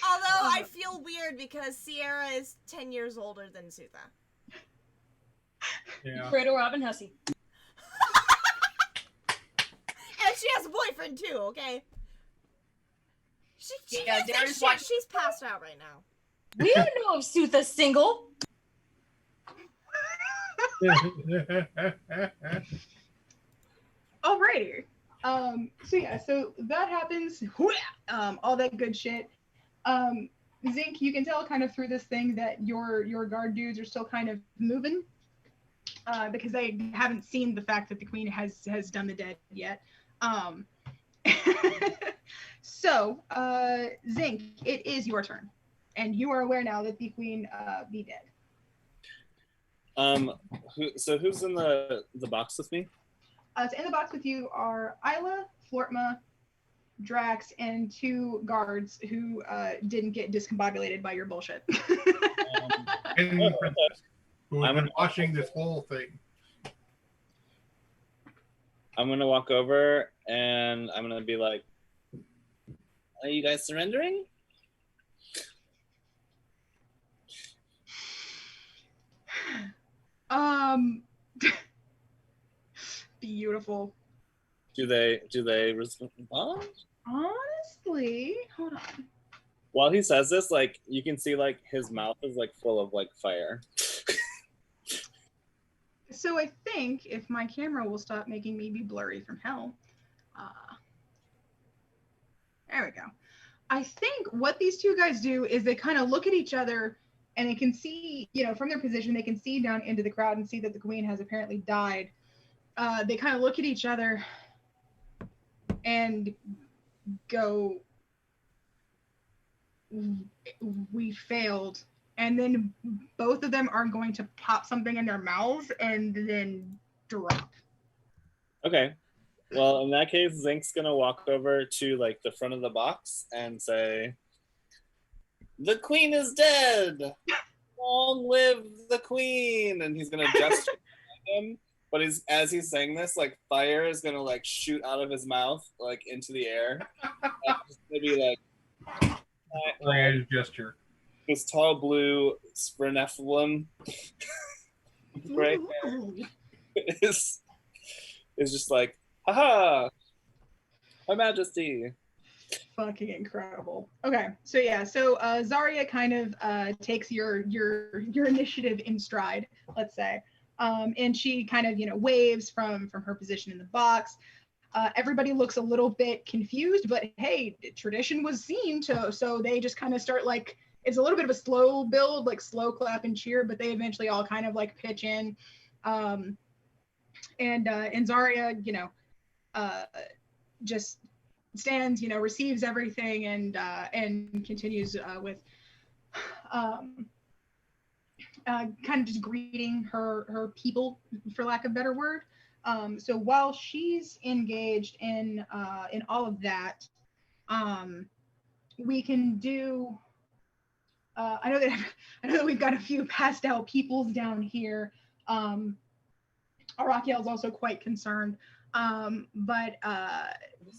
S2: Although I feel weird because Sierra is 10 years older than Sutha.
S3: Yeah.
S9: Fredo Robin Hussey.
S2: And she has a boyfriend too, okay?
S5: Yeah, Darren's watching.
S2: She's passed out right now.
S9: We don't know if Sutha's single.
S4: Alrighty. So yeah, so that happens. All that good shit. Zinc, you can tell kind of through this thing that your guard dudes are still kind of moving. Because they haven't seen the fact that the queen has done the dead yet. So, Zinc, it is your turn. And you are aware now that the queen be dead.
S6: So who's in the box with me?
S4: So in the box with you are Isla, Flortma, Drax, and 2 guards who didn't get discombobulated by your bullshit.
S3: And the princess, who has been watching this whole thing.
S6: I'm gonna walk over and I'm gonna be like, "Are you guys surrendering?"
S4: Beautiful.
S6: Do they respond?
S4: Honestly, hold on.
S6: While he says this, like you can see, like his mouth is like full of like fire.
S4: So I think if my camera will stop making me be blurry from hell. There we go. I think what these 2 guys do is they kind of look at each other and they can see, from their position, they can see down into the crowd and see that the queen has apparently died. They kind of look at each other and go, "We failed." And then both of them are going to pop something in their mouths and then drop.
S6: Okay. Well, in that case, Zink's gonna walk over to like the front of the box and say, "The queen is dead. Long live the queen!" And he's gonna gesture at him. But as he's saying this, like fire is gonna like shoot out of his mouth, like into the air. And it's gonna be like
S3: Grand gesture.
S6: this tall blue sprenephilim right there is just like, haha, Her Majesty.
S4: Fucking incredible. Okay, so yeah, so Zarya kind of takes your initiative in stride, let's say, and she kind of waves from her position in the box. Everybody looks a little bit confused, but hey, tradition was seen to, so they just kind of start like, it's a little bit of a slow build, like slow clap and cheer, but they eventually all kind of like pitch in, and Zarya, just stands, receives everything and continues with kind of just greeting her people, for lack of a better word. So while she's engaged in all of that, we can do. I know that we've got a few passed out peoples down here. Arakiel is also quite concerned. But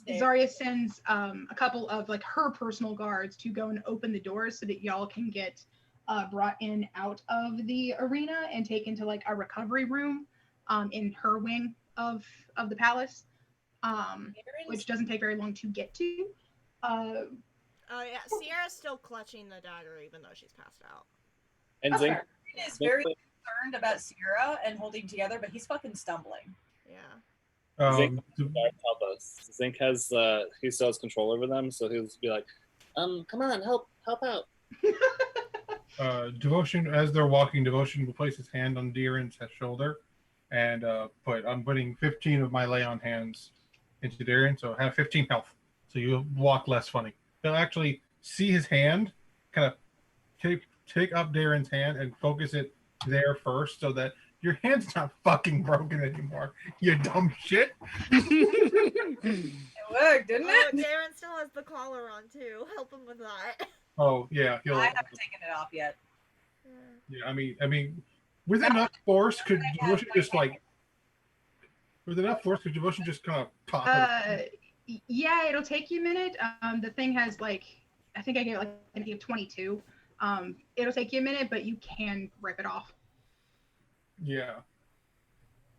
S4: Zarya sends a couple of like her personal guards to go and open the doors so that y'all can get brought in out of the arena and taken to like a recovery room in her wing of the palace, which doesn't take very long to get to.
S2: Yeah, Sierra's still clutching the dagger even though she's passed out.
S6: And Zink
S5: Tyrion is very concerned about Sierra and holding together, but he's fucking stumbling.
S2: Yeah.
S6: Zink help us. Zink has he still has control over them, so he'll just be like, come on, help out.
S3: Devotion, as they're walking, Devotion will place his hand on Deeran's shoulder and I'm putting 15 of my lay on hands into Deeran, so have 15 health. So you'll walk less funny. They'll actually see his hand, kind of take up Deeran's hand and focus it there first so that your hand's not fucking broken anymore, you dumb shit.
S5: It worked, didn't it?
S2: Darren still has the collar on too. Help him with that.
S3: Oh yeah,
S5: I haven't taken it off yet.
S3: Yeah, I mean, with enough force, could Devotion just like? With enough force, could Devotion just kind of pop it?
S4: Yeah, it'll take you a minute. The thing has like, I think I gave like an of 22. It'll take you a minute, but you can rip it off.
S3: Yeah.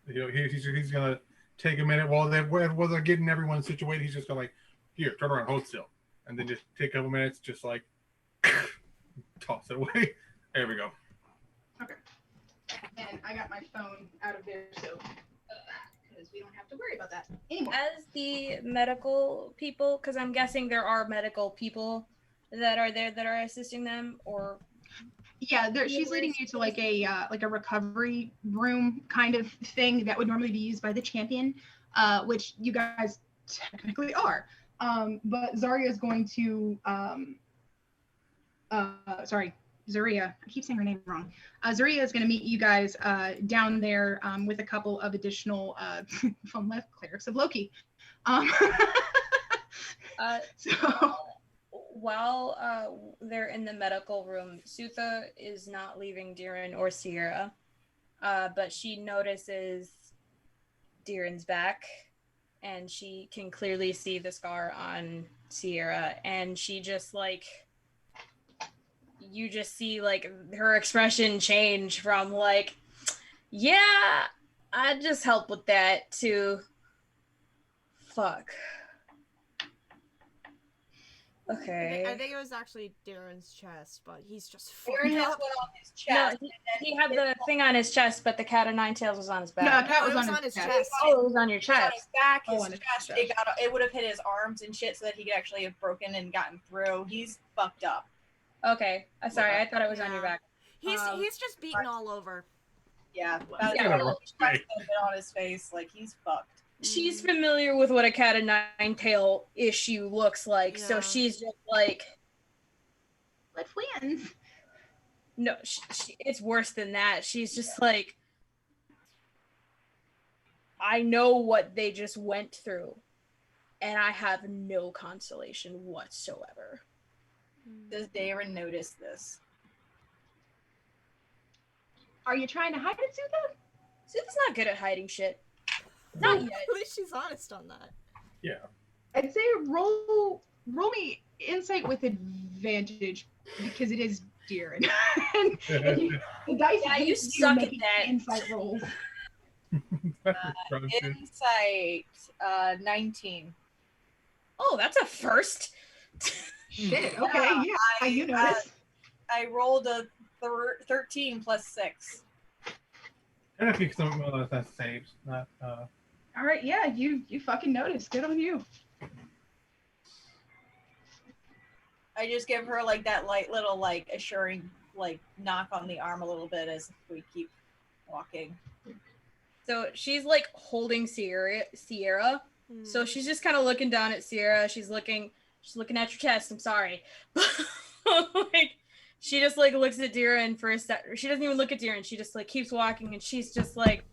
S3: He's gonna take a minute while they're getting everyone situated. He's just gonna like, here, turn around, hold still, and then just take a couple minutes, just like toss it away. There we go.
S4: Okay. And I got my phone out of there, so because we don't have to worry about that anymore.
S9: As the medical people, because I'm guessing there are medical people that are there that are assisting them, or
S4: yeah, she's leading you to like a recovery room kind of thing that would normally be used by the champion, which you guys technically are. But Zarya is going to Zarya. I keep saying her name wrong. Zarya is going to meet you guys down there with a couple of additional from left clerics of Loki. So
S9: while they're in the medical room, Sutha is not leaving Deeran or Sierra, but she notices Deeran's back, and she can clearly see the scar on Sierra, and she just like, you just see like her expression change from like, yeah, I just help with that, to fuck. Okay.
S2: I think it was actually Darren's chest, but he's just
S5: Darren has
S2: up.
S5: one on his chest.
S9: No, he had the thing on his chest, but the cat of nine tails was on his back.
S4: No, cat
S2: No,
S4: was
S2: it was
S4: on his chest.
S9: Oh, it was on your
S5: It was on
S9: chest.
S5: his back, his
S4: on his
S5: chest.
S4: chest.
S5: It would have hit his arms and shit, so that he could actually have broken and gotten through. He's fucked up.
S9: Okay, sorry, I thought it was on your back.
S2: He's just beaten all over.
S5: Yeah,
S3: Yeah.
S5: on his face, like he's fucked.
S9: She's familiar with what a cat of nine tail issue looks like, so
S2: Yeah.
S9: she's just like,
S4: let's win.
S9: no, it's worse than that. She's just like, I know what they just went through, and I have no consolation whatsoever.
S5: Does Darren notice this?
S4: Are you trying to hide it, Sutha?
S9: Sutha's not good at hiding shit. Not yet.
S2: At least she's honest on that.
S3: Yeah.
S4: I'd say roll me insight with advantage because it is Deeran. and the dice
S9: Yeah, you
S4: gives
S9: suck at
S4: making
S9: that.
S4: insight rolls.
S5: Insight, 19.
S9: Oh, that's a first.
S4: Shit. Okay. Yeah. You notice.
S5: I rolled a 13 plus 6.
S3: And if you some that saves, not
S4: All right. Yeah. You fucking notice. Good on you.
S5: I just give her like that light little like assuring like knock on the arm a little bit as we keep walking.
S9: So she's like holding Sierra. So she's just kind of looking down at Sierra. She's looking at your chest. I'm sorry. Like, she just like looks at Deeran for a sec. She doesn't even look at Deeran. She just like keeps walking, and she's just like,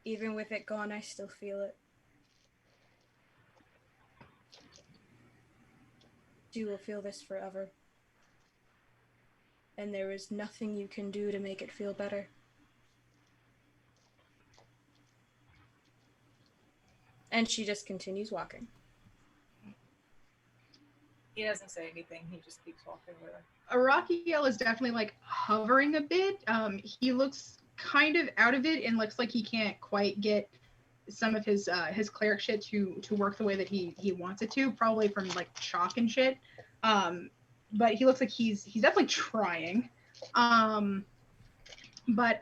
S9: even with it gone, I still feel it. You will feel this forever. and there is nothing you can do to make it feel better. And she just continues walking.
S5: He doesn't say anything. He just keeps walking with her.
S4: Arakiel is definitely like hovering a bit. He looks kind of out of it and looks like he can't quite get some of his cleric shit to work the way that he wants it to, probably from like shock and shit. But he looks like he's definitely trying. But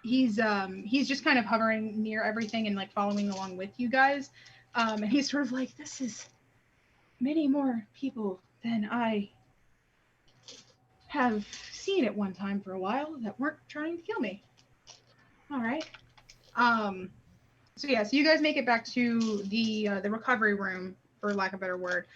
S4: he's just kind of hovering near everything and like following along with you guys. And he's sort of like, this is many more people than I have seen at one time for a while that weren't trying to kill me. All right. So yeah, so you guys make it back to the recovery room, for lack of a better word.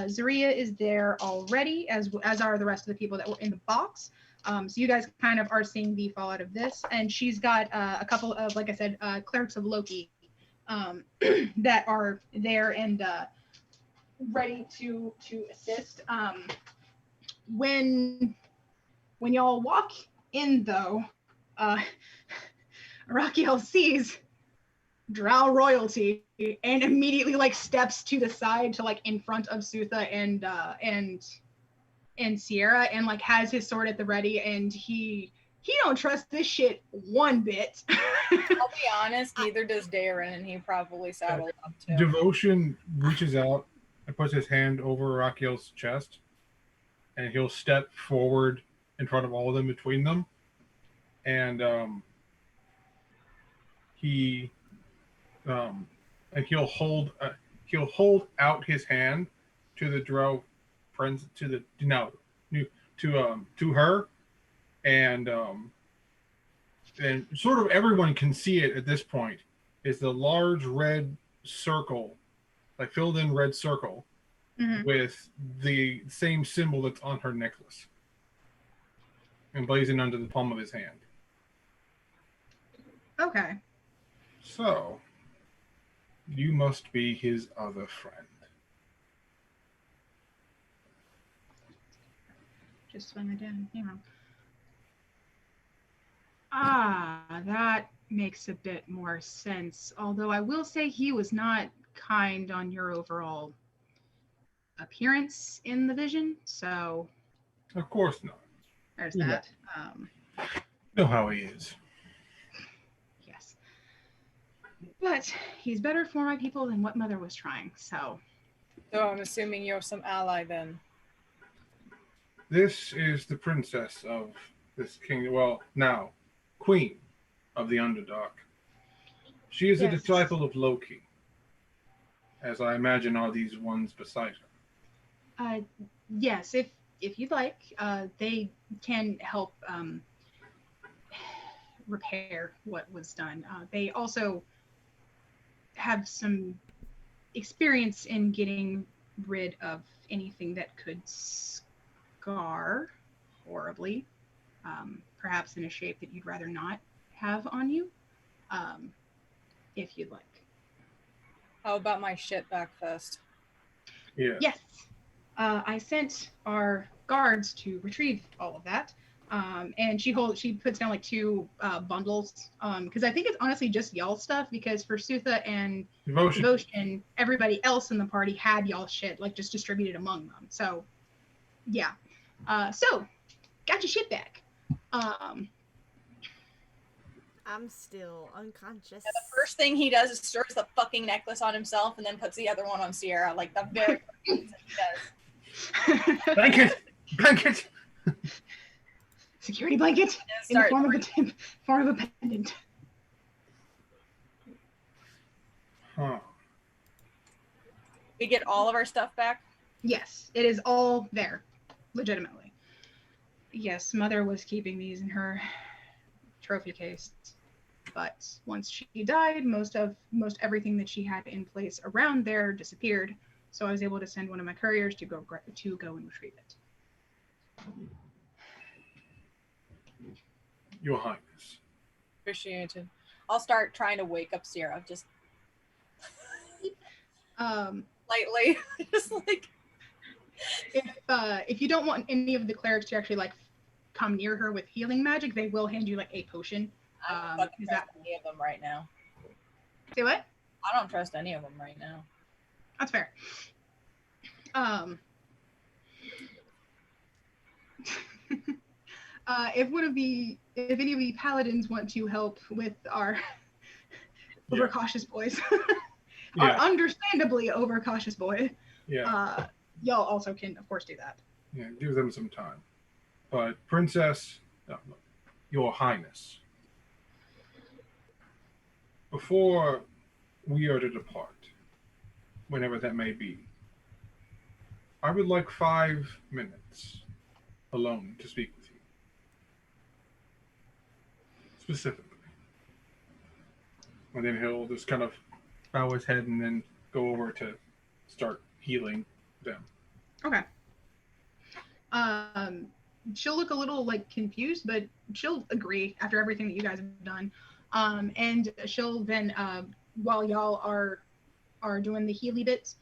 S4: Zaria is there already, as are the rest of the people that were in the box. So you guys kind of are seeing the fallout of this, and she's got a couple of, like I said, clerics of Loki that are there and ready to assist. When y'all walk in, though, Rakiel sees Drow royalty and immediately like steps to the side to like in front of Sutha and Sierra and like has his sword at the ready, and he don't trust this shit one bit.
S5: I'll be honest, neither does Darren, and he probably saddled up too.
S3: Devotion reaches out and puts his hand over Rakiel's chest, and he'll step forward in front of all of them, between them, and he'll hold out his hand to the Drow friends, to her, and sort of everyone can see it at this point, is the large red circle, like filled in red circle, with the same symbol that's on her necklace, emblazoned under the palm of his hand.
S4: Okay.
S3: So, you must be his other friend.
S4: Just swing it down. That makes a bit more sense. Although I will say he was not kind on your overall appearance in the vision. So,
S3: Of course not.
S4: there's
S3: Yeah.
S4: that.
S3: You know how he is.
S4: Yes. But he's better for my people than what Mother was trying. So
S5: I'm assuming you're some ally then.
S3: This is the princess of this kingdom. Well, now, queen of the Underdark. She is a
S4: Yes.
S3: disciple of Loki, as I imagine are these ones beside her.
S4: yes, if you'd like, they can help repair what was done. They also have some experience in getting rid of anything that could scar horribly, perhaps in a shape that you'd rather not have on you, if you'd like.
S5: How about my shit back first?
S3: Yeah.
S4: Yes. I sent our guards to retrieve all of that. And she puts down like two bundles. Because I think it's honestly just y'all stuff, because for Sutha and Devotion, everybody else in the party had y'all shit, like just distributed among them. So yeah. So got your shit back.
S2: I'm still unconscious.
S5: Yeah, the first thing he does is stirs the fucking necklace on himself and then puts the other one on Sierra. Like the very first thing he does.
S3: Blanket!
S4: Security blanket in the form of a pendant.
S3: Huh.
S5: We get all of our stuff back?
S4: Yes, it is all there, legitimately. Yes, Mother was keeping these in her trophy case, but once she died, most everything that she had in place around there disappeared. So I was able to send one of my couriers to go and retrieve it.
S3: Your Highness.
S5: Appreciated. I'll start trying to wake up Sierra, just lightly. Just like
S4: if if you don't want any of the clerics to actually like come near her with healing magic, they will hand you like a potion.
S5: I don't fucking
S4: Is
S5: trust
S4: that
S5: any of them right now.
S4: say what?
S5: I don't trust any of them right now.
S4: That's fair. If any of the paladins want to help with our overcautious boys, our
S3: Yeah.
S4: understandably overcautious boy,
S3: Yeah.
S4: y'all also can of course do that.
S3: Yeah. Give them some time. But Princess, Your Highness, before we are to depart, whenever that may be, I would like 5 minutes alone to speak with you. Specifically. And then he'll just kind of bow his head and then go over to start healing them.
S4: Okay. She'll look a little like confused, but she'll agree after everything that you guys have done. And she'll then, while y'all are doing the Healy bits,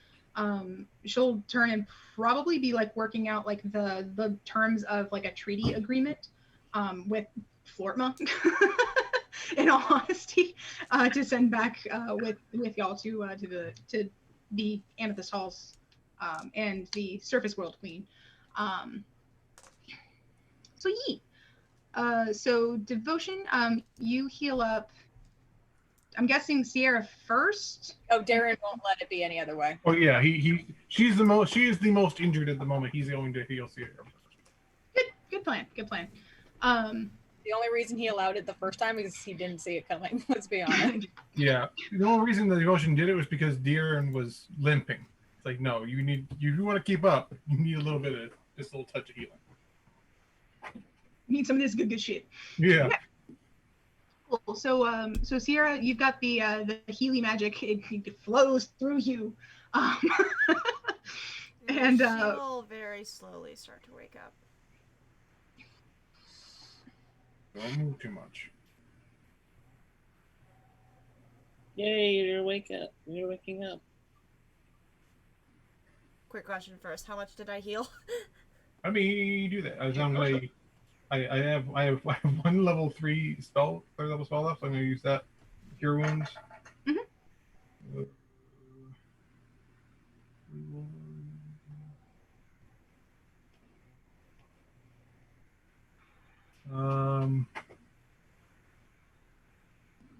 S4: she'll turn and probably be like working out like the terms of like a treaty agreement with Flortma, in all honesty, to send back with y'all to the Amethyst Halls and the Surface World Queen. So so devotion, you heal up. I'm guessing Sierra first.
S5: Oh, Darren won't let it be any other way.
S3: Oh yeah, she is the most injured at the moment. He's going to heal Sierra.
S4: Good plan.
S5: The only reason he allowed it the first time is he didn't see it coming. Let's be honest.
S3: Yeah. The only reason the devotion did it was because Deeren was limping. It's like, no, you want to keep up, you need a little bit of just a little touch of healing.
S4: Need some of this good shit.
S3: Yeah.
S4: Okay. Cool. So Sierra, you've got the Healy magic. It flows through you, and
S2: she will very slowly start to wake up.
S3: Don't move too much.
S6: Yay, you're waking up.
S2: Quick question first. How much did I heal?
S3: I mean, you do that. As long as I have 1 level 3 spell, 3rd level spell left, so I'm gonna use that. Cure wounds.
S4: Mm-hmm.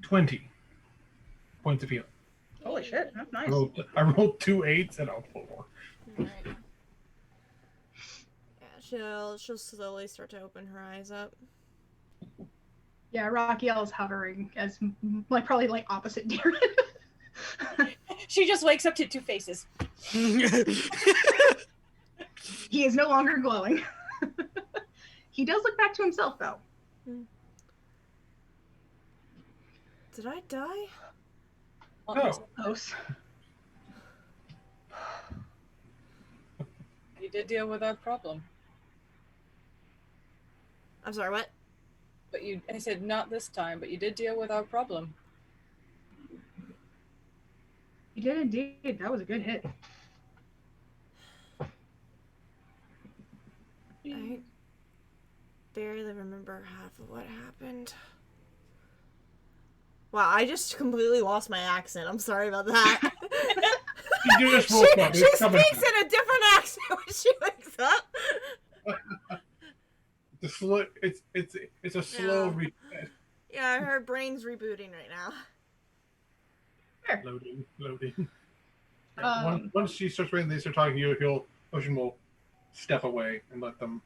S3: 20 points of healing.
S4: Holy shit, that's nice.
S3: I rolled 2 8s and a 4.
S2: Right. Yeah, she'll slowly start to open her eyes up.
S4: Yeah, Raquiel's hovering as like probably like opposite Darren.
S5: She just wakes up to 2 faces.
S4: He is no longer glowing. He does look back to himself though.
S2: Did I die?
S3: No.
S4: Close.
S5: You did deal with our problem.
S2: I'm sorry, what?
S5: But I said not this time, but you did deal with our problem.
S4: You did indeed. That was a good hit.
S2: I barely remember half of what happened. Wow, I just completely lost my accent. I'm sorry about that.
S3: She just
S2: she
S3: woke up.
S2: she
S3: It's
S2: speaks
S3: coming.
S2: in a different accent when she wakes up.
S3: It's a slow
S2: Yeah.
S3: reset.
S2: Yeah, her brain's rebooting right now.
S3: Loading. Yeah, once she starts reading, they start talking to you. Ocean will step away and let them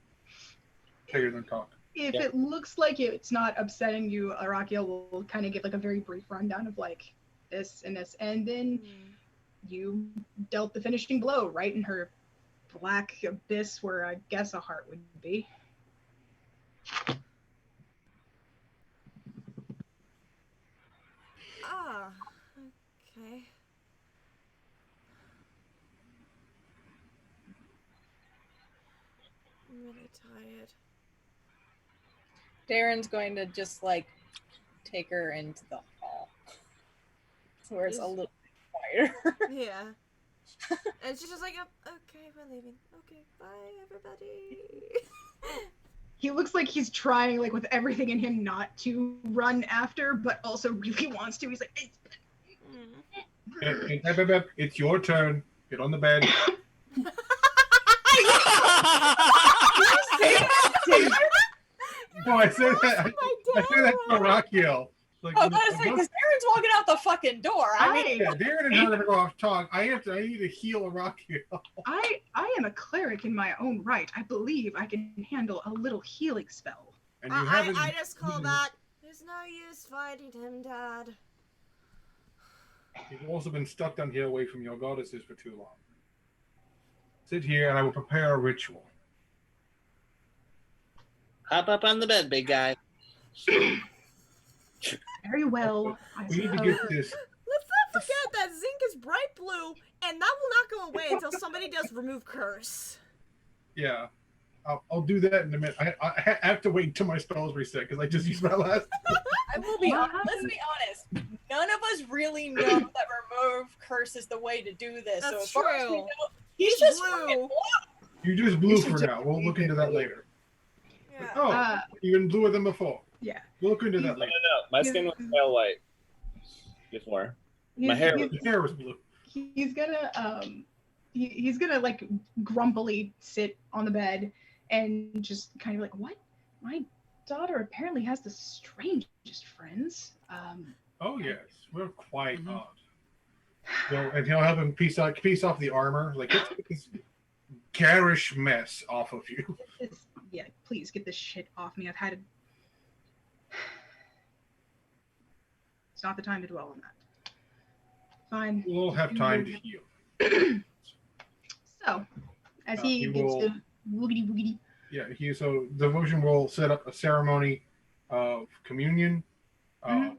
S3: hear them talk.
S4: If it looks like it's not upsetting you, Raquiel will kind of give like a very brief rundown of like this and this, and then you dealt the finishing blow right in her black abyss where I guess a heart would be.
S2: Ah, okay. I'm really tired.
S5: Darren's going to just like take her into the hall where it's a little quieter.
S2: Yeah. And she's just like, okay, we're leaving. Okay, bye, everybody.
S4: He looks like he's trying, like, with everything in him not to run after, but also really wants to. He's like,
S3: It's your turn. Get on the bed. No, I said that. I said that to Rakiel. Like,
S5: Oh, I was like, because Darren's walking out the fucking door. I mean,
S3: yeah, Darren and her never go off talk. I need to heal Rakiel.
S4: I am a cleric in my own right. I believe I can handle a little healing spell.
S3: And you haven't.
S2: I just call that. There's no use fighting him, Dad.
S3: You've also been stuck down here away from your goddesses for too long. Sit here and I will prepare a ritual.
S6: Hop up on the bed, big guy.
S4: Very well.
S3: We need to get this.
S2: Let's not forget that zinc is bright blue, and that will not go away until somebody does remove curse.
S3: Yeah. I'll do that in a minute. I have to wait until my spells reset because I just used my last.
S5: I will be honest. Let's be honest. None of us really know that remove curse is the way to do this.
S2: That's
S5: so as far as we
S2: true.
S5: know, he's just
S2: blue.
S5: fucking blue.
S3: You just blew for now. We'll look into that later.
S2: Yeah.
S3: Oh, even bluer than before.
S4: Yeah.
S3: We'll look into that
S6: No,
S3: later.
S6: my skin was pale white before. My hair was
S3: His hair was blue.
S4: He's gonna he's gonna like grumpily sit on the bed and just kind of like, what? My daughter apparently has the strangest friends.
S3: Oh yes, we're quite odd. So, and he'll have him piece off the armor. Like, get this garish mess off of you.
S4: Yeah, please get this shit off me. I've had it. It's not the time to dwell on that. Fine.
S3: We'll have time to heal.
S4: So, as he
S3: he
S4: gets
S3: will-
S4: to woogity woogity.
S3: Yeah, so Devotion will set up a ceremony of communion, and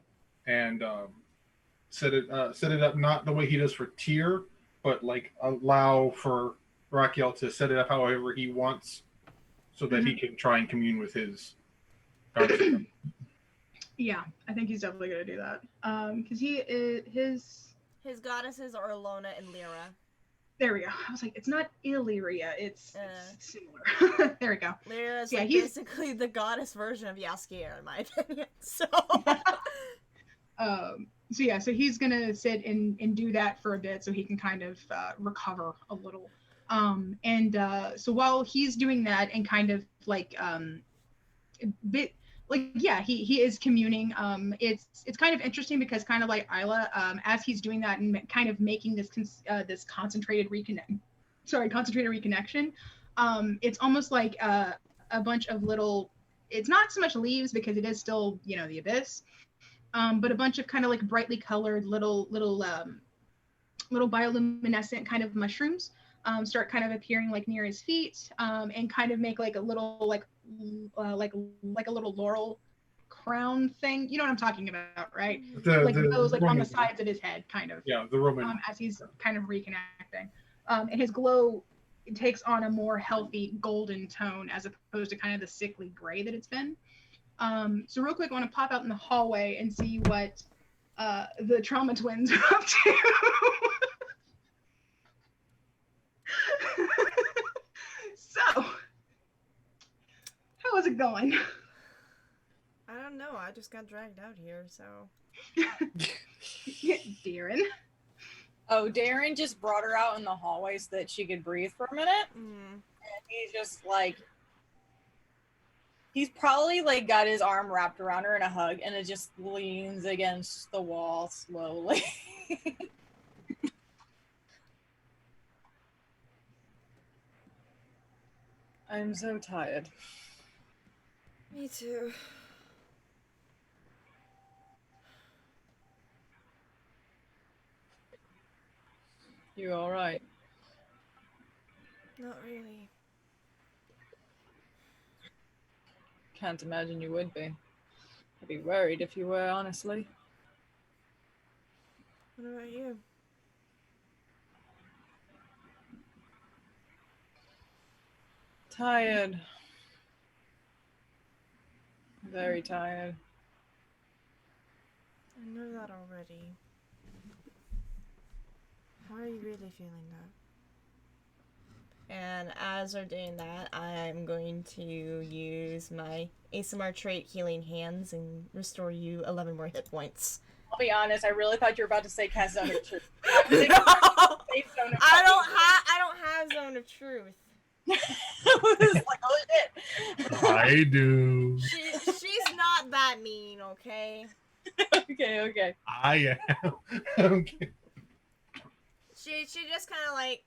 S3: set it up not the way he does for Tyr, but like allow for Rakiel to set it up however he wants, so that he can try and commune with his goddess.
S4: Yeah, I think he's definitely gonna do that. Because he is
S2: His goddesses are Alona and Lyra.
S4: There we go. I was like, it's not Illyria. It's similar. There we go.
S2: Lyra is
S4: Yeah,
S2: like
S4: he's-
S2: basically the goddess version of Yaskier, in my opinion. So.
S4: So he's gonna sit and do that for a bit, so he can kind of recover a little. So while he's doing that and kind of like he is communing. It's kind of interesting because kind of like Isla, as he's doing that and kind of making this this concentrated reconnection. It's almost like a bunch of little. It's not so much leaves because it is still the abyss, but a bunch of kind of like brightly colored little bioluminescent kind of mushrooms start kind of appearing like near his feet, and kind of make like a little like a little laurel crown thing. You know what I'm talking about, right? Those like on the sides of his head, kind of.
S3: Yeah, the Roman.
S4: As he's kind of reconnecting, and his glow takes on a more healthy golden tone as opposed to kind of the sickly gray that it's been. So real quick, I want to pop out in the hallway and see what the trauma twins are up to. So, how is it going?
S2: I don't know. I just got dragged out here, so.
S4: Darren.
S5: Oh, Darren just brought her out in the hallway so that she could breathe for a minute.
S2: Mm.
S5: And he's just like, he's probably like got his arm wrapped around her in a hug and it just leans against the wall slowly. I'm so tired.
S2: Me too.
S5: You all right?
S2: Not really.
S5: Can't imagine you would be. I'd be worried if you were, honestly.
S2: What about you?
S5: Tired. Very tired.
S2: I know that already. How are you really feeling that? And as we're doing that, I'm going to use my ASMR trait Healing Hands and restore you 11 more hit points.
S5: I'll be honest, I really thought you were about to say cast Zone of Truth.
S2: I don't have Zone of Truth.
S5: I was like, oh shit.
S3: I do.
S2: She's not that mean, okay?
S5: Okay.
S3: I am. Okay.
S2: She just kind of like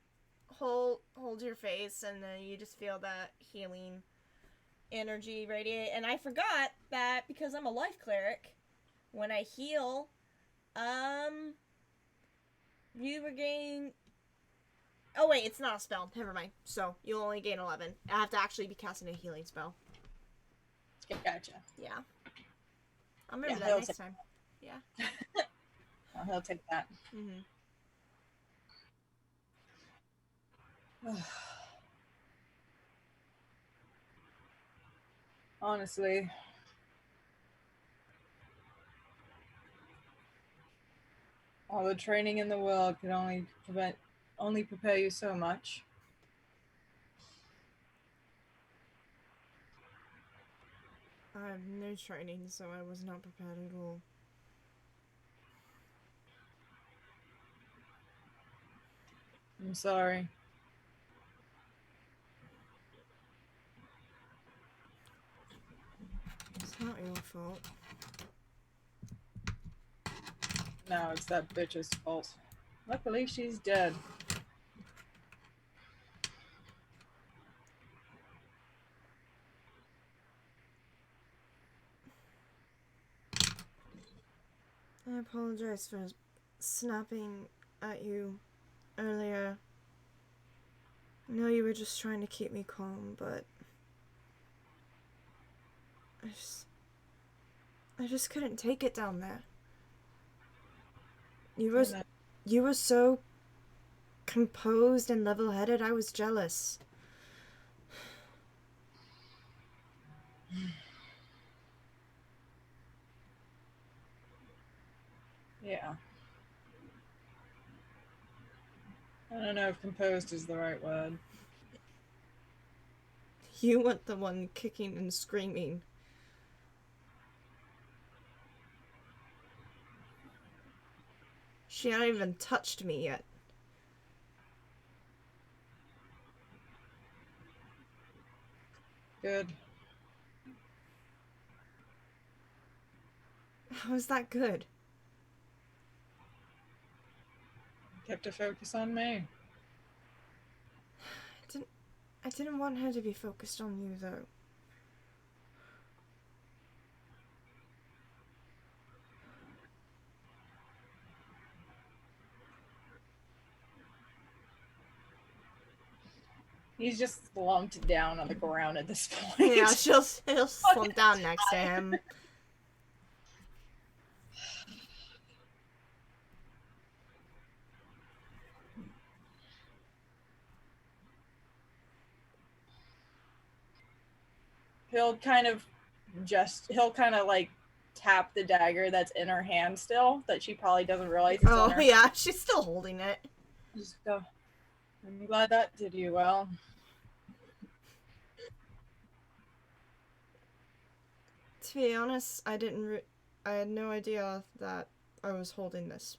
S2: hold your face, and then you just feel that healing energy radiate. And I forgot that because I'm a life cleric, when I heal, you regain. Oh wait, it's not a spell. Never mind. So you'll only gain 11. I have to actually be casting a healing spell.
S5: Gotcha.
S2: Yeah. I'll remember
S5: Yeah,
S2: that next time. Yeah.
S5: Oh, he'll take that.
S2: Mm-hmm.
S5: Honestly, all the training in the world can only prepare you so much.
S2: I have no training, so I was not prepared at all.
S5: I'm sorry.
S2: It's not your fault.
S5: No, it's that bitch's fault. Luckily, she's dead.
S2: I apologize for snapping at you earlier. I know you were just trying to keep me calm, but I just couldn't take it down there. You were so composed and level-headed. I was jealous.
S5: Yeah. I don't know if composed is the right word.
S2: You weren't the one kicking and screaming. She hadn't even touched me yet.
S5: Good.
S2: How is that good?
S5: Kept a focus on me.
S2: I didn't want her to be focused on you, though.
S5: He's just slumped down on the ground at this point.
S2: Yeah, he'll slump down next to him.
S5: He'll kind of like tap the dagger that's in her hand still, that she probably doesn't realize it's
S2: Oh,
S5: in her.
S2: yeah, she's still holding it.
S5: Just go. I'm glad that did you well.
S2: To be honest, I had no idea that I was holding this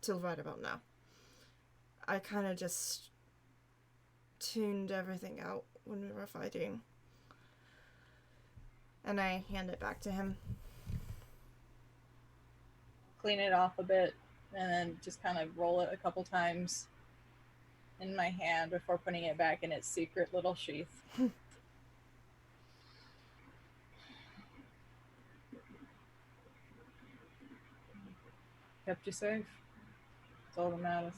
S2: till right about now. I kind of just tuned everything out when we were fighting. And I hand it back to him.
S5: Clean it off a bit, and then just kind of roll it a couple times in my hand before putting it back in its secret little sheath. Kept you safe. That's all that matters.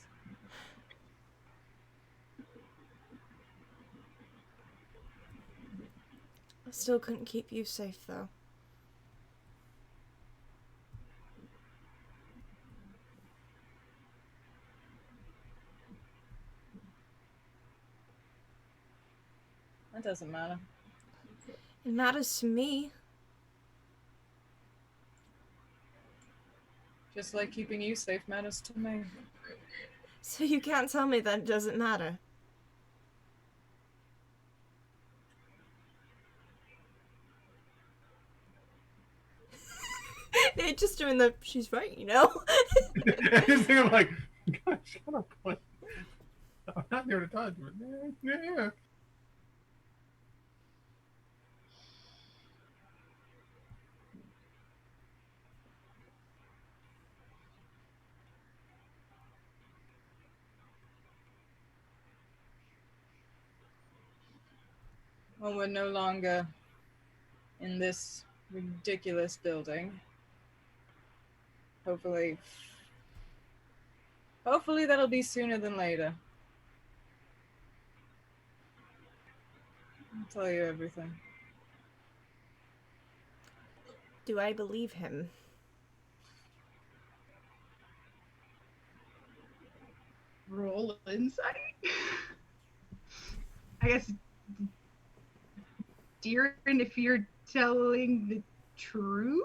S2: I still couldn't keep you safe, though.
S5: That doesn't matter.
S2: It matters to me.
S5: Just like keeping you safe matters to me.
S2: So you can't tell me that it doesn't matter. It's just doing the, she's right, you know?
S3: I just think I'm like, God, shut up. Like, I'm not there to touch, but yeah.
S5: Well, we're no longer in this ridiculous building. Hopefully that'll be sooner than later. I'll tell you everything.
S2: Do I believe him?
S4: Roll insight. I guess, Deeren, if you're telling the truth.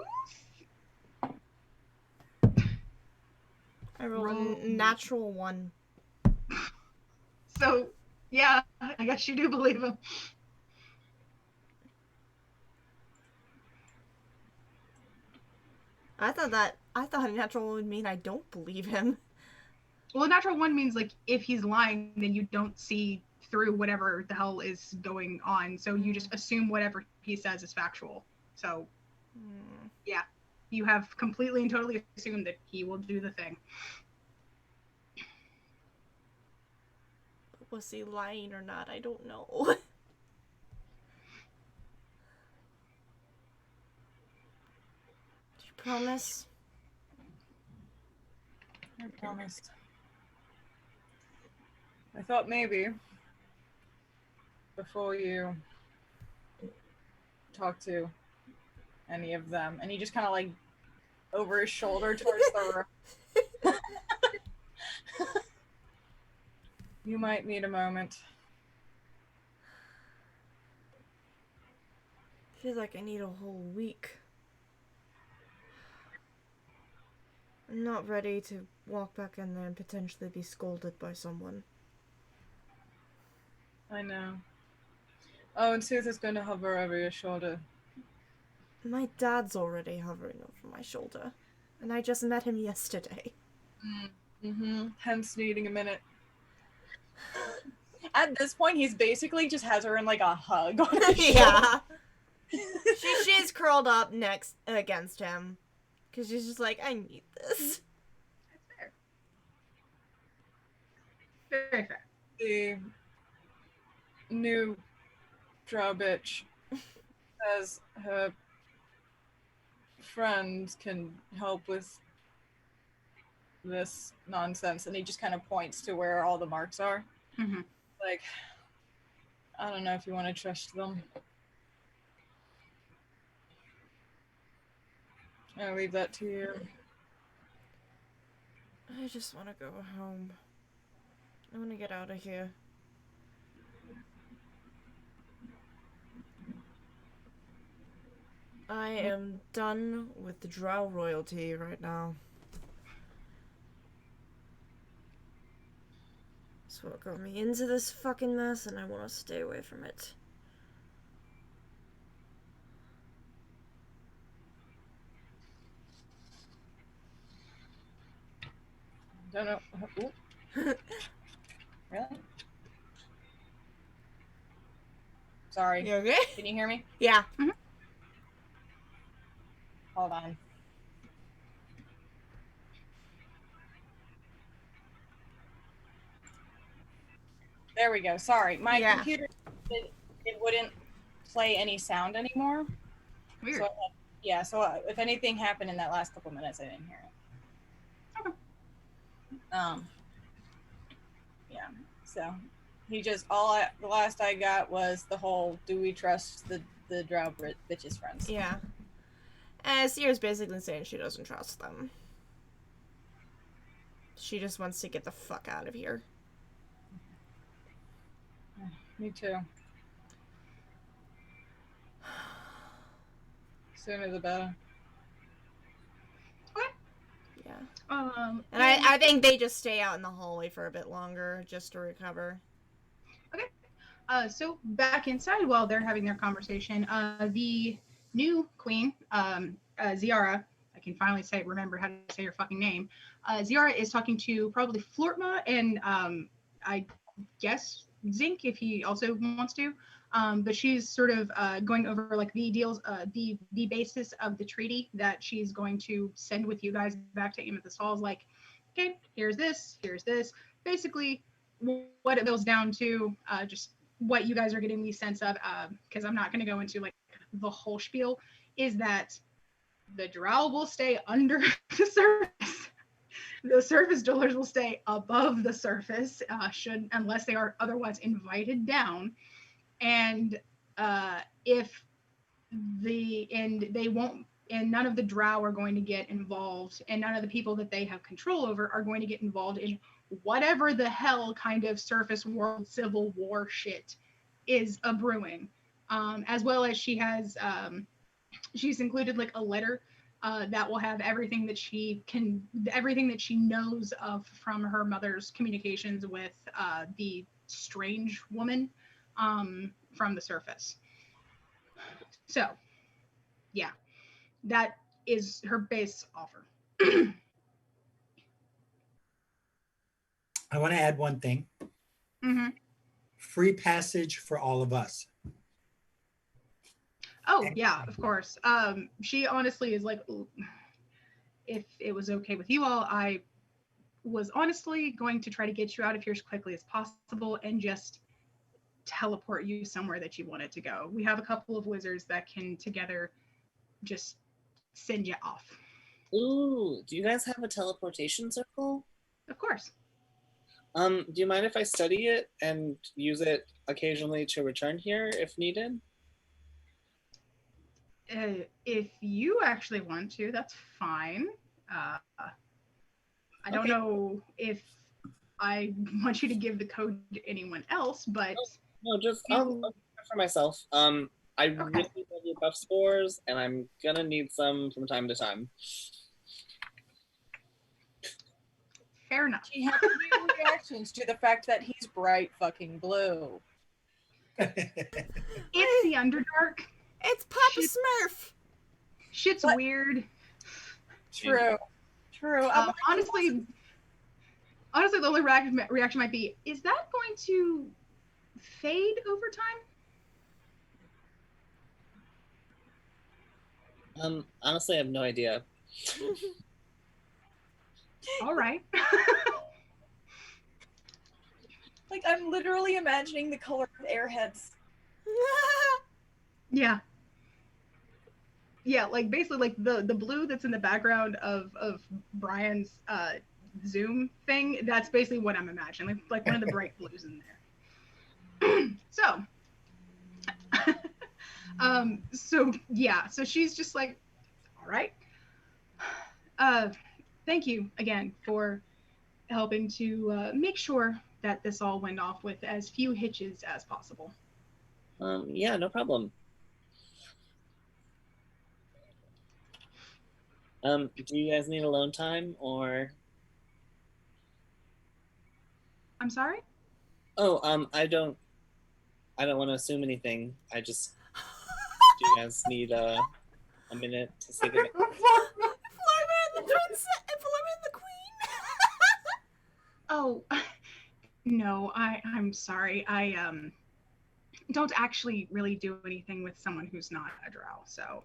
S2: I rolled
S4: Roll.
S2: a natural 1.
S4: So, yeah, I guess you do believe him.
S2: I thought a natural 1 would mean I don't believe him.
S4: Well, a natural 1 means, like, if he's lying, then you don't see through whatever the hell is going on. So you just assume whatever he says is factual. So, yeah, you have completely and totally assumed that he will do the thing.
S2: Was he lying or not? I don't know. Do you promise?
S5: I promised. I thought maybe before you talk to any of them, and he just kind of like over his shoulder towards the room. You might need a moment.
S2: I feel like I need a whole week. I'm not ready to walk back in there and potentially be scolded by someone.
S5: I know. Oh, and Sooth is going to hover over your shoulder.
S2: My dad's already hovering over my shoulder, and I just met him yesterday.
S5: Hence needing a minute. At this point, he's basically just has her in like a hug on his
S2: Yeah. She's curled up next against him, because she's just like, I need this.
S4: That's fair. Very fair.
S5: The new drow bitch says her friend can help with this nonsense, and he just kind of points to where all the marks are.
S4: Mm-hmm.
S5: Like, I don't know if you want to trust them. I'll leave that to you.
S2: I just want to go home. I want to get out of here. I am done with the drow royalty right now. That's what got me into this fucking mess, and I want to stay away from it.
S5: Don't know. Ooh. Really? Sorry.
S2: You okay?
S5: Can you hear me?
S2: Yeah.
S5: Hold on. There we go. Sorry. My
S2: Yeah.
S5: computer, it wouldn't play any sound anymore.
S4: Weird.
S5: So, yeah, so if anything happened in that last couple minutes, I didn't hear it.
S4: Okay.
S5: Yeah. So he just the last I got was the whole do we trust the drow bitches friends?
S2: Yeah. And Sierra's basically saying she doesn't trust them. She just wants to get the fuck out of here.
S5: Me too. Sooner the better.
S2: Yeah.
S4: And
S2: I think they just stay out in the hallway for a bit longer just to recover.
S4: So back inside while they're having their conversation, the new queen, Ziara, I can finally remember how to say her fucking name. Ziara is talking to probably Flortma and I guess Zinc if he also wants to. But she's sort of going over like the deals, the basis of the treaty that she's going to send with you guys back to Amethyst Halls. Like, okay, here's this. Basically, what it boils down to, just what you guys are getting the sense of, because I'm not going to go into like the whole spiel, is that the drow will stay under the surface. The surface dwellers will stay above the surface, unless they are otherwise invited down. And they won't, and none of the drow are going to get involved, and none of the people that they have control over are going to get involved in whatever the hell kind of surface world civil war shit is a brewing. As well as she's included like a letter that will have everything that she knows of from her mother's communications with the strange woman from the surface. So, yeah, that is her base offer.
S7: I want to add one thing.
S4: Mm-hmm.
S7: Free passage for all of us.
S4: Oh, yeah, of course. She honestly is like, if it was okay with you all, I was honestly going to try to get you out of here as quickly as possible and just teleport you somewhere that you wanted to go. We have a couple of wizards that can together just send you off.
S6: Ooh, do you guys have a teleportation circle?
S4: Of course.
S6: Do you mind if I study it and use it occasionally to return here if needed?
S4: If you actually want to, that's fine. I don't know if I want you to give the code to anyone else, but
S6: no, just I'll do it for myself. I really love your buff spores, and I'm gonna need some from time to time.
S4: Fair enough.
S5: She has reactions to the fact that he's bright fucking blue.
S4: It's the Underdark.
S2: It's Papa Smurf.
S4: Shit's weird.
S5: True.
S4: Honestly, the only reaction might be, is that going to fade over time?
S6: Honestly, I have no idea.
S4: All right.
S5: Like, I'm literally imagining the color of Airheads.
S4: Yeah. Yeah, like basically like the blue that's in the background of Brian's Zoom thing, that's basically what I'm imagining. Like one of the bright blues in there. So so she's just like, all right. Thank you again for helping to make sure that this all went off with as few hitches as possible.
S6: Yeah, no problem. Do you guys need alone time or?
S4: I'm sorry?
S6: Oh, I don't want to assume anything. I just, do you guys need a minute to say goodbye?
S2: Florma and the queen.
S4: Oh, no, I'm sorry. I don't actually really do anything with someone who's not a drow, so.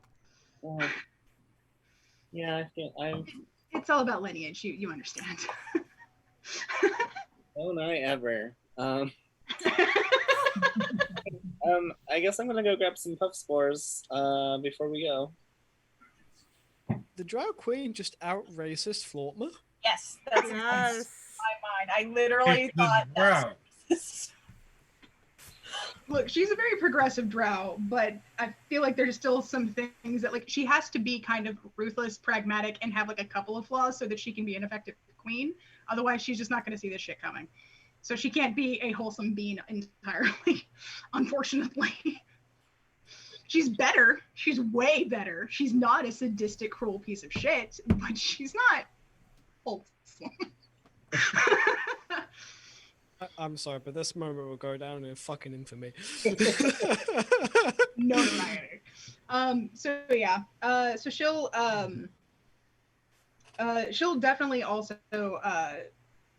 S6: Yeah, I think
S4: It's all about lineage. You understand.
S6: Don't I ever. I guess I'm gonna go grab some puff spores before we go.
S1: The drow queen just out racist Flortma?
S5: Yes, that's in my mind. I literally thought that's
S4: Look, she's a very progressive drow, but I feel like there's still some things that, like, she has to be kind of ruthless, pragmatic, and have like a couple of flaws so that she can be an effective queen. Otherwise, she's just not going to see this shit coming. So she can't be a wholesome being entirely, unfortunately. She's better. She's way better. She's not a sadistic, cruel piece of shit, but she's not pulse.
S1: I'm sorry, but this moment will go down in fucking infamy.
S4: Notoriety. So yeah. So she'll definitely also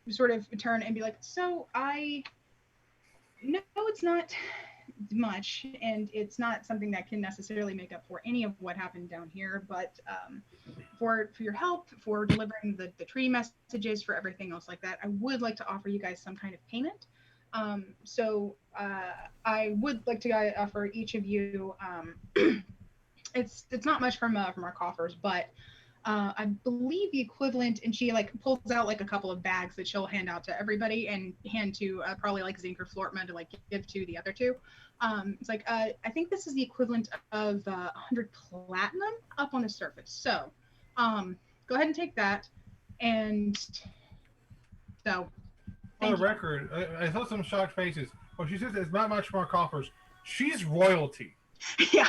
S4: sort of turn and be like, so I know it's not much, and it's not something that can necessarily make up for any of what happened down here, but for your help, for delivering the treaty messages, for everything else like that, I would like to offer you guys some kind of payment. So I would like to offer each of you, it's not much from our coffers, but I believe the equivalent, and she like pulls out like a couple of bags that she'll hand out to everybody and hand to probably like Zink or Flortman to like give to the other two. It's like I think this is the equivalent of 100 platinum up on the surface. So go ahead and take that. And so
S3: On the
S4: thank you.
S3: record, I saw some shocked faces. Oh, she says it's not much more coffers. She's royalty.
S4: Yeah.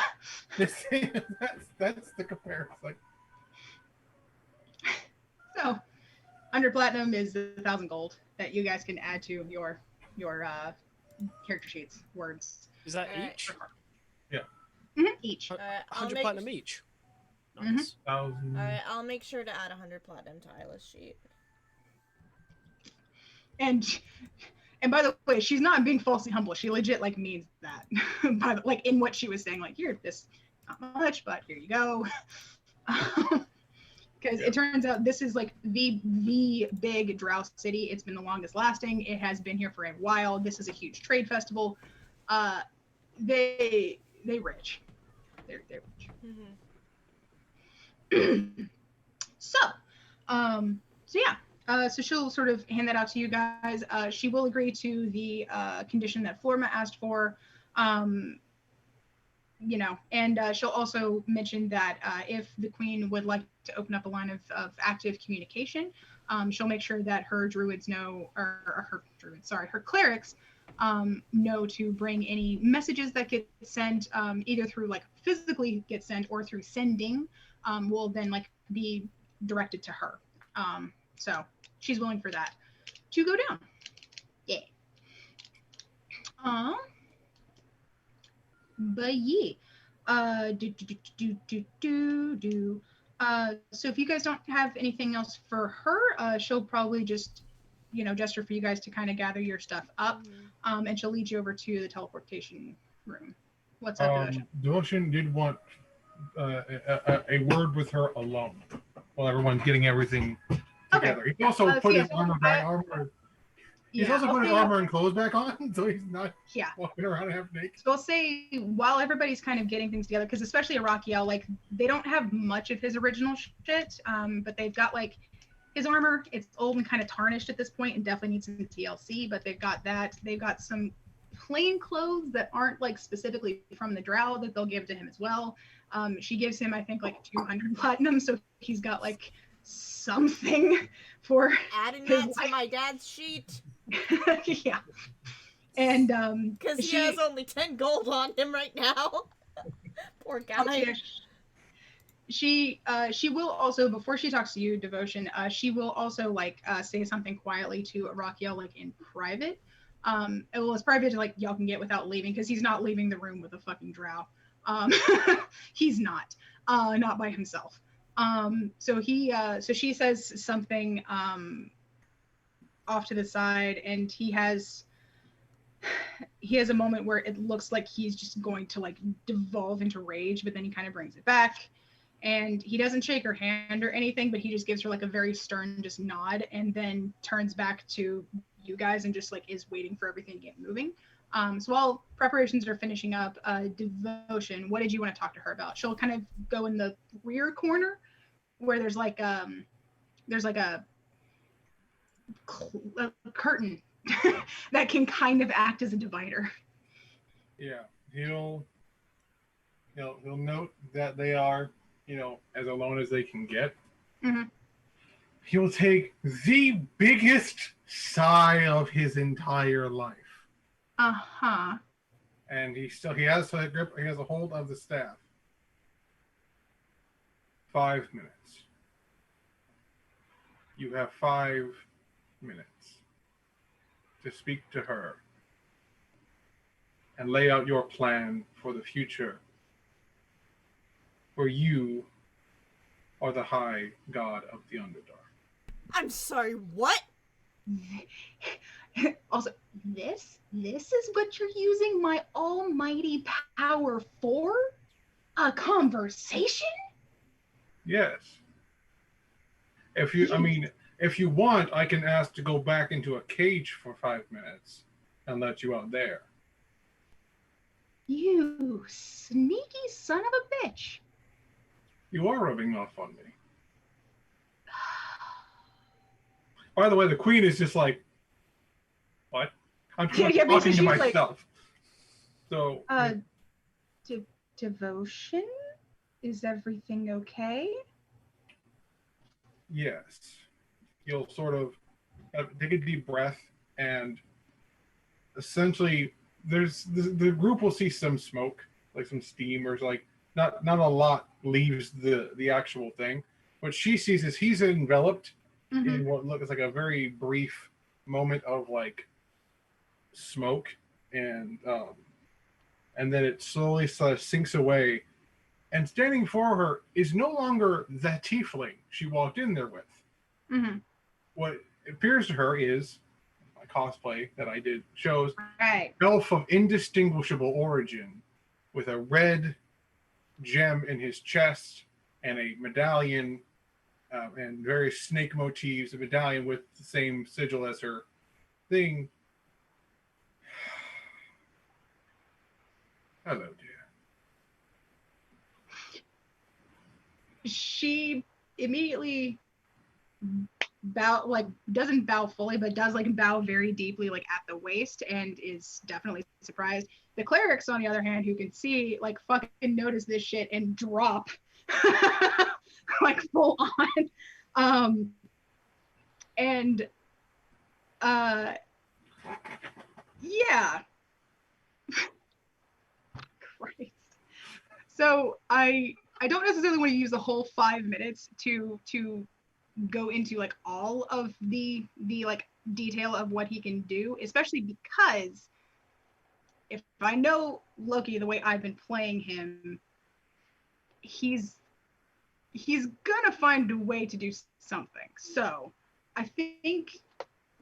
S3: That's the comparison. Like,
S4: So 100 platinum is 1,000 gold that you guys can add to your character sheets, words.
S1: Is that
S2: Alright.
S1: each?
S4: Each.
S2: I'll
S1: 100
S2: make
S1: platinum each.
S4: Mhm.
S1: Nice.
S3: 1,000.
S2: Alright, I'll make sure to add 100 platinum to Isla's sheet.
S4: And by the way, she's not being falsely humble. She legit like means that. By the, like in what she was saying, like here, this not much, but here you go. Because it turns out this is like the big drow city. It's been the longest lasting. It has been here for a while. This is a huge trade festival. They rich. They're rich.
S2: Mm-hmm.
S4: So yeah. So she'll sort of hand that out to you guys. She will agree to the condition that Florma asked for. You know, and she'll also mention that if the queen would like to open up a line of active communication, she'll make sure that her druids know, or her druids, sorry, her clerics know to bring any messages that get sent, either through like physically get sent or through sending, will then like be directed to her. So she's willing for that to go down. Yeah. But yeah. So if you guys don't have anything else for her, she'll probably just, you know, gesture for you guys to kind of gather your stuff up, and she'll lead you over to the teleportation room. What's up, Devotion?
S3: Devotion did want a word with her alone while everyone's getting everything together.
S4: Okay.
S3: He also put
S4: so
S3: his armor back. He's
S4: Yeah,
S3: also
S4: I'll
S3: put his
S4: say-
S3: armor and clothes back on, so he's not
S4: Yeah.
S3: walking around half naked.
S4: So I'll say while everybody's kind of getting things together, because especially Arakiel, like they don't have much of his original shit, but they've got like his armor. It's old and kind of tarnished at this point, and definitely needs some TLC. But they've got that. They've got some plain clothes that aren't like specifically from the drow that they'll give to him as well. She gives him, I think, like 200 platinum, so he's got like something for
S2: Adding
S4: his
S2: that to
S4: life.
S2: my dad's sheet.
S4: Yeah. And
S2: Because he has only 10 gold on him right now. Poor guy.
S4: She will also, before she talks to you, Devotion, she will also like say something quietly to Arakiel, like in private. Well, it's private, like y'all can get without leaving, because he's not leaving the room with a fucking drow. He's not by himself. So she says something off to the side, and he has a moment where it looks like he's just going to like devolve into rage, but then he kind of brings it back, and he doesn't shake her hand or anything, but he just gives her like a very stern just nod, and then turns back to you guys and just like is waiting for everything to get moving. So while preparations are finishing up, Devotion, what did you want to talk to her about? She'll kind of go in the rear corner where there's like a curtain that can kind of act as a divider.
S3: Yeah, he'll note that they are, you know, as alone as they can get.
S4: Mm-hmm.
S3: He'll take the biggest sigh of his entire life.
S4: Uh-huh.
S3: And he has a grip. He has a hold of the staff. 5 minutes. You have 5 minutes to speak to her and lay out your plan for the future. For you are the high god of the Underdark.
S2: I'm sorry, what?
S4: Also, this is what you're using my almighty power for? A conversation?
S3: Yes. If you want, I can ask to go back into a cage for 5 minutes and let you out there.
S4: You sneaky son of a bitch.
S3: You are rubbing off on me. By the way, the queen is just like, what? I'm talking to
S4: she's like,
S3: myself. So,
S4: devotion? Is everything okay?
S3: yes. You'll sort of take a deep breath, and essentially, there's the group will see some smoke, like some steam, or like not a lot leaves the actual thing. What she sees is he's enveloped in what looks like a very brief moment of like smoke, and then it slowly sort of sinks away. And standing before her is no longer the tiefling she walked in there with. What appears to her is my cosplay that I did shows
S4: Right.
S3: elf of indistinguishable origin with a red gem in his chest and a medallion and various snake motifs, a medallion with the same sigil as her thing. Hello, dear.
S4: She immediately doesn't bow fully, but does like bow very deeply, like at the waist, and is definitely surprised. The clerics, on the other hand, who can see, like fucking notice this shit and drop like full on. And yeah. Christ. So I don't necessarily want to use the whole 5 minutes to go into like all of the like detail of what he can do, especially because if I know Loki the way I've been playing him, he's gonna find a way to do something. So I think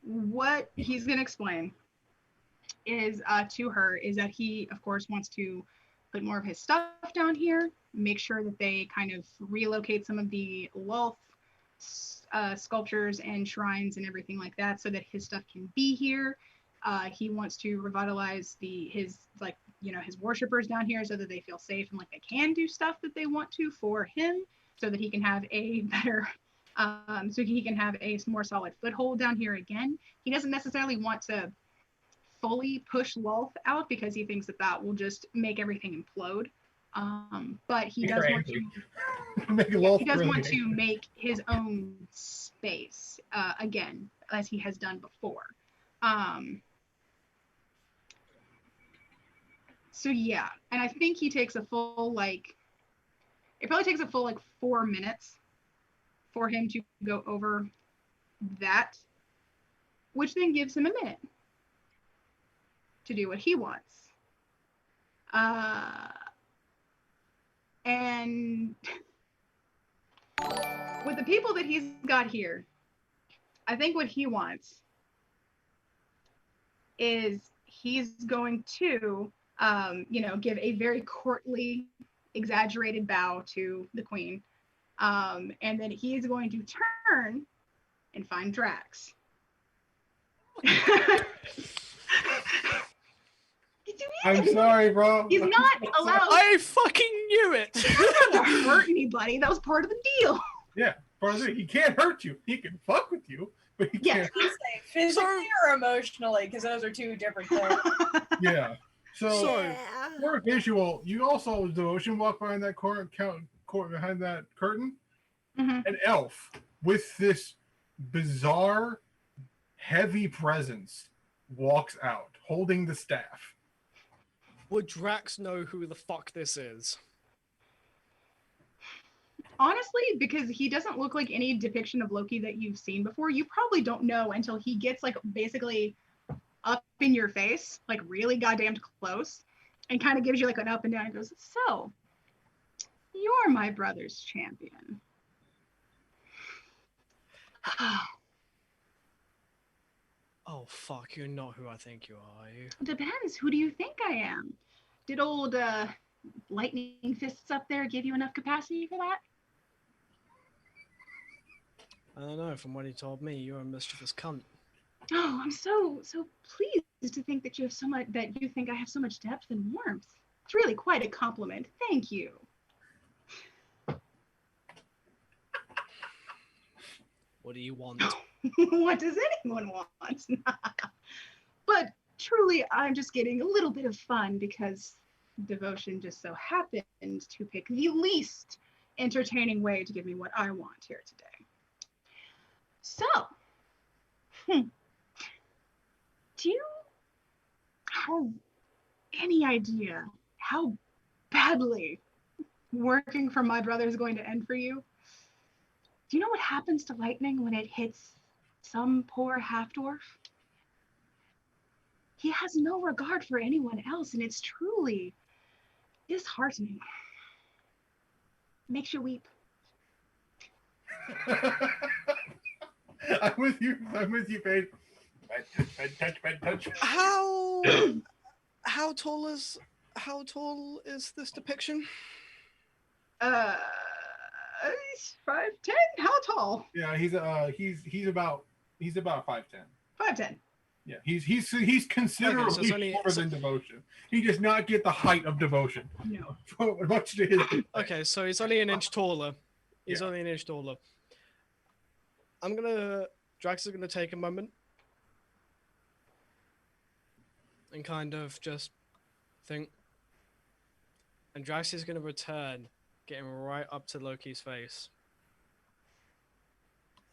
S4: what he's gonna explain is to her is that he of course wants to put more of his stuff down here, make sure that they kind of relocate some of the wealth sculptures and shrines and everything like that so that his stuff can be here. He wants to revitalize his worshipers down here so that they feel safe and like they can do stuff that they want to for him, so that he can have a better so he can have a more solid foothold down here again. He doesn't necessarily want to fully push Lolth out because he thinks that will just make everything implode. But he does want to make his own space again, as he has done before. So yeah, and I think he takes a full it probably takes a full 4 minutes for him to go over that, which then gives him a minute to do what he wants. And with the people that he's got here, I think what he wants is he's going to, give a very courtly, exaggerated bow to the queen. And then he's going to turn and find Drax.
S3: I'm sorry, bro.
S4: He's not allowed.
S1: I fucking knew it.
S4: He's not allowed to hurt anybody. That was part of the deal.
S3: Yeah, part of it. He can't hurt you. He can fuck with you, but he can't.
S5: Physically or emotionally, because those are two different things.
S3: Yeah. So
S2: Yeah.
S3: for visual, you also devotion walk behind that behind that curtain.
S4: Mm-hmm.
S3: An elf with this bizarre, heavy presence walks out, holding the staff.
S1: Would Drax know who the fuck this is?
S4: honestly, because he doesn't look like any depiction of Loki that you've seen before, you probably don't know until he gets like basically up in your face, like really goddamn close, and kind of gives you like an up and down and goes, so you're my brother's champion.
S1: Oh fuck, you're not who I think you are you?
S4: Depends. Who do you think I am? Did old lightning fists up there give you enough capacity for that?
S1: I don't know, from what he told me, you're a mischievous cunt.
S4: Oh, I'm so pleased to think that you have so much, that you think I have so much depth and warmth. It's really quite a compliment. Thank you.
S1: What do you want?
S4: What does anyone want? But truly, I'm just getting a little bit of fun because Devotion just so happened to pick the least entertaining way to give me what I want here today. So, do you have any idea how badly working for my brother is going to end for you? Do you know what happens to lightning when it hits some poor half-dwarf? He has no regard for anyone else, and it's truly disheartening. Makes you weep.
S3: I'm with you, Paige. Bad touch.
S1: How tall is this depiction?
S4: He's 5'10". How tall?
S3: Yeah, he's about 5'10".
S4: 5'10".
S3: Yeah, he's considerably shorter than Devotion. He does not get the height of Devotion.
S4: No.
S3: Much to his
S1: Okay, so he's only an inch taller. He's
S3: Yeah.
S1: only an inch taller. Drax is gonna take a moment and kind of just think. And Drax is gonna return, getting right up to Loki's face.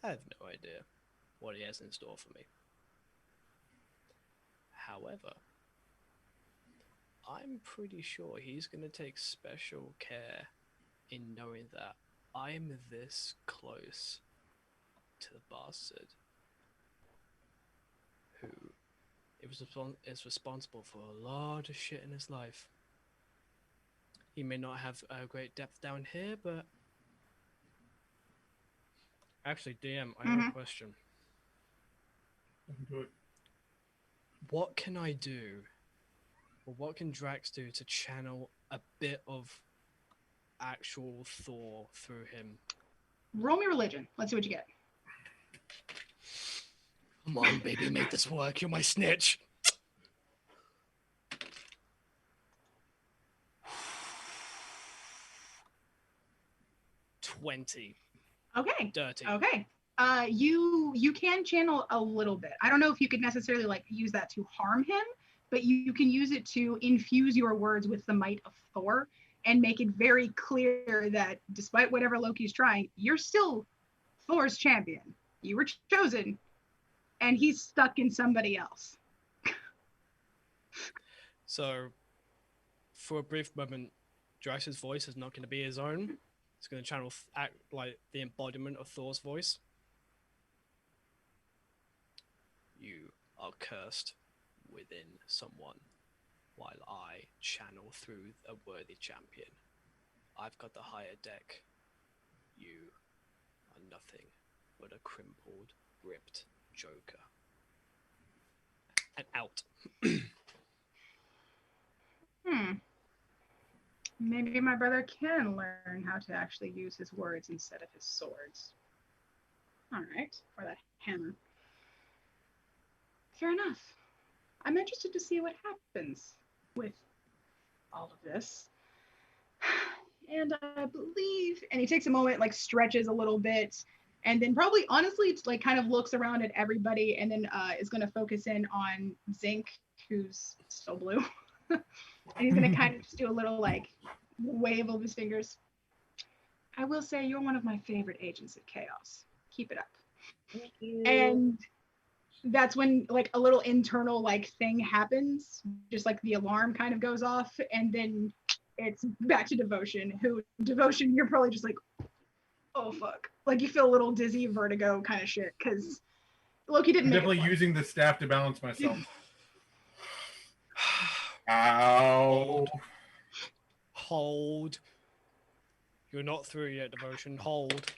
S1: I have no idea what he has in store for me. However, I'm pretty sure he's going to take special care in knowing that I'm this close to the bastard who is responsible for a lot of shit in his life. He may not have a great depth down here, but... Actually, DM, I have a question.
S3: Do it.
S1: What can I do, or what can Drax do to channel a bit of actual Thor through him?
S4: Roll me religion. Let's see what you get.
S1: Come on, baby, make this work. You're my snitch. $20.
S4: Okay.
S1: Dirty.
S4: Okay. You can channel a little bit. I don't know if you could necessarily like use that to harm him, but you can use it to infuse your words with the might of Thor and make it very clear that despite whatever Loki's trying, you're still Thor's champion. You were chosen, and he's stuck in somebody else.
S1: So, for a brief moment, Drax's voice is not going to be his own. It's going to channel act like the embodiment of Thor's voice. You are cursed within someone, while I channel through a worthy champion. I've got the higher deck. You are nothing but a crumpled, ripped joker. And out.
S4: Maybe my brother can learn how to actually use his words instead of his swords. All right, or that hammer. Fair enough. I'm interested to see what happens with all of this. And I believe, and he takes a moment, like stretches a little bit, and then probably honestly it's like kind of looks around at everybody and then is going to focus in on Zinc, who's still blue. And he's going to kind of just do a little like wave of his fingers. I will say you're one of my favorite agents of chaos. Keep it up.
S5: Thank you.
S4: And that's when like a little internal like thing happens, just like the alarm kind of goes off, and then it's back to Devotion, you're probably just like, oh fuck. Like you feel a little dizzy, vertigo kind of shit, because Loki didn't
S3: I'm
S4: make
S3: definitely
S4: it.
S3: using the staff to balance myself. Ow.
S1: Hold. You're not through yet, Devotion. Hold.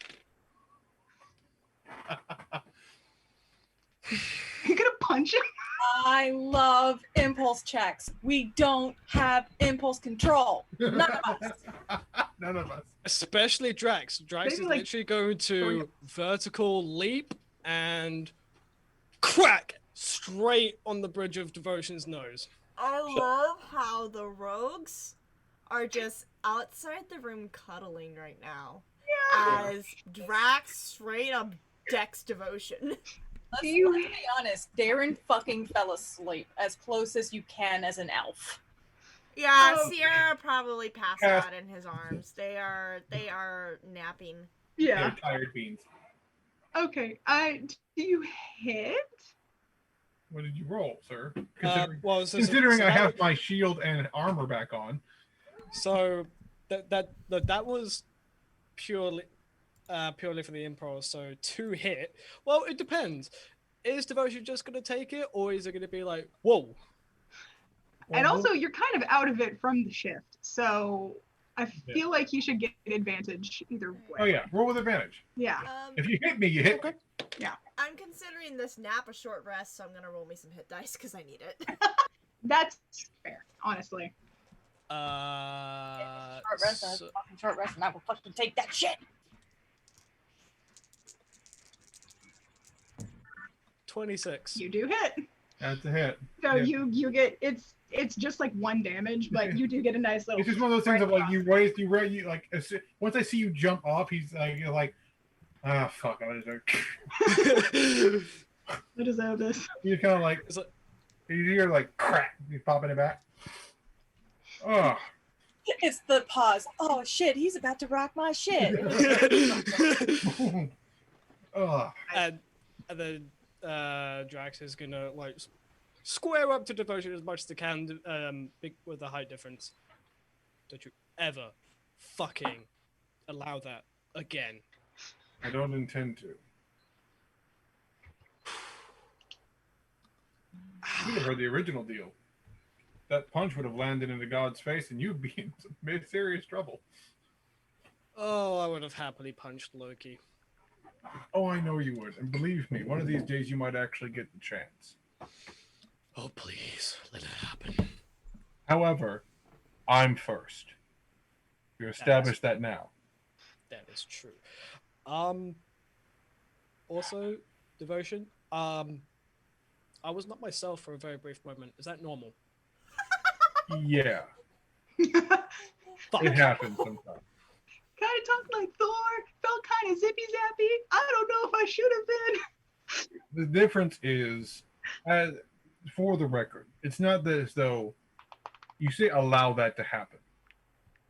S4: You're gonna punch him?
S5: I love impulse checks. We don't have impulse control. None of us.
S3: None of us.
S1: Especially Drax. Drax
S4: Maybe,
S1: is
S4: like,
S1: literally going to
S4: going
S1: vertical leap and crack straight on the bridge of Devotion's nose.
S2: I love how the rogues are just outside the room cuddling right now.
S4: Yeah.
S2: As Drax straight up decks Devotion.
S5: Let's
S4: You-
S5: be honest. Darren fucking fell asleep as close as you can as an elf.
S2: Yeah,
S4: Oh.
S2: Sierra probably passed
S3: Yeah.
S2: out in his arms. They are napping.
S4: Yeah.
S3: They're tired beans.
S4: Okay. Do you hit?
S3: What did you roll, sir?
S1: Considering
S3: I have my shield and armor back on.
S1: So that was purely for the improv. So 2 hit. Well, it depends. Is Devotion just gonna take it, or is it gonna be like, whoa?
S4: And also, you're kind of out of it from the shift, so I
S3: Yeah.
S4: feel like you should get an advantage either way.
S3: Oh yeah, roll with advantage.
S4: Yeah.
S3: If you hit me, you hit me.
S2: I'm considering this nap a short rest, so I'm gonna roll me some hit dice because I need it.
S4: That's fair, honestly.
S5: Short rest,
S1: So-
S5: fucking short rest, and I will fucking take that shit.
S1: 26.
S4: You do hit.
S3: That's a hit.
S4: So
S3: Yeah.
S4: you get it's just like 1 damage, but you do get a nice little.
S3: It's just one of those things of like
S4: Right.
S3: you like once I see you jump off, he's like you're like, ah fuck, I just
S4: I deserve this.
S3: you're kind of like
S1: It's like-
S3: you hear like crack, you popping it back. Oh,
S5: It's the pause. Oh shit, he's about to rock my shit.
S3: oh,
S1: and then Drax is gonna like square up to Devotion as much as they can, with the height difference. Don't you ever fucking allow that again.
S3: I don't intend to. You would have heard the original deal. That punch would have landed in the god's face, and you'd be in some serious trouble.
S1: Oh, I would have happily punched Loki.
S3: Oh, I know you would, and believe me, one of these days you might actually get the chance.
S1: Oh, please, let it happen.
S3: However, I'm first. You established that now.
S1: That is true. Also, Devotion. I was not myself for a very brief moment. Is that normal?
S3: Yeah,
S1: Fuck.
S3: it happens sometimes.
S4: Kind of talked like Thor. Felt kind of zippy zappy. I don't know if I should have been.
S3: The difference is, for the record, it's not that as though you say allow that to happen.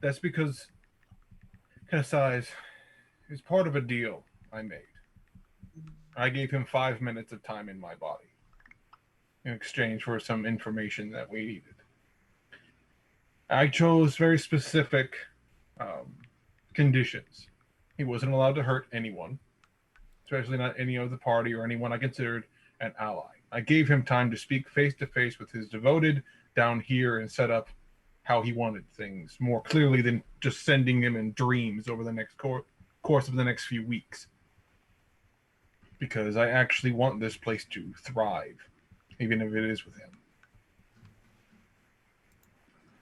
S3: That's because Kasai's is part of a deal I made. I gave him 5 minutes of time in my body in exchange for some information that we needed. I chose very specific conditions. He wasn't allowed to hurt anyone, especially not any of the party or anyone I considered an ally. I gave him time to speak face to face with his devoted down here and set up how he wanted things more clearly than just sending him in dreams over the next course of the next few weeks. Because I actually want this place to thrive, even if it is with him.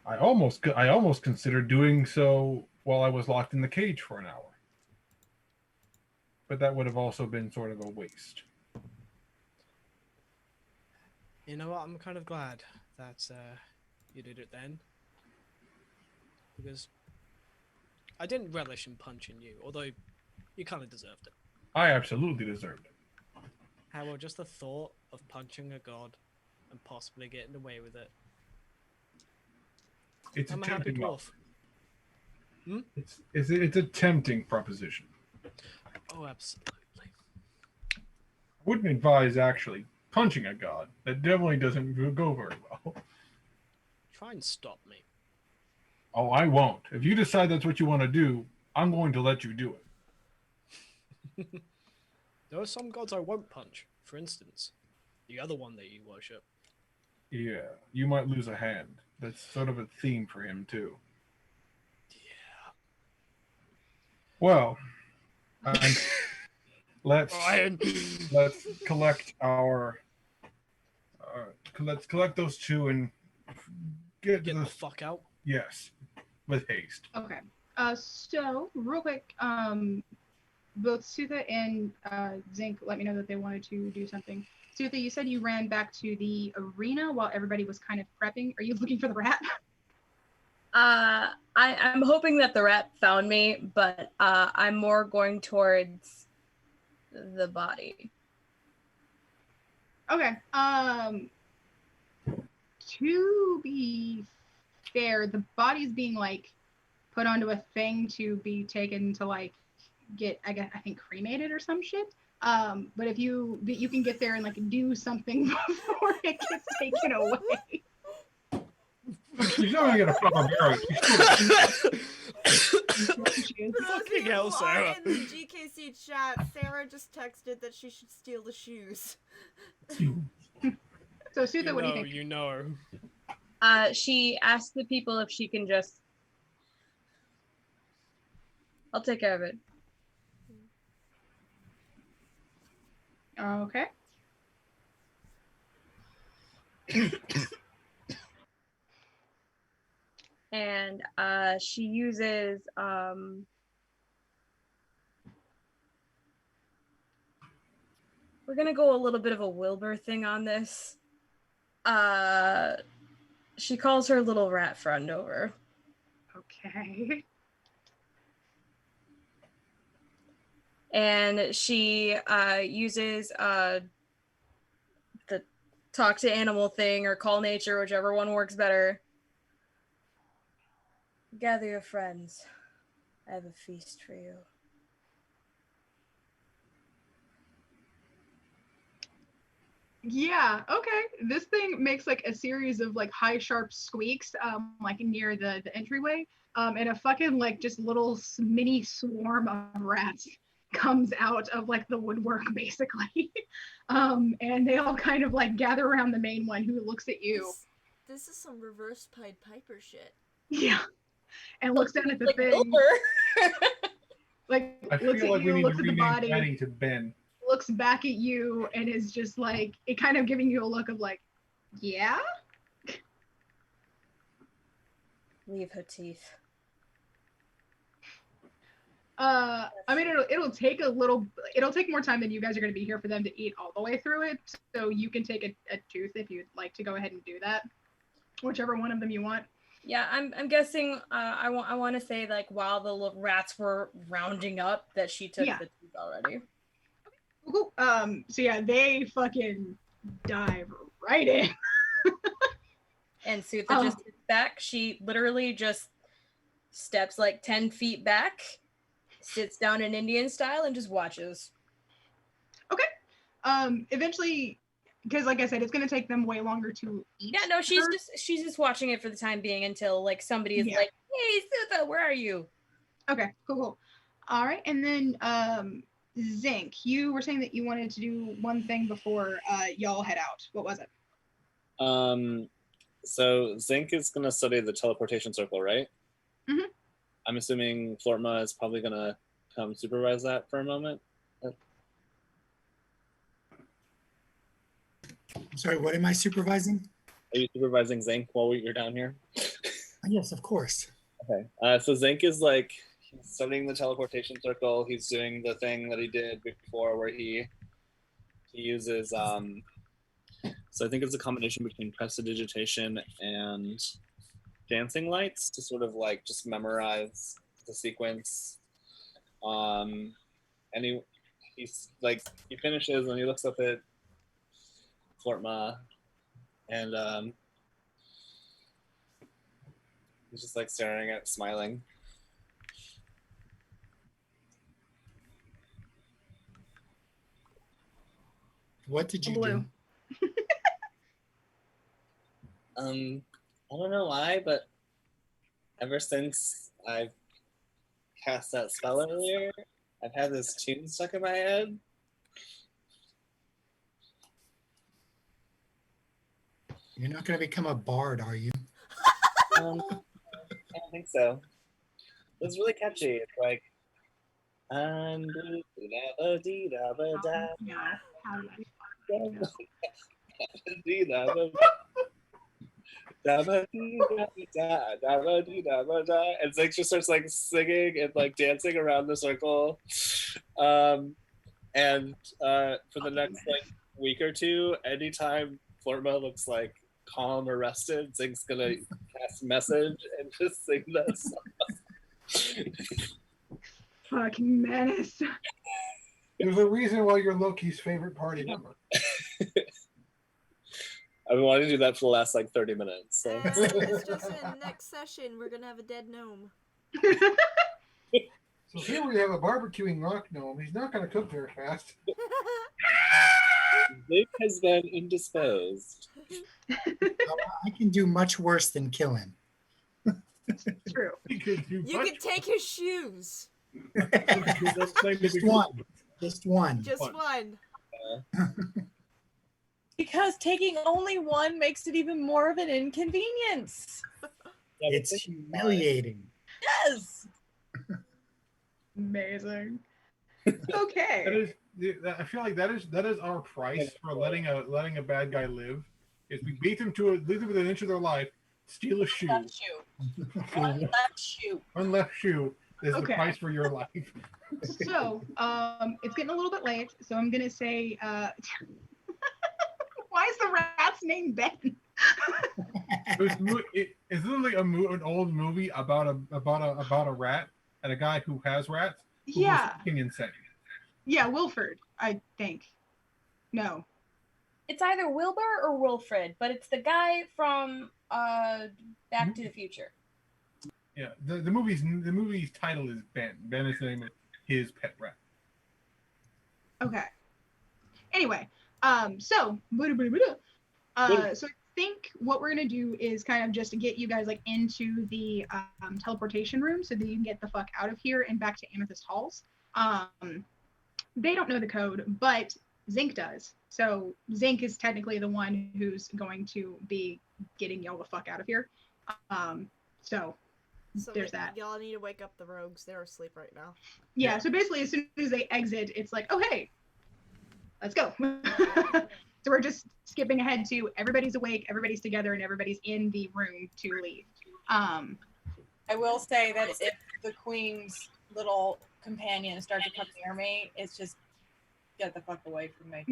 S3: I almost considered doing so while I was locked in the cage for an hour. But that would have also been sort of a waste.
S1: You know what? I'm kind of glad that you did it then. Because I didn't relish in punching you, although you kind of deserved it.
S3: I absolutely deserved it.
S1: However, just the thought of punching a god and possibly getting away with it.
S3: It's
S1: I'm
S3: a
S1: a happy
S3: tempting
S1: dwarf.
S3: It's a tempting proposition.
S1: Oh, absolutely.
S3: I wouldn't advise actually punching a god. That definitely doesn't go very well.
S1: Try and stop me.
S3: Oh, I won't. If you decide that's what you want to do, I'm going to let you do it.
S1: There are some gods I won't punch. For instance, the other one that you worship.
S3: Yeah, you might lose a hand. That's sort of a theme for him too.
S1: Yeah.
S3: Well, let's
S1: Brian.
S3: let's collect our let's collect those two and get to
S1: Get
S3: the
S1: the fuck out.
S3: yes with haste.
S4: Okay. So real quick, both Sutha and Zinc let me know that they wanted to do something. Sutha, you said you ran back to the arena while everybody was kind of prepping. Are you looking for the rat?
S9: I'm hoping that the rat found me, but I'm more going towards the body.
S4: Okay. To be fair, the body's being like put onto a thing to be taken to like get I think cremated or some shit. But if you can get there and like do something before it gets taken away.
S3: She's not gonna get a proper burial.
S2: For those of
S1: Fucking
S2: you
S1: hell,
S2: who
S1: Sarah.
S2: aren't in the GKC chat, Sarah just texted that she should steal the shoes.
S4: So Sutha, what do you think?
S1: You know.
S9: She asked the people if she can just. I'll take care of it.
S4: Okay.
S9: And she uses we're gonna go a little bit of a Wilbur thing on this. She calls her little rat friend over.
S4: Okay.
S9: And she uses the talk to animal thing or call nature, whichever one works better. Gather your friends. I have a feast for you.
S4: Yeah, okay. This thing makes like a series of like high sharp squeaks like near the entryway. And a fucking like just little mini swarm of rats comes out of like the woodwork basically. And they all kind of like gather around the main one who looks at you.
S2: This is some reverse Pied Piper shit.
S4: Yeah. And looks down at the
S9: Like
S4: thing.
S9: Wilbur.
S4: Like
S3: I
S4: looks
S3: feel
S4: at
S3: like we
S4: you,
S3: need
S4: looks
S3: to
S4: at the
S3: rename
S4: body,
S3: Benny to Ben.
S4: looks back at you, and is just like it kind of giving you a look of like, yeah?
S9: Leave her teeth.
S4: I mean, it'll take it'll take more time than you guys are going to be here for them to eat all the way through it. So you can take a tooth if you'd like to go ahead and do that, whichever one of them you want.
S9: Yeah, I'm guessing. I want to say like while the little rats were rounding up, that she took
S4: Yeah.
S9: the teeth already.
S4: Cool. So yeah, they fucking dive right in.
S9: And Sutha just sits back. She literally just steps like 10 feet back, sits down in Indian style, and just watches.
S4: Okay. Eventually, because like I said, it's gonna take them way longer to eat.
S9: Yeah, no, she's
S4: her.
S9: just watching it for the time being until like somebody is
S4: Yeah.
S9: like, "Hey, Sutha, where are you?"
S4: Okay, cool. All right, and then Zinc, you were saying that you wanted to do one thing before y'all head out. What was it?
S6: So Zinc is gonna study the teleportation circle, right?
S4: Mhm.
S6: I'm assuming Flortma is probably gonna come supervise that for a moment.
S7: Sorry, what am I supervising?
S6: Are you supervising Zinc while you're down here?
S7: Yes, of course.
S6: Okay. So Zinc is like he's studying the teleportation circle. He's doing the thing that he did before, where he uses. So I think it's a combination between prestidigitation and dancing lights to sort of like just memorize the sequence. And he's like he finishes and he looks up at Flortma, and he's just like staring at, smiling.
S7: What did you
S4: Blue.
S7: do?
S6: I don't know why, but ever since I've cast that spell earlier, I've had this tune stuck in my head.
S7: You're not going to become a bard, are you?
S6: I don't think so. It's really catchy. It's like, I'm and Zeke just starts like singing and like dancing around the circle. And for the next like week or two, anytime Florma looks like calm or rested, Zeke's gonna cast message and just sing that song.
S4: Fucking menace.
S3: There's a reason why you're Loki's favorite party member.
S6: I've been wanting to do that for the last like 30 minutes. So.
S2: And it's just in next session, we're gonna have a dead gnome.
S3: So here we have a barbecuing rock gnome. He's not going to cook very fast.
S6: Zeke has been indisposed.
S7: I can do much worse than kill him.
S4: True.
S3: He could do
S2: You can take his shoes.
S7: Just one. Just one.
S2: Just one.
S5: Because taking only one makes it even more of an inconvenience.
S7: It's humiliating.
S5: Yes.
S4: Amazing.
S3: That
S4: Okay.
S3: is, I feel like that is our price for letting a bad guy live. Is we beat them within an inch of their life, steal a shoe.
S5: Left shoe. One left shoe.
S3: One left shoe is the
S4: Okay.
S3: price for your life.
S4: So, it's getting a little bit late, so I'm gonna say, why is the rat's name Ben?
S3: It's literally an old movie about a rat and a guy who has rats. Who
S4: Yeah.
S3: was fucking insane.
S4: Yeah, Wilford, I think. No.
S9: It's either Wilbur or Wilfred, but it's the guy from Back to the Future.
S3: Yeah, the movie's title is Ben. Ben is the name of his pet rat.
S4: Okay. Anyway, so I think what we're gonna do is kind of just to get you guys like into the teleportation room so that you can get the fuck out of here and back to Amethyst Halls. They don't know the code, but Zinc does. So Zinc is technically the one who's going to be getting y'all the fuck out of here. So there's that.
S2: Y'all need to wake up the rogues. They're asleep right now.
S4: Yeah, so basically as soon as they exit, it's like, oh hey, let's go. So we're just skipping ahead to everybody's awake, everybody's together, and everybody's in the room to leave.
S5: I will say that if the queen's little companion starts to come near me, it's just get the fuck away from me.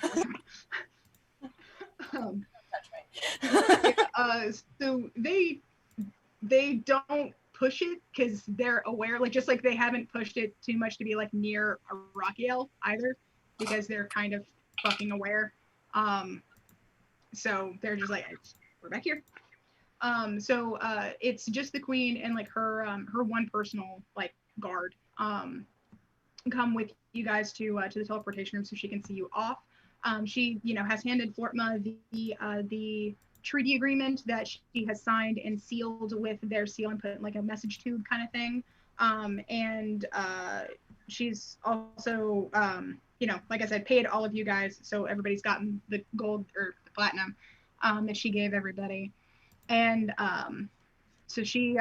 S5: Touch me.
S4: So they don't push it because they're aware, like just like they haven't pushed it too much to be like near a Rakiel either, because they're kind of fucking aware. So they're just like, we're back here. So it's just the queen and like her one personal like guard come with you guys to the teleportation room so she can see you off. She has handed Flortma the treaty agreement that she has signed and sealed with their seal and put in like a message tube kind of thing. And she's also like I said, paid all of you guys, so everybody's gotten the gold or the platinum that she gave everybody. And so she's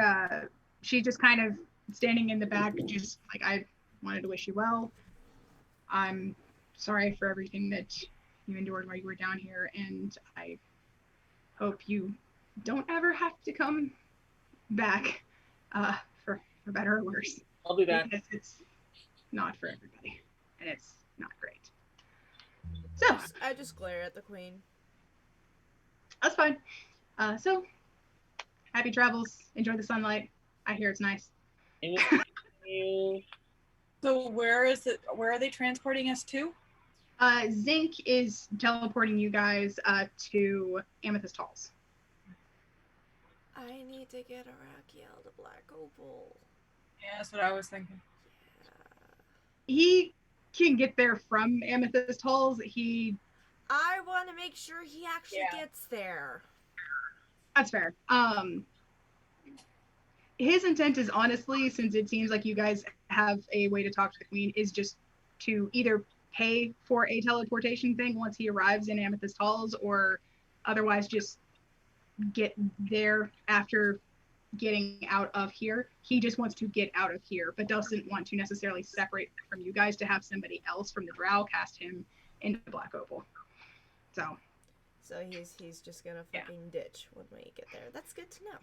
S4: just kind of standing in the back, just like, I wanted to wish you well. I'm sorry for everything that you endured while you were down here, and I hope you don't ever have to come back for better or worse.
S6: I'll be back.
S4: Because it's not for everybody, and it's not great. So
S2: I just glare at the queen.
S4: that's fine. So happy travels. Enjoy the sunlight. I hear it's nice.
S5: So where are they transporting us to?
S4: Zinc is teleporting you guys to Amethyst Halls.
S2: I need to get a Rakiel to Black Opal.
S5: Yeah, that's what I was thinking.
S4: He can get there from Amethyst Halls.
S2: I want to make sure he actually gets there.
S4: That's fair. his intent is honestly, since it seems like you guys have a way to talk to the queen, is just to either pay for a teleportation thing once he arrives in Amethyst Halls, or otherwise just get there after getting out of here. He just wants to get out of here, but doesn't want to necessarily separate from you guys to have somebody else from the Drow cast him into Black Opal.
S2: So he's just gonna fucking ditch when we get there. That's good to know.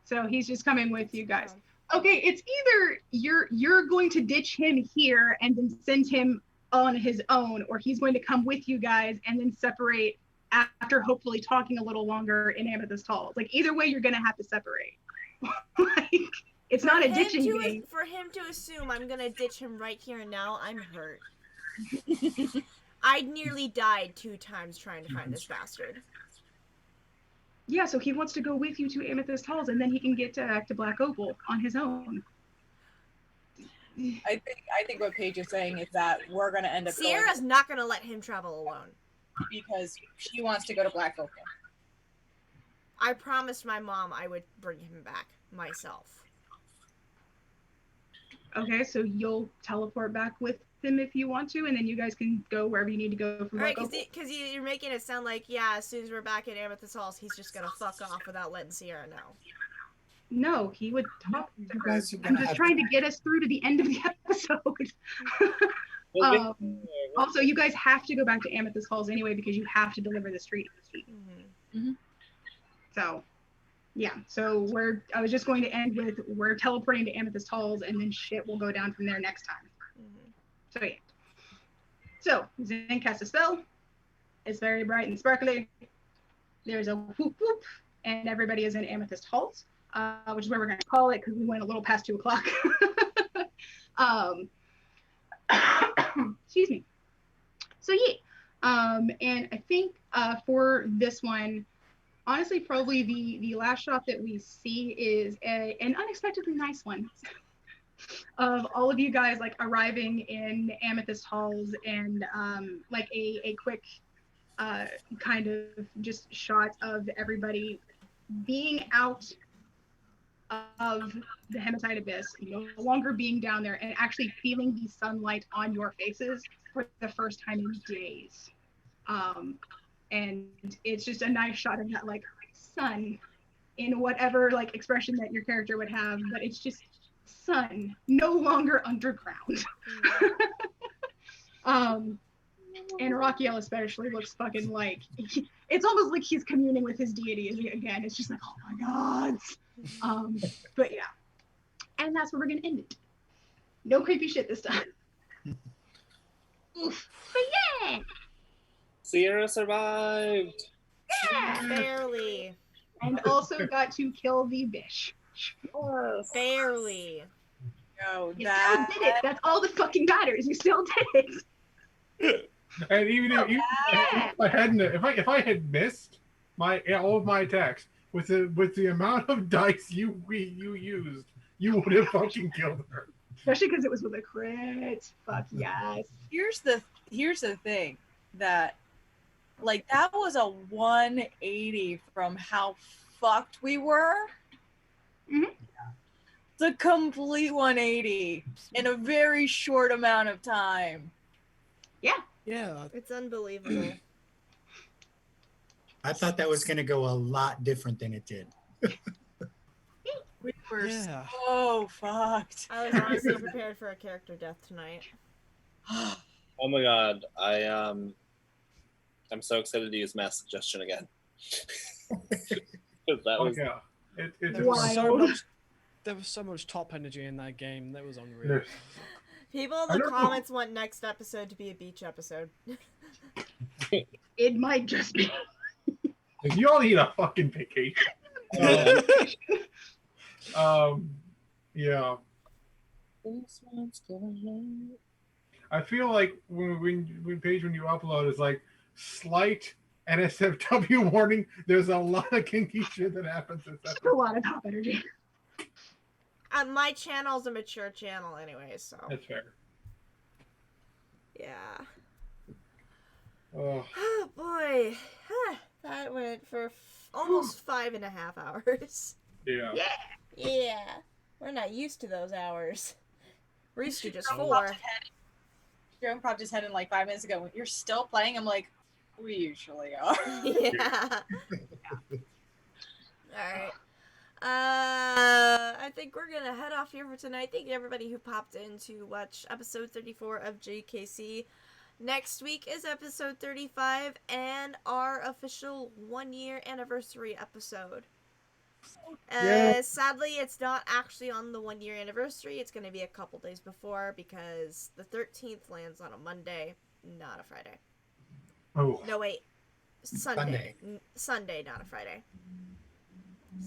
S4: So he's just coming with you guys. Okay, it's either you're going to ditch him here and then send him on his own, or he's going to come with you guys and then separate after hopefully talking a little longer in Amethyst Halls. Like either way, you're gonna have to separate. Like it's not a ditching thing.
S2: For him to assume I'm gonna ditch him right here and now, I'm hurt. I nearly died 2 times trying to find this bastard.
S4: Yeah, so he wants to go with you to Amethyst Halls, and then he can get back to Black Opal on his own.
S5: I think what Paige is saying is that we're gonna end up
S2: Sierra's not gonna let him travel alone.
S5: because she wants to go to Black Opal.
S2: I promised my mom I would bring him back myself.
S4: Okay, so you'll teleport back with him if you want to, and then you guys can go wherever you need to go from
S2: Alright,
S4: Black Opal.
S2: because you're making it sound like, yeah, as soon as we're back at Amethyst Halls, he's just gonna fuck off without letting Sierra know.
S4: No, he would talk to
S7: You
S4: her.
S7: guys are
S4: I'm
S7: gonna
S4: just
S7: have
S4: trying to get us through to the end of the episode. Also, you guys have to go back to Amethyst Halls anyway because you have to deliver the street. So, yeah. So I was just going to end with we're teleporting to Amethyst Halls, and then shit will go down from there next time. So yeah. So Zane casts a spell. It's very bright and sparkly. There's a whoop whoop, and everybody is in Amethyst Halls, which is where we're going to call it because we went a little past 2 o'clock. Excuse me. So yeah. And I think for this one, honestly, probably the last shot that we see is an unexpectedly nice one of all of you guys like arriving in Amethyst Halls, and like a quick kind of just shot of everybody being out of the Hematite Abyss, no longer being down there, and actually feeling the sunlight on your faces for the first time in days. And it's just a nice shot of that like sun in whatever like expression that your character would have, but it's just sun, no longer underground. And Rakiel especially looks fucking like it's almost like he's communing with his deity again. It's just like, oh my god. But yeah, and that's where we're gonna end it. No creepy shit this time. Oof. But yeah.
S6: Sierra survived.
S4: Yeah.
S2: Barely.
S4: And also got to kill the bish.
S2: Barely.
S5: No,
S4: You still did it. That's all that fucking matters. You still did it.
S3: And even if I had missed all of my attacks with the amount of dice you used, you would have fucking killed her.
S4: Especially because it was with a crit. Fuck yes.
S5: Here's the thing that, like, that was a 180 from how fucked we were.
S4: Mhm.
S5: It's a complete 180 in a very short amount of time.
S1: Yeah.
S2: It's unbelievable.
S7: I thought that was going to go a lot different than it did.
S5: We were
S1: Yeah.
S5: so fucked.
S2: I was honestly prepared for a character death tonight.
S6: Oh my god, I'm so excited to use mass suggestion again. 'Cause that was
S3: Yeah. It's
S1: There was, so
S4: Wild.
S1: much, there was so much top energy in that game. That was unreal.
S3: Yes.
S2: People in
S3: I
S2: the
S3: don't know.
S2: comments want next episode to be a beach episode.
S4: It might just be.
S3: You all need a fucking vacation. Yeah. I feel like when Paige, when you upload, it's like slight NSFW warning. There's a lot of kinky shit that happens.
S4: Just a lot of top energy.
S2: My channel's a mature channel anyway, so
S3: That's fair.
S2: yeah.
S3: Oh,
S2: Oh boy, that went for almost 5.5 hours.
S3: yeah.
S4: Yeah.
S2: Yeah, we're not used to those hours. We're used to just
S5: Jerome
S2: 4.
S5: popped his head in like 5 minutes ago. You're still playing? I'm like, we usually are.
S2: Yeah. Alright. I think we're gonna head off here for tonight. Thank you everybody who popped in to watch episode 34 of JKC. Next week is episode 35 and our official 1-year anniversary episode. Sadly, it's not actually on the 1-year anniversary. It's going to be a couple days before because the 13th lands on a Monday, not a Friday.
S3: Oh.
S2: No, wait. Sunday. Sunday, not a Friday.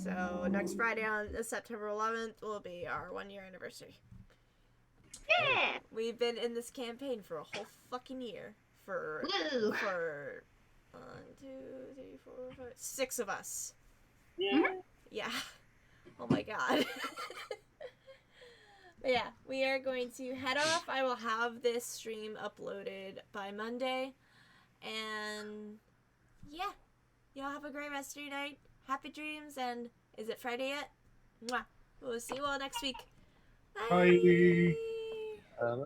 S2: So next Friday on September 11th will be our 1-year anniversary.
S4: Yeah.
S2: We've been in this campaign for a whole fucking year. For 1, 2, 3, 4, 5, 6 of us. Yeah. Oh my god. But yeah, we are going to head off. I will have this stream uploaded by Monday. And yeah. Y'all have a great rest of your night. Happy dreams, and is it Friday yet? Mwah. We'll see you all next week. Bye.
S3: Bye.